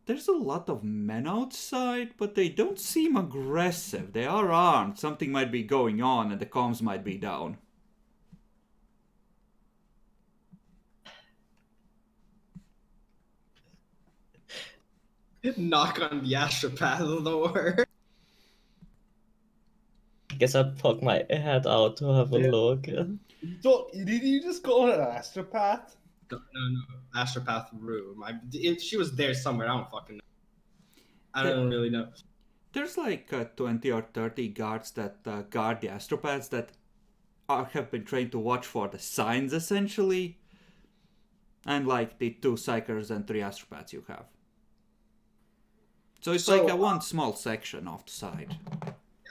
there's a lot of men outside, but they don't seem aggressive. They are armed. Something might be going on, and the comms might be down. Knock on the astropath door. I guess I poke my head out to have a Yeah. look. Did you just call her an astropath? No, astropath room. She was there somewhere. I don't fucking know. I don't really know. There's like 20 or 30 guards that guard the astropaths that have been trained to watch for the signs, essentially. And like the 2 psychers and 3 astropaths you have. So it's like a one small section off the side.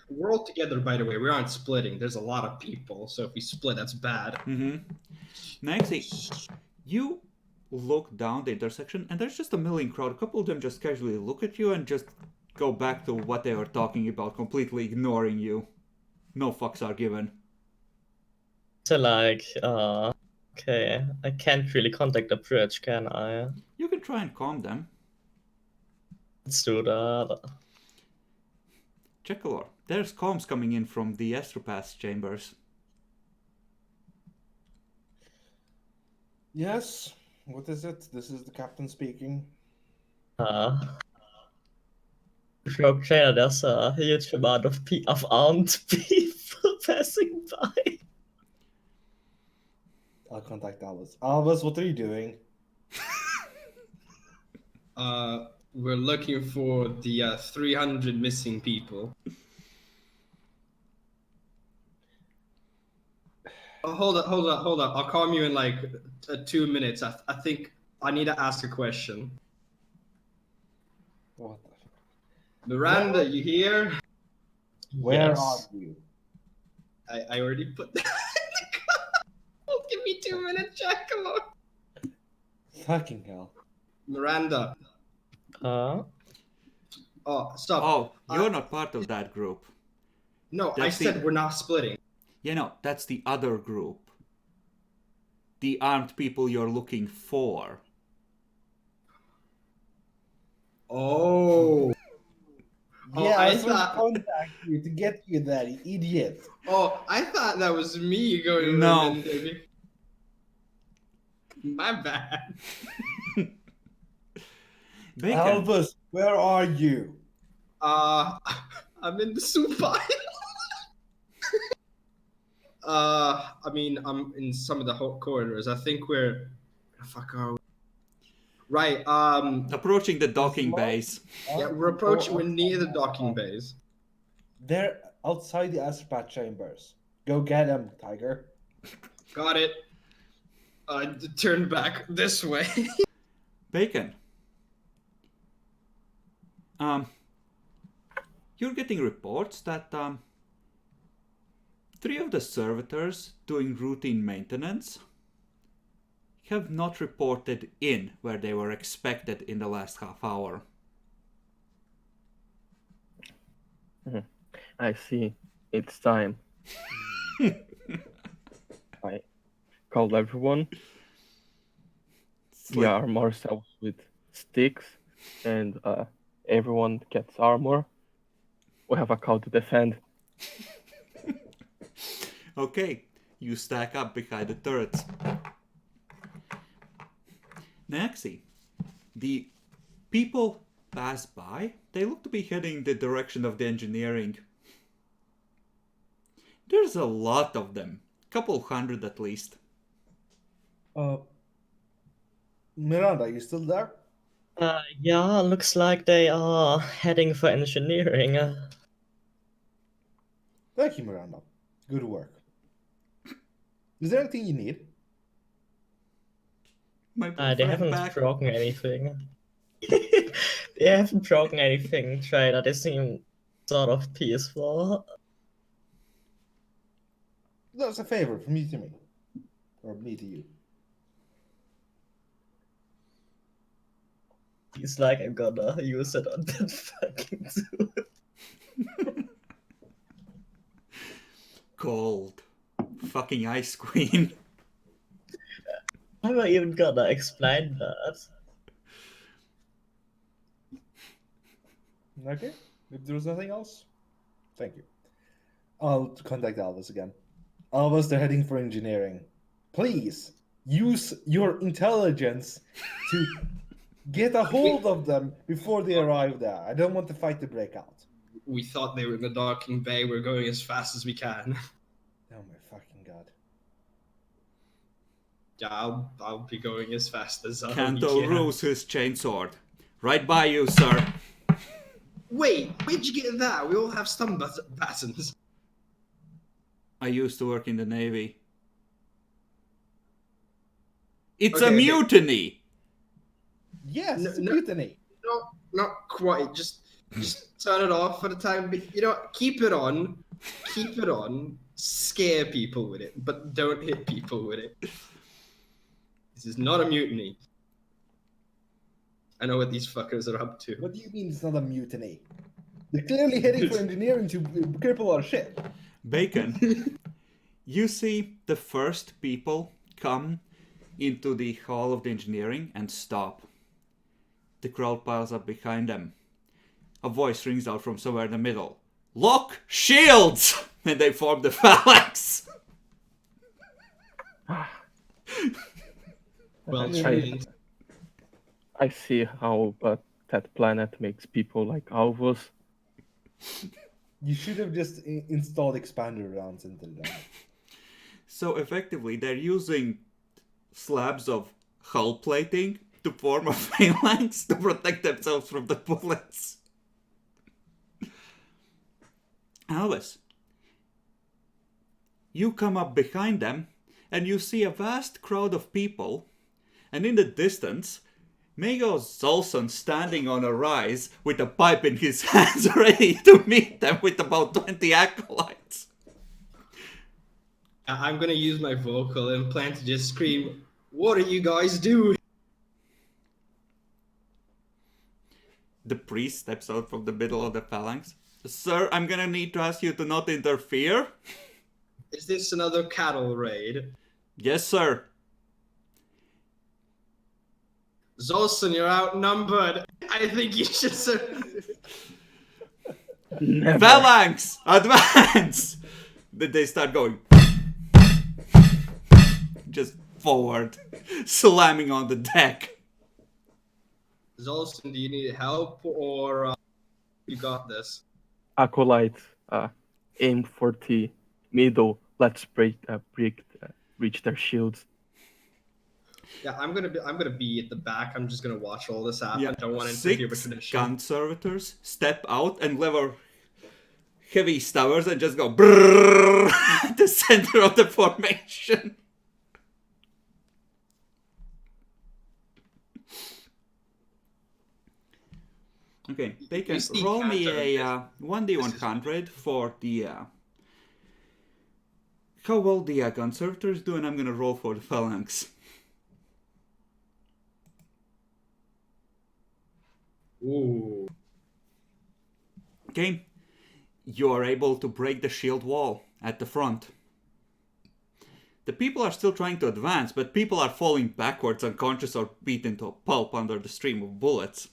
We're all together, by the way. We aren't splitting. There's a lot of people, so if we split, that's bad. Mm-hmm. Next, you look down the intersection, and there's just a milling crowd. A couple of them just casually look at you and just go back to what they were talking about, completely ignoring you. No fucks are given. So like, okay, I can't really contact the bridge, can I? You can try and calm them. Let's do that. Chekalor, there's comms coming in from the astropath chambers. Yes. What is it? This is the captain speaking. Rogue Trader, there's a huge amount of armed people passing by. I'll contact Albus. Albus, what are you doing? We're looking for the 300 missing people. Oh, hold up. I'll call you in like 2 minutes. I think I need to ask a question. What the fuck? Miranda, you here? Where Yes. are you? I already put that in the call. Give me 2 minutes, Jackalo. Fucking hell. Miranda. Oh, stop. Oh, you're not part of that group. No, I That's said the- we're not splitting. Yeah, no, that's the other group. The armed people you're looking for. Oh. Oh, Yeah, I I was supposed to thought. contact you to get you that, you idiot. Oh, I thought that was me going. No. with them, maybe. My bad. Bacon. Albus, where are you? I'm in the soup pile. I mean, I'm in some of the corridors. I think we're. Where the fuck are we? Right. Approaching the docking bays. Yeah, we're approaching. We're near the docking bays. They're outside the astropath chambers. Go get them, Tiger. Got it. Turn back this way. Bacon. You're getting reports that 3 of the servitors doing routine maintenance have not reported in where they were expected in the last half hour. I see. It's time. I called everyone. We arm ourselves with sticks, and everyone gets armor. We have a call to defend. Okay, you stack up behind the turrets. Naxi, the people pass by. They look to be heading the direction of the engineering. There's a lot of them. Couple hundred at least. Miranda, you still there? Yeah, looks like they are heading for engineering. Thank you, Miranda. Good work. Is there anything you need? My They friend haven't back. broken anything. They haven't broken anything, Trader. They seem sort of peaceful. That's a favor from you to me. Or me to you. He's like, I'm gonna use it on that fucking dude. Cold. Fucking ice queen. I'm not even gonna explain that. Okay. If there's nothing else, thank you. I'll contact Albus again. Albus, they're heading for engineering. Please use your intelligence to get a hold of them before they arrive there. I don't want the fight to break out. We thought they were in the docking bay. We're going as fast as we can. Oh my fucking god. Yeah, I'll be going as fast as I Kanto can. rows his chainsword. Right by you, sir. Wait, where'd you get that? We all have stun buttons. I used to work in the Navy. It's Okay, a okay. mutiny! Yes, No, it's a no. mutiny. No, not quite. Just turn it off for the time being. You know, keep it on. Keep it on. Scare people with it, but don't hit people with it. This is not a mutiny. I know what these fuckers are up to. What do you mean it's not a mutiny? They're clearly heading for engineering to cripple our ship. Bacon, you see the first people come into the hall of the engineering and stop. The crowd piles up behind them. A voice rings out from somewhere in the middle. Lock shields! And they form the phalanx. Well trained. I see how that planet makes people like Alvus. You should have just installed expander rounds into them. So effectively, they're using slabs of hull plating to form a phalanx to protect themselves from the bullets. Alice, you come up behind them and you see a vast crowd of people, and in the distance, Mago Zolson standing on a rise with a pipe in his hands ready to meet them with about 20 acolytes. I'm gonna use my vocal and plan to just scream, "What are you guys doing?" The priest steps out from the middle of the phalanx. Sir, I'm gonna need to ask you to not interfere. Is this another cattle raid? Yes, sir. Zolson, you're outnumbered. I think you should Never. Phalanx! Advance! Then they start going. Just forward. Slamming on the deck. Zolson, do you need help or you got this? Acolyte, aim for the middle. Let's reach their shields. Yeah, I'm gonna be at the back. I'm just gonna watch all this happen. Yeah. Don't want to interfere with 6 tradition. gun servitors step out and lever heavy stabbers and just go brrrr at the center of the formation. Okay, they can You see roll me a counter. 1d100 for the how well the gun servitors do, and I'm gonna roll for the phalanx. Ooh. Okay, you are able to break the shield wall at the front. The people are still trying to advance, but people are falling backwards, unconscious, or beaten to a pulp under the stream of bullets.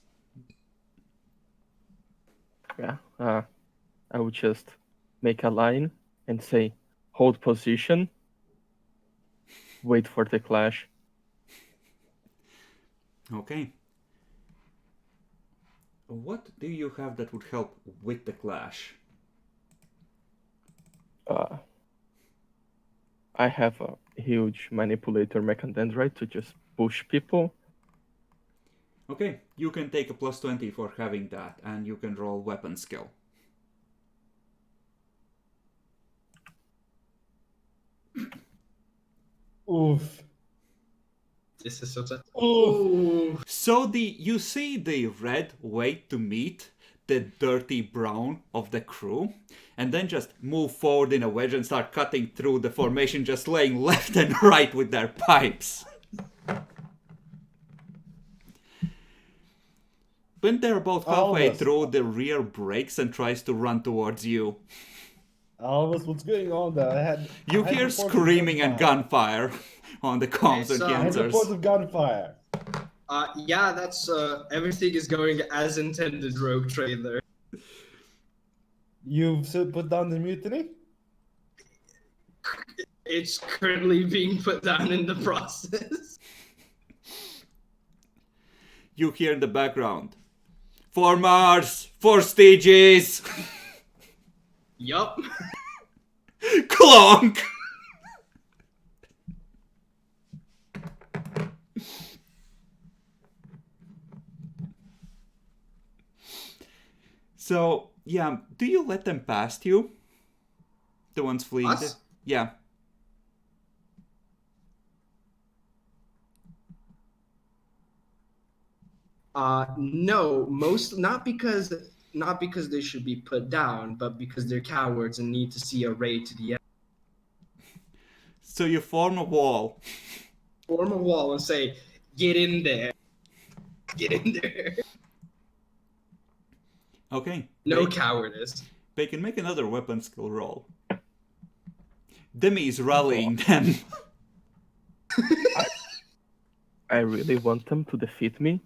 Yeah, I would just make a line and say, hold position, wait for the clash. Okay. What do you have that would help with the clash? I have a huge manipulator mechandendrite to just push people. Okay, you can take a +20 for having that, and you can roll weapon skill. Oof. This is such a. Oof. So you see the red wait to meet the dirty brown of the crew, and then just move forward in a wedge and start cutting through the formation, just laying left and right with their pipes. When they're about halfway Albus. through, the rear breaks and tries to run towards you. Albus, what's going on there? You I had hear reports of screaming and gunfire on the comms and It's, the I had answers. reports of gunfire. Yeah, that's everything is going as intended, Rogue Trader. You've put down the mutiny? It's currently being put down in the process. You hear in the background, "For Mars! For Styges!" Yup. Clonk! So, yeah, do you let them past you? The ones fleeing? Us? Yeah. No, not because they should be put down, but because they're cowards and need to see a raid to the end. So you form a wall. Form a wall and say, "Get in there, get in there." Okay. No they, cowardice. they can make another weapon skill roll. Demi is rallying them. I really want them to defeat me.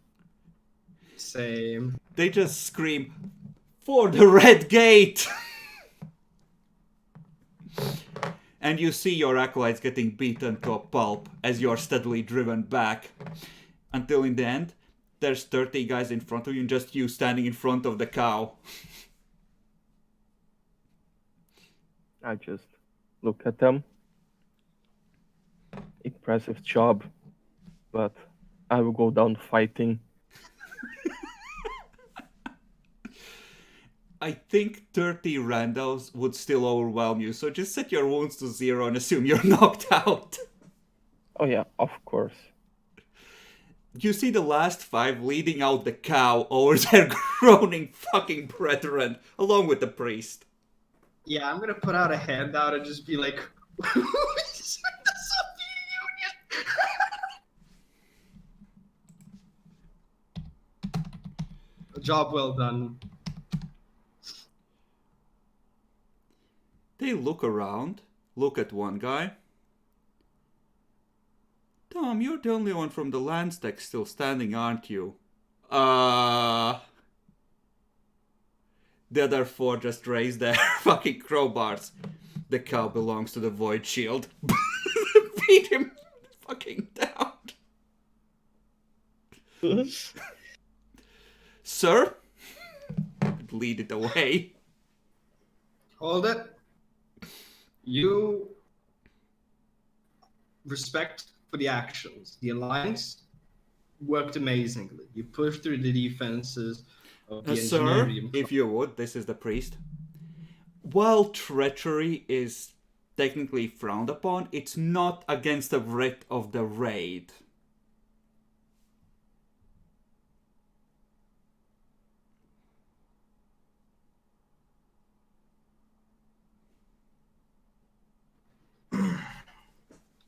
Same. They just scream, "For the Red Gate!" And you see your acolytes getting beaten to a pulp as you're steadily driven back. Until in the end, there's 30 guys in front of you and just you standing in front of the cow. I just look at them. Impressive job, but I will go down fighting. I think 30 randos would still overwhelm you, so just set your wounds to 0 and assume you're knocked out. Oh yeah, of course. You see the last 5 leading out the cow over their groaning fucking brethren, along with the priest. Yeah, I'm gonna put out a handout and just be like, "Who is the Soviet Union?" Job well done. They look around, look at one guy. Tom, you're the only one from the Landstech still standing, aren't you? The other four just raise their fucking crowbars. The cow belongs to the Void Shield. Beat him fucking down. Sir? Lead it away. Hold it. You respect for the actions. The Alliance worked amazingly. You pushed through the defenses of the Sir, engineering. if you would, this is the priest. While treachery is technically frowned upon, it's not against the writ of the raid.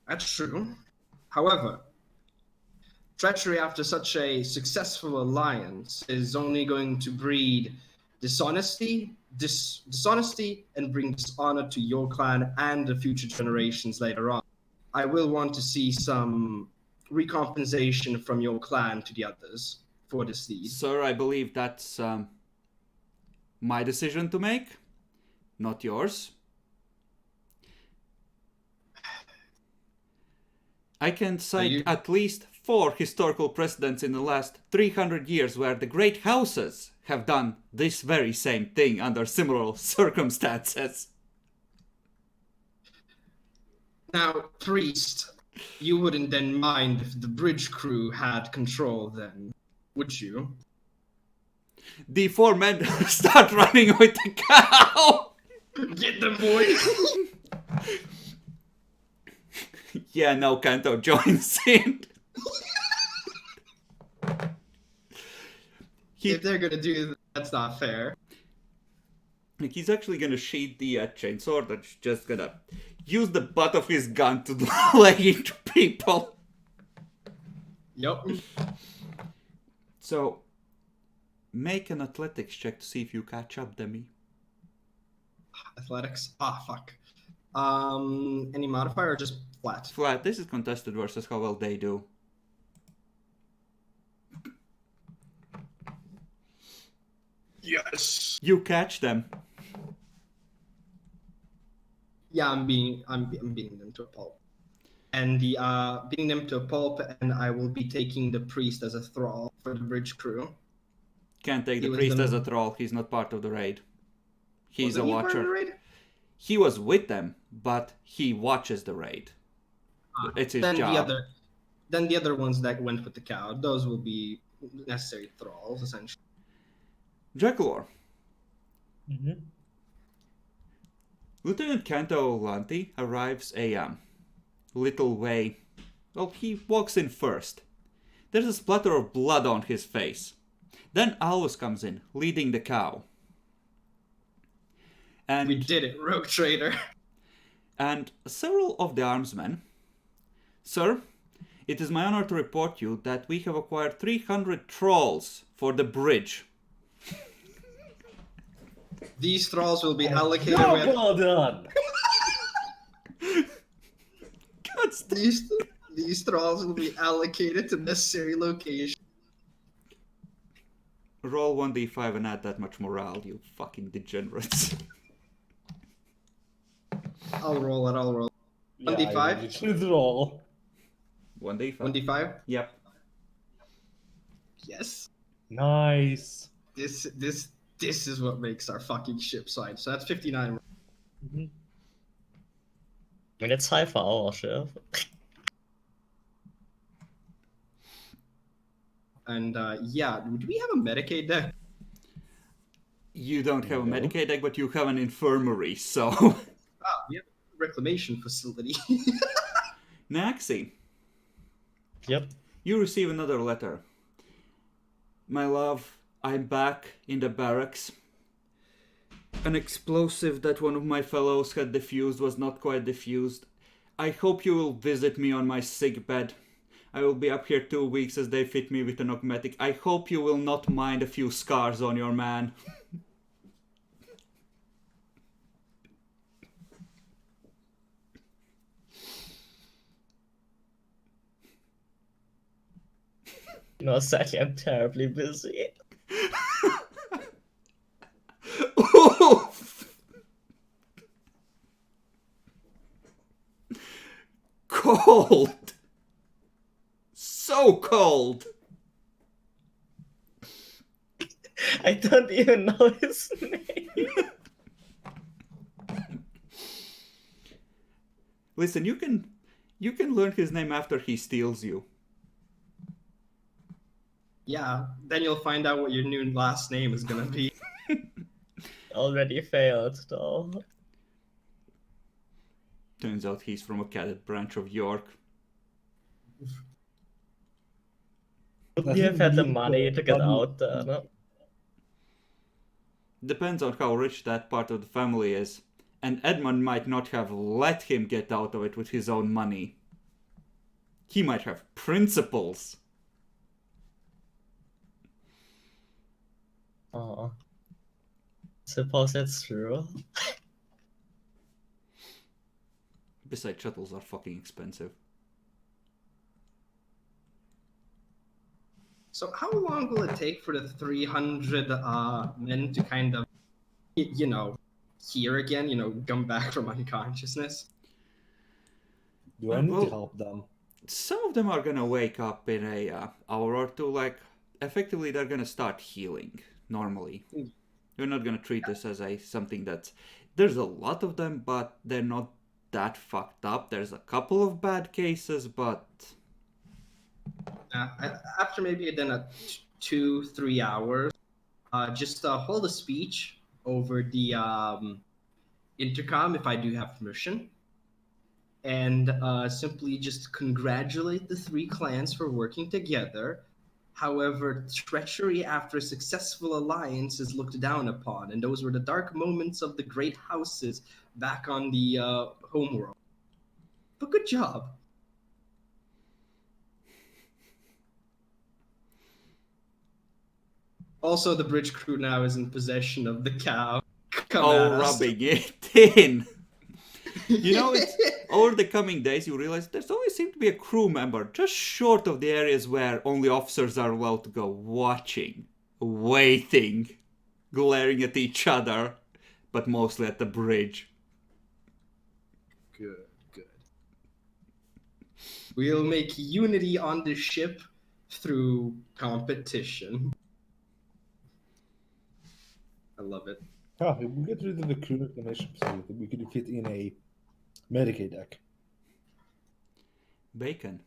That's true. However, treachery after such a successful alliance is only going to breed dishonesty, and bring dishonor to your clan and the future generations later on. I will want to see some recompensation from your clan to the others for this deed. Sir, I believe that's my decision to make, not yours. I can cite at least 4 historical precedents in the last 300 years where the great houses have done this very same thing under similar circumstances. Now, priest, you wouldn't then mind if the bridge crew had control then, would you? The 4 men start running with the cow! Get them, boys! Yeah, no, Kanto joins in. If they're gonna do that, that's not fair. Like, he's actually gonna sheath the chainsaw that's just gonna use the butt of his gun to lay into people. Yep. So, make an athletics check to see if you catch up, Demi. Athletics? Ah, fuck. Any modifier or just flat? Flat, this is contested versus how well they do. Yes. You catch them. Yeah, I'm beating them to a pulp. And the beating them to a pulp, and I will be taking the priest as a thrall for the bridge crew. Can't take the priest as a thrall, he's not part of the raid. He's a watcher. He was with them, but he watches the raid. It's his job. Then the other ones that went with the cow, those will be necessary thralls, essentially. Draculor. Mm-hmm. Lieutenant Kanto Lanti arrives a little way. Well, he walks in first. There's a splatter of blood on his face. Then Alvus comes in, leading the cow. And we did it, rogue trader. And several of the armsmen. Sir, it is my honor to report you that we have acquired 300 trolls for the bridge. These thralls will be allocated Well done! These thralls will be allocated to necessary locations. Roll 1d5 and add that much morale, you fucking degenerates. I'll roll it, 1d5? You should roll. 1d5. 1d5? Yep. Yes. Nice. This is what makes our fucking ship side. So that's 59. Mm-hmm. I mean, it's high for our ship. And yeah, do we have a Medicaid deck? You don't have a No. Medicaid deck, but you have an infirmary, so... We have a reclamation facility. Naxi, Yep. you receive another letter. My love, I'm back in the barracks. An explosive that one of my fellows had defused was not quite defused. I hope you will visit me on my sick bed. I will be up here 2 weeks as they fit me with an augmetic. I hope you will not mind a few scars on your man. No, sadly, I'm terribly busy. Cold! So cold! I don't even know his name. Listen, you can learn his name after he steals you. Yeah, then you'll find out what your new last name is gonna be. Already failed, though. Turns out he's from a cadet branch of York. Would we have had the money to get out there? No? Depends on how rich that part of the family is. And Edmund might not have let him get out of it with his own money. He might have principles. Oh. Suppose that's true. Besides, shuttles are fucking expensive. So how long will it take for the 300 men to kind of, hear again, come back from unconsciousness? Do I need Well, to help them? Some of them are gonna wake up in a hour or two. Like, effectively, they're gonna start healing normally. You're not gonna treat this as something that's... There's a lot of them, but they're not that fucked up. There's a couple of bad cases, but... After maybe then 2-3 hours, just hold a speech over the intercom if I do have permission, and simply just congratulate the 3 clans for working together. However, treachery after a successful alliance is looked down upon, and those were the dark moments of the great houses back on the homeworld. But good job. Also, the bridge crew now is in possession of the cow. Come at us. rubbing it in. Over the coming days, you realize there's always seemed to be a crew member just short of the areas where only officers are allowed to go, watching, waiting, glaring at each other, but mostly at the bridge. Good. We'll make unity on the ship through competition. I love it. If we get rid of the crew reclamation facility, we could fit in a Medicaid deck. Bacon.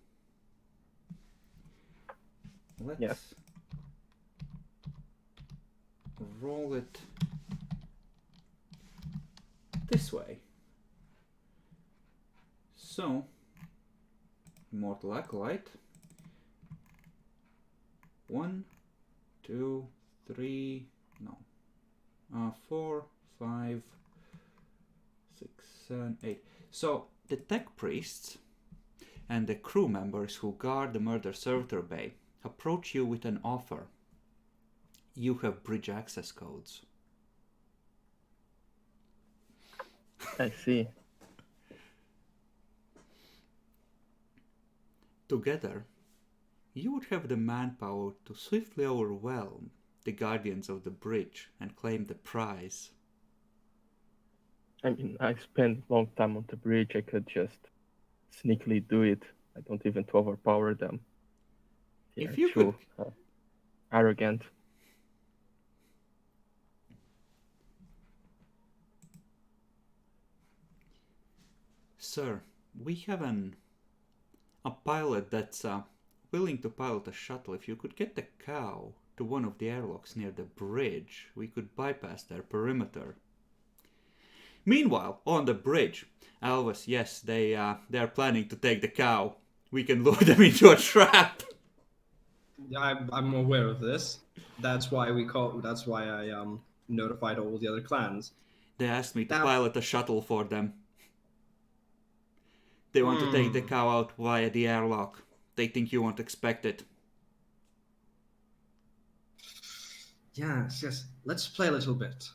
Let's roll it this way. So, Immortal Acolyte. 1, 2, 3, no. 4, 5, 6, 7, 8. So, the tech priests and the crew members who guard the Murder Servitor Bay approach you with an offer. You have bridge access codes. I see. Together, you would have the manpower to swiftly overwhelm the guardians of the bridge and claim the prize. I mean, I spent a long time on the bridge. I could just sneakily do it. I don't even to overpower them. If you could... arrogant. Sir, we have a pilot that's willing to pilot a shuttle. If you could get the cow to one of the airlocks near the bridge, we could bypass their perimeter. Meanwhile, on the bridge, Alvis, yes, they are planning to take the cow. We can lure them into a trap. I'm aware of this. That's why I notified all the other clans. They asked me to pilot a shuttle for them. They want to take the cow out via the airlock. they think you won't expect it. Yes. Let's play a little bit.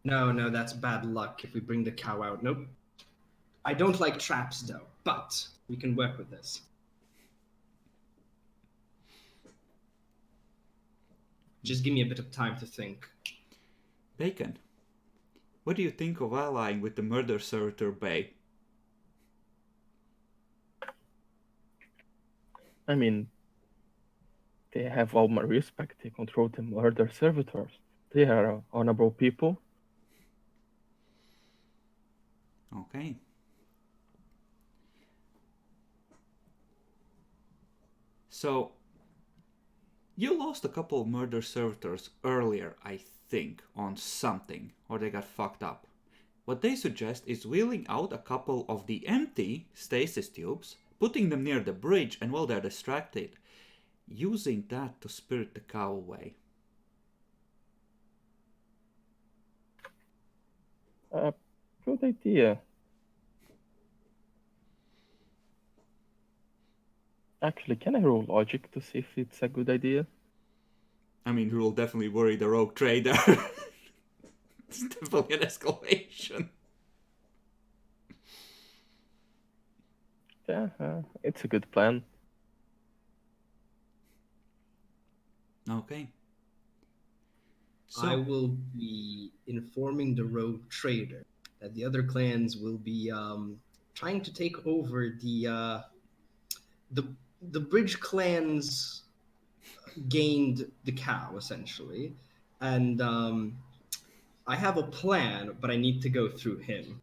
No, that's bad luck if we bring the cow out. Nope. I don't like traps, though, but we can work with this. Just give me a bit of time to think. Bacon, what do you think of allying with the murder servitor Bay? I mean, they have all my respect. They control the murder servitors. They are honorable people. Okay. So, you lost a couple of murder servitors earlier, I think, on something, or they got fucked up. What they suggest is wheeling out a couple of the empty stasis tubes, putting them near the bridge, and while they're distracted, using that to spirit the cow away. Good idea. Actually, can I roll logic to see if it's a good idea? I mean, you will definitely worry the rogue trader. It's definitely an escalation. Yeah, it's a good plan. Okay. I will be informing the rogue trader that the other clans will be trying to take over the bridge clans gained the cow essentially, and I have a plan, but I need to go through him.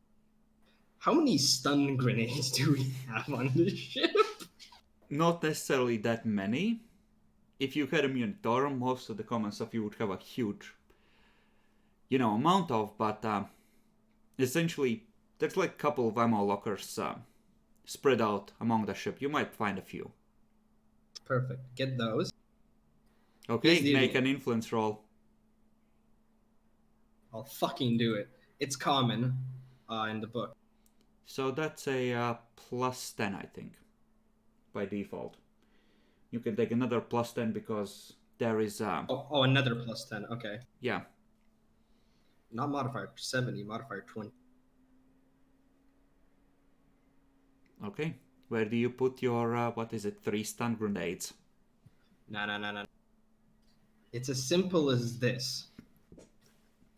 How many stun grenades do we have on this ship? Not necessarily that many. If you had a Munitorum, most of the common stuff you would have a huge, amount of, but essentially, there's like a couple of ammo lockers spread out among the ship. You might find a few. Perfect. Get those. Okay, the make idiot. an influence roll. I'll fucking do it. It's common in the book. So that's a plus 10, I think, by default. You can take another plus 10 because there is... Oh, another plus 10. Okay. Yeah. Not modifier 70, modifier 20. Okay. Where do you put your, 3 stun grenades? No. It's as simple as this.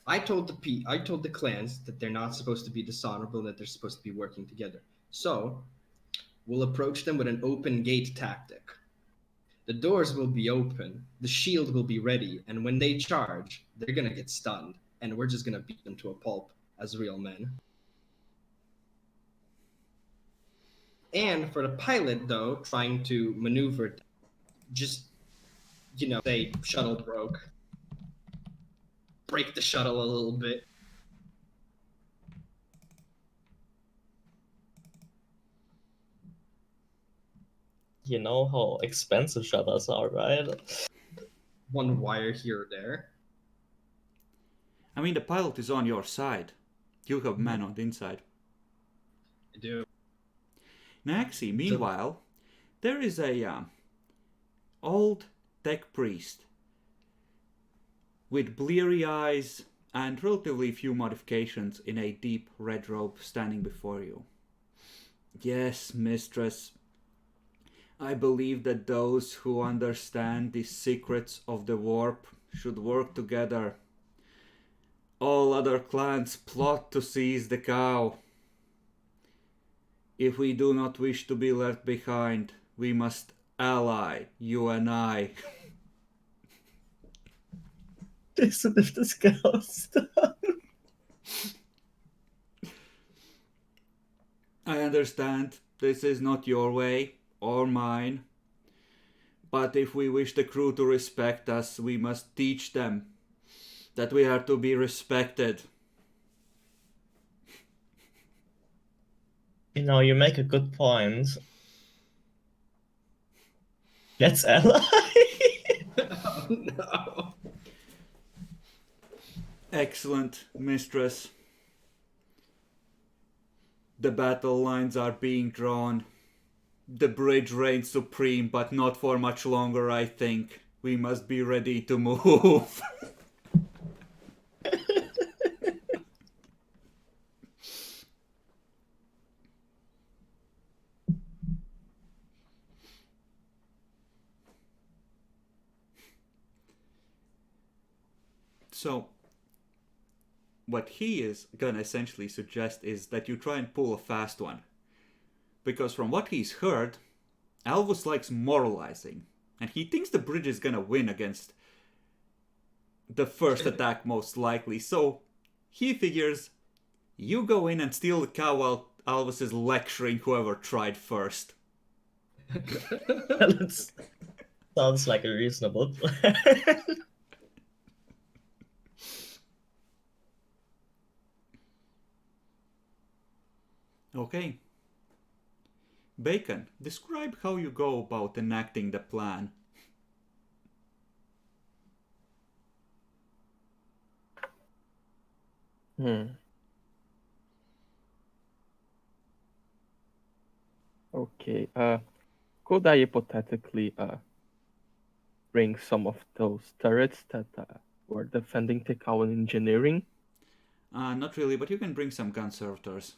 I told the clans that they're not supposed to be dishonorable, that they're supposed to be working together. So, we'll approach them with an open gate tactic. The doors will be open, the shield will be ready, and when they charge, they're gonna get stunned, and we're just gonna beat them to a pulp as real men. And for the pilot, though, trying to maneuver, just, say shuttle broke. Break the shuttle a little bit. You know how expensive shuttles are, right? One wire here or there. I mean, the pilot is on your side. You have men on the inside. I do. Naxi, meanwhile, there is a old tech priest with bleary eyes and relatively few modifications in a deep red robe standing before you. Yes, mistress. I believe that those who understand the secrets of the warp should work together. All other clans plot to seize the cow. If we do not wish to be left behind, we must ally, you and I. Listen if this goes down. I understand this is not your way or mine, but if we wish the crew to respect us, we must teach them that we are to be respected. You know, you make a good point. Let's ally. Oh no. Excellent, mistress. The battle lines are being drawn. The bridge reigns supreme, but not for much longer, I think. We must be ready to move. So, what he is gonna essentially suggest is that you try and pull a fast one. Because from what he's heard, Alvus likes moralizing. And he thinks the bridge is gonna win against the first attack most likely. So, he figures you go in and steal the cow while Alvus is lecturing whoever tried first. That sounds like a reasonable plan. Okay. Bacon, describe how you go about enacting the plan. Okay. Could I hypothetically bring some of those turrets that were defending Tekao and engineering? Not really, but you can bring some gun servitors.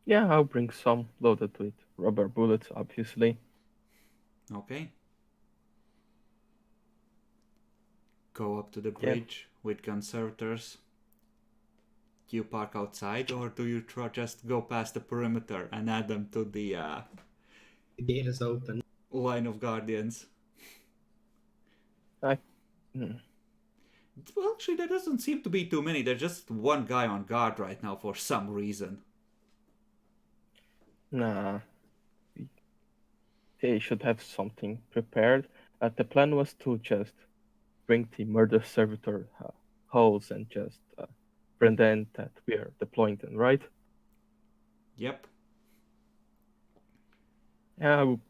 Yeah, I'll bring some loaded with rubber bullets, obviously. Okay. Go up to the bridge with gun servitors. Do you park outside, or do you just go past the perimeter and add them to the The gate is open. line of guardians? Hmm. Well, actually, there doesn't seem to be too many. There's just one guy on guard right now for some reason. Nah. They should have something prepared. The plan was to just bring the murder servitor holes and just pretend that we are deploying them, right? Yep. Yeah, I'll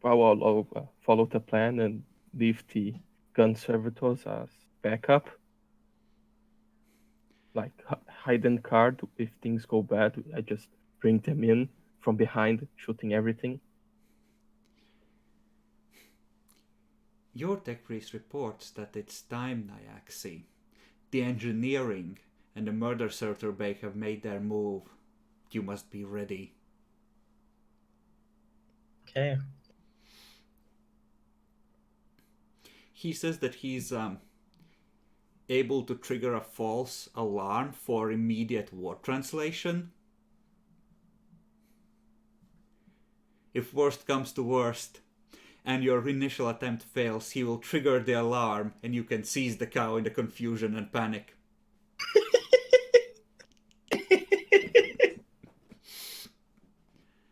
follow the plan and leave the gun servitors as backup. Like hidden card, if things go bad, I just bring them in from behind, shooting everything. Your tech priest reports that it's time, Nyaxi. The engineering and the murder servitor bay have made their move. You must be ready. Okay. He says that he's able to trigger a false alarm for immediate war translation. If worst comes to worst, and your initial attempt fails, he will trigger the alarm and you can seize the cow in the confusion and panic.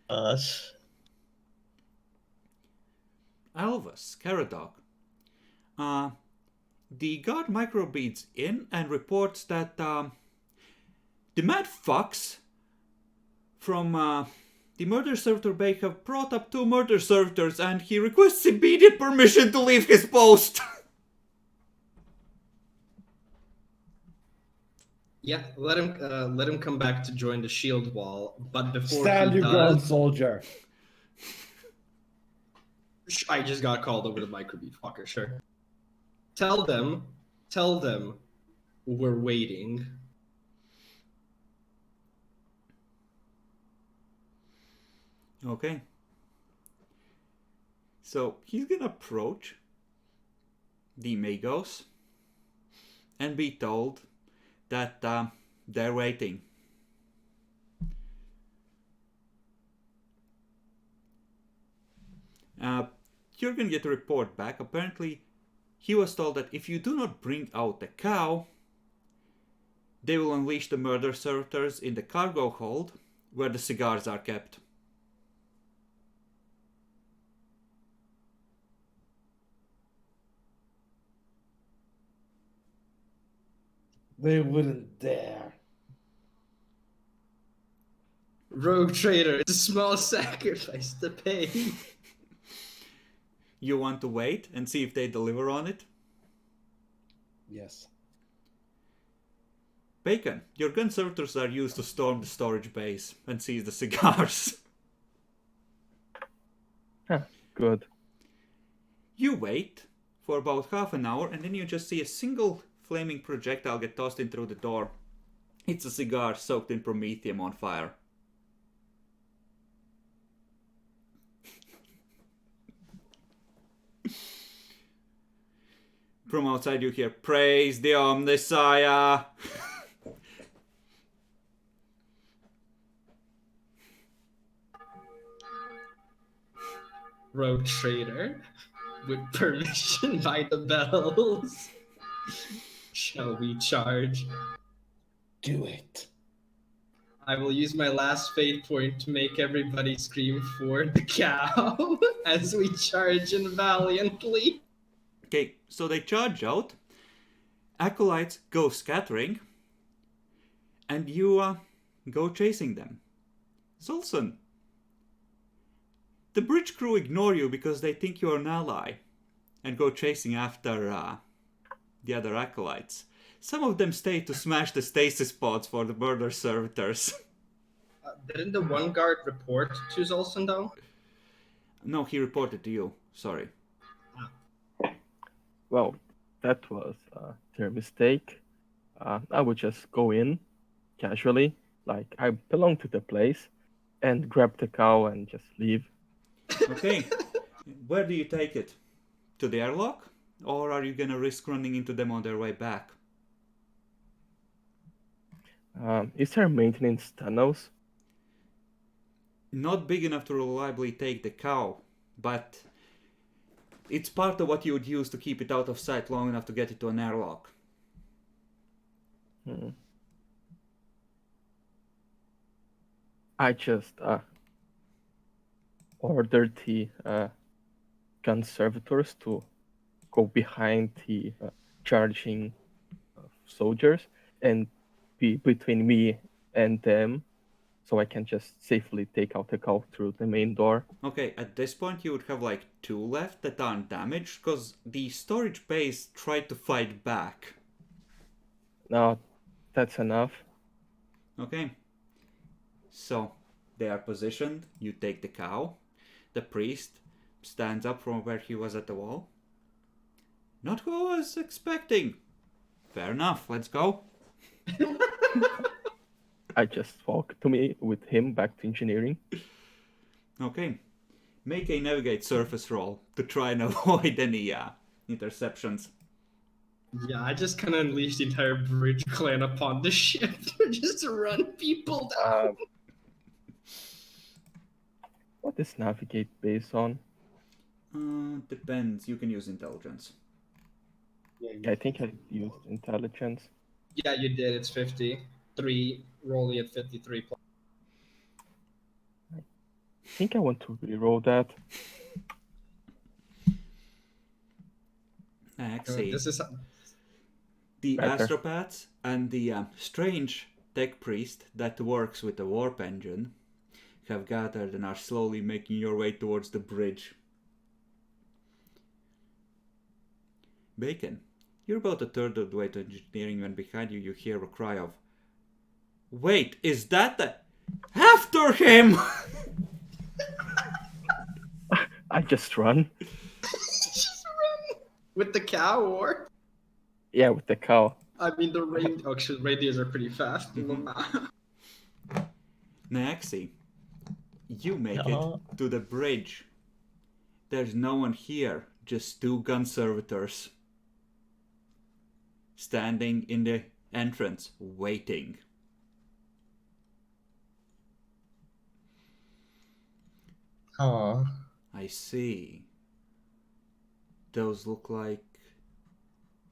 Gosh. Alvus, Caradog. The guard microbeads in and reports that the mad fucks from the murder servitor bay have brought up 2 murder servitors and he requests immediate permission to leave his post. Yeah, let him come back to join the shield wall. But before Stand he your does, ground, soldier. I just got called over the microbeat fucker. Sure. Tell them we're waiting. Okay. So he's gonna approach the Magos and be told that they're waiting. You're gonna get a report back. Apparently, he was told that if you do not bring out the cow, they will unleash the murder servitors in the cargo hold where the cigars are kept. They wouldn't dare. Rogue trader, it's a small sacrifice to pay. You want to wait and see if they deliver on it? Yes. Bacon, your gun servitors are used to storm the storage base and seize the cigars. Good. You wait for about half an hour, and then you just see a single flaming projectile get tossed in through the door. It's a cigar soaked in promethium on fire. From outside you hear, "Praise the Omnissiah!" Road trader, with permission by the bells. Shall we charge? Do it. I will use my last fate point to make everybody scream for the cow as we charge in valiantly. Okay, so they charge out. Acolytes go scattering. And you go chasing them. Solson, the bridge crew ignore you because they think you're an ally and go chasing after the other acolytes. Some of them stay to smash the stasis pods for the murder servitors. Didn't the one guard report to Zolson though? No, he reported to you. Sorry. Well, that was their mistake. I would just go in casually, like I belong to the place, and grab the cow and just leave. Okay. Where do you take it? To the airlock? Or are you gonna risk running into them on their way back? Is there maintenance tunnels? Not big enough to reliably take the cow, but it's part of what you would use to keep it out of sight long enough to get it to an airlock. I just ordered the gun servitors to go behind the charging soldiers and be between me and them, so I can just safely take out the cow through the main door. Okay, at this point you would have like 2 left that aren't damaged, because the storage base tried to fight back. Now, that's enough. Okay. So, they are positioned, you take the cow. The priest stands up from where he was at the wall. Not who I was expecting. Fair enough, let's go. I just walk with him back to engineering. Okay. Make a navigate surface roll to try and avoid any interceptions. Yeah, I just kind of unleashed the entire bridge clan upon the ship just to run people down. What is navigate based on? Depends. You can use intelligence. I think I used intelligence. Yeah, you did. It's 53. Rolling at 53 plus. I think I want to reroll that. Actually, This is the Better. astropaths and the strange tech priest that works with the warp engine have gathered and are slowly making your way towards the bridge. Bacon, you're about a third of the way to engineering when behind you hear a cry of, "Wait, is that the... After him!" I just run. just run with the cow, or Yeah, with the cow. I mean the actually radios are pretty fast. Naxi, you make Yeah. it to the bridge. There's no one here, just 2 gun servitors standing in the entrance, waiting. Oh, I see. Those look like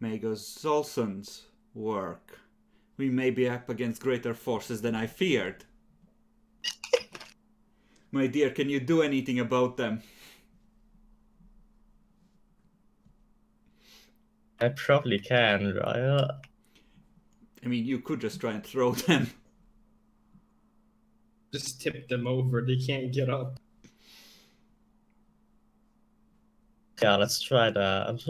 Magos Zolson's work. We may be up against greater forces than I feared. My dear, can you do anything about them? I probably can, right? I mean, you could just try and throw them. Just tip them over. They can't get up. Yeah, let's try that.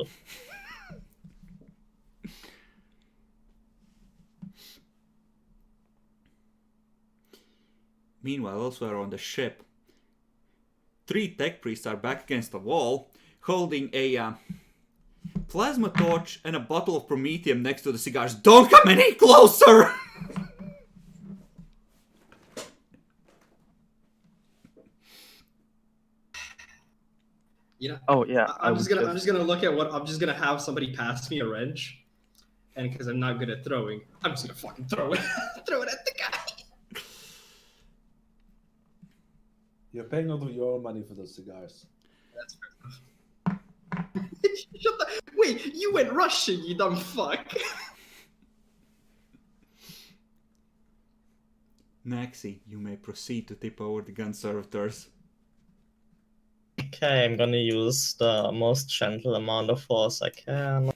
Meanwhile, elsewhere on the ship, 3 tech priests are back against the wall, holding a plasma torch and a bottle of promethium next to the cigars. Don't come any closer! You know, Oh yeah, I'm just gonna look at what I'm just gonna have somebody pass me a wrench, and because I'm not good at throwing, I'm just gonna fucking throw it, throw it at the guy. You're paying out of your money for those cigars. That's fair enough. Wait, you went Russian, you dumb fuck. Naxi, you may proceed to tip over the gun servitors. Okay, I'm gonna use the most gentle amount of force I can.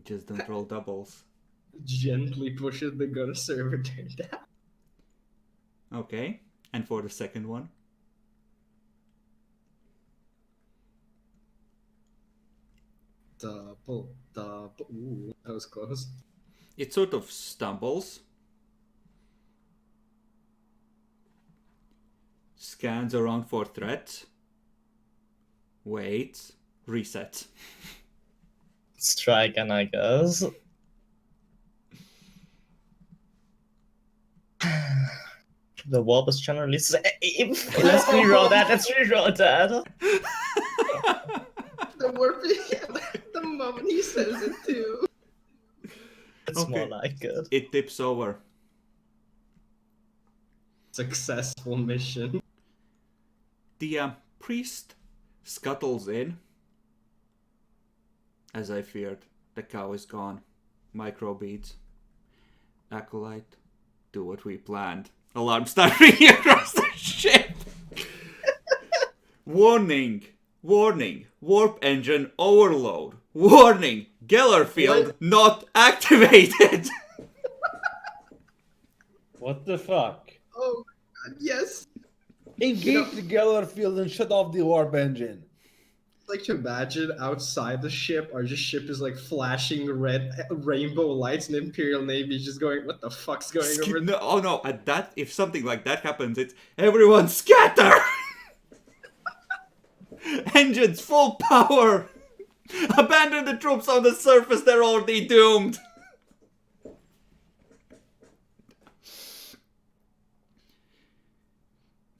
Just don't roll doubles. Gently pushes the gun servitor down. Okay, and for the second one? Double. Ooh, that was close. It sort of stumbles, scans around for threats, waits, resets. Let's try again, I guess. The warp is generally safe. Let's reroll that. The warp, the moment he says it too. It's more like it. It tips over. Successful mission. The priest scuttles in. As I feared, the cow is gone. Microbeads. Acolyte, do what we planned. Alarm start ringing across the ship. Warning. Warning. Warp engine overload. Warning. Geller field not activated. What the fuck? Oh, God, yes. Engage the Geller field and shut off the warp engine. Like to imagine outside the ship, our just ship is like flashing red rainbow lights, and the Imperial Navy is just going, "What the fuck's going over?" No, oh no! At that, if something like that happens, it's everyone scatter. Engines full power. Abandon the troops on the surface. They're already doomed.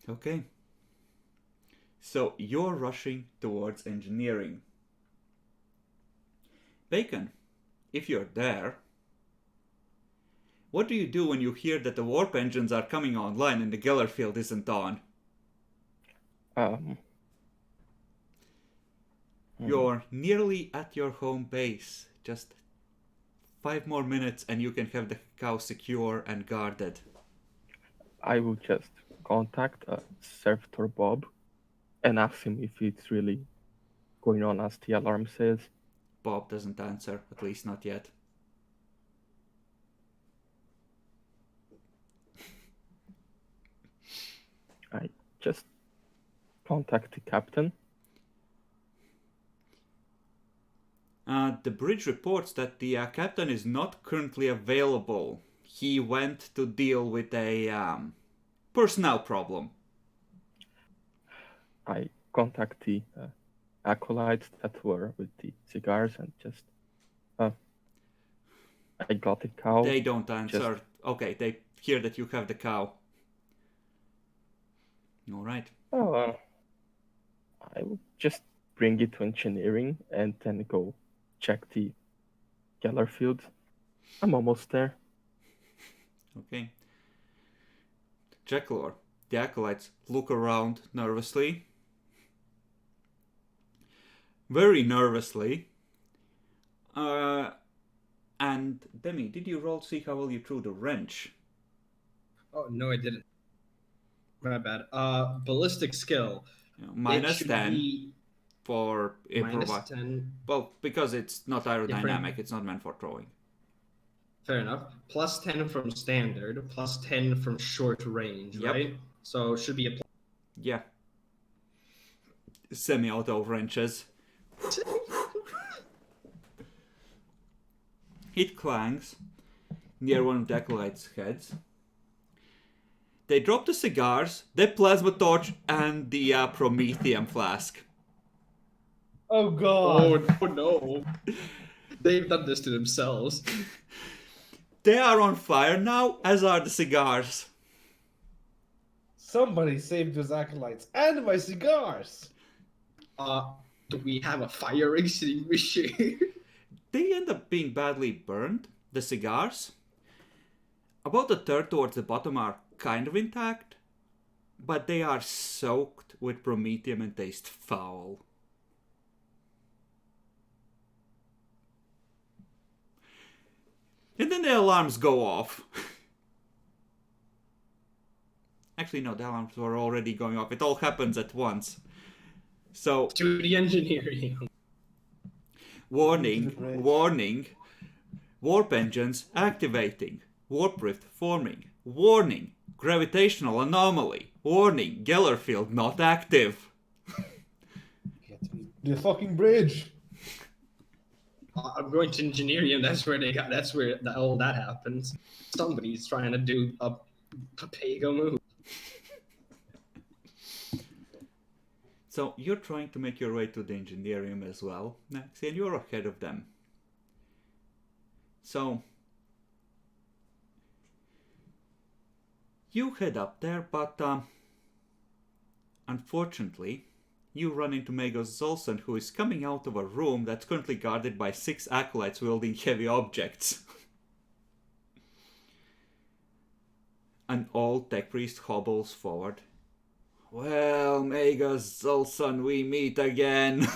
Okay. So you're rushing towards engineering. Bacon, if you're there, what do you do when you hear that the warp engines are coming online and the Geller field isn't on? You're nearly at your home base. Just 5 more minutes and you can have the cow secure and guarded. I will just contact Servitor Bob and ask him if it's really going on as the alarm says. Bob doesn't answer, at least not yet. I just contact the captain. The bridge reports that the captain is not currently available. He went to deal with a personnel problem. I contact the acolytes that were with the cigars and just I got the cow. They don't answer. Okay, they hear that you have the cow. Alright. Oh, I will just bring it to engineering and then go check the Geller field. I'm almost there. Okay. Jackalor, the acolytes look around nervously. Very nervously. And Demi, did you roll to see how well you threw the wrench? Oh no, I didn't. My bad. Ballistic skill. Minus It should 10 be for minus improvise. 10. Well, because it's not aerodynamic, it's not meant for throwing. Fair enough. Plus 10 from standard, plus 10 from short range, Yep. right? So it should be a Yeah. Semi-auto wrenches. It clangs near one of the acolytes' heads. They drop the cigars, the plasma torch, and the promethium flask. Oh god! Oh no. They've done this to themselves. They are on fire now, as are the cigars. Somebody saved those acolytes and my cigars! Do we have a fire extinguisher? They end up being badly burned, the cigars. About a third towards the bottom are kind of intact, but they are soaked with promethium and taste foul. And then the alarms go off. Actually, no, the alarms were already going off. It all happens at once. So, To the engineering. warning, warning, warp engines activating, warp rift forming, warning, gravitational anomaly, warning, Geller field not active. Get to the fucking bridge! I'm going to engineering. That's where all that happens. Somebody's trying to do a Papago move. So you're trying to make your way to the engineering as well, Maxi, and you're ahead of them. So you head up there, but unfortunately, you run into Magos Zolson, who is coming out of a room that's currently guarded by 6 acolytes wielding heavy objects. An old tech priest hobbles forward. Well, Magos Zolson, we meet again.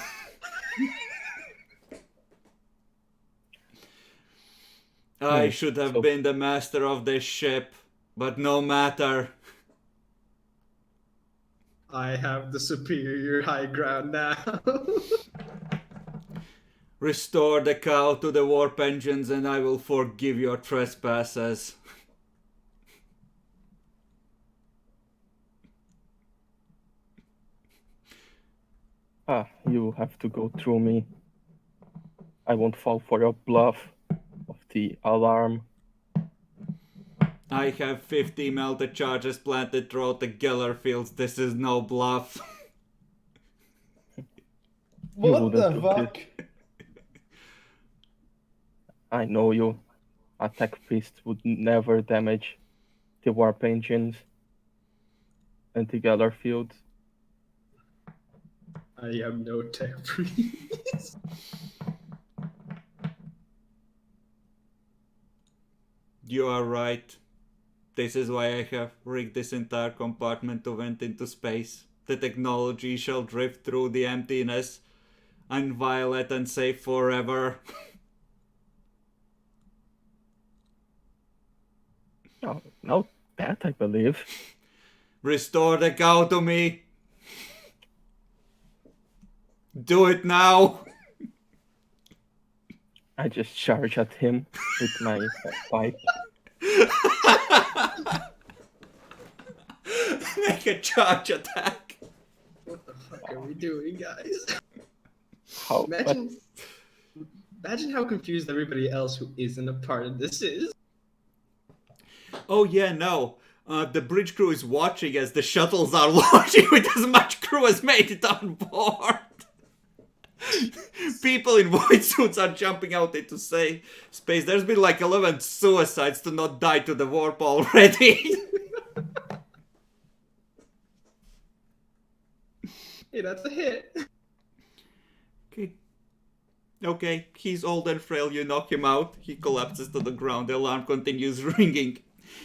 I should have been the master of this ship, but no matter. I have the superior high ground now. Restore the cow to the warp engines and I will forgive your trespasses. You have to go through me. I won't fall for your bluff of the alarm. I have 50 melted charges planted throughout the Geller fields. This is no bluff. What the wouldn't do fuck? I know you. A tech priest would never damage the warp engines and the Geller fields. I am no tech priest. You are right. This is why I have rigged this entire compartment to vent into space. The technology shall drift through the emptiness, inviolate and safe forever. No, not that, I believe. Restore the cow to me. Do it now. I just charge at him with my pipe. Make a charge attack. What the fuck are we doing, guys? How? Imagine how confused everybody else who isn't a part of this is. Oh yeah, no. The bridge crew is watching as the shuttles are launching with as much crew as made it on board. People in void suits are jumping out into space. There's been like 11 suicides to not die to the warp already. Hey, that's a hit. Okay, he's old and frail, you knock him out. He collapses to the ground, the alarm continues ringing.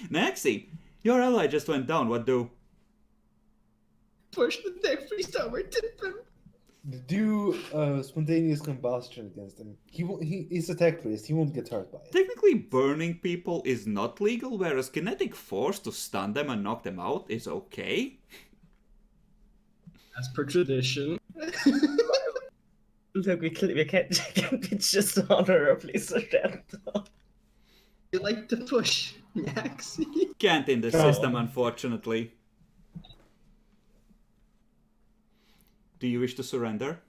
Naxi, your ally just went down, what do? Push the tech priest over to them. Do spontaneous combustion against him. He's a tech priest. He won't get hurt by it. Technically, burning people is not legal, whereas kinetic force to stun them and knock them out is okay. As per tradition. Look, we can't it's just honorably surrender. You like to push, Maxi. Can't in the system, unfortunately. Do you wish to surrender?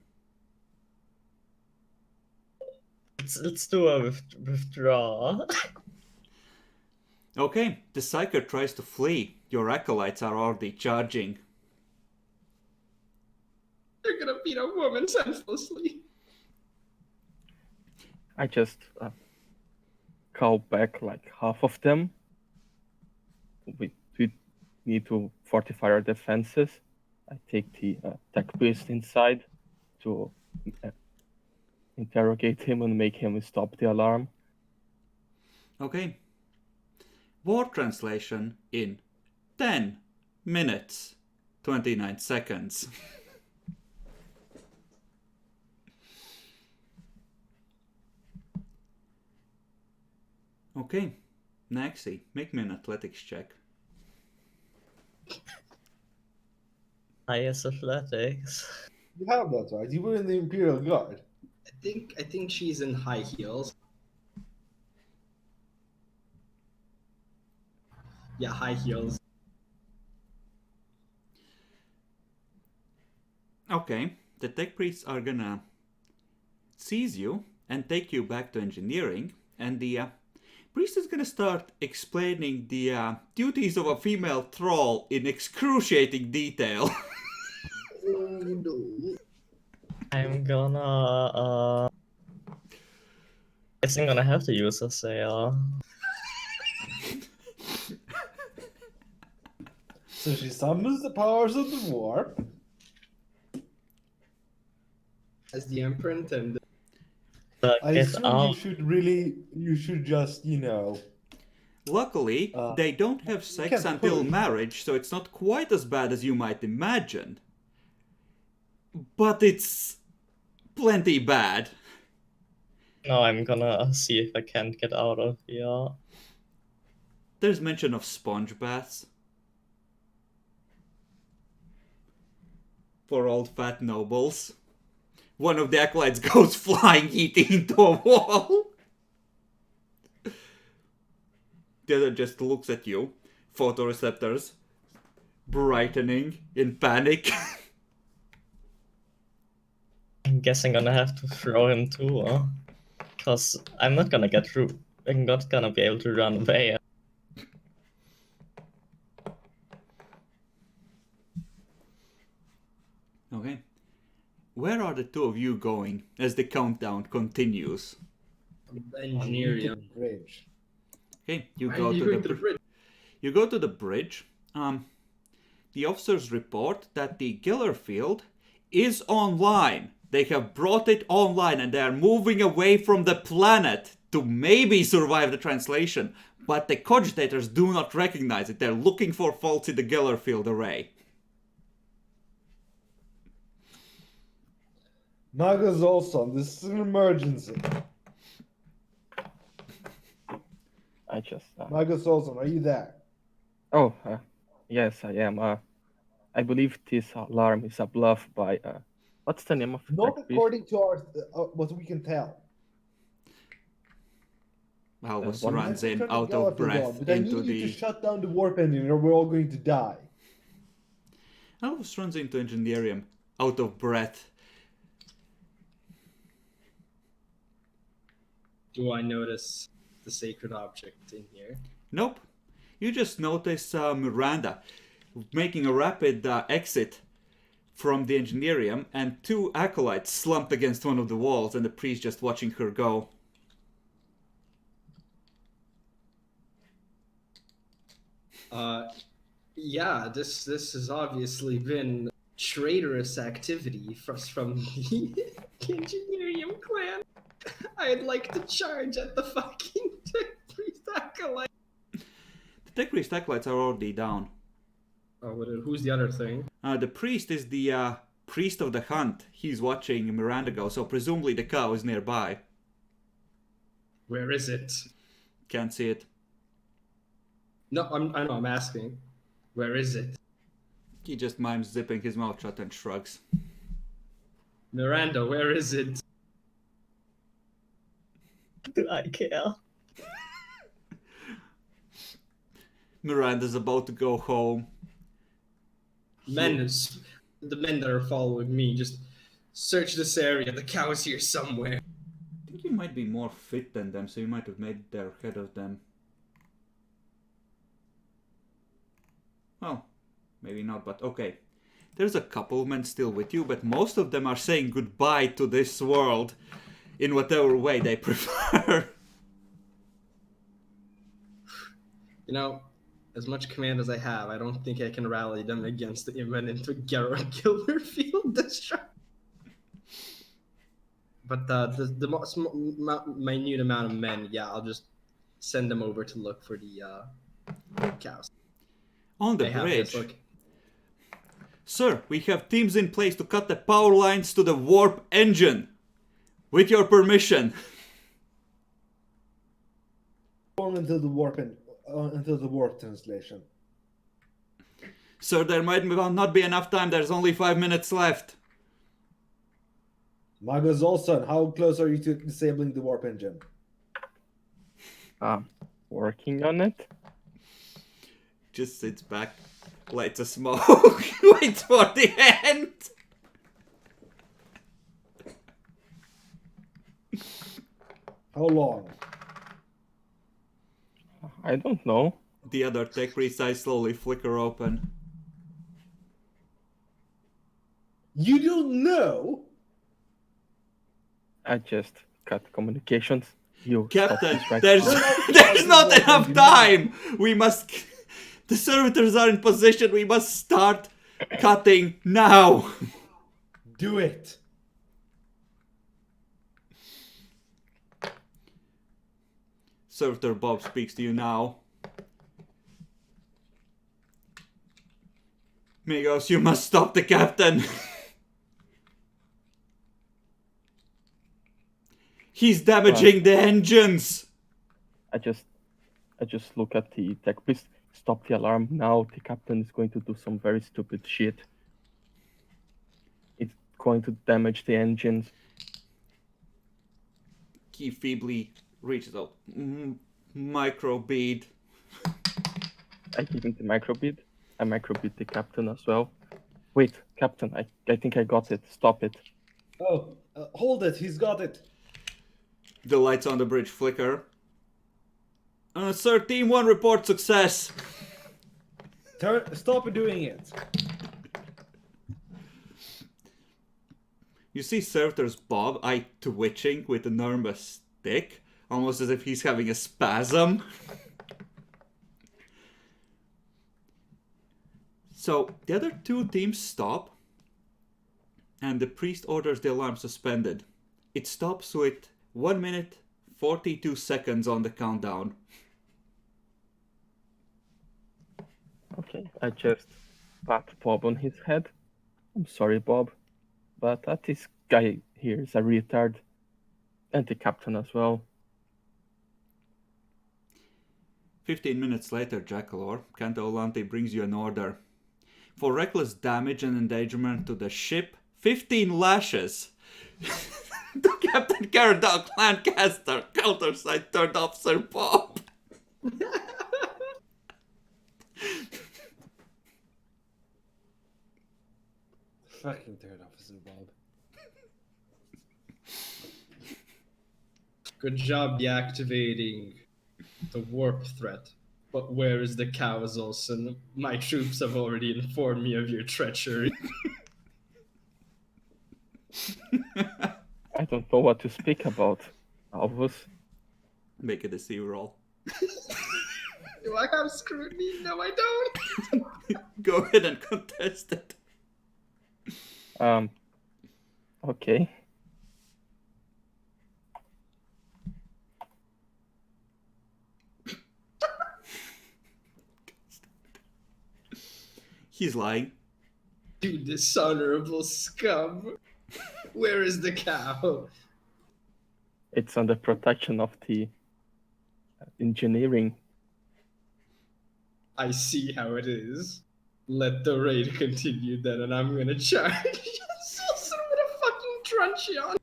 Let's do a withdraw. Okay, the Psyker tries to flee, Your acolytes are already charging. They're gonna beat a woman senselessly. I just call back like half of them. We need to fortify our defenses. I take the tech priest inside to interrogate him and make him stop the alarm. Okay. War translation in 10 minutes, 29 seconds. Okay, Naxi, make me an athletics check. Highest athletics. You have that, right? You were in the Imperial Guard. I think she's in high heels. Yeah, high heels. Okay, the tech priests are gonna seize you and take you back to engineering, and the priest is gonna start explaining the duties of a female thrall in excruciating detail. Oh no. I'm gonna guess I'm gonna have to use a sail. So she summons the powers of the warp. As the Emperor intended. I Get assume out. you should just, Luckily, they don't have sex can't until push. marriage, so it's not quite as bad as you might imagine. But it's plenty bad. Now I'm gonna see if I can't get out of here. There's mention of sponge baths. For old fat nobles. One of the acolytes goes flying, eating into a wall. The other just looks at you. Photoreceptors brightening in panic. I'm guessing I'm gonna have to throw him too, huh? Cause I'm not gonna get through. I'm not gonna be able to run away. Okay. Where are the two of you going as the countdown continues? Engineering. Bridge. Okay, you Why go are you to going the to the bridge? You go to the bridge. The officers report that the Giller field is online. They have brought it online and they are moving away from the planet to maybe survive the translation. But the cogitators do not recognize it. They're looking for faults in the Giller field array. Magus Olson, this is an emergency. I just. Magus Olson, are you there? Oh, yes, I am. I believe this alarm is a bluff by. What's the name of the Not tech priest? according to our what we can tell. Albus One runs Let's in, turn the out Galafield of breath, on, but I into need you to the... shut down the warp engine or we're all going to die. Albus runs into engineering, out of breath. Do I notice the sacred object in here? Nope. You just notice Miranda making a rapid exit from the engineering, and two acolytes slumped against one of the walls, and the priest just watching her go. Yeah, this has obviously been traitorous activity from the Engineering clan. I'd like to charge at the fucking tech priest acolyte. The tech priest acolytes are already down. Oh, who's the other thing? The priest is the priest of the hunt. He's watching Miranda go, so presumably the cow is nearby. Where is it? Can't see it. No, I know, I'm asking. Where is it? He just mimes zipping his mouth shut and shrugs. Miranda, where is it? Do I care? Miranda's about to go home. The men that are following me, just search this area. The cow is here somewhere. I think you might be more fit than them, so you might have made it there ahead of them. Well, maybe not, but okay. There's a couple men still with you, but most of them are saying goodbye to this world in whatever way they prefer. You know, as much command as I have, I don't think I can rally them against the imminent killer field destruction. But minute amount of men, yeah, I'll just send them over to look for the cows. On the They have bridge. this, look. Sir, we have teams in place to cut the power lines to the warp engine. With your permission. Until the warp translation. Sir, there might not be enough time. There's only 5 minutes left. Magnus Olsson, how close are you to disabling the warp engine? Working on it. Just sits back, lights a smoke, waits for the end. How long? I don't know. The other tech priest's eyes slowly flicker open. You don't know? I just cut communications. You Captain, stop this right there's now. there's not enough time. We must. The servitors are in position. We must start cutting now. Do it. Servitor Bob speaks to you now. Migos, you must stop the captain. He's damaging the engines. I just look at the tech priest. Stop the alarm now. The captain is going to do some very stupid shit. It's going to damage the engines. He feebly reaches out. Micro bead. I give him the microbead. I microbead the captain as well. Wait, captain, I think I got it. Stop it. Oh, hold it. He's got it. The lights on the bridge flicker. Sir, Team 1 report success. Stop doing it. You see Servitor's Bob eye twitching with a nervous stick, almost as if he's having a spasm. So the other two teams stop, and the priest orders the alarm suspended. It stops with 1 minute 42 seconds on the countdown. Okay, I just pat Bob on his head. I'm sorry, Bob, but this guy here is a retard. And the captain as well. 15 minutes later, Jackalor, Canto Olante brings you an order. For reckless damage and endangerment to the ship, 15 lashes. To Captain Caradog, Clancaster, Counterside, Third Officer Bob. Fucking third officer Bob. Good job deactivating the warp threat. But where is the cows, Olsen? My troops have already informed me of your treachery. I don't know what to speak about, Alvus. Make a deceive roll. Do I have scrutiny? No, I don't. Go ahead and contest it. Okay. He's lying. You dishonorable scum. Where is the cow? It's under protection of the engineering. I see how it is. Let the raid continue then, and I'm gonna charge. Olsen with a fucking truncheon.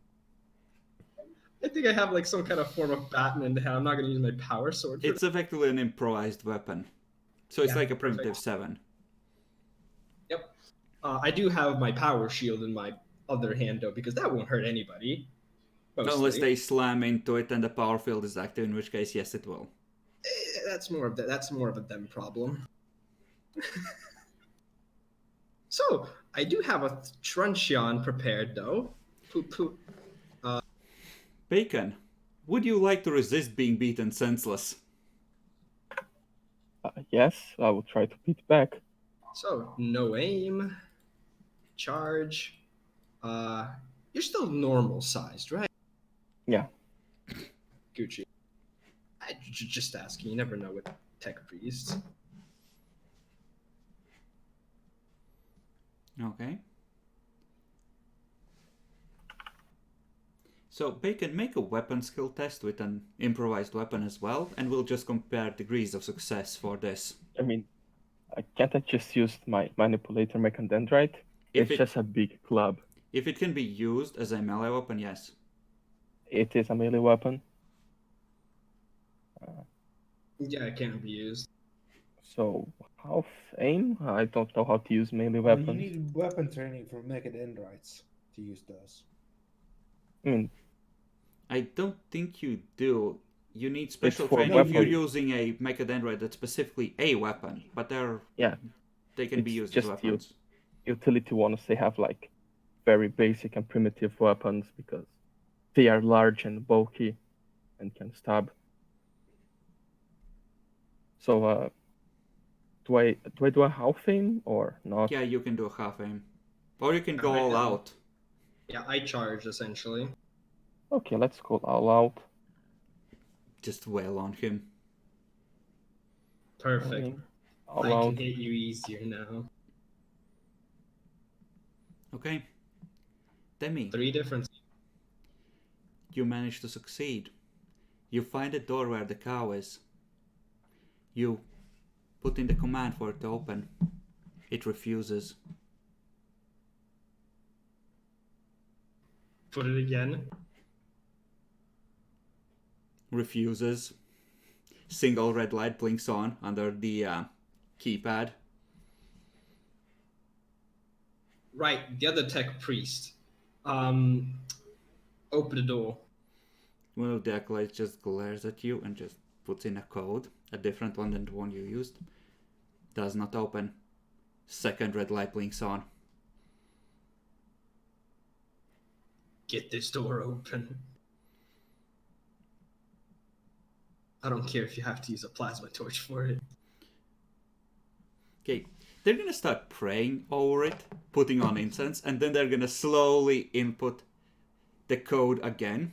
I think I have like some kind of form of baton in the hand. I'm not gonna use my power sword. It's effectively an improvised weapon. So it's Yeah, like a primitive perfect. 7. Yep. I do have my power shield in my other hand though, because that won't hurt anybody. Mostly. Unless they slam into it and the power field is active, in which case, yes, it will. That's more of a them problem. So, I do have a truncheon prepared, though. Poop, poop. Bacon, would you like to resist being beaten senseless? Yes, I will try to beat back. So, no aim. Charge. You're still normal sized, right? Yeah. Gucci. Just asking. You never know with tech priests. Okay. So, Bacon, make a weapon skill test with an improvised weapon as well, and we'll just compare degrees of success for this. I mean, can't I just use my manipulator mechadendrite? If It's it- just a big club. If it can be used as a melee weapon, yes. It is a melee weapon. Yeah, it can't be used. So half aim? I don't know how to use melee Well, you weapons. need weapon training for mechadendrites to use those. I mean, I don't think you do. You need special for training if you're weapons. using a mechadendrite that's specifically a weapon, but they can be It's used as just weapons. utility ones, they have like very basic and primitive weapons because they are large and bulky and can stab. So do I do a half aim or not? Yeah, you can do a half aim. Or you can go I all know. out. Yeah, I charge essentially. Okay, let's go all out. Just wail on him. Perfect. All I out. can hit you easier now. Okay. Demi, 3 different. you manage to succeed. You find the door where the cow is. You put in the command for it to open. It refuses. Put it again. Refuses. Single red light blinks on under the keypad. Right, the other tech priest. Open the door. One of the acolytes just glares at you and just puts in a code, a different one than the one you used. Does not open. Second red light blinks on. Get this door open. I don't care if you have to use a plasma torch for it. Okay, they're gonna start praying over it, putting on incense, and then they're gonna slowly input the code again.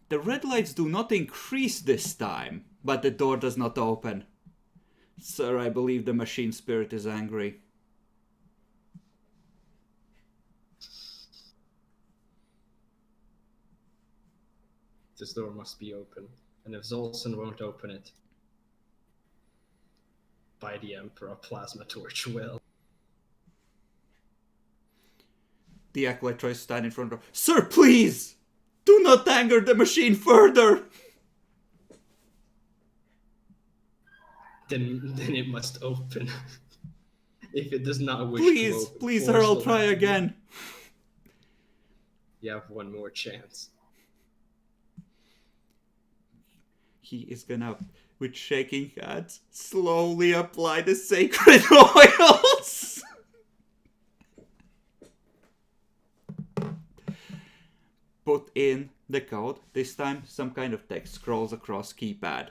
The red lights do not increase this time, but the door does not open. Sir, I believe the machine spirit is angry. This door must be open. And if Zolson won't open it, by the Emperor, a plasma torch will. The acolyte tries to stand in front of her. Sir, please! Do not anger the machine further! Then it must open. If it does not wish to Please, open, please, force sir, I'll will try have to be- again. You have one more chance. He is gonna, with shaking hands, slowly apply the sacred oils. Put in the code. This time, some kind of text scrolls across keypad.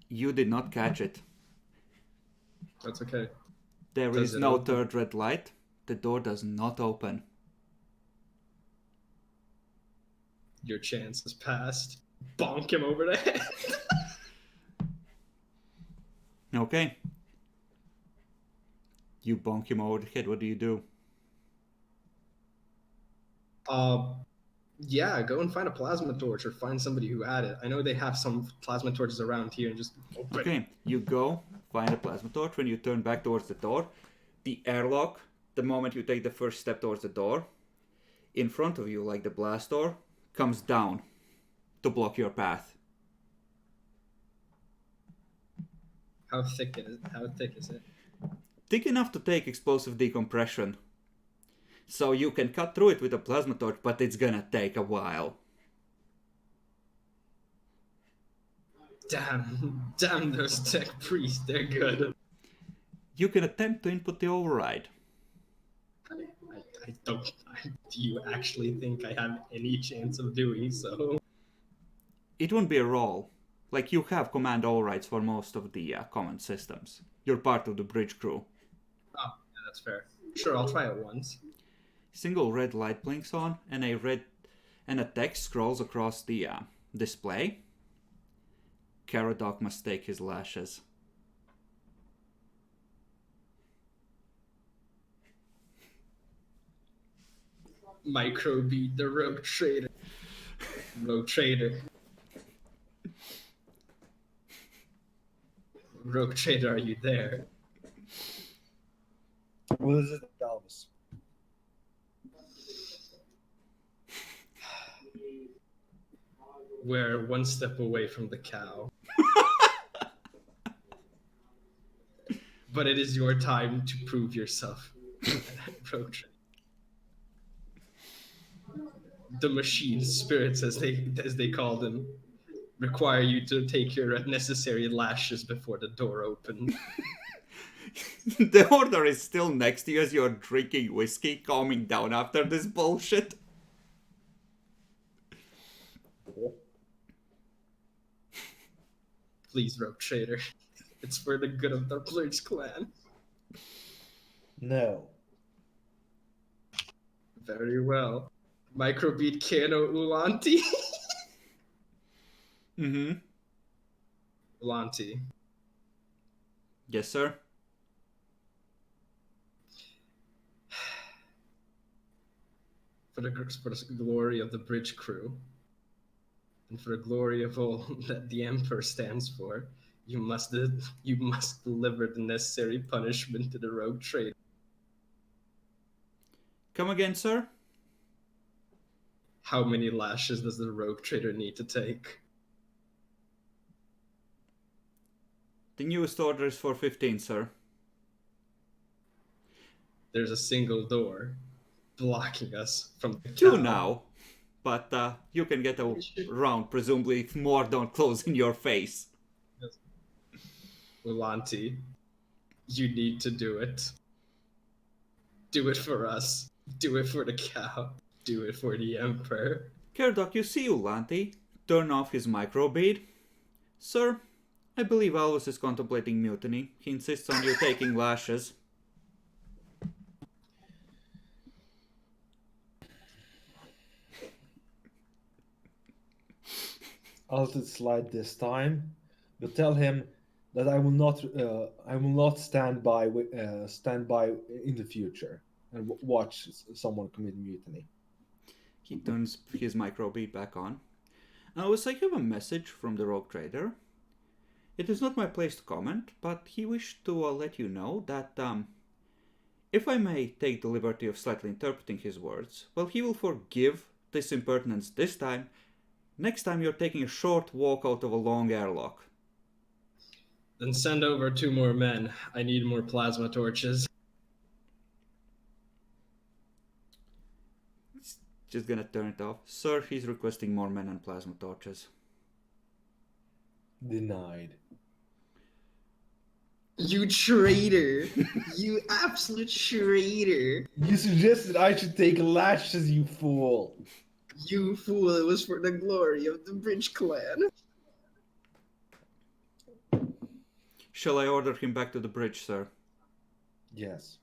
You did not catch it. That's okay. There Does is it no open? third red light. The door does not open. Your chance has passed. Bonk him over the head. Okay. You bonk him over the head. What do you do? Yeah, go and find a plasma torch or find somebody who had it. I know they have some plasma torches around here and just open. Okay, you go, find a plasma torch. When you turn back towards the door, the airlock, the moment you take the first step towards the door, in front of you, like the blast door, comes down to block your path. How thick is it? Thick enough to take explosive decompression. So you can cut through it with a plasma torch, but it's gonna take a while. Damn those tech priests, they're good. You can attempt to input the override. I don't. Do you actually think I have any chance of doing so? It won't be a roll. Like, you have command overrides for most of the command systems. You're part of the bridge crew. Oh, yeah, that's fair. Sure, I'll try it once. Single red light blinks on, and a text scrolls across the display. Caradoc must take his lashes. Microbeat the rogue trader. Rogue trader. Rogue trader, are you there? What is it, Elvis? We're one step away from the cow. But it is your time to prove yourself. Rogue trader. The machine spirits, as they call them, require you to take your necessary lashes before the door opens. The order is still next to you as you're drinking whiskey, calming down after this bullshit. Please, Rogue Trader. It's for the good of the Blurge clan. No. Very well. Microbeat Kano Ulanti. Mm-hmm. Ulanti. Yes, sir. For the glory of the bridge crew, and for the glory of all that the Emperor stands for, you must deliver the necessary punishment to the Rogue Trader. Come again, sir? How many lashes does the Rogue Trader need to take? The newest order is for 15, sir. There's a single door blocking us from the Two cow. now. But you can get around, presumably, if more don't close in your face. Ulanti, you need to do it. Do it for us. Do it for the cow. Do it for the Emperor. Caradoc, you see Ulanti turn off his microbead. Sir, I believe Alvis is contemplating mutiny. He insists on you taking lashes. I'll let it slide this time, but tell him that I will not stand by in the future and watch someone commit mutiny. He turns his microbead back on. Alvis, I have a message from the Rogue Trader. It is not my place to comment, but he wished to let you know that, if I may take the liberty of slightly interpreting his words, well, he will forgive this impertinence this time. Next time you're taking a short walk out of a long airlock. Then send over 2 more men. I need more plasma torches. Just gonna turn it off. Sir, he's requesting more men and plasma torches. Denied. You traitor! You absolute traitor! You suggested I should take lashes, you fool. You fool, it was for the glory of the Bridge clan. Shall I order him back to the bridge, sir? Yes.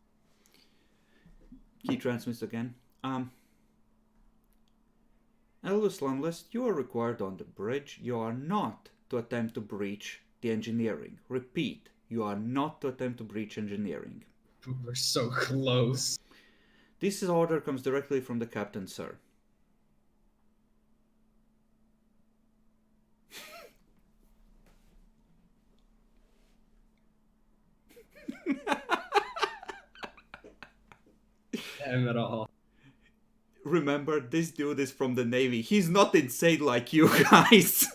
He transmits again. Elvis Lundless, you are required on the bridge. You are not to attempt to breach the engineering. Repeat, you are not to attempt to breach engineering. We're so close. This order comes directly from the captain, sir. Damn it all. Remember, this dude is from the Navy. He's not insane like you guys.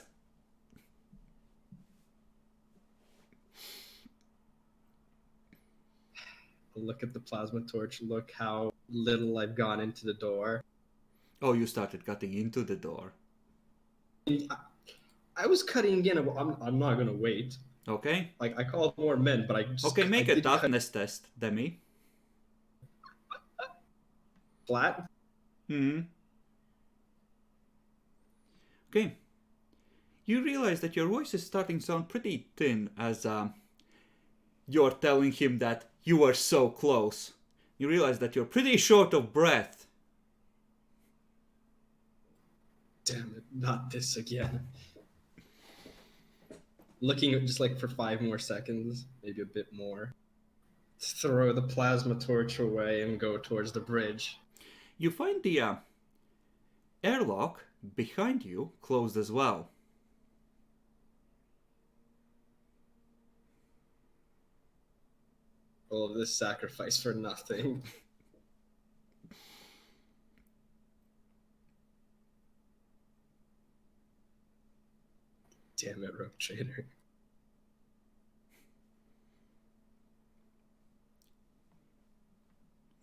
Look at the plasma torch. Look how little I've gone into the door. Oh, you started cutting into the door. I was cutting in. I'm not gonna wait. Okay. Like I called more men, but I just Okay, make I a did cut toughness test, Demi. flat. Hmm. Okay. You realize that your voice is starting to sound pretty thin as you're telling him that you are so close. You realize that you're pretty short of breath. Damn it! Not this again. Looking at just like for 5 more seconds, maybe a bit more. Throw the plasma torch away and go towards the bridge. You find the airlock behind you closed as well. All of this sacrifice for nothing. Damn it, Rogue Trader.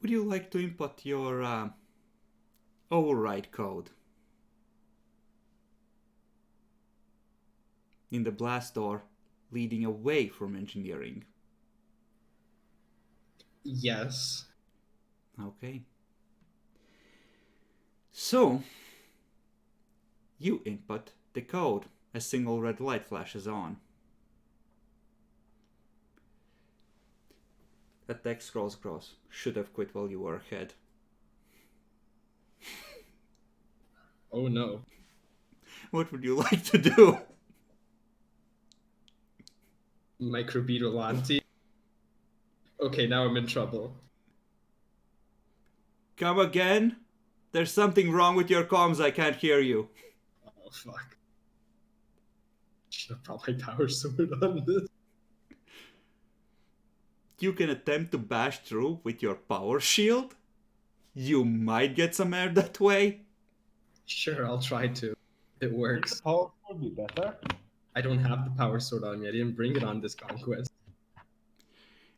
Would you like to input your override code in the blast door leading away from engineering? Yes. Okay. So, you input the code. A single red light flashes on. A text scrolls across. Should have quit while you were ahead. Oh no. What would you like to do? Microbeetle. Okay, now I'm in trouble. Come again? There's something wrong with your comms, I can't hear you. Oh fuck. Should have brought my power sword on this. You can attempt to bash through with your power shield. You might get some air that way. Sure, I'll try to. It works. Power would be better. I don't have the power sword on me. I didn't bring it on this conquest.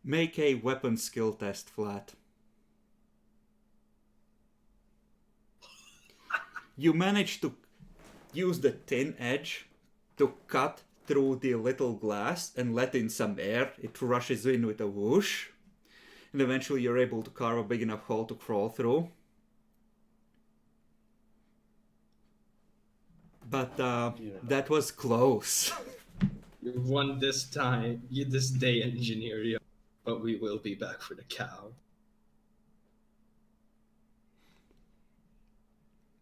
Make a weapon skill test flat. You manage to use the thin edge to cut through the little glass and let in some air. It rushes in with a whoosh. And eventually you're able to carve a big enough hole to crawl through. But that was close. You won this time, this day, engineer. But we will be back for the cow.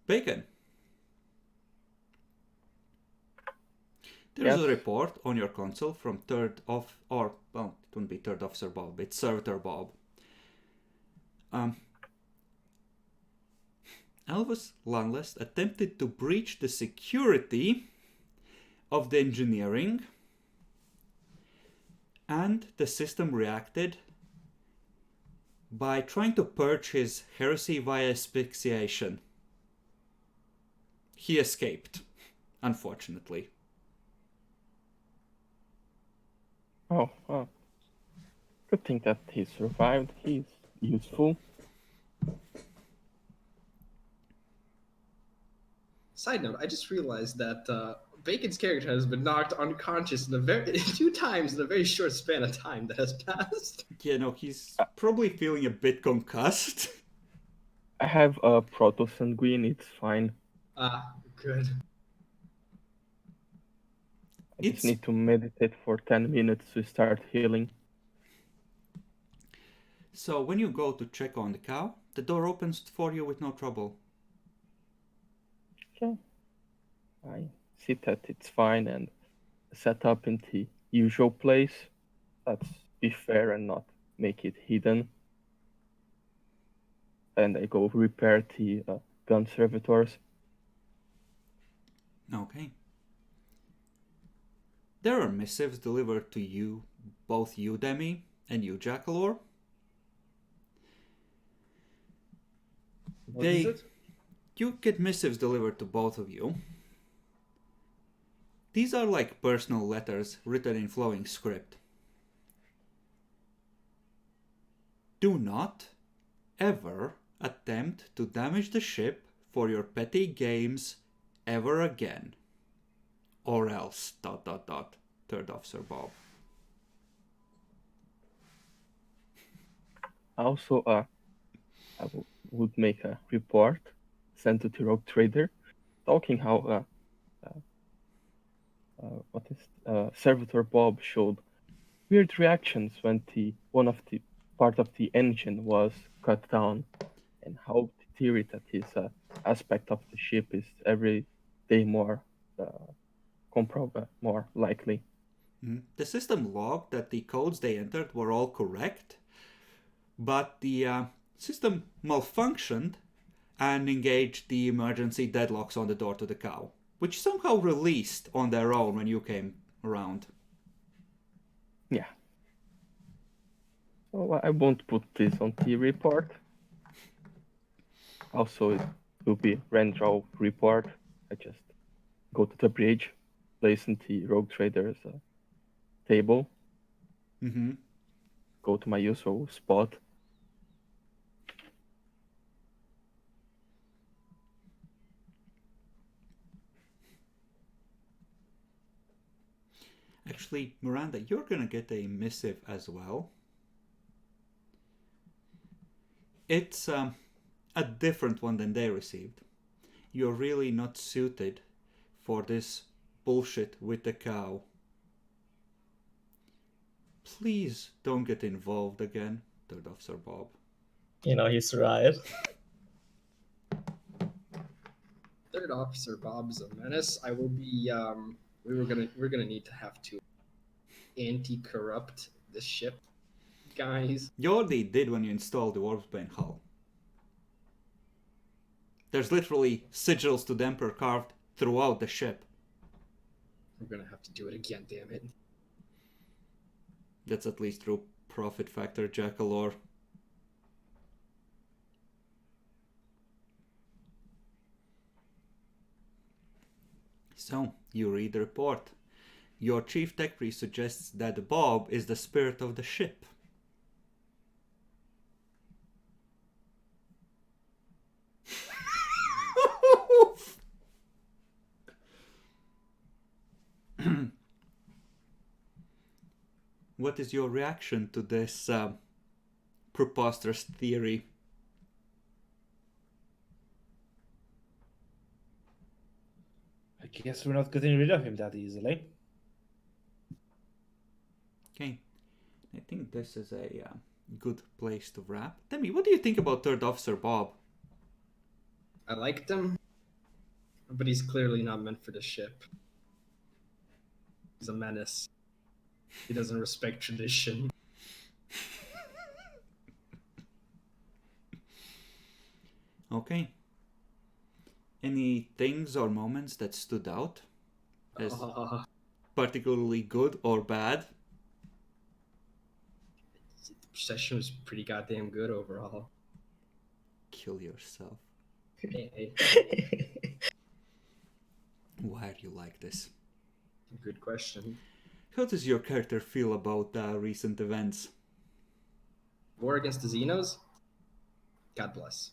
Bacon. There's Yes. a report on your console from it wouldn't be third officer Bob, it's servitor Bob. Elvis Landless attempted to breach the security of the engineering, and the system reacted by trying to purge his heresy via asphyxiation. He escaped, unfortunately. Oh. Good thing that he survived. He's useful. Side note, I just realized that Bacon's character has been knocked unconscious in 2 times in a very short span of time that has passed. Yeah, no, he's probably feeling a bit concussed. I have a proto-sanguine, it's fine. Ah, good. I just need to meditate for 10 minutes to start healing. So when you go to check on the cow, the door opens for you with no trouble. Okay. I see that it's fine and set up in the usual place. Let's be fair and not make it hidden. And I go repair the gun servitors. Okay. There are missives delivered to you, both you, Demi, and you, Jackalor. What is it? You get missives delivered to both of you. These are like personal letters written in flowing script. Do not ever attempt to damage the ship for your petty games ever again. or else ... Third Officer Bob. Also, would make a report sent to the rogue trader, talking how Servitor Bob showed weird reactions when one of the part of the engine was cut down, and how the theory that his aspect of the ship is every day more more likely. The system logged that the codes they entered were all correct, but the system malfunctioned and engaged the emergency deadlocks on the door to the cow, which somehow released on their own when you came around. Yeah. So I won't put this on the report. Also, it will be Rendraw report. I just go to the bridge, place in the rogue trader's table, go to my usual spot. Actually, Miranda, you're gonna get a missive as well. It's a different one than they received. You're really not suited for this bullshit with the cow. Please don't get involved again, Third Officer Bob. You know, he's right. Third Officer Bob's a menace. I will be. We're gonna need to have to anti-corrupt the ship, guys. You already did when you installed the Warpsbane hull. There's literally sigils to the Emperor carved throughout the ship. We're gonna have to do it again, damn it. That's at least through profit factor, Jackalore. So, you read the report. Your chief tech priest suggests that Bob is the spirit of the ship. What is your reaction to this preposterous theory? I guess we're not getting rid of him that easily. Okay, I think this is a good place to wrap. Demi, what do you think about Third Officer Bob? I liked him, but he's clearly not meant for the ship. He's a menace. He doesn't respect tradition. Okay. Any things or moments that stood out as particularly good or bad? The procession was pretty goddamn good overall. Kill yourself. Hey, Why are you like this? good question. How does your character feel about recent events? War against the Xenos? God bless.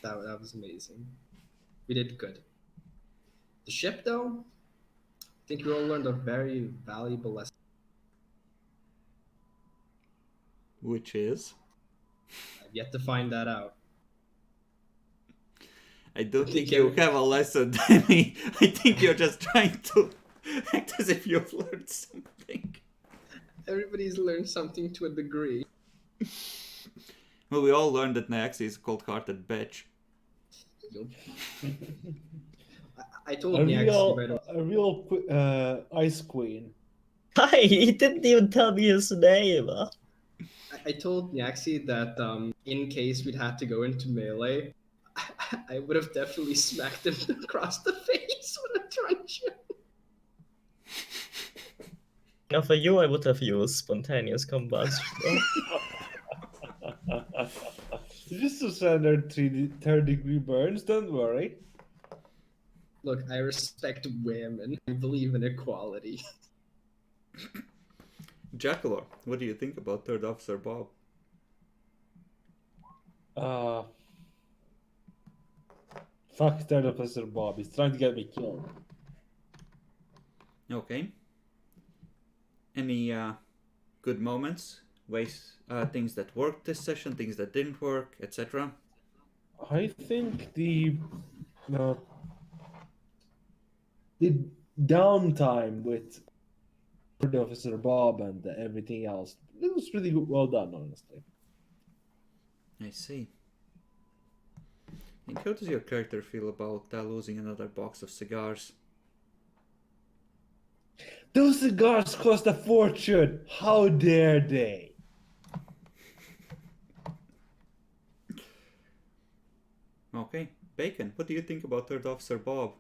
That was amazing. We did good. The ship, though, I think we all learned a very valuable lesson. Which is? I've yet to find that out. I don't think you have a lesson, Demi. I think you're just trying to act as if you've learned something. Everybody's learned something to a degree. Well, we all learned that Naxi is a cold-hearted bitch. Yup. I told Niaxi right away. A real ice queen. Hi, he didn't even tell me his name. I told Niaxi that in case we'd had to go into melee, I would have definitely smacked him across the face with a truncheon. Now, for you, I would have used spontaneous combustion. Just a standard third-degree burns, don't worry. Look, I respect women. I believe in equality. Jackalor, what do you think about Third Officer Bob? Fuck Third Officer Bob. He's trying to get me killed. Okay. Any good moments, ways, things that worked this session, things that didn't work, etc.? I think the downtime with Officer Bob and everything else, it was really well done, honestly. I see. And how does your character feel about losing another box of cigars? Those cigars cost a fortune. How dare they? Okay. Bacon, what do you think about Third Officer Bob?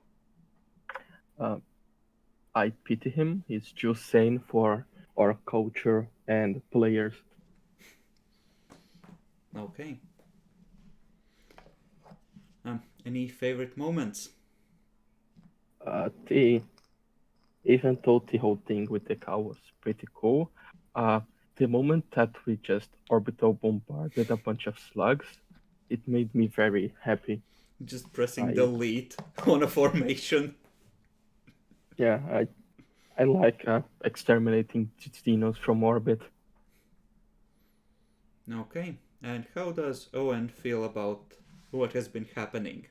I pity him. He's just sane for our culture and players. Okay. Any favorite moments? Even though the whole thing with the cow was pretty cool, the moment that we just orbital bombarded a bunch of slugs, it made me very happy. Just pressing I delete on a formation. Yeah, I like exterminating dinos from orbit. Okay. And how does Owen feel about what has been happening?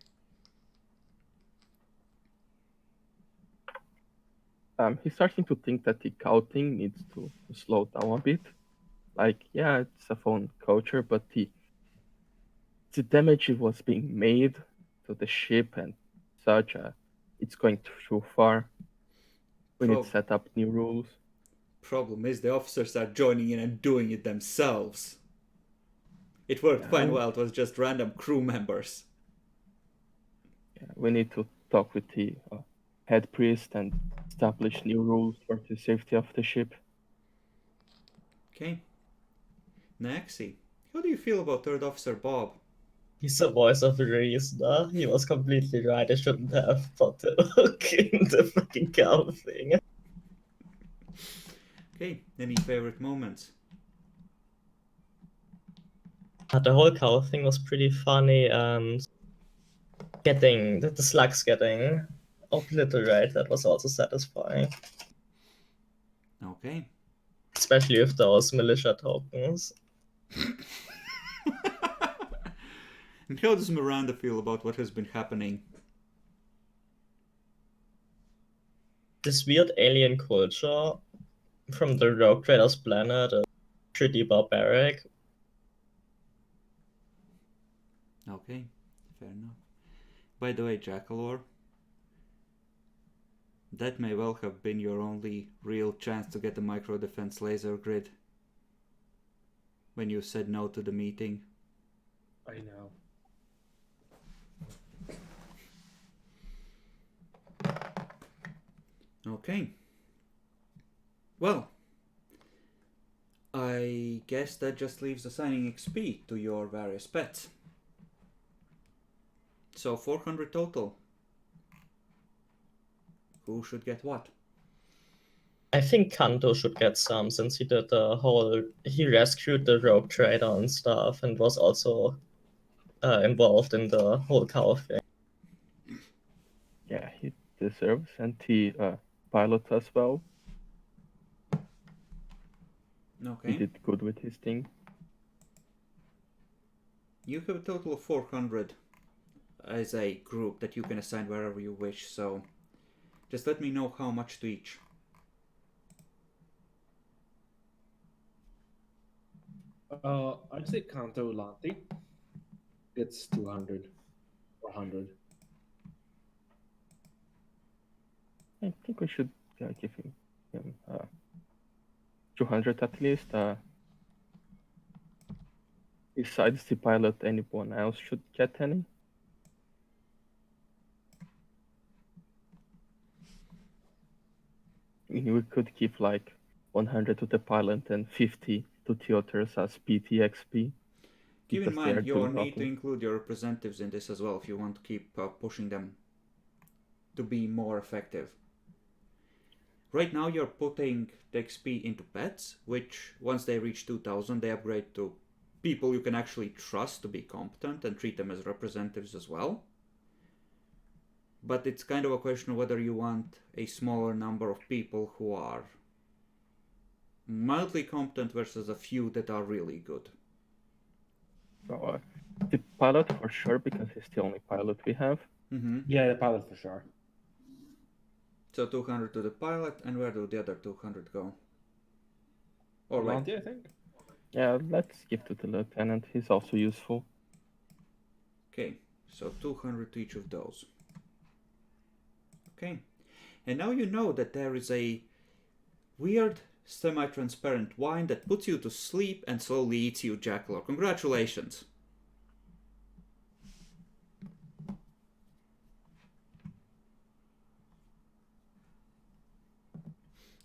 He's starting to think that the cow thing needs to slow down a bit. Like, yeah, it's a fun culture, but the damage was being made to the ship and such, it's going too far. We need to set up new rules. Problem is the officers are joining in and doing it themselves. It worked fine well, it was just random crew members. Yeah, we need to talk with the head priest and establish new rules for the safety of the ship. Okay. Naxi, how do you feel about Third Officer Bob? He's the voice of reason. He was completely right. I shouldn't have put the hook in the fucking cow thing. Okay, any favorite moments? The whole cow thing was pretty funny, and getting the slugs getting obliterated was also satisfying. Okay. Especially with those militia tokens. And how does Miranda feel about what has been happening? This weird alien culture from the Rogue Traders planet is pretty barbaric. Okay, fair enough. By the way, Jackalor, that may well have been your only real chance to get a micro defense laser grid when you said no to the meeting. I know. Okay. Well, I guess that just leaves assigning XP to your various pets. So 400 total. Who should get what? I think Kanto should get some, since he did he rescued the rogue trader and stuff, and was also involved in the whole cow thing. Yeah, he deserves, and he pilot as well. Okay. He did good with his thing. You have a total of 400 as a group that you can assign wherever you wish, so just let me know how much to each. I'd say Kanto Lanti. It's 200 or 100. I think we should give him 200 at least. Besides the pilot, anyone else should get any? I mean, we could give like 100 to the pilot and 50 to the others as PTXP. Keep in mind, you'll need to include your representatives in this as well if you want to keep pushing them to be more effective. Right now you're putting the XP into pets, which once they reach 2000 they upgrade to people you can actually trust to be competent and treat them as representatives as well. But it's kind of a question of whether you want a smaller number of people who are mildly competent versus a few that are really good. So, the pilot for sure, because he's the only pilot we have. Mm-hmm. Yeah, the pilot for sure. So 200 to the pilot, and where do the other 200 go? Or wait, Monty, I think. Yeah, let's give to the lieutenant. He's also useful. okay, so 200 to each of those. Okay, and now you know that there is a weird semi-transparent wine that puts you to sleep and slowly eats you, Jackalor. Congratulations.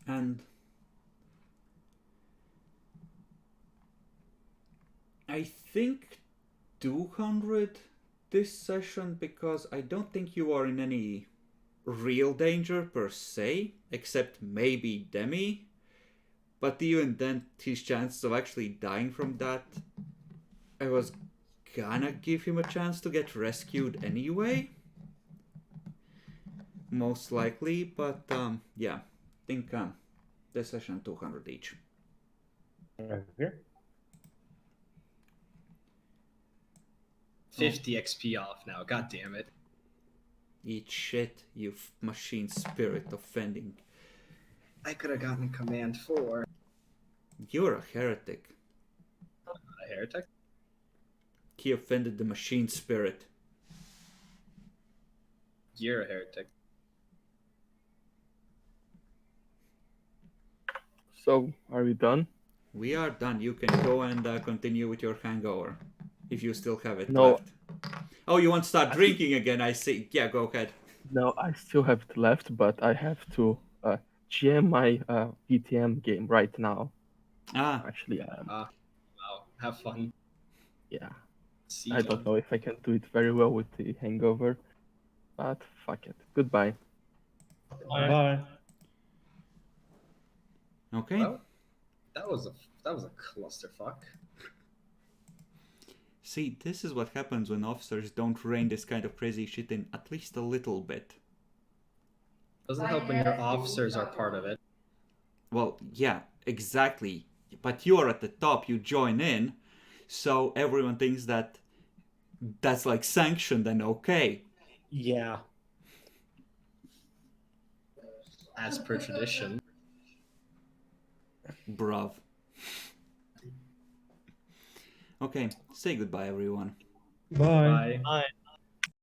And I think 200 this session, because I don't think you are in any real danger per se, except maybe Demi. But even then, his chances of actually dying from that, I was gonna give him a chance to get rescued anyway. Most likely, but yeah, I think this session 200 each. Okay. 50 XP off now. God damn it. Eat shit, you machine spirit offending. I could have gotten command 4. You're a heretic. A heretic? He offended the machine spirit. You're a heretic. So, are we done? We are done. You can go and continue with your hangover. If you still have it No. left. Oh, you want to start drinking again, I see. Yeah, go ahead. No, I still have it left, but I have to GM my VTM game right now. Ah, Actually, Wow. Have fun. yeah. See I don't know if I can do it very well with the hangover, but fuck it. Goodbye. Bye. okay. Well, that was a clusterfuck. See, this is what happens when officers don't rein this kind of crazy shit in at least a little bit. Doesn't help when your officers are part of it. Well, yeah, exactly. But you are at the top, you join in, so everyone thinks that that's like sanctioned and okay. Yeah. As per tradition. Bruv. Okay, say goodbye, everyone. Bye. Bye. Bye.